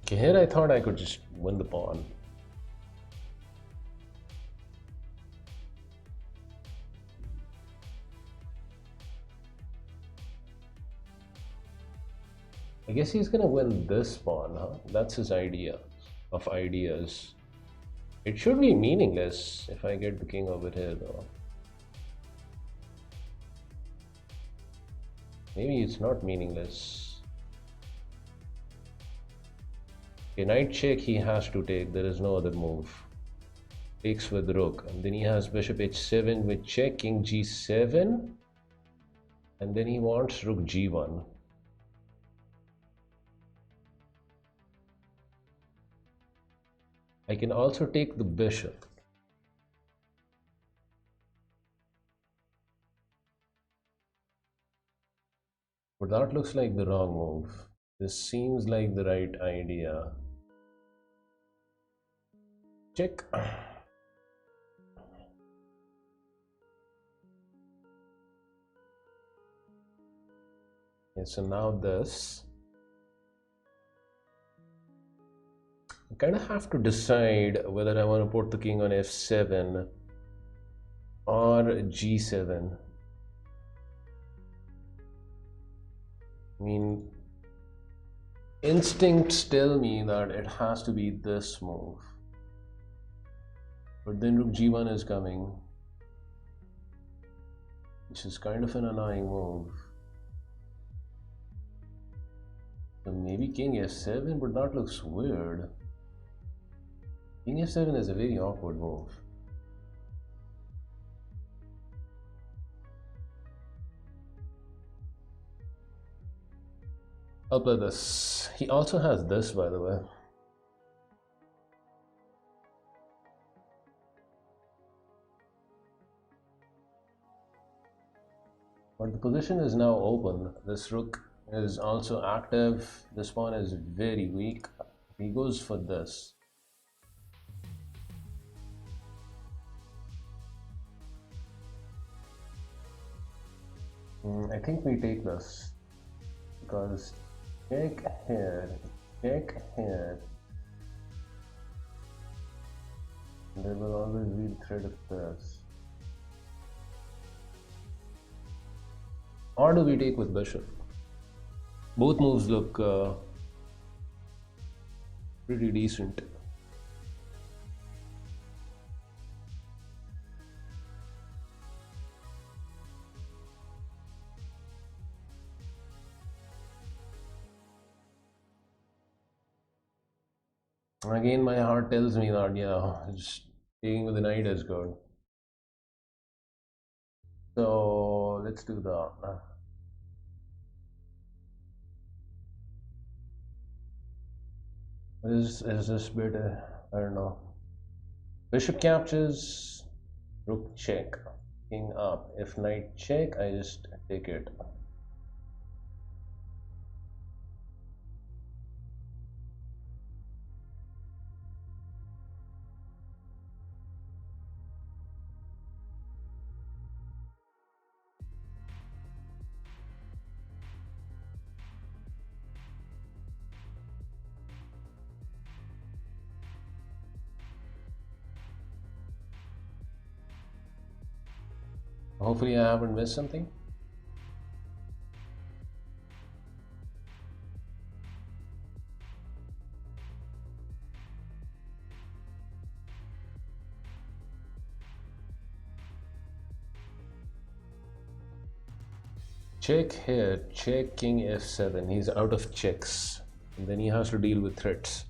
Okay, here I thought I could just win the pawn. I guess he's gonna win this pawn, huh? That's his idea of ideas. It should be meaningless if I get the king over here, though. Maybe it's not meaningless. Okay, knight check he has to take. There is no other move. Takes with rook. And then he has bishop h7 with check, king g7. And then he wants rook g1. I can also take the bishop. But that looks like the wrong move. This seems like the right idea. Check. Okay, so now this. I kind of have to decide whether I want to put the king on f7 or g7. I mean, instincts tell me that it has to be this move. But then rook g1 is coming, which is kind of an annoying move. So maybe king f7, but that looks weird. King f7 is a very awkward move. I'll play this. He also has this, by the way. But the position is now open. This rook is also active. This pawn is very weak. He goes for this. I think we take this because check here, there will always be the threat of this. Or do we take with bishop? Both moves look pretty decent. Again, my heart tells me that, yeah, just taking with the knight is good. So let's do that. Is this better? I don't know. Bishop captures, rook check, king up. If knight check, I just take it. Hopefully I haven't missed something. Check here, check king f7. He's out of checks. And then he has to deal with threats.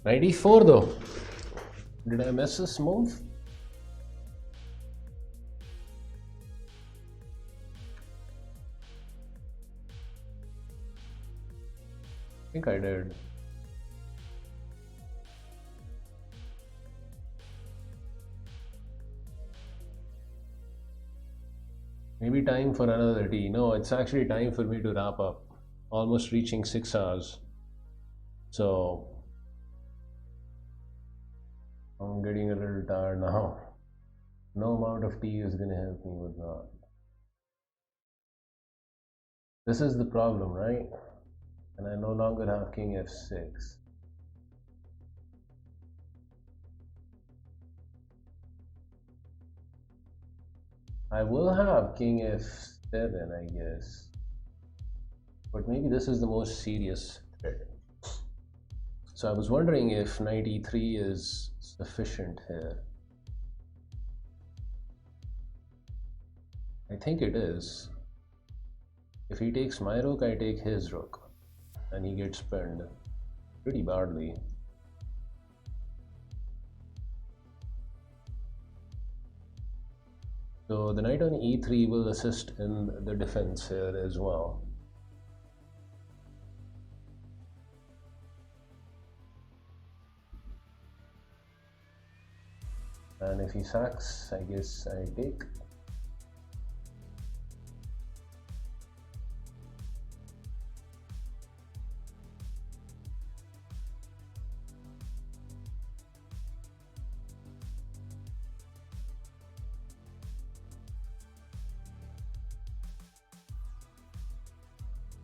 Knight 4 though. Did I miss this move? I think I did. Maybe time for another tea. No, it's actually time for me to wrap up. Almost reaching 6 hours. So I'm getting a little tired now. No amount of tea is gonna help me with that. This is the problem, right? And I no longer have king f6. I will have king f7, I guess. But maybe this is the most serious threat. So I was wondering if knight e3 is sufficient here. I think it is. If he takes my rook, I take his rook. And he gets pinned pretty badly. So the knight on e3 will assist in the defense here as well. And if he sacks, I guess I take.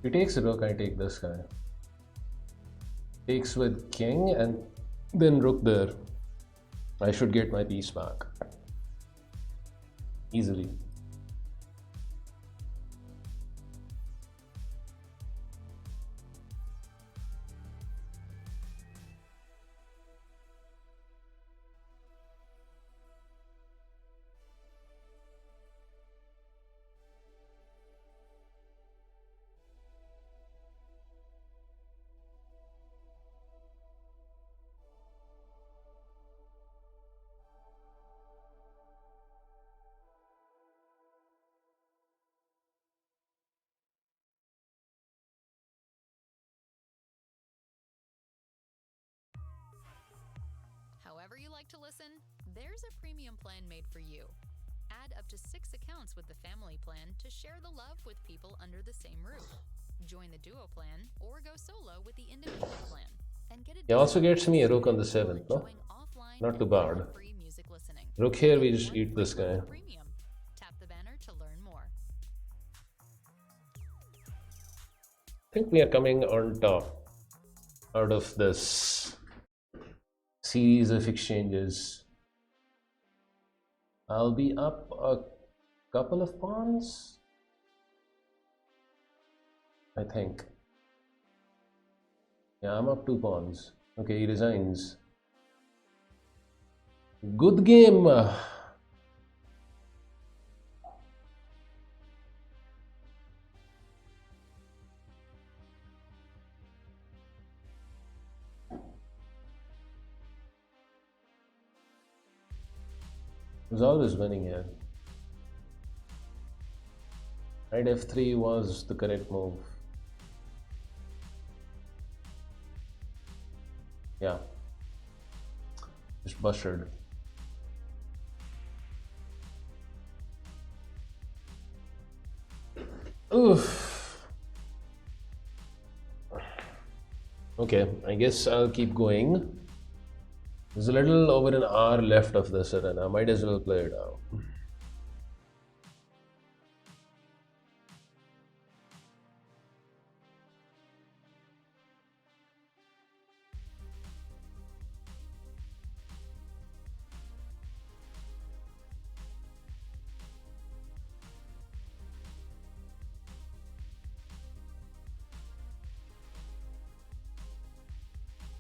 He takes a rook, I take this guy. Takes with king and then rook there. I should get my piece back easily. like to listen? There's a premium plan made for you. Add up to 6 accounts with the family plan to share the love with people under the same roof. Join the duo plan or go solo with the individual plan. And get He also gets me a rook on the discount 7th, no? enjoying offline Not too and bad. ad-free music listening. Rook here, we Get just 1 eat this free guy. month premium. Tap the banner to learn more. I think we are coming on top out of this series of exchanges. I'll be up a couple of pawns, I think. Yeah, I'm up 2 pawns. Okay, he resigns. Good game. Was always winning here. Knight f3 was the correct move. Yeah. Just busted. Oof. Okay, I guess I'll keep going. There's a little over an hour left of this arena. I might as well play it out.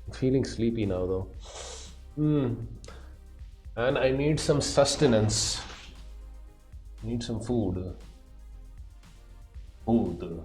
I'm feeling sleepy now though. And I need some sustenance. Need some food. Food.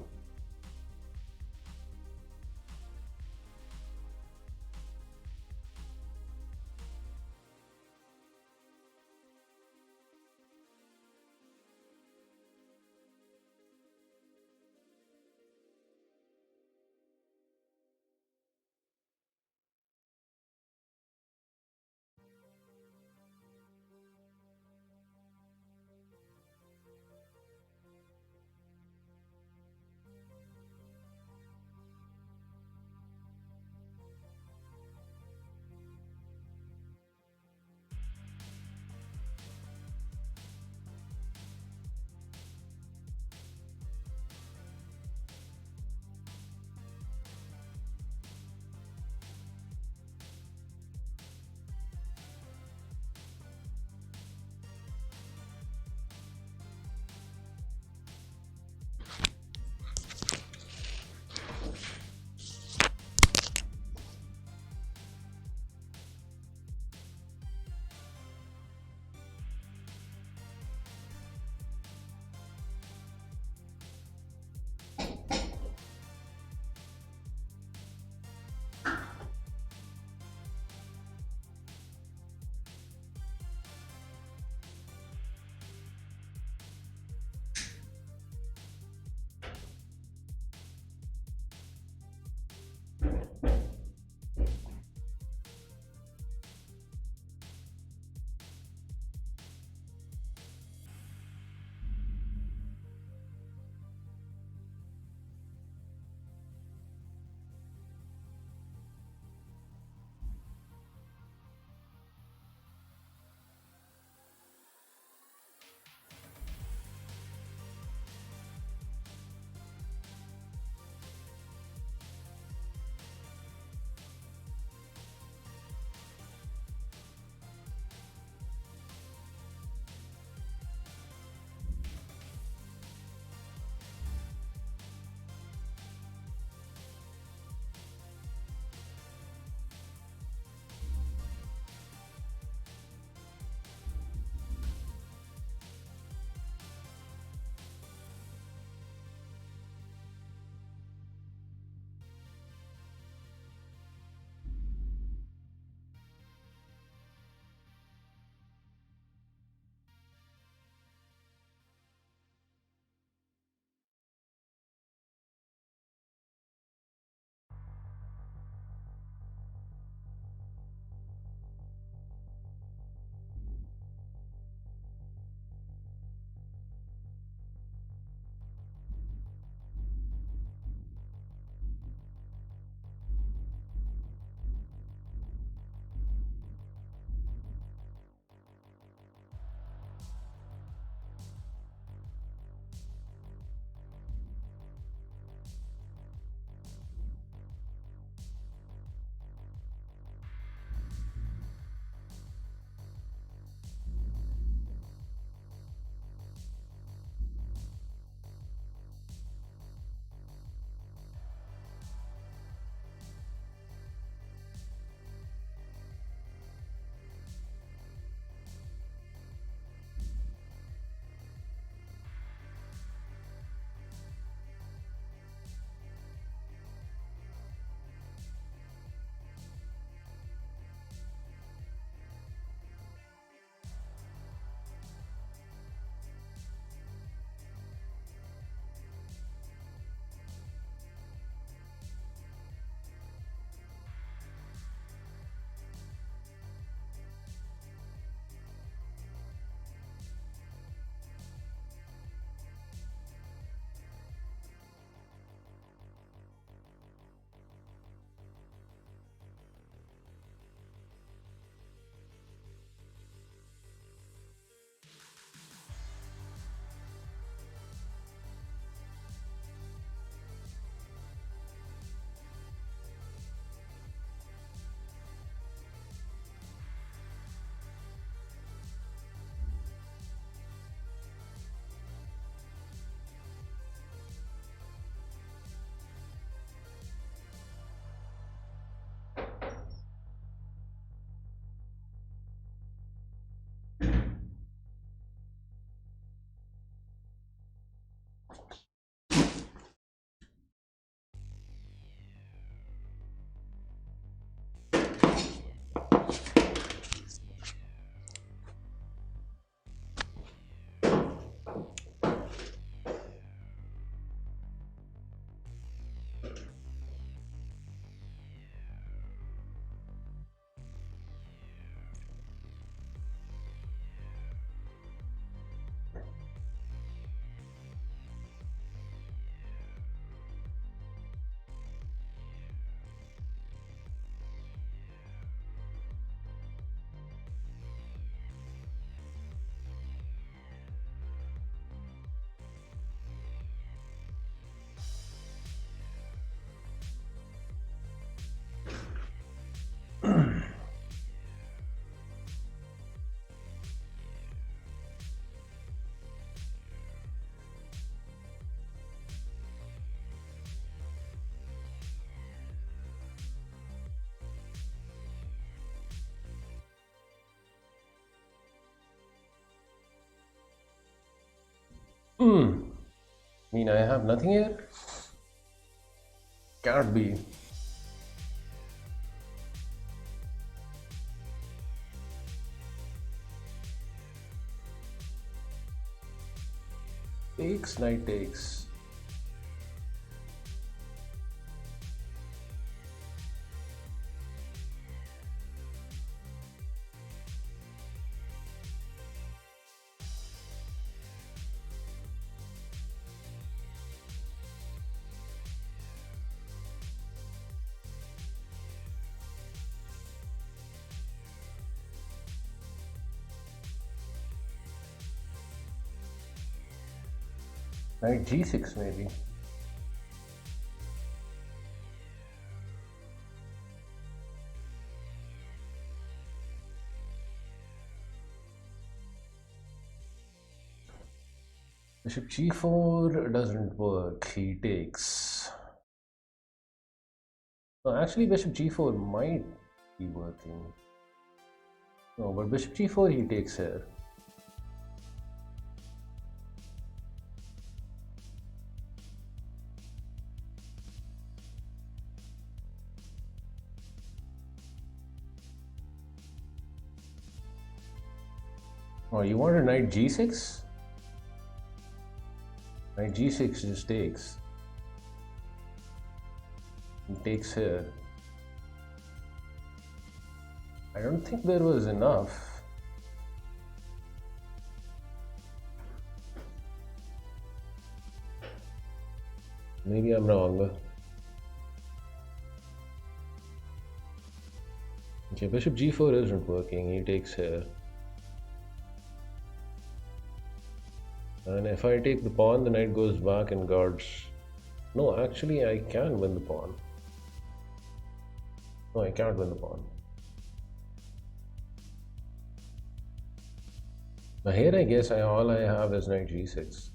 Mean I have nothing here? Can't be. Takes, knight takes. Knight g6 maybe. Bishop g4 doesn't work, he takes. No, actually bishop g4 might be working. No, but bishop g4 he takes here. Oh, you want a knight g6? Knight g6 just takes. He takes here. I don't think there was enough. Maybe I'm wrong. Okay, bishop g4 isn't working. He takes here. And if I take the pawn, the knight goes back and guards. No, actually I can win the pawn. No, I can't win the pawn. Now here I guess all I have is knight g6.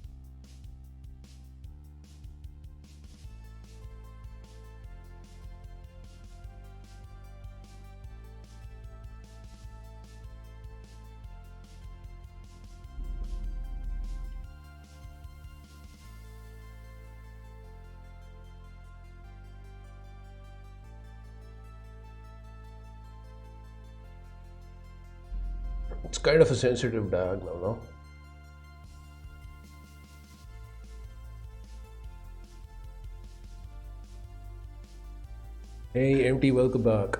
It's kind of a sensitive diagonal, no? Hey, empty, welcome back.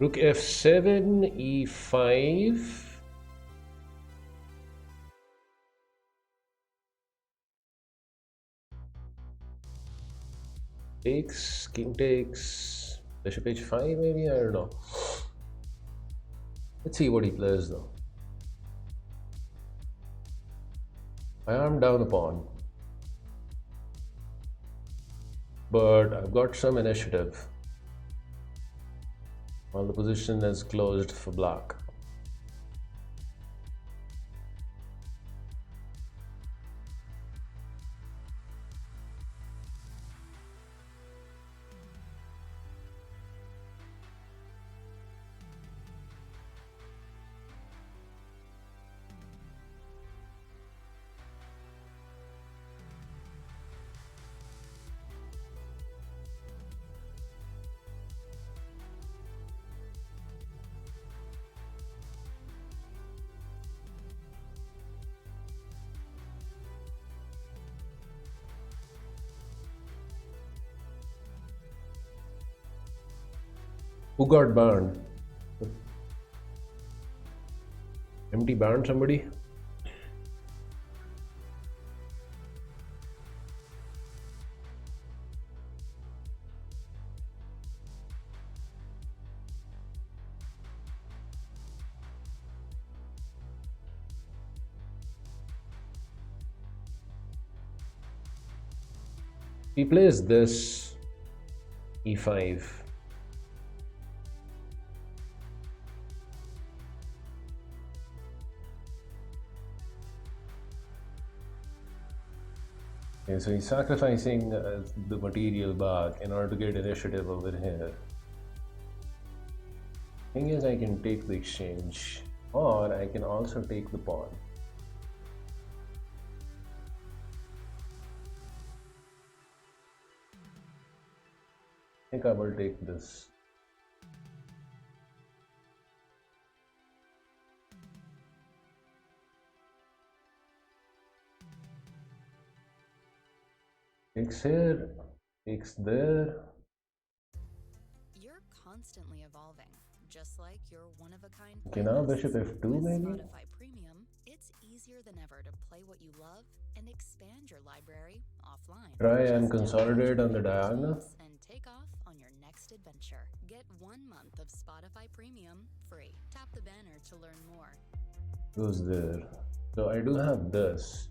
Rook f7, e5. Takes, king takes, bishop h5 maybe, I don't know. Let's see what he plays though. I am down a pawn, but I've got some initiative while the position is closed for black. Who got banned? Empty banned somebody? He plays this. E5. Okay, so he's sacrificing the material back in order to get initiative over here. Thing is, I can take the exchange, or I can also take the pawn. I think I will take this. Takes here, takes there. You're constantly evolving, just like your one-of-a-kind Okay, now playlists. bishop f2 With maybe? Spotify Premium, it's easier than ever to play what you love and expand your library offline. Try and Just consolidate download on the your favorite diagonal. tunes and take off on your next adventure. Get 1 month of Spotify Premium free. Tap the banner to learn more. Goes there. So I do have this.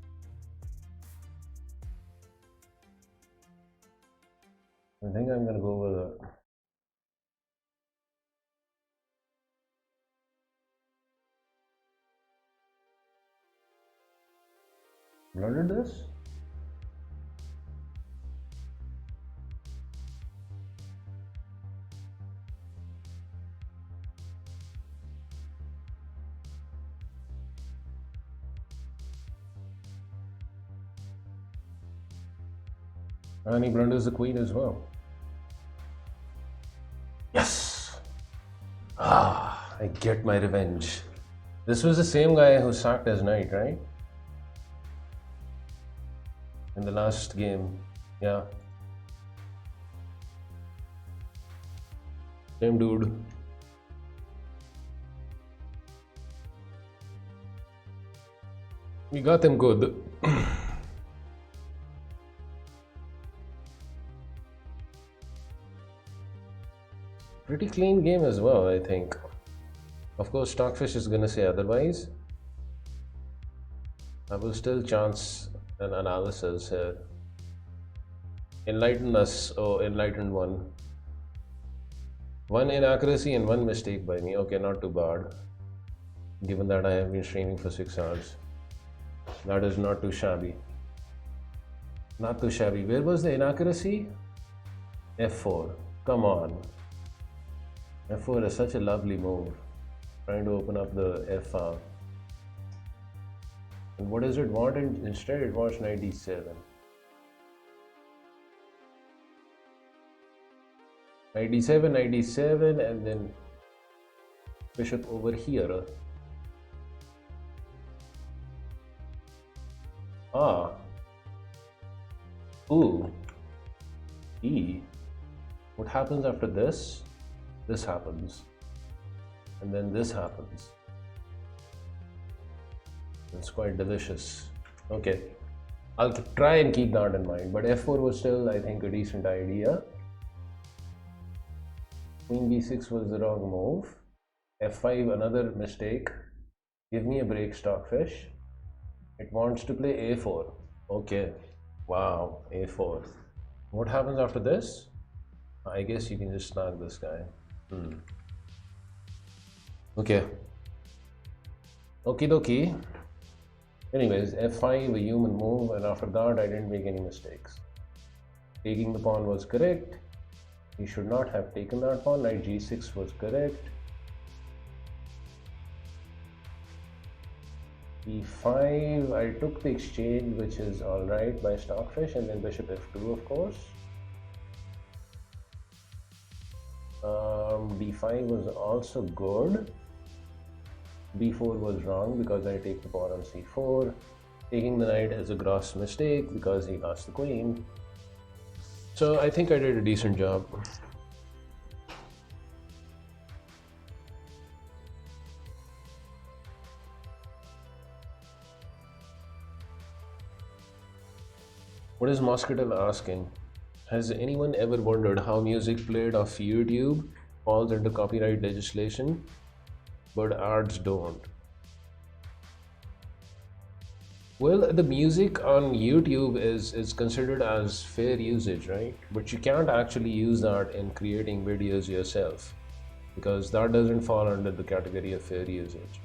I think I'm gonna go with a blundered this. And he blunders the queen as well. Yes! Ah, I get my revenge. This was the same guy who sacked his knight, right? In the last game. Yeah. Same dude. We got him good. Pretty clean game as well, I think. Of course, Stockfish is gonna say otherwise. I will still chance an analysis here. Enlighten us. Oh, enlightened one. One inaccuracy and one mistake by me. Okay, not too bad. Given that I have been streaming for 6 hours. That is not too shabby. Not too shabby. Where was the inaccuracy? F4. Come on. F4 is such a lovely move. Trying to open up the F file. And what does it want? Instead, it wants 97. 97, 97, and then bishop over here. Ah. Ooh. E. What happens after this? This happens. And then this happens. It's quite delicious. Okay. I'll try and keep that in mind. But F4 was still, I think, a decent idea. Queen B6 was the wrong move. F5, another mistake. Give me a break, Stockfish. It wants to play A4. Okay. Wow, A4. What happens after this? I guess you can just snag this guy. Okay. Okie dokie. Anyways, F5, a human move, and after that I didn't make any mistakes. Taking the pawn was correct. He should not have taken that pawn. Knight G6 was correct. E5, I took the exchange, which is alright by Stockfish, and then bishop F2, of course. D5 was also good. B4 was wrong because I take the pawn on C4. Taking the knight is a gross mistake because he lost the queen. So I think I did a decent job. What is Moscatel asking? Has anyone ever wondered how music played off YouTube falls into copyright legislation, but ads don't? Well, the music on YouTube is considered as fair usage, right? But you can't actually use that in creating videos yourself because that doesn't fall under the category of fair usage.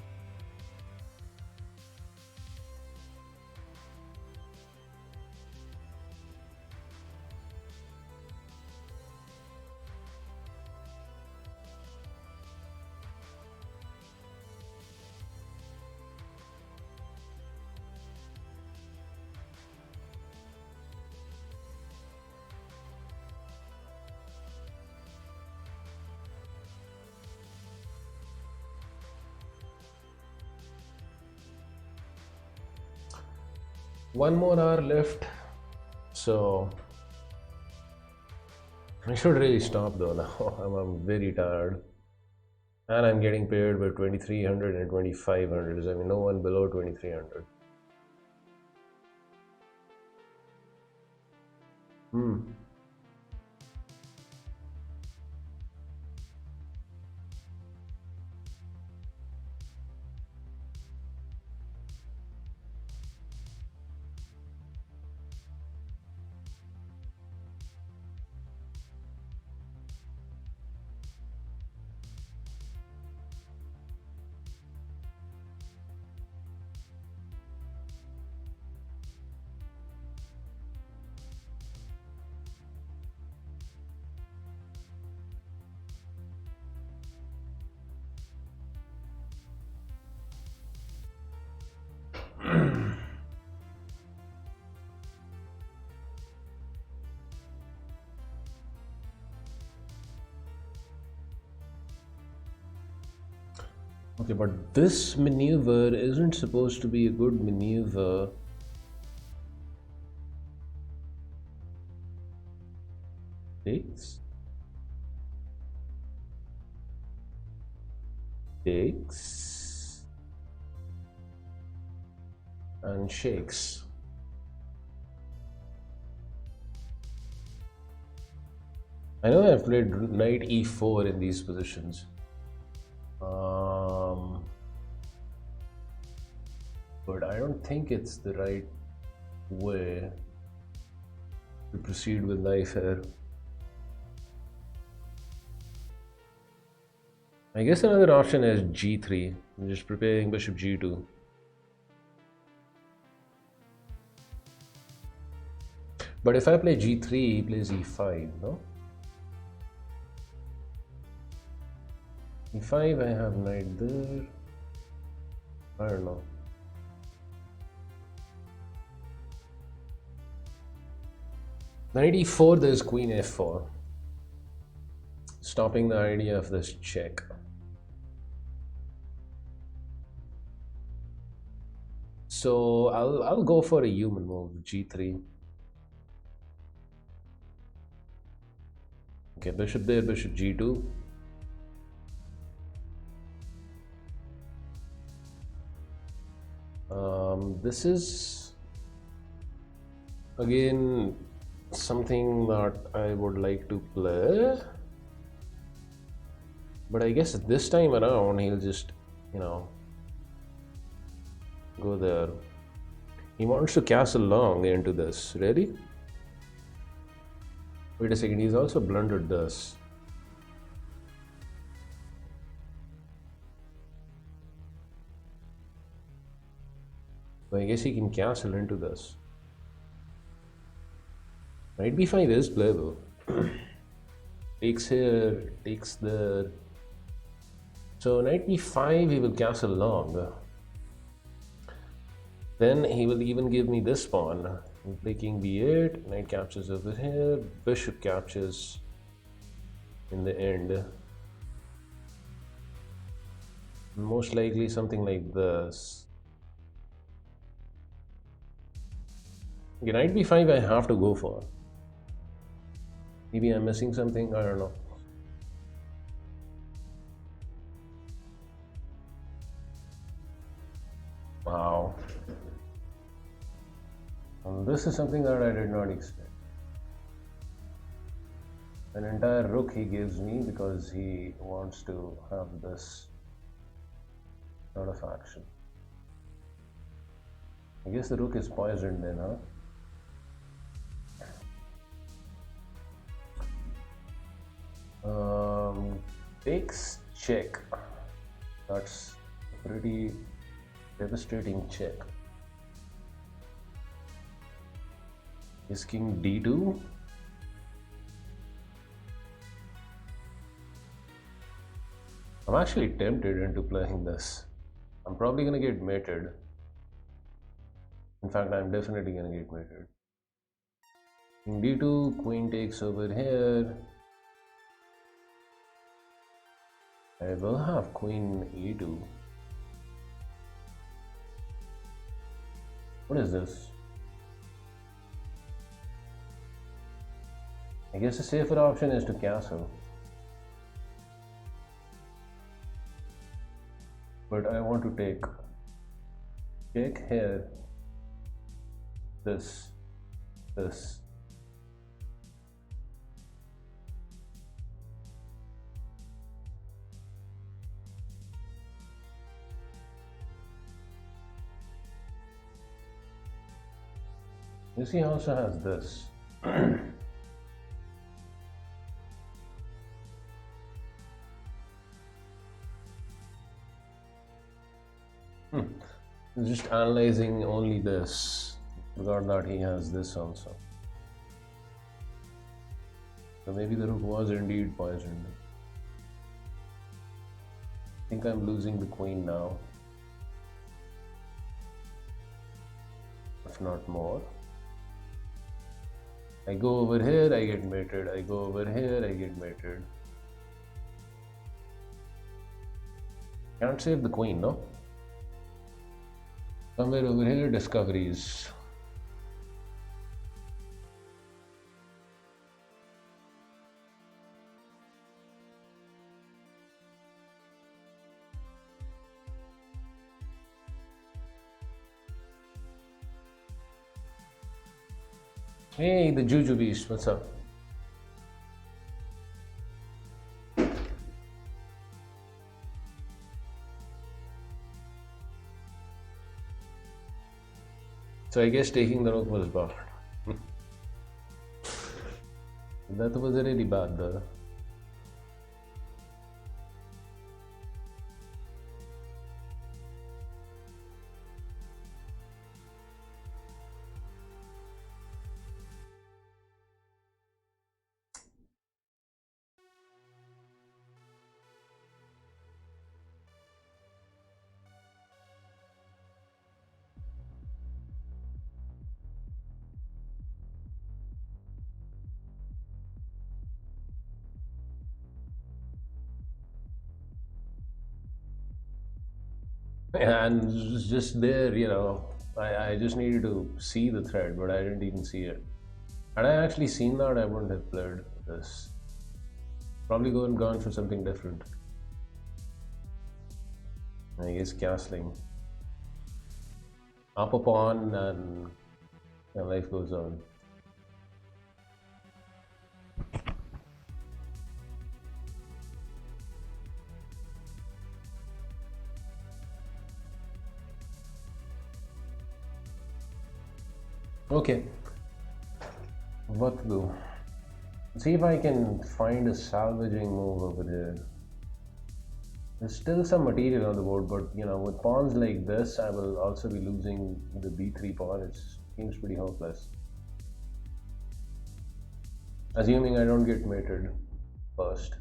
One more hour left, so I should really stop though now. I'm very tired. And I'm getting paid by 2300 and 2500. I mean, no one below 2300. Okay, but this maneuver isn't supposed to be a good maneuver. Takes. And shakes. I know I've played knight e4 in these positions. But I don't think it's the right way to proceed with life here. I guess another option is g3. I'm just preparing bishop g2. But if I play g3, he plays e5, no? e5, I have knight there. I don't know. Knight e4, there's queen f4. Stopping the idea of this check. So I'll go for a human move, g3. Okay, bishop there, bishop g2. This is again something that I would like to play, but I guess this time around he'll just, you know, go there. He wants to castle long into this. Ready? Wait a second, he's also blundered this. So I guess he can castle into this. Knight b5 is playable. Takes here, takes there. So knight b5, he will castle long. Then he will even give me this pawn. I'll play king b8, knight captures over here, bishop captures in the end. Most likely something like this. Okay, knight b5 I have to go for. Maybe I'm missing something, I don't know. Wow. This is something that I did not expect. An entire rook he gives me because he wants to have this sort of action. I guess the rook is poisoned then, huh? Takes check. That's a pretty devastating check. Is king d2? I'm actually tempted into playing this. I'm probably gonna get mated. In fact, I'm definitely gonna get mated. King d2, queen takes over here. I will have queen e2. What is this? I guess the safer option is to castle. But I want to take check here. This. You see, he also has this. Just analyzing only this. Forgot that he has this also. So maybe the rook was indeed poisoned. I think I'm losing the queen now. If not more. I go over here, I get mated. I go over here, I get mated. Can't save the queen, no? Somewhere over here, discoveries. Hey, the Juju Beast, what's up? So I guess taking the rook was bad. That was really bad, brother. And it was just there, you know. I just needed to see the thread, but I didn't even see it. Had I actually seen that, I wouldn't have played this. Probably gone for something different. I guess castling. Up a pawn and life goes on. Okay, what to do? See if I can find a salvaging move over there. There's still some material on the board, but you know, with pawns like this, I will also be losing the b3 pawn. It seems pretty hopeless. Assuming I don't get mated first.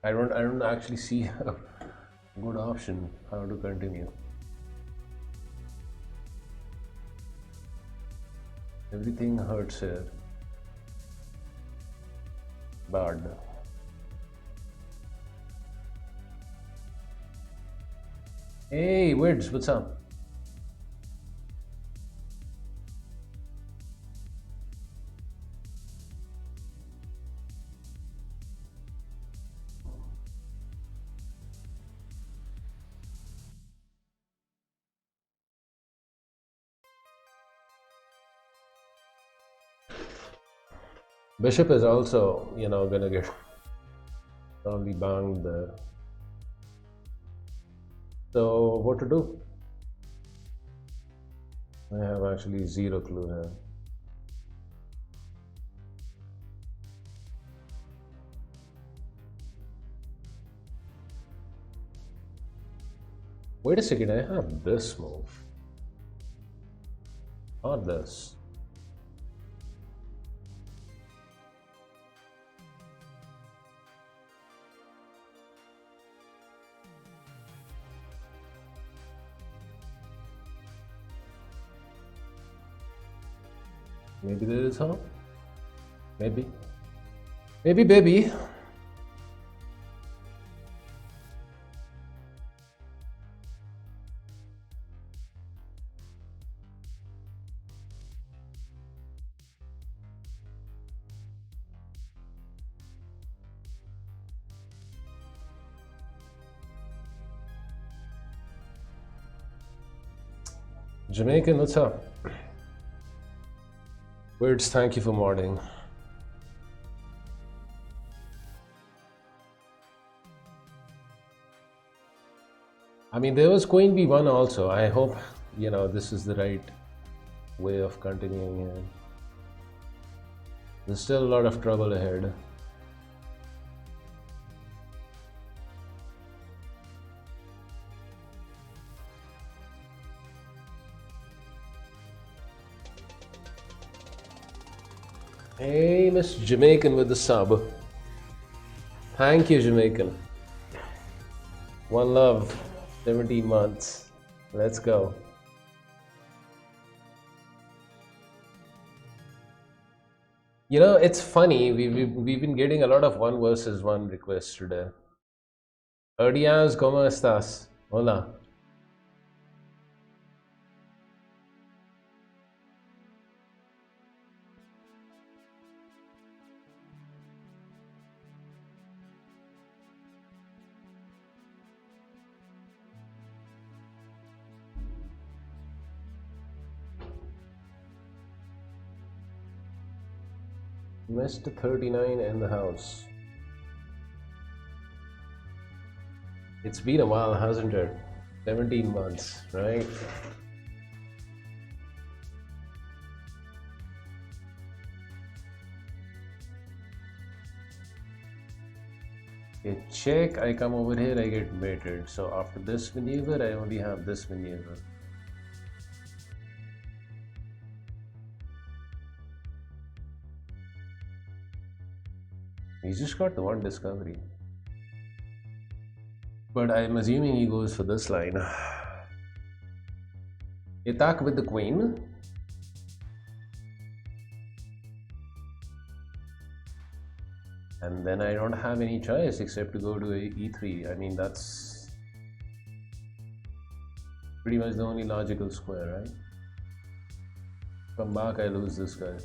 I don't actually see a good option how to continue. Everything hurts here. Bad. Hey, Wids, what's up? Bishop is also, gonna get probably banged there. So what to do? I have actually zero clue here. Wait a second, I have this move. Not this. Maybe there is, huh? Maybe. Maybe, baby. Jamaican, what's up? Words, thank you for modding. I mean, there was Queen B1 also. I hope, this is the right way of continuing here. There's still a lot of trouble ahead. Hey, Miss Jamaican with the sub. Thank you, Jamaican. One love, 17 months. Let's go. It's funny. We've been getting a lot of 1 versus 1 requests today. Días, ¿cómo estás? Hola. Mr. 39 in the house. It's been a while, hasn't it? 17 months, right? Okay, check, I come over here, I get mated. So after this maneuver, I only have this maneuver. He's just got the 1 discovery. But I'm assuming he goes for this line. Attack with the queen. And then I don't have any choice except to go to e3. I mean, that's pretty much the only logical square, right? Come back, I lose this guy.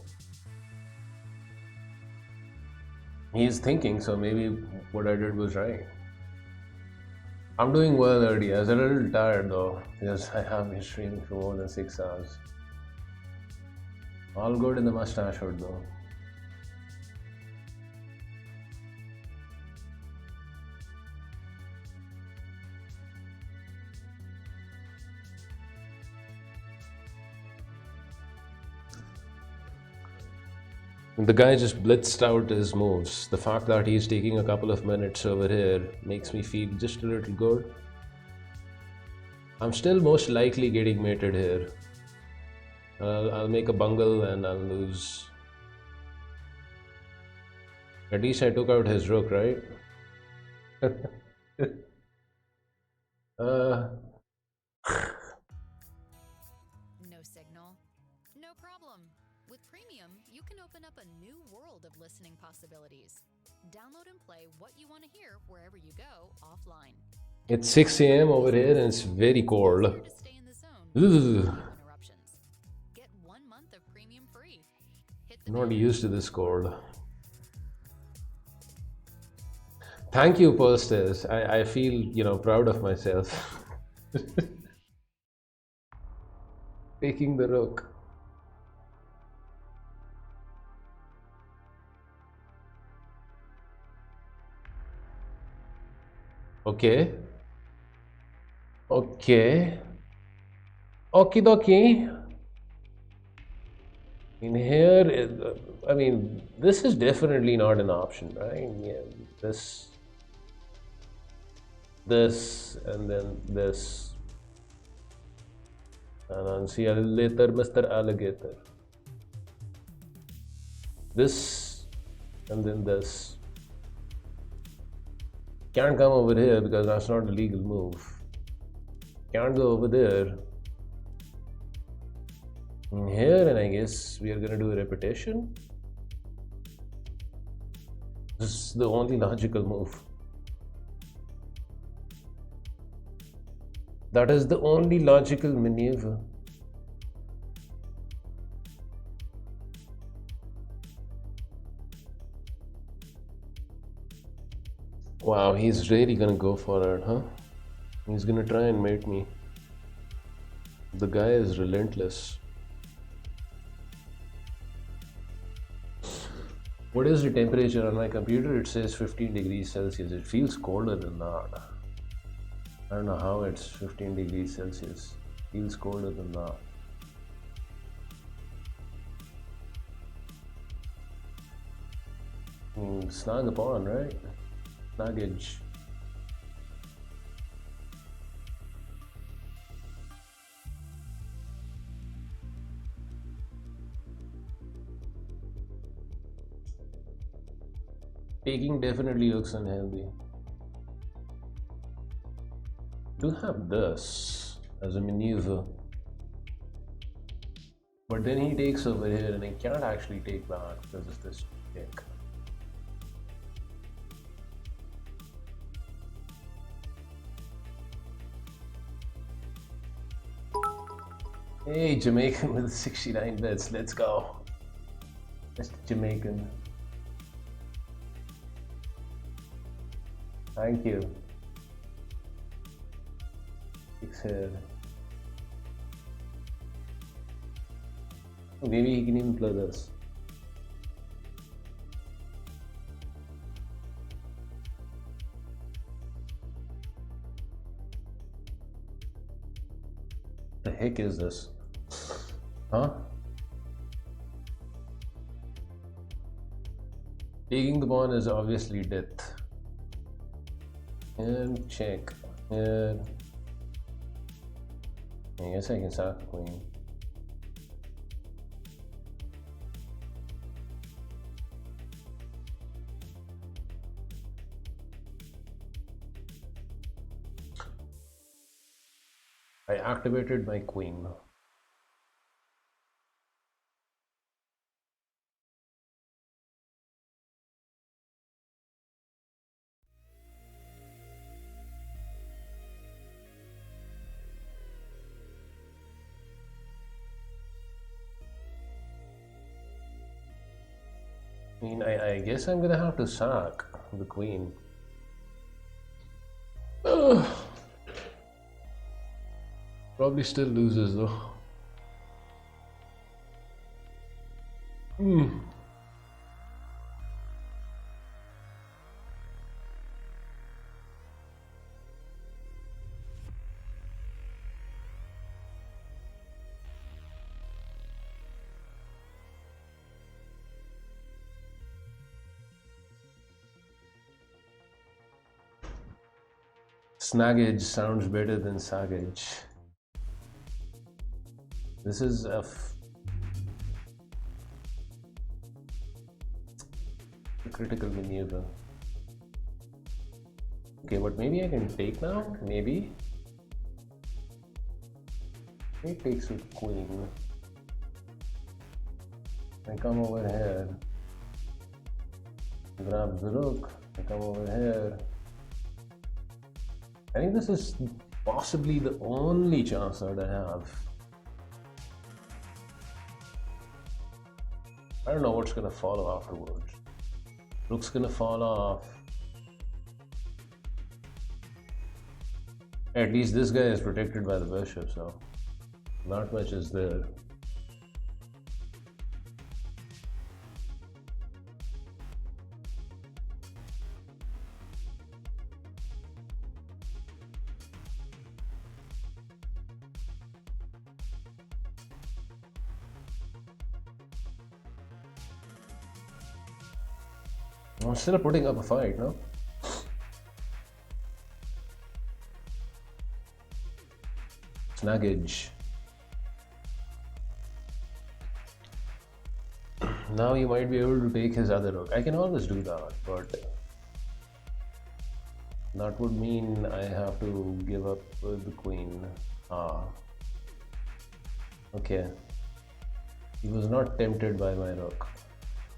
He is thinking, so maybe what I did was right. I'm doing well early. I was a little tired though, because I have been streaming for more than 6 hours. All good in the mustache hood though. The guy just blitzed out his moves. The fact that he's taking a couple of minutes over here makes me feel just a little good. I'm still most likely getting mated here. I'll make a bungle and I'll lose. At least I took out his rook, right? No signal? No problem. With Premium, you can open up a new world of listening possibilities. Download and play what you want to hear wherever you go offline. It's 6 a.m. over here and it's very cold. To stay in the zone without interruptions. Get 1 month of Premium free. Hit the I'm not used to this cold. Thank you, Posters. I feel, proud of myself. Taking the rook. Okay. Okay. Okie dokie. In here, I mean, this is definitely not an option, right? Yeah, this, and then this. And then see you later, Mr. Alligator. This, and then this. Can't come over here because that's not a legal move. Can't go over there. In here, and I guess we are gonna do a repetition. This is the only logical move. That is the only logical maneuver. Wow, he's really gonna go for it, huh? He's gonna try and mate me. The guy is relentless. What is the temperature on my computer? It says 15 degrees Celsius. It feels colder than that. I don't know how it's 15 degrees Celsius. Feels colder than that. Snag upon, right? Snaggage. Taking definitely looks unhealthy. Do have this as a maneuver, but then he takes over here and I can't actually take back because of this kick. Hey, Jamaican with 69 bits, let's go. Mr. Jamaican. Thank you. Fix here. Maybe he can even play this. The heck is this? Huh? Taking the pawn is obviously death. And check. And I guess I can sack the queen. I activated my queen. I mean, I guess I'm gonna have to sack the queen. Ugh. Probably still loses though. Snaggage sounds better than saggage. This is a critical maneuver. Okay, but maybe I can take now? Maybe? He takes with queen. I come over here. Grab the rook. I come over here. I think this is possibly the only chance that I have. I don't know what's gonna follow afterwards. Rook's gonna fall off. At least this guy is protected by the bishop, so not much is there. I'm still putting up a fight, no? Snaggage. Now you might be able to take his other rook. I can always do that, but that would mean I have to give up the queen. Ah. Okay. He was not tempted by my rook.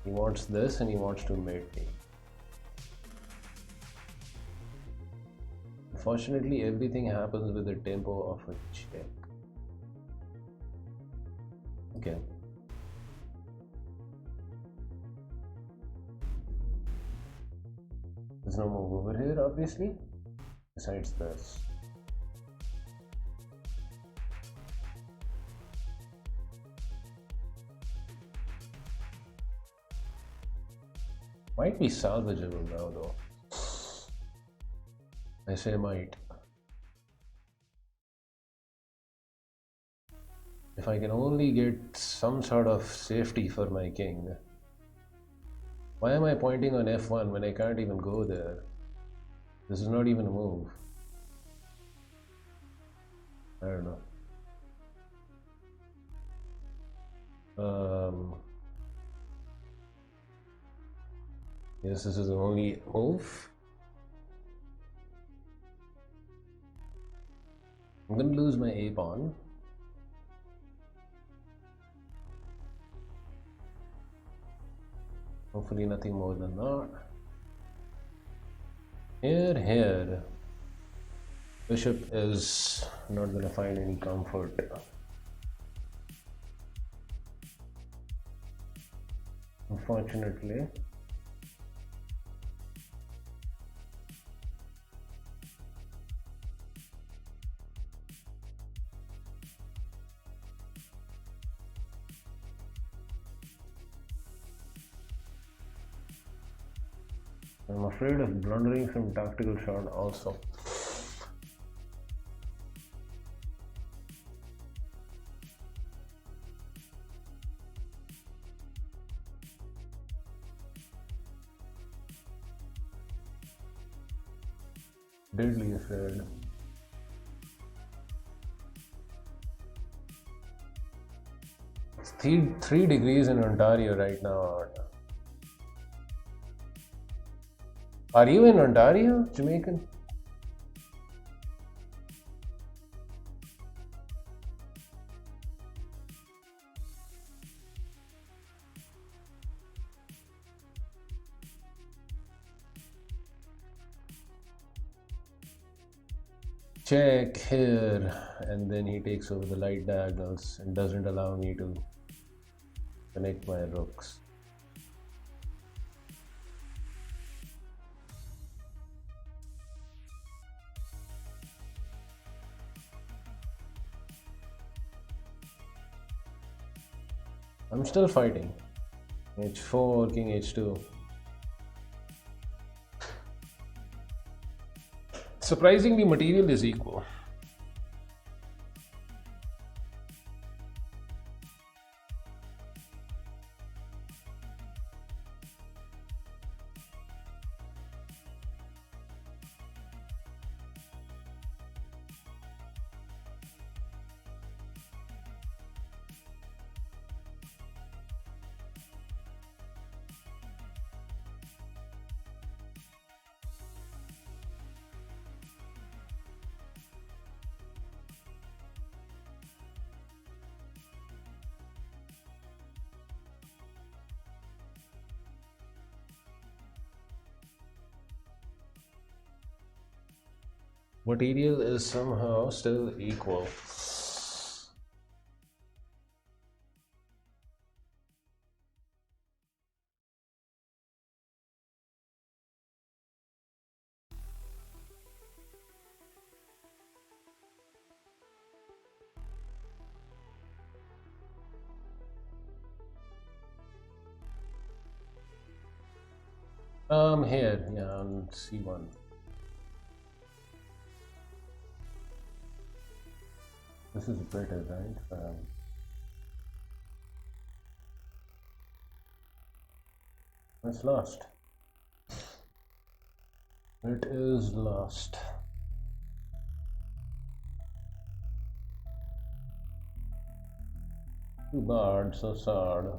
He wants this and he wants to mate me. Unfortunately, everything happens with the tempo of a check. Okay. There's no move over here, obviously, besides this. Might be salvageable now, though. I say might. If I can only get some sort of safety for my king. Why am I pointing on f1 when I can't even go there? This is not even a move. I don't know. Yes, this is the only move. I'm going to lose my a pawn. Hopefully nothing more than that. Here. Bishop is not going to find any comfort. Unfortunately. I'm afraid of blundering some tactical shot also. Deadly afraid. It's 3 degrees in Ontario right now. Are you in Ontario, Jamaican? Check here, and then he takes over the light diagonals and doesn't allow me to connect my rooks. I'm still fighting. H4, King H2. Surprisingly, material is equal. Material is somehow still equal. Here, yeah, on C1. This is better, right? It's lost. It is lost. Too bad, so sad.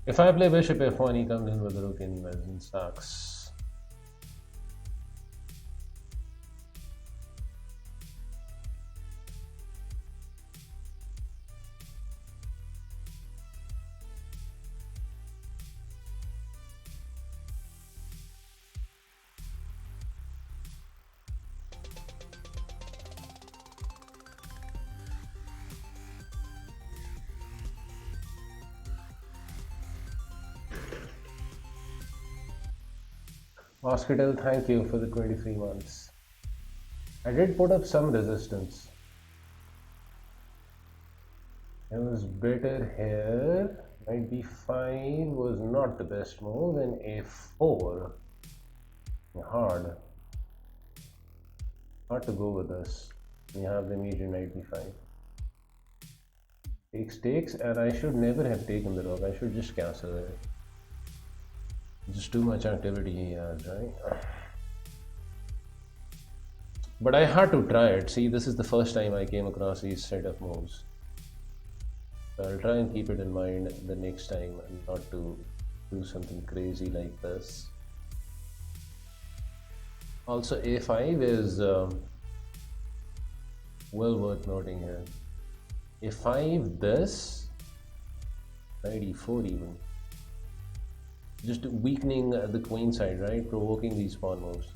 If I play bishop f1, he comes in with rook anyways and sucks. Hospital, thank you for the 23 months. I did put up some resistance. It was better here. Knight b5 was not the best move, and a4. Hard to go with this. You have the immediate knight b5. Takes, and I should never have taken the rook. I should just cancel it. Just too much activity he has, right? But I had to try it. See, this is the first time I came across these set of moves. So I'll try and keep it in mind the next time and not to do something crazy like this. Also, a5 is well worth noting here. a5 this, knight e4 even. Just weakening the queen side, right? Provoking these pawn moves.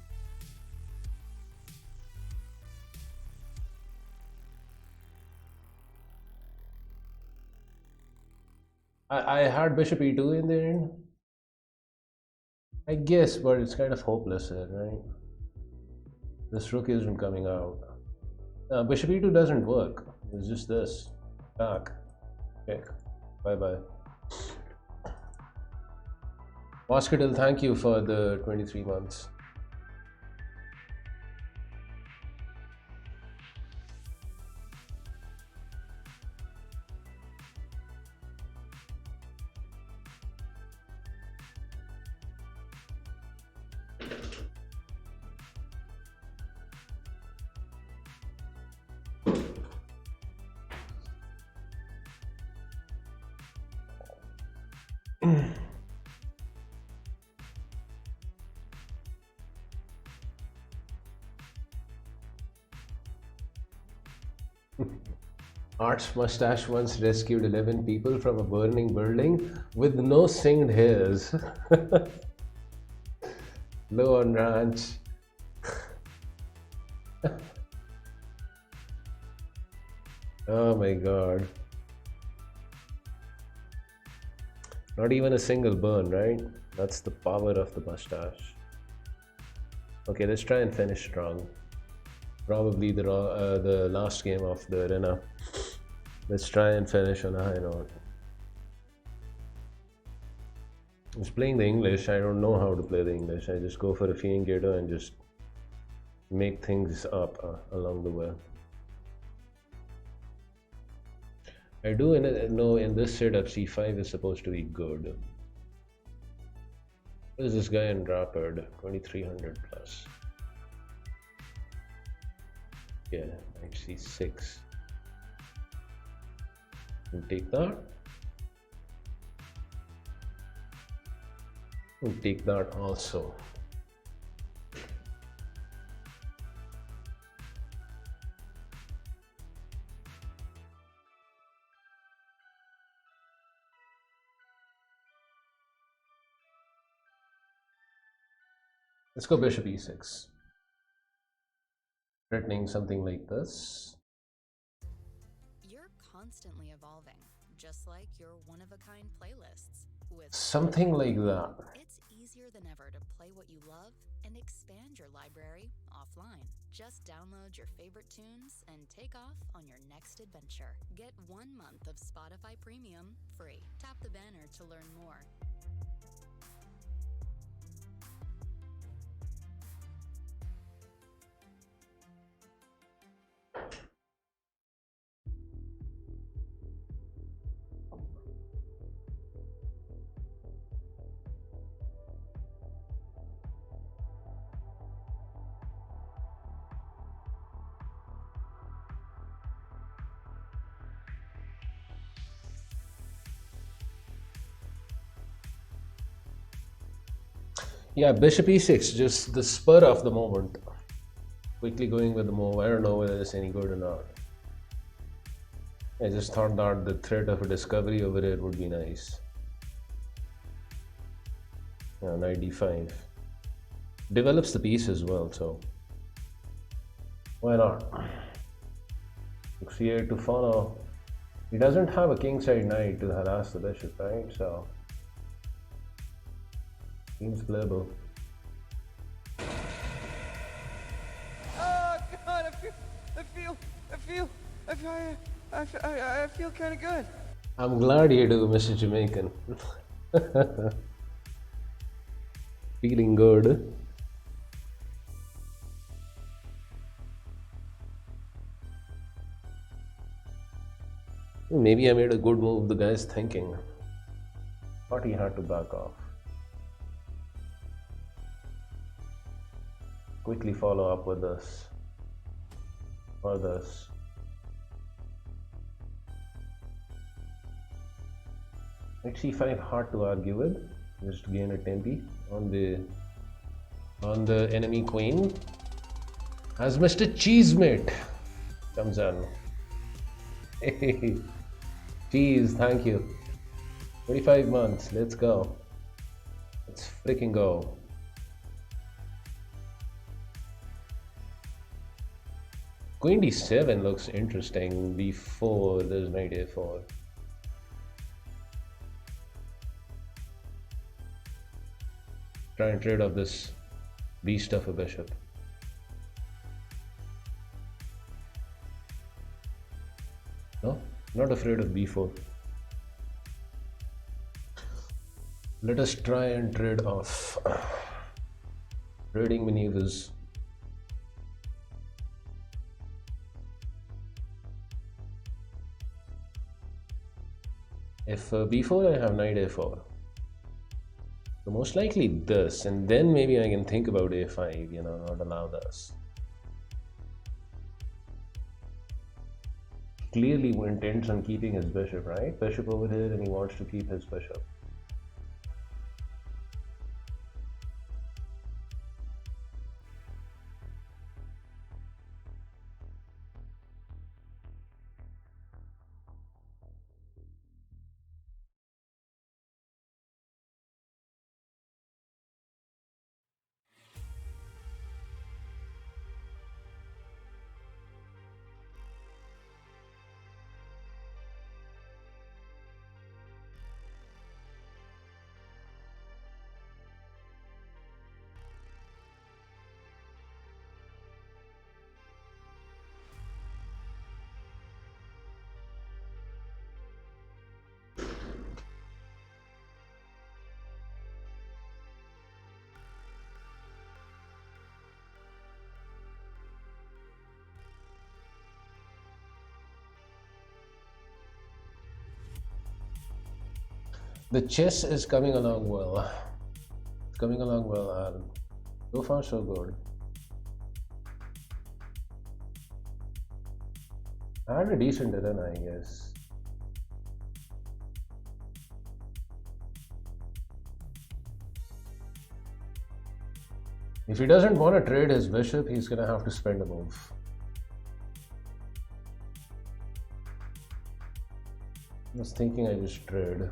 I had bishop e2 in the end, I guess, but it's kind of hopeless here, right? This rook isn't coming out. Bishop e2 doesn't work. It's just this. Back. Check. Bye bye. Hospital, thank you for the 23 months. Art's Mustache once rescued 11 people from a burning building with no singed hairs. Low on ranch. Oh my god. Not even a single burn, right? That's the power of the mustache. Okay, let's try and finish strong. Probably the last game of the arena. Let's try and finish on a high note. I was playing the English. I don't know how to play the English. I just go for a fiancato and just make things up along the way. I do know in this setup c5 is supposed to be good. What is this guy in Rapid? 2300 plus. Yeah, knight c6. We'll take that. We'll take that also. Let's go bishop e6. Threatening something like this. You're constantly evolving, just like your one-of-a-kind playlists. With Something like that. It's easier than ever to play what you love and expand your library offline. Just download your favorite tunes and take off on your next adventure. Get 1 month of Spotify Premium free. Tap the banner to learn more. Yeah, bishop e6, just the spur of the moment. Quickly going with the move. I don't know whether it's any good or not. I just thought that the threat of a discovery over it would be nice. Yeah, knight d5. Develops the piece as well, so why not? c8 to follow. He doesn't have a kingside knight to harass the bishop, right? So seems playable. Oh God! I feel kind of good. I'm glad you do, Mr. Jamaican. Feeling good. Maybe I made a good move. The guy's thinking. Thought he had to back off. Quickly follow up with this or this. Knight c5 hard to argue with. Just gain a tempi on the enemy queen. As Mr. Cheesemate comes in. Hey, cheese, thank you. 25 months, let's go. Let's freaking go. Queen d7 looks interesting. b4, there's knight a4. Try and trade off this beast of a bishop. No, not afraid of b4. Let us try and trade off. Trading maneuvers. If b4, I have knight a4. So most likely this, and then maybe I can think about a5, you know, not allow this. Clearly intends on keeping his bishop, right? Bishop over here, and he wants to keep his bishop. The chess is coming along well. It's coming along well, Alan. So far, so good. I had a decent run, I guess. If he doesn't want to trade his bishop, he's gonna have to spend a move. I was thinking I just trade.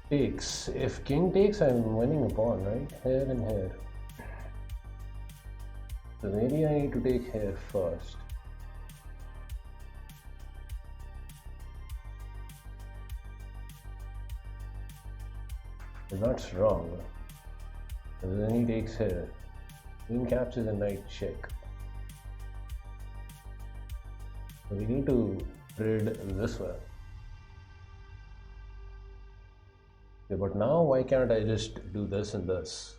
Takes. If king takes, I'm winning a pawn, right? Here and here. So maybe I need to take here first. But that's wrong. And then he takes here. Queen captures a knight check. So we need to trade this way. Okay, but now why can't I just do this and this?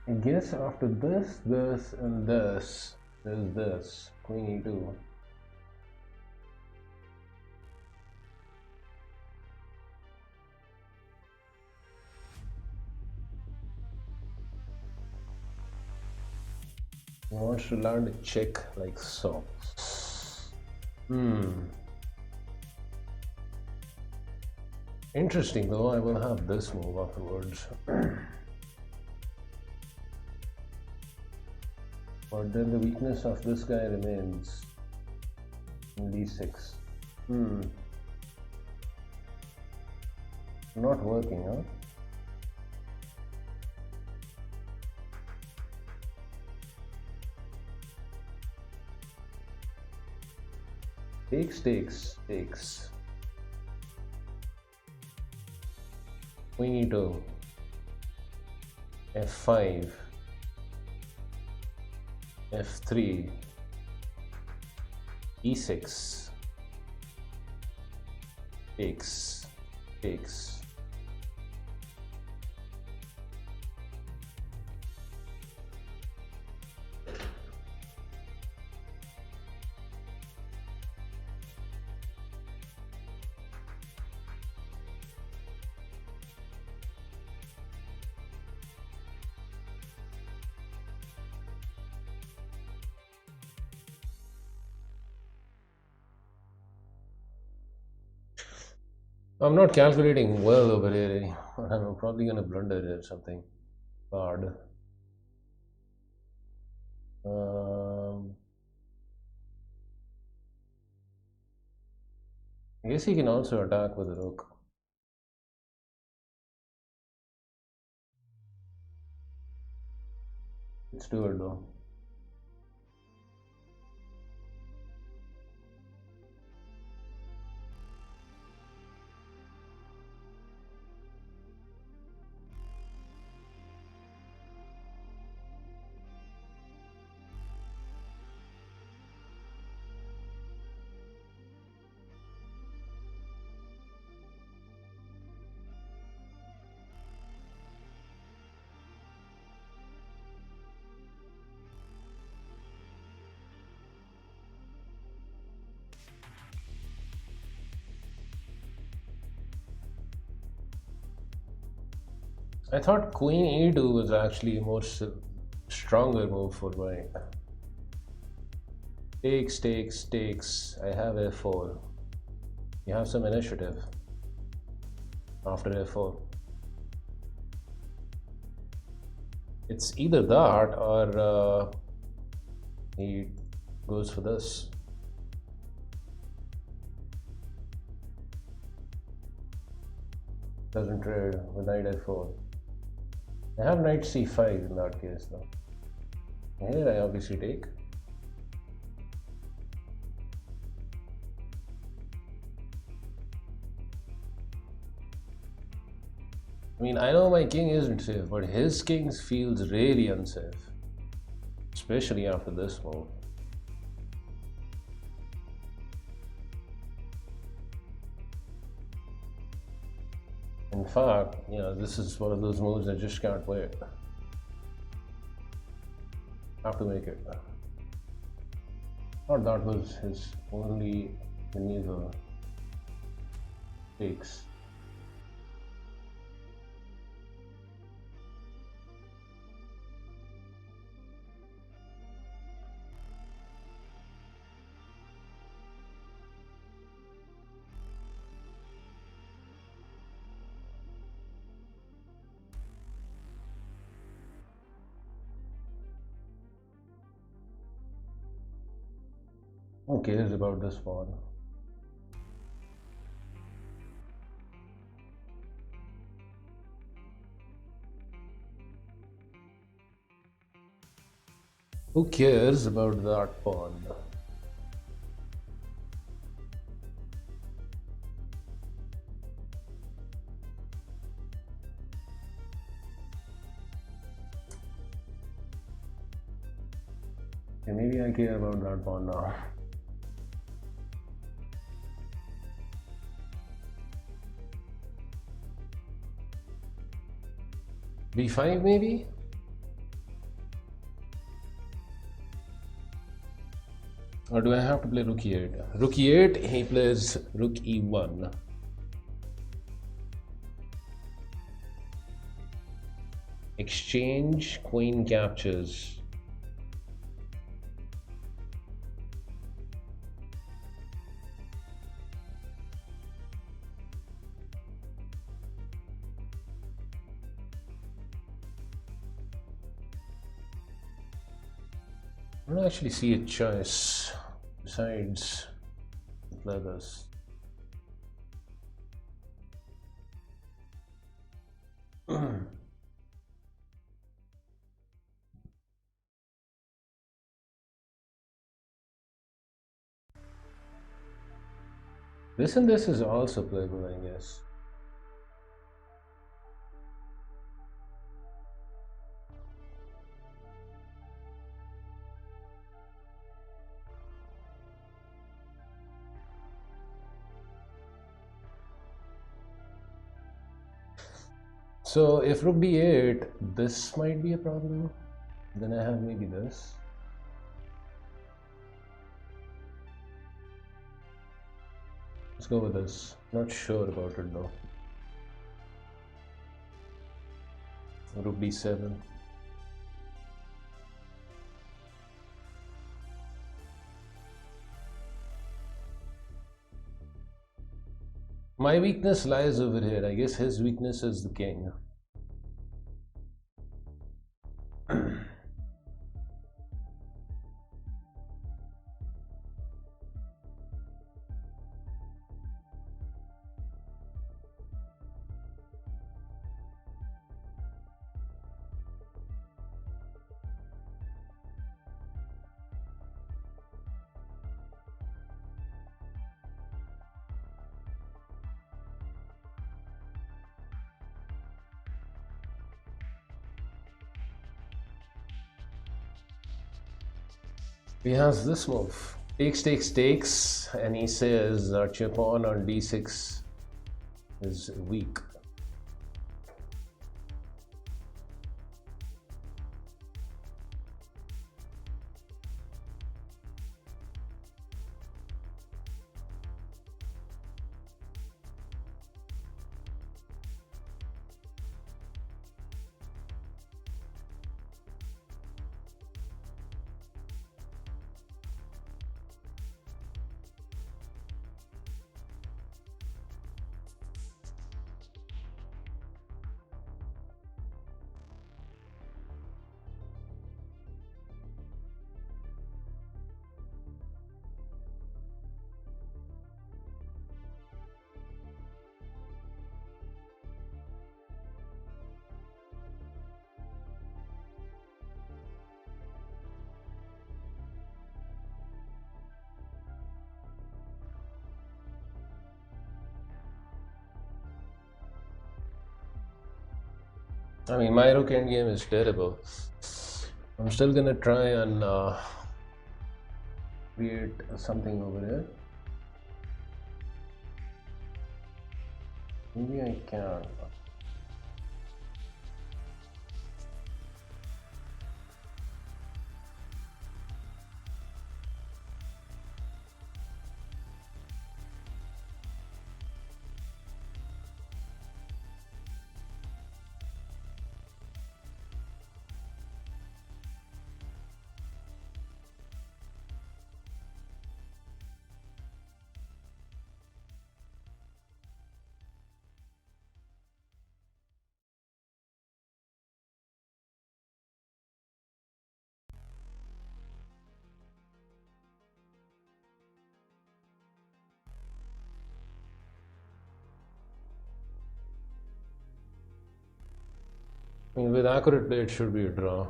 I guess after this, this, and this, there's this. Queen e2. He wants to land a check like so. Interesting though, I will have this move afterwards. But then the weakness of this guy remains in d6. Not working, huh? Takes, takes, takes. Queen e2. f5. f3. e6. Takes, takes. I'm not calculating well over here. I'm probably gonna blunder here something hard. I guess he can also attack with a rook. Let's do it though. I thought Queen e2 was actually a more stronger move for white. Takes, takes, takes. I have f4. You have some initiative after f4. It's either that or he goes for this. Doesn't trade with knight f4. I have knight c5 in that case though. Here I obviously take. I mean, I know my king isn't safe, but his king feels really unsafe. Especially after this move. In fact, you know, this is one of those moves I just can't play. Have to make it. Thought that was his only maneuver. Takes. Who cares about this pawn? Who cares about that pawn? Okay, maybe I care about that pawn now. B5 maybe? Or do I have to play rook e8? Rook e8, he plays rook e1. Exchange, queen captures. I don't actually see a choice besides play this. This and this is also playable, I guess. So if rook b8, this might be a problem. Then I have maybe this. Let's go with this. Not sure about it though. Rook b7. My weakness lies over here. I guess his weakness is the king. He has this move. Takes, takes, takes, and he says your pawn on d6 is weak. I mean, my rook endgame is terrible. I'm still gonna try and create something over here. Maybe I can. I mean, with accurate play, it should be a draw.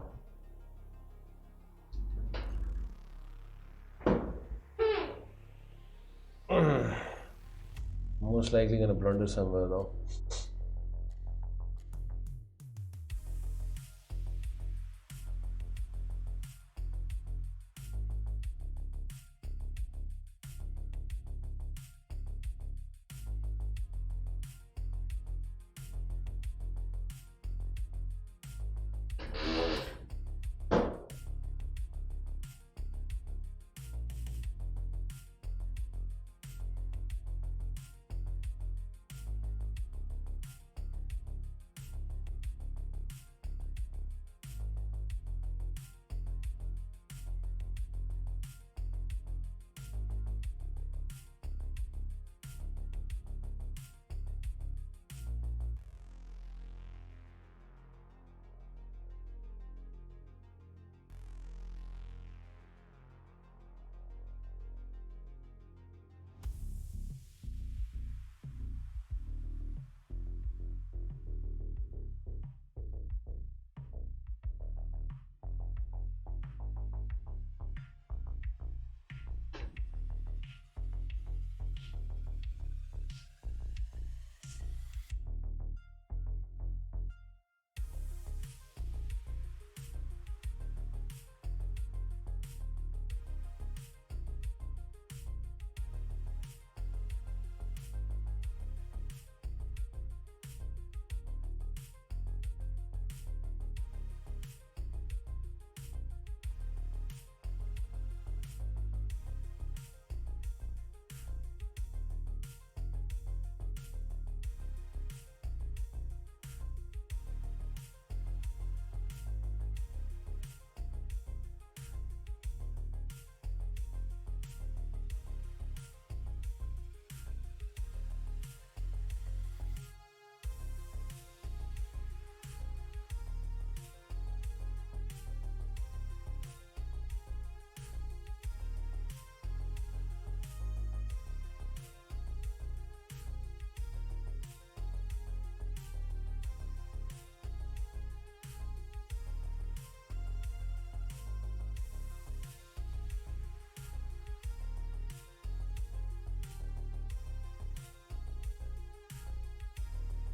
Most likely gonna blunder somewhere though.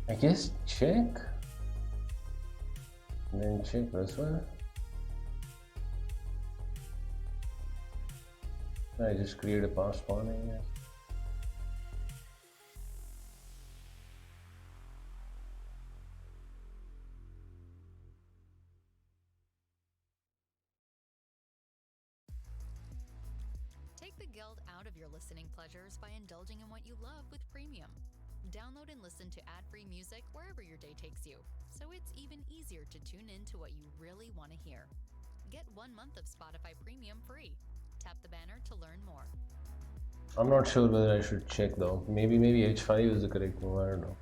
I guess check, and then check this one. I just create a pass pawn, I guess. Take the guilt out of your listening pleasures by indulging in what you love with Premium. Download and listen to ad-free music wherever your day takes you, so it's even easier to tune in to what you really want to hear. Get 1 month of Spotify Premium free. Tap the banner to learn more. I'm not sure whether I should check though. Maybe H5 is the correct move, I don't know.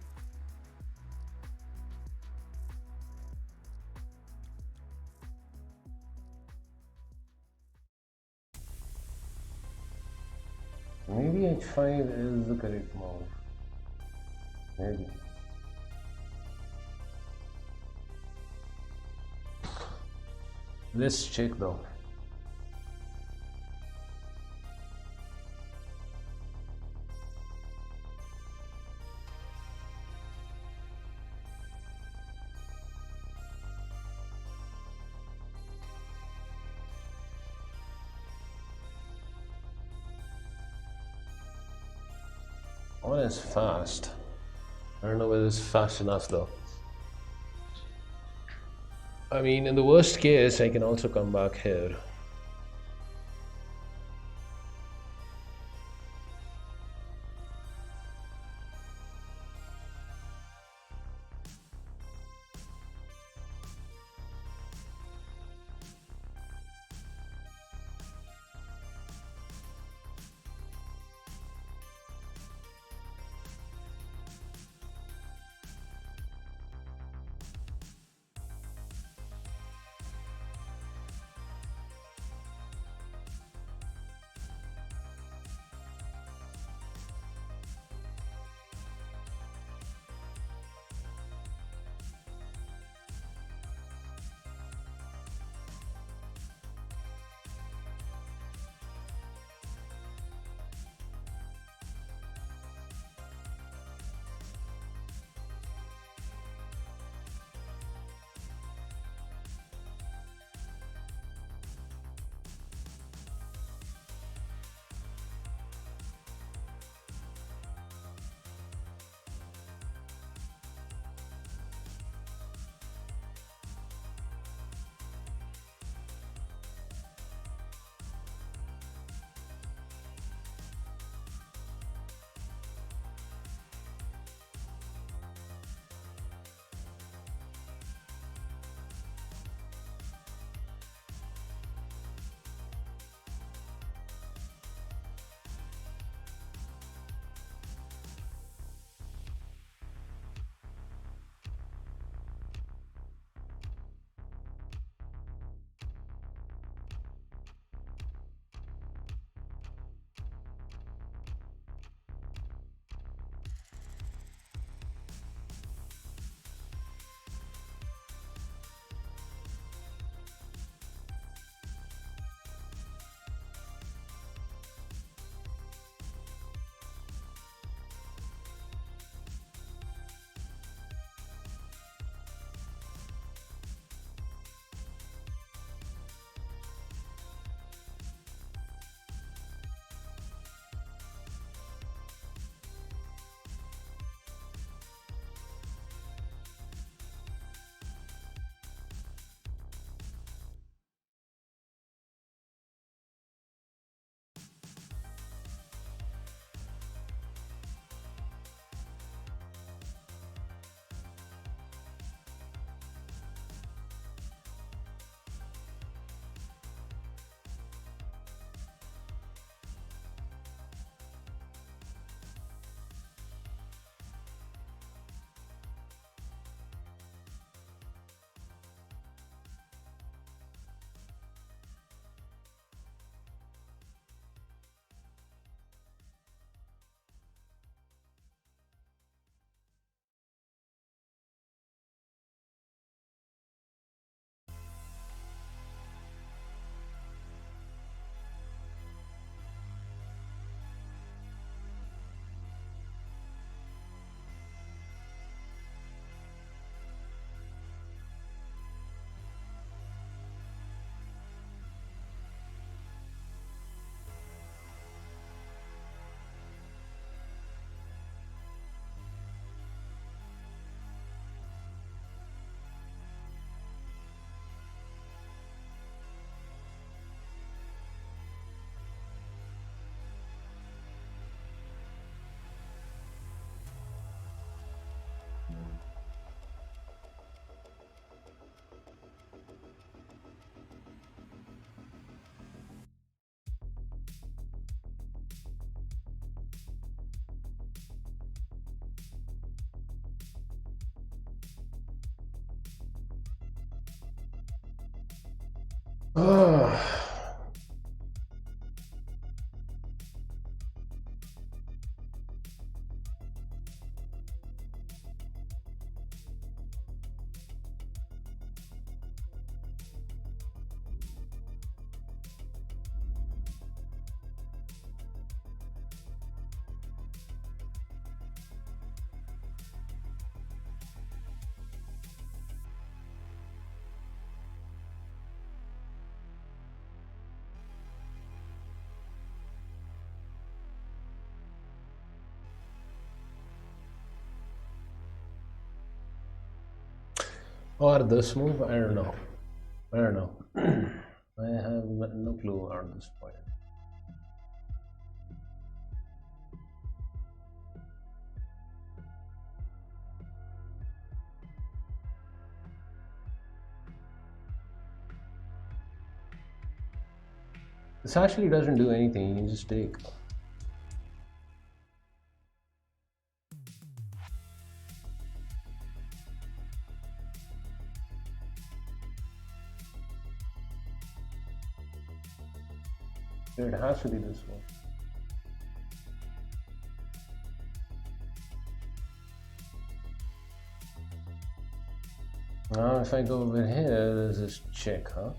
Maybe H5 is the correct move. Maybe. Let's check though. One is fast. I don't know whether it's fast enough though. I mean, in the worst case, I can also come back here. Or this move, I don't know. I don't know. I have no clue on this point. This actually doesn't do anything, you just take. It has to be this one. Now if I go over here, there's this check, huh?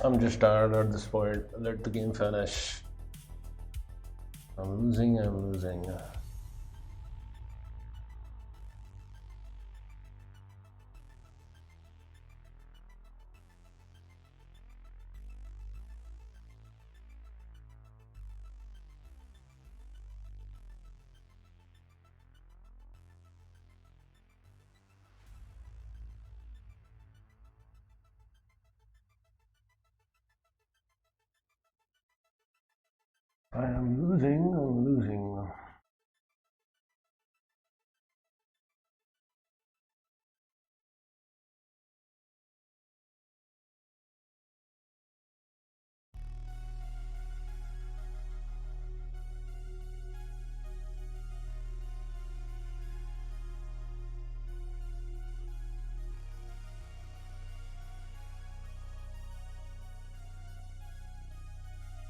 I'm just tired at this point. Let the game finish. I'm losing. I'm losing.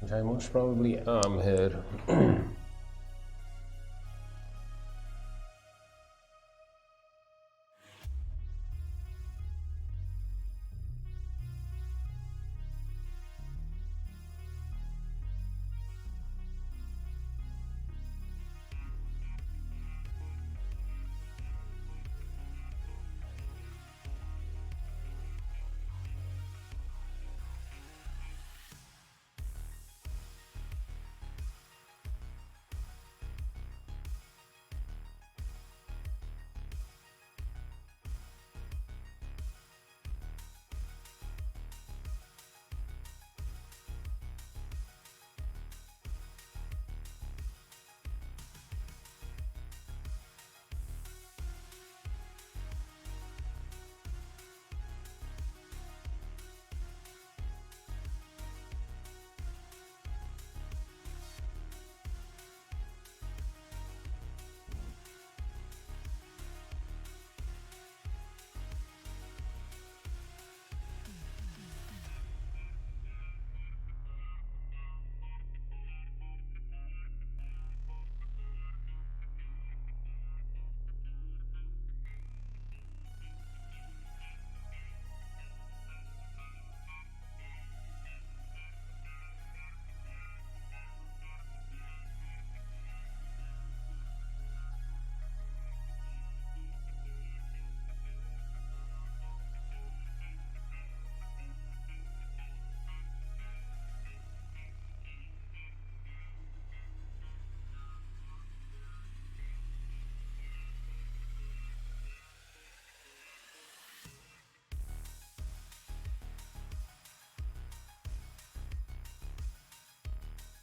which I most probably am here.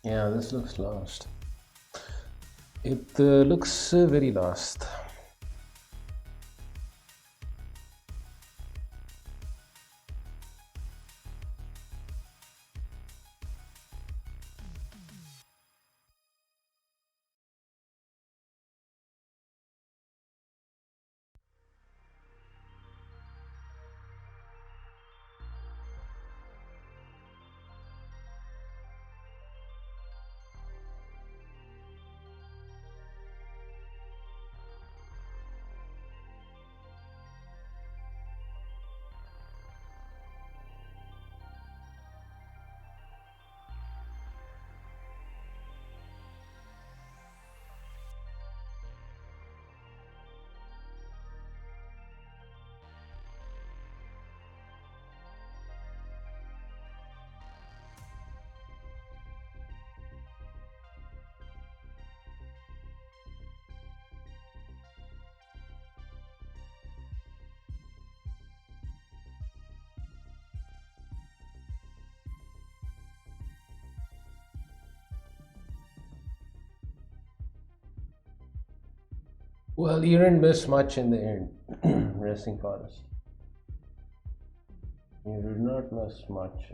Yeah, this looks lost. It looks very lost. Well, you didn't miss much in the end, Resting Forest. You did not miss much.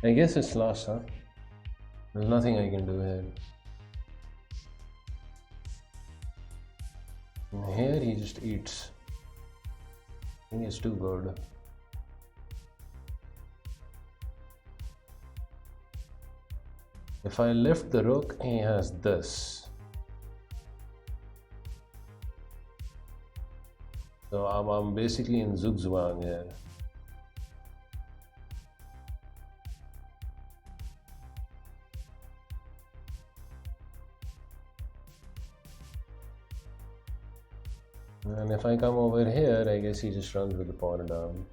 I guess it's lost, huh? There's nothing I can do here. And here he just eats. I think it's too good. If I lift the rook, he has this. So I'm basically in zugzwang here. And if I come over here, I guess he just runs with the pawn down.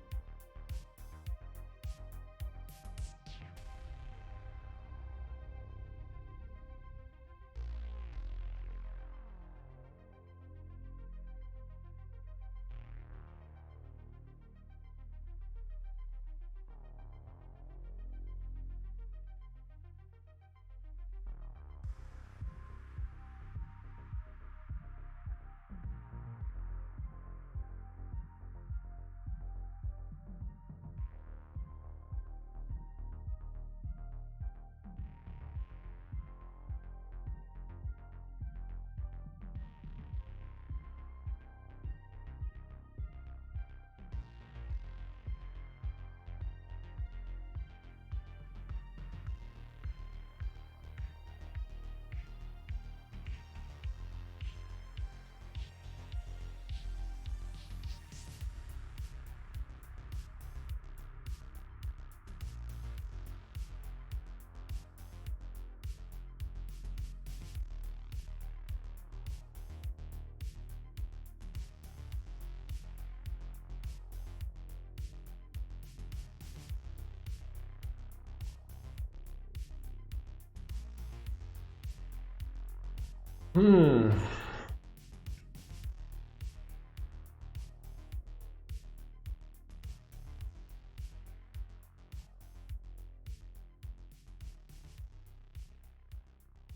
Hmm.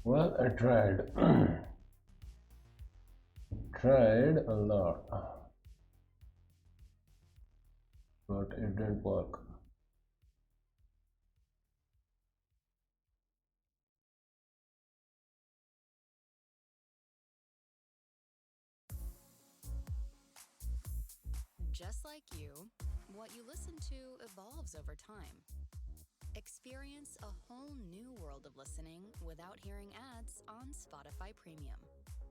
Well, I tried. Tried a lot, but it didn't work. Just like you, what you listen to evolves over time. Experience a whole new world of listening without hearing ads on Spotify Premium.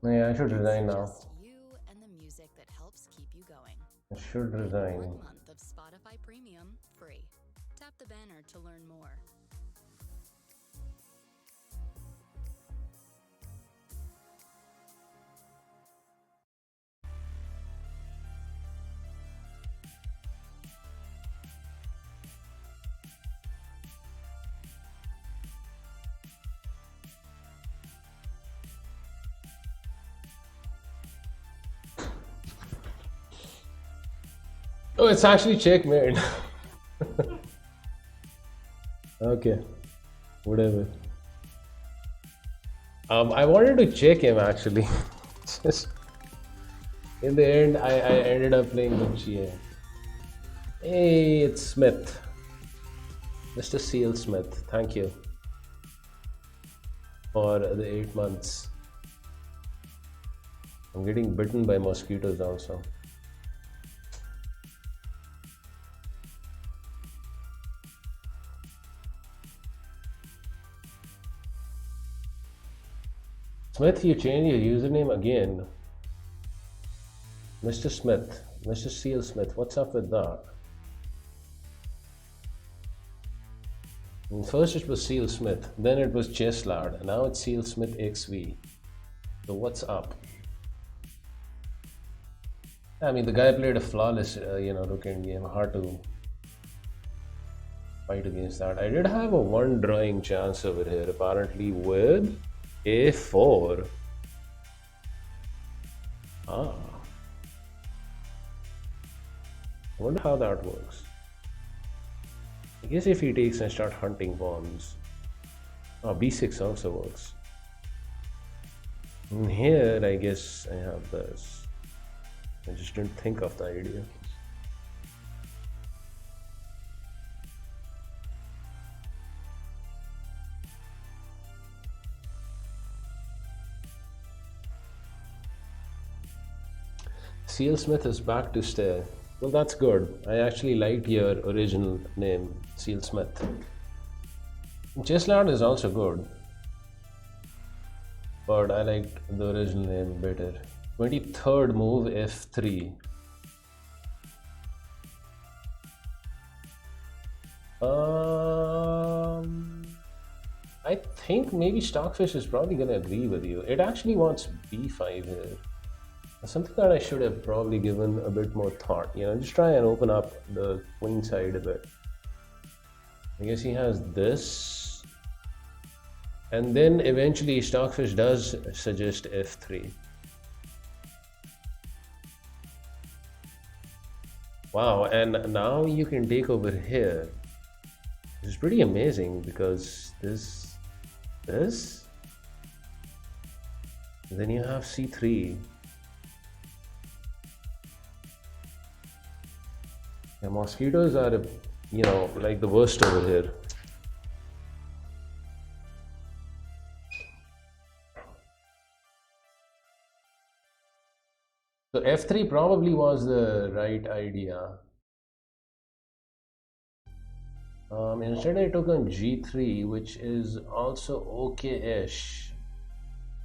Yeah, I should resign now. Just you and the music that helps keep you going. I should Get resign. 1 month of Spotify Premium free. Tap the banner to learn more. Oh, it's actually checkmate. Okay, whatever. I wanted to check him actually. Just in the end, I ended up playing with GA. Hey, it's Smith. Mr. Seal Smith, thank you for the 8 months. I'm getting bitten by mosquitoes also. Smith, you changed your username again. Mr. Smith, Mr. Seal Smith, what's up with that? And first it was Seal Smith, then it was Cheslard, and now it's Seal Smith XV. So what's up? I mean, the guy played a flawless, rook-end game. Hard to fight against that. I did have a one drawing chance over here, apparently with A4. I wonder how that works. I guess if he takes and start hunting pawns. B6 also works. And here, I guess I have this. I just didn't think of the idea. Seal Smith is back to stay. Well, that's good. I actually liked your original name, Seal Smith. Cheslard is also good, but I liked the original name better. 23rd move, F3. I think maybe Stockfish is probably going to agree with you. It actually wants B5 here. Something that I should have probably given a bit more thought. Just try and open up the queen side a bit. I guess he has this. And then eventually Stockfish does suggest F3. Wow, and now you can take over here. Which is pretty amazing because this, then you have C3. The mosquitoes are, like the worst over here. So F3 probably was the right idea. Instead I took on G3, which is also okay-ish,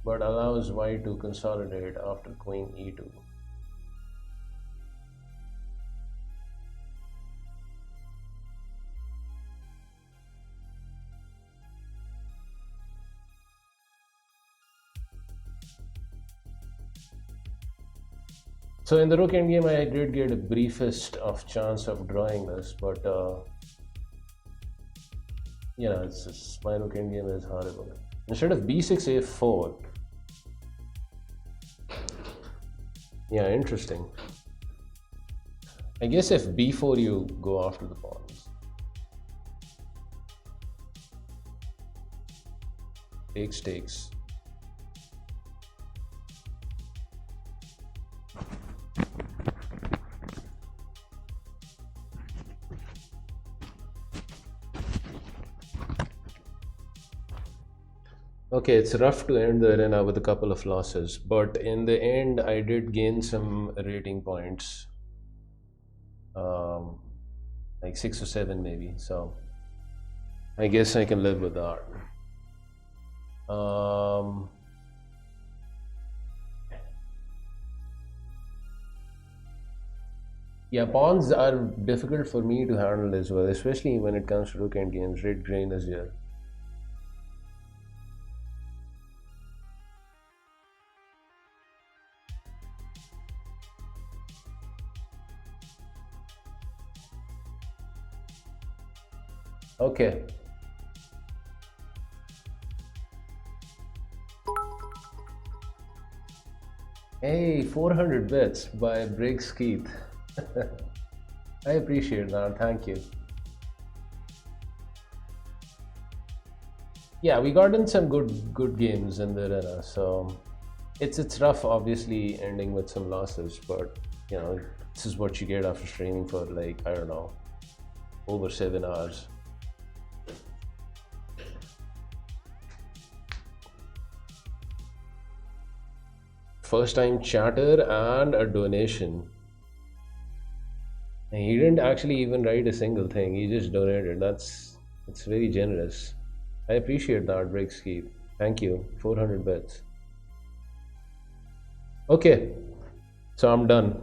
but allows White to consolidate after Queen E2. So in the rook endgame, I did get a briefest of chance of drawing this, but it's just, my rook endgame is horrible. Instead of b6 a4, Yeah, interesting. I guess if B4 you go after the pawns. Takes. Okay, it's rough to end the arena with a couple of losses, but in the end, I did gain some rating points, like 6 or 7 maybe. So I guess I can live with that. Yeah, pawns are difficult for me to handle as well, especially when it comes to rook end games. Red grain is here. Okay. Hey, 400 bits by Briggs Keith. I appreciate that. Thank you. Yeah, we got in some good games in the arena, so it's rough, obviously, ending with some losses, but you know, this is what you get after streaming for like, I don't know, over 7 hours. First time chatter and a donation. And he didn't actually even write a single thing, he just donated. It's very generous. I appreciate that, Briggs Keith. Thank you. 400 bits. Okay, so I'm done.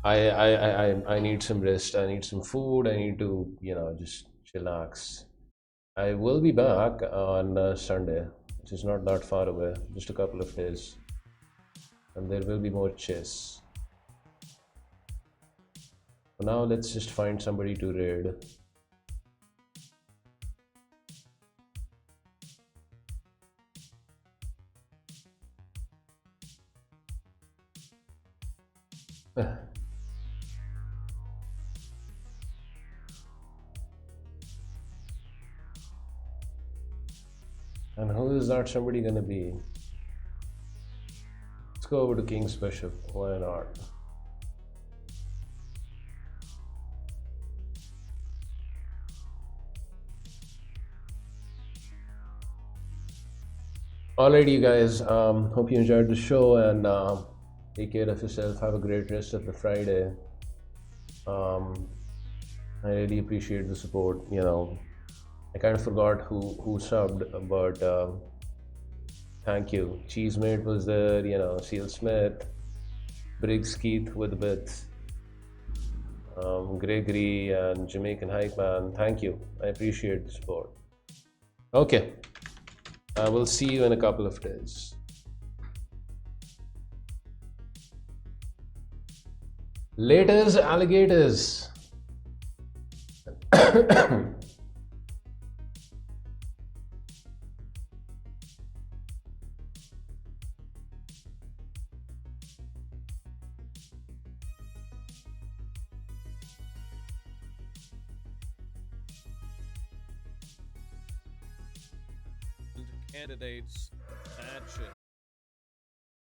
I need some rest. I need some food. I need to, you know, just chillax. I will be back on Sunday, which is not that far away, just a couple of days, and there will be more chess. For now, let's just find somebody to raid. And who is that somebody gonna be? Let's go over to King's Bishop. Why not? Alright, you guys. Hope you enjoyed the show, and take care of yourself. Have a great rest of the Friday. I really appreciate the support. You know, I kind of forgot who subbed, but thank you. Cheesemate was there. You know, Seal Smith, Briggs Keith with the bits, Gregory and Jamaican Hype Man. Thank you. I appreciate the support. Okay, I will see you in a couple of days. Laters, alligators. Candidates, action.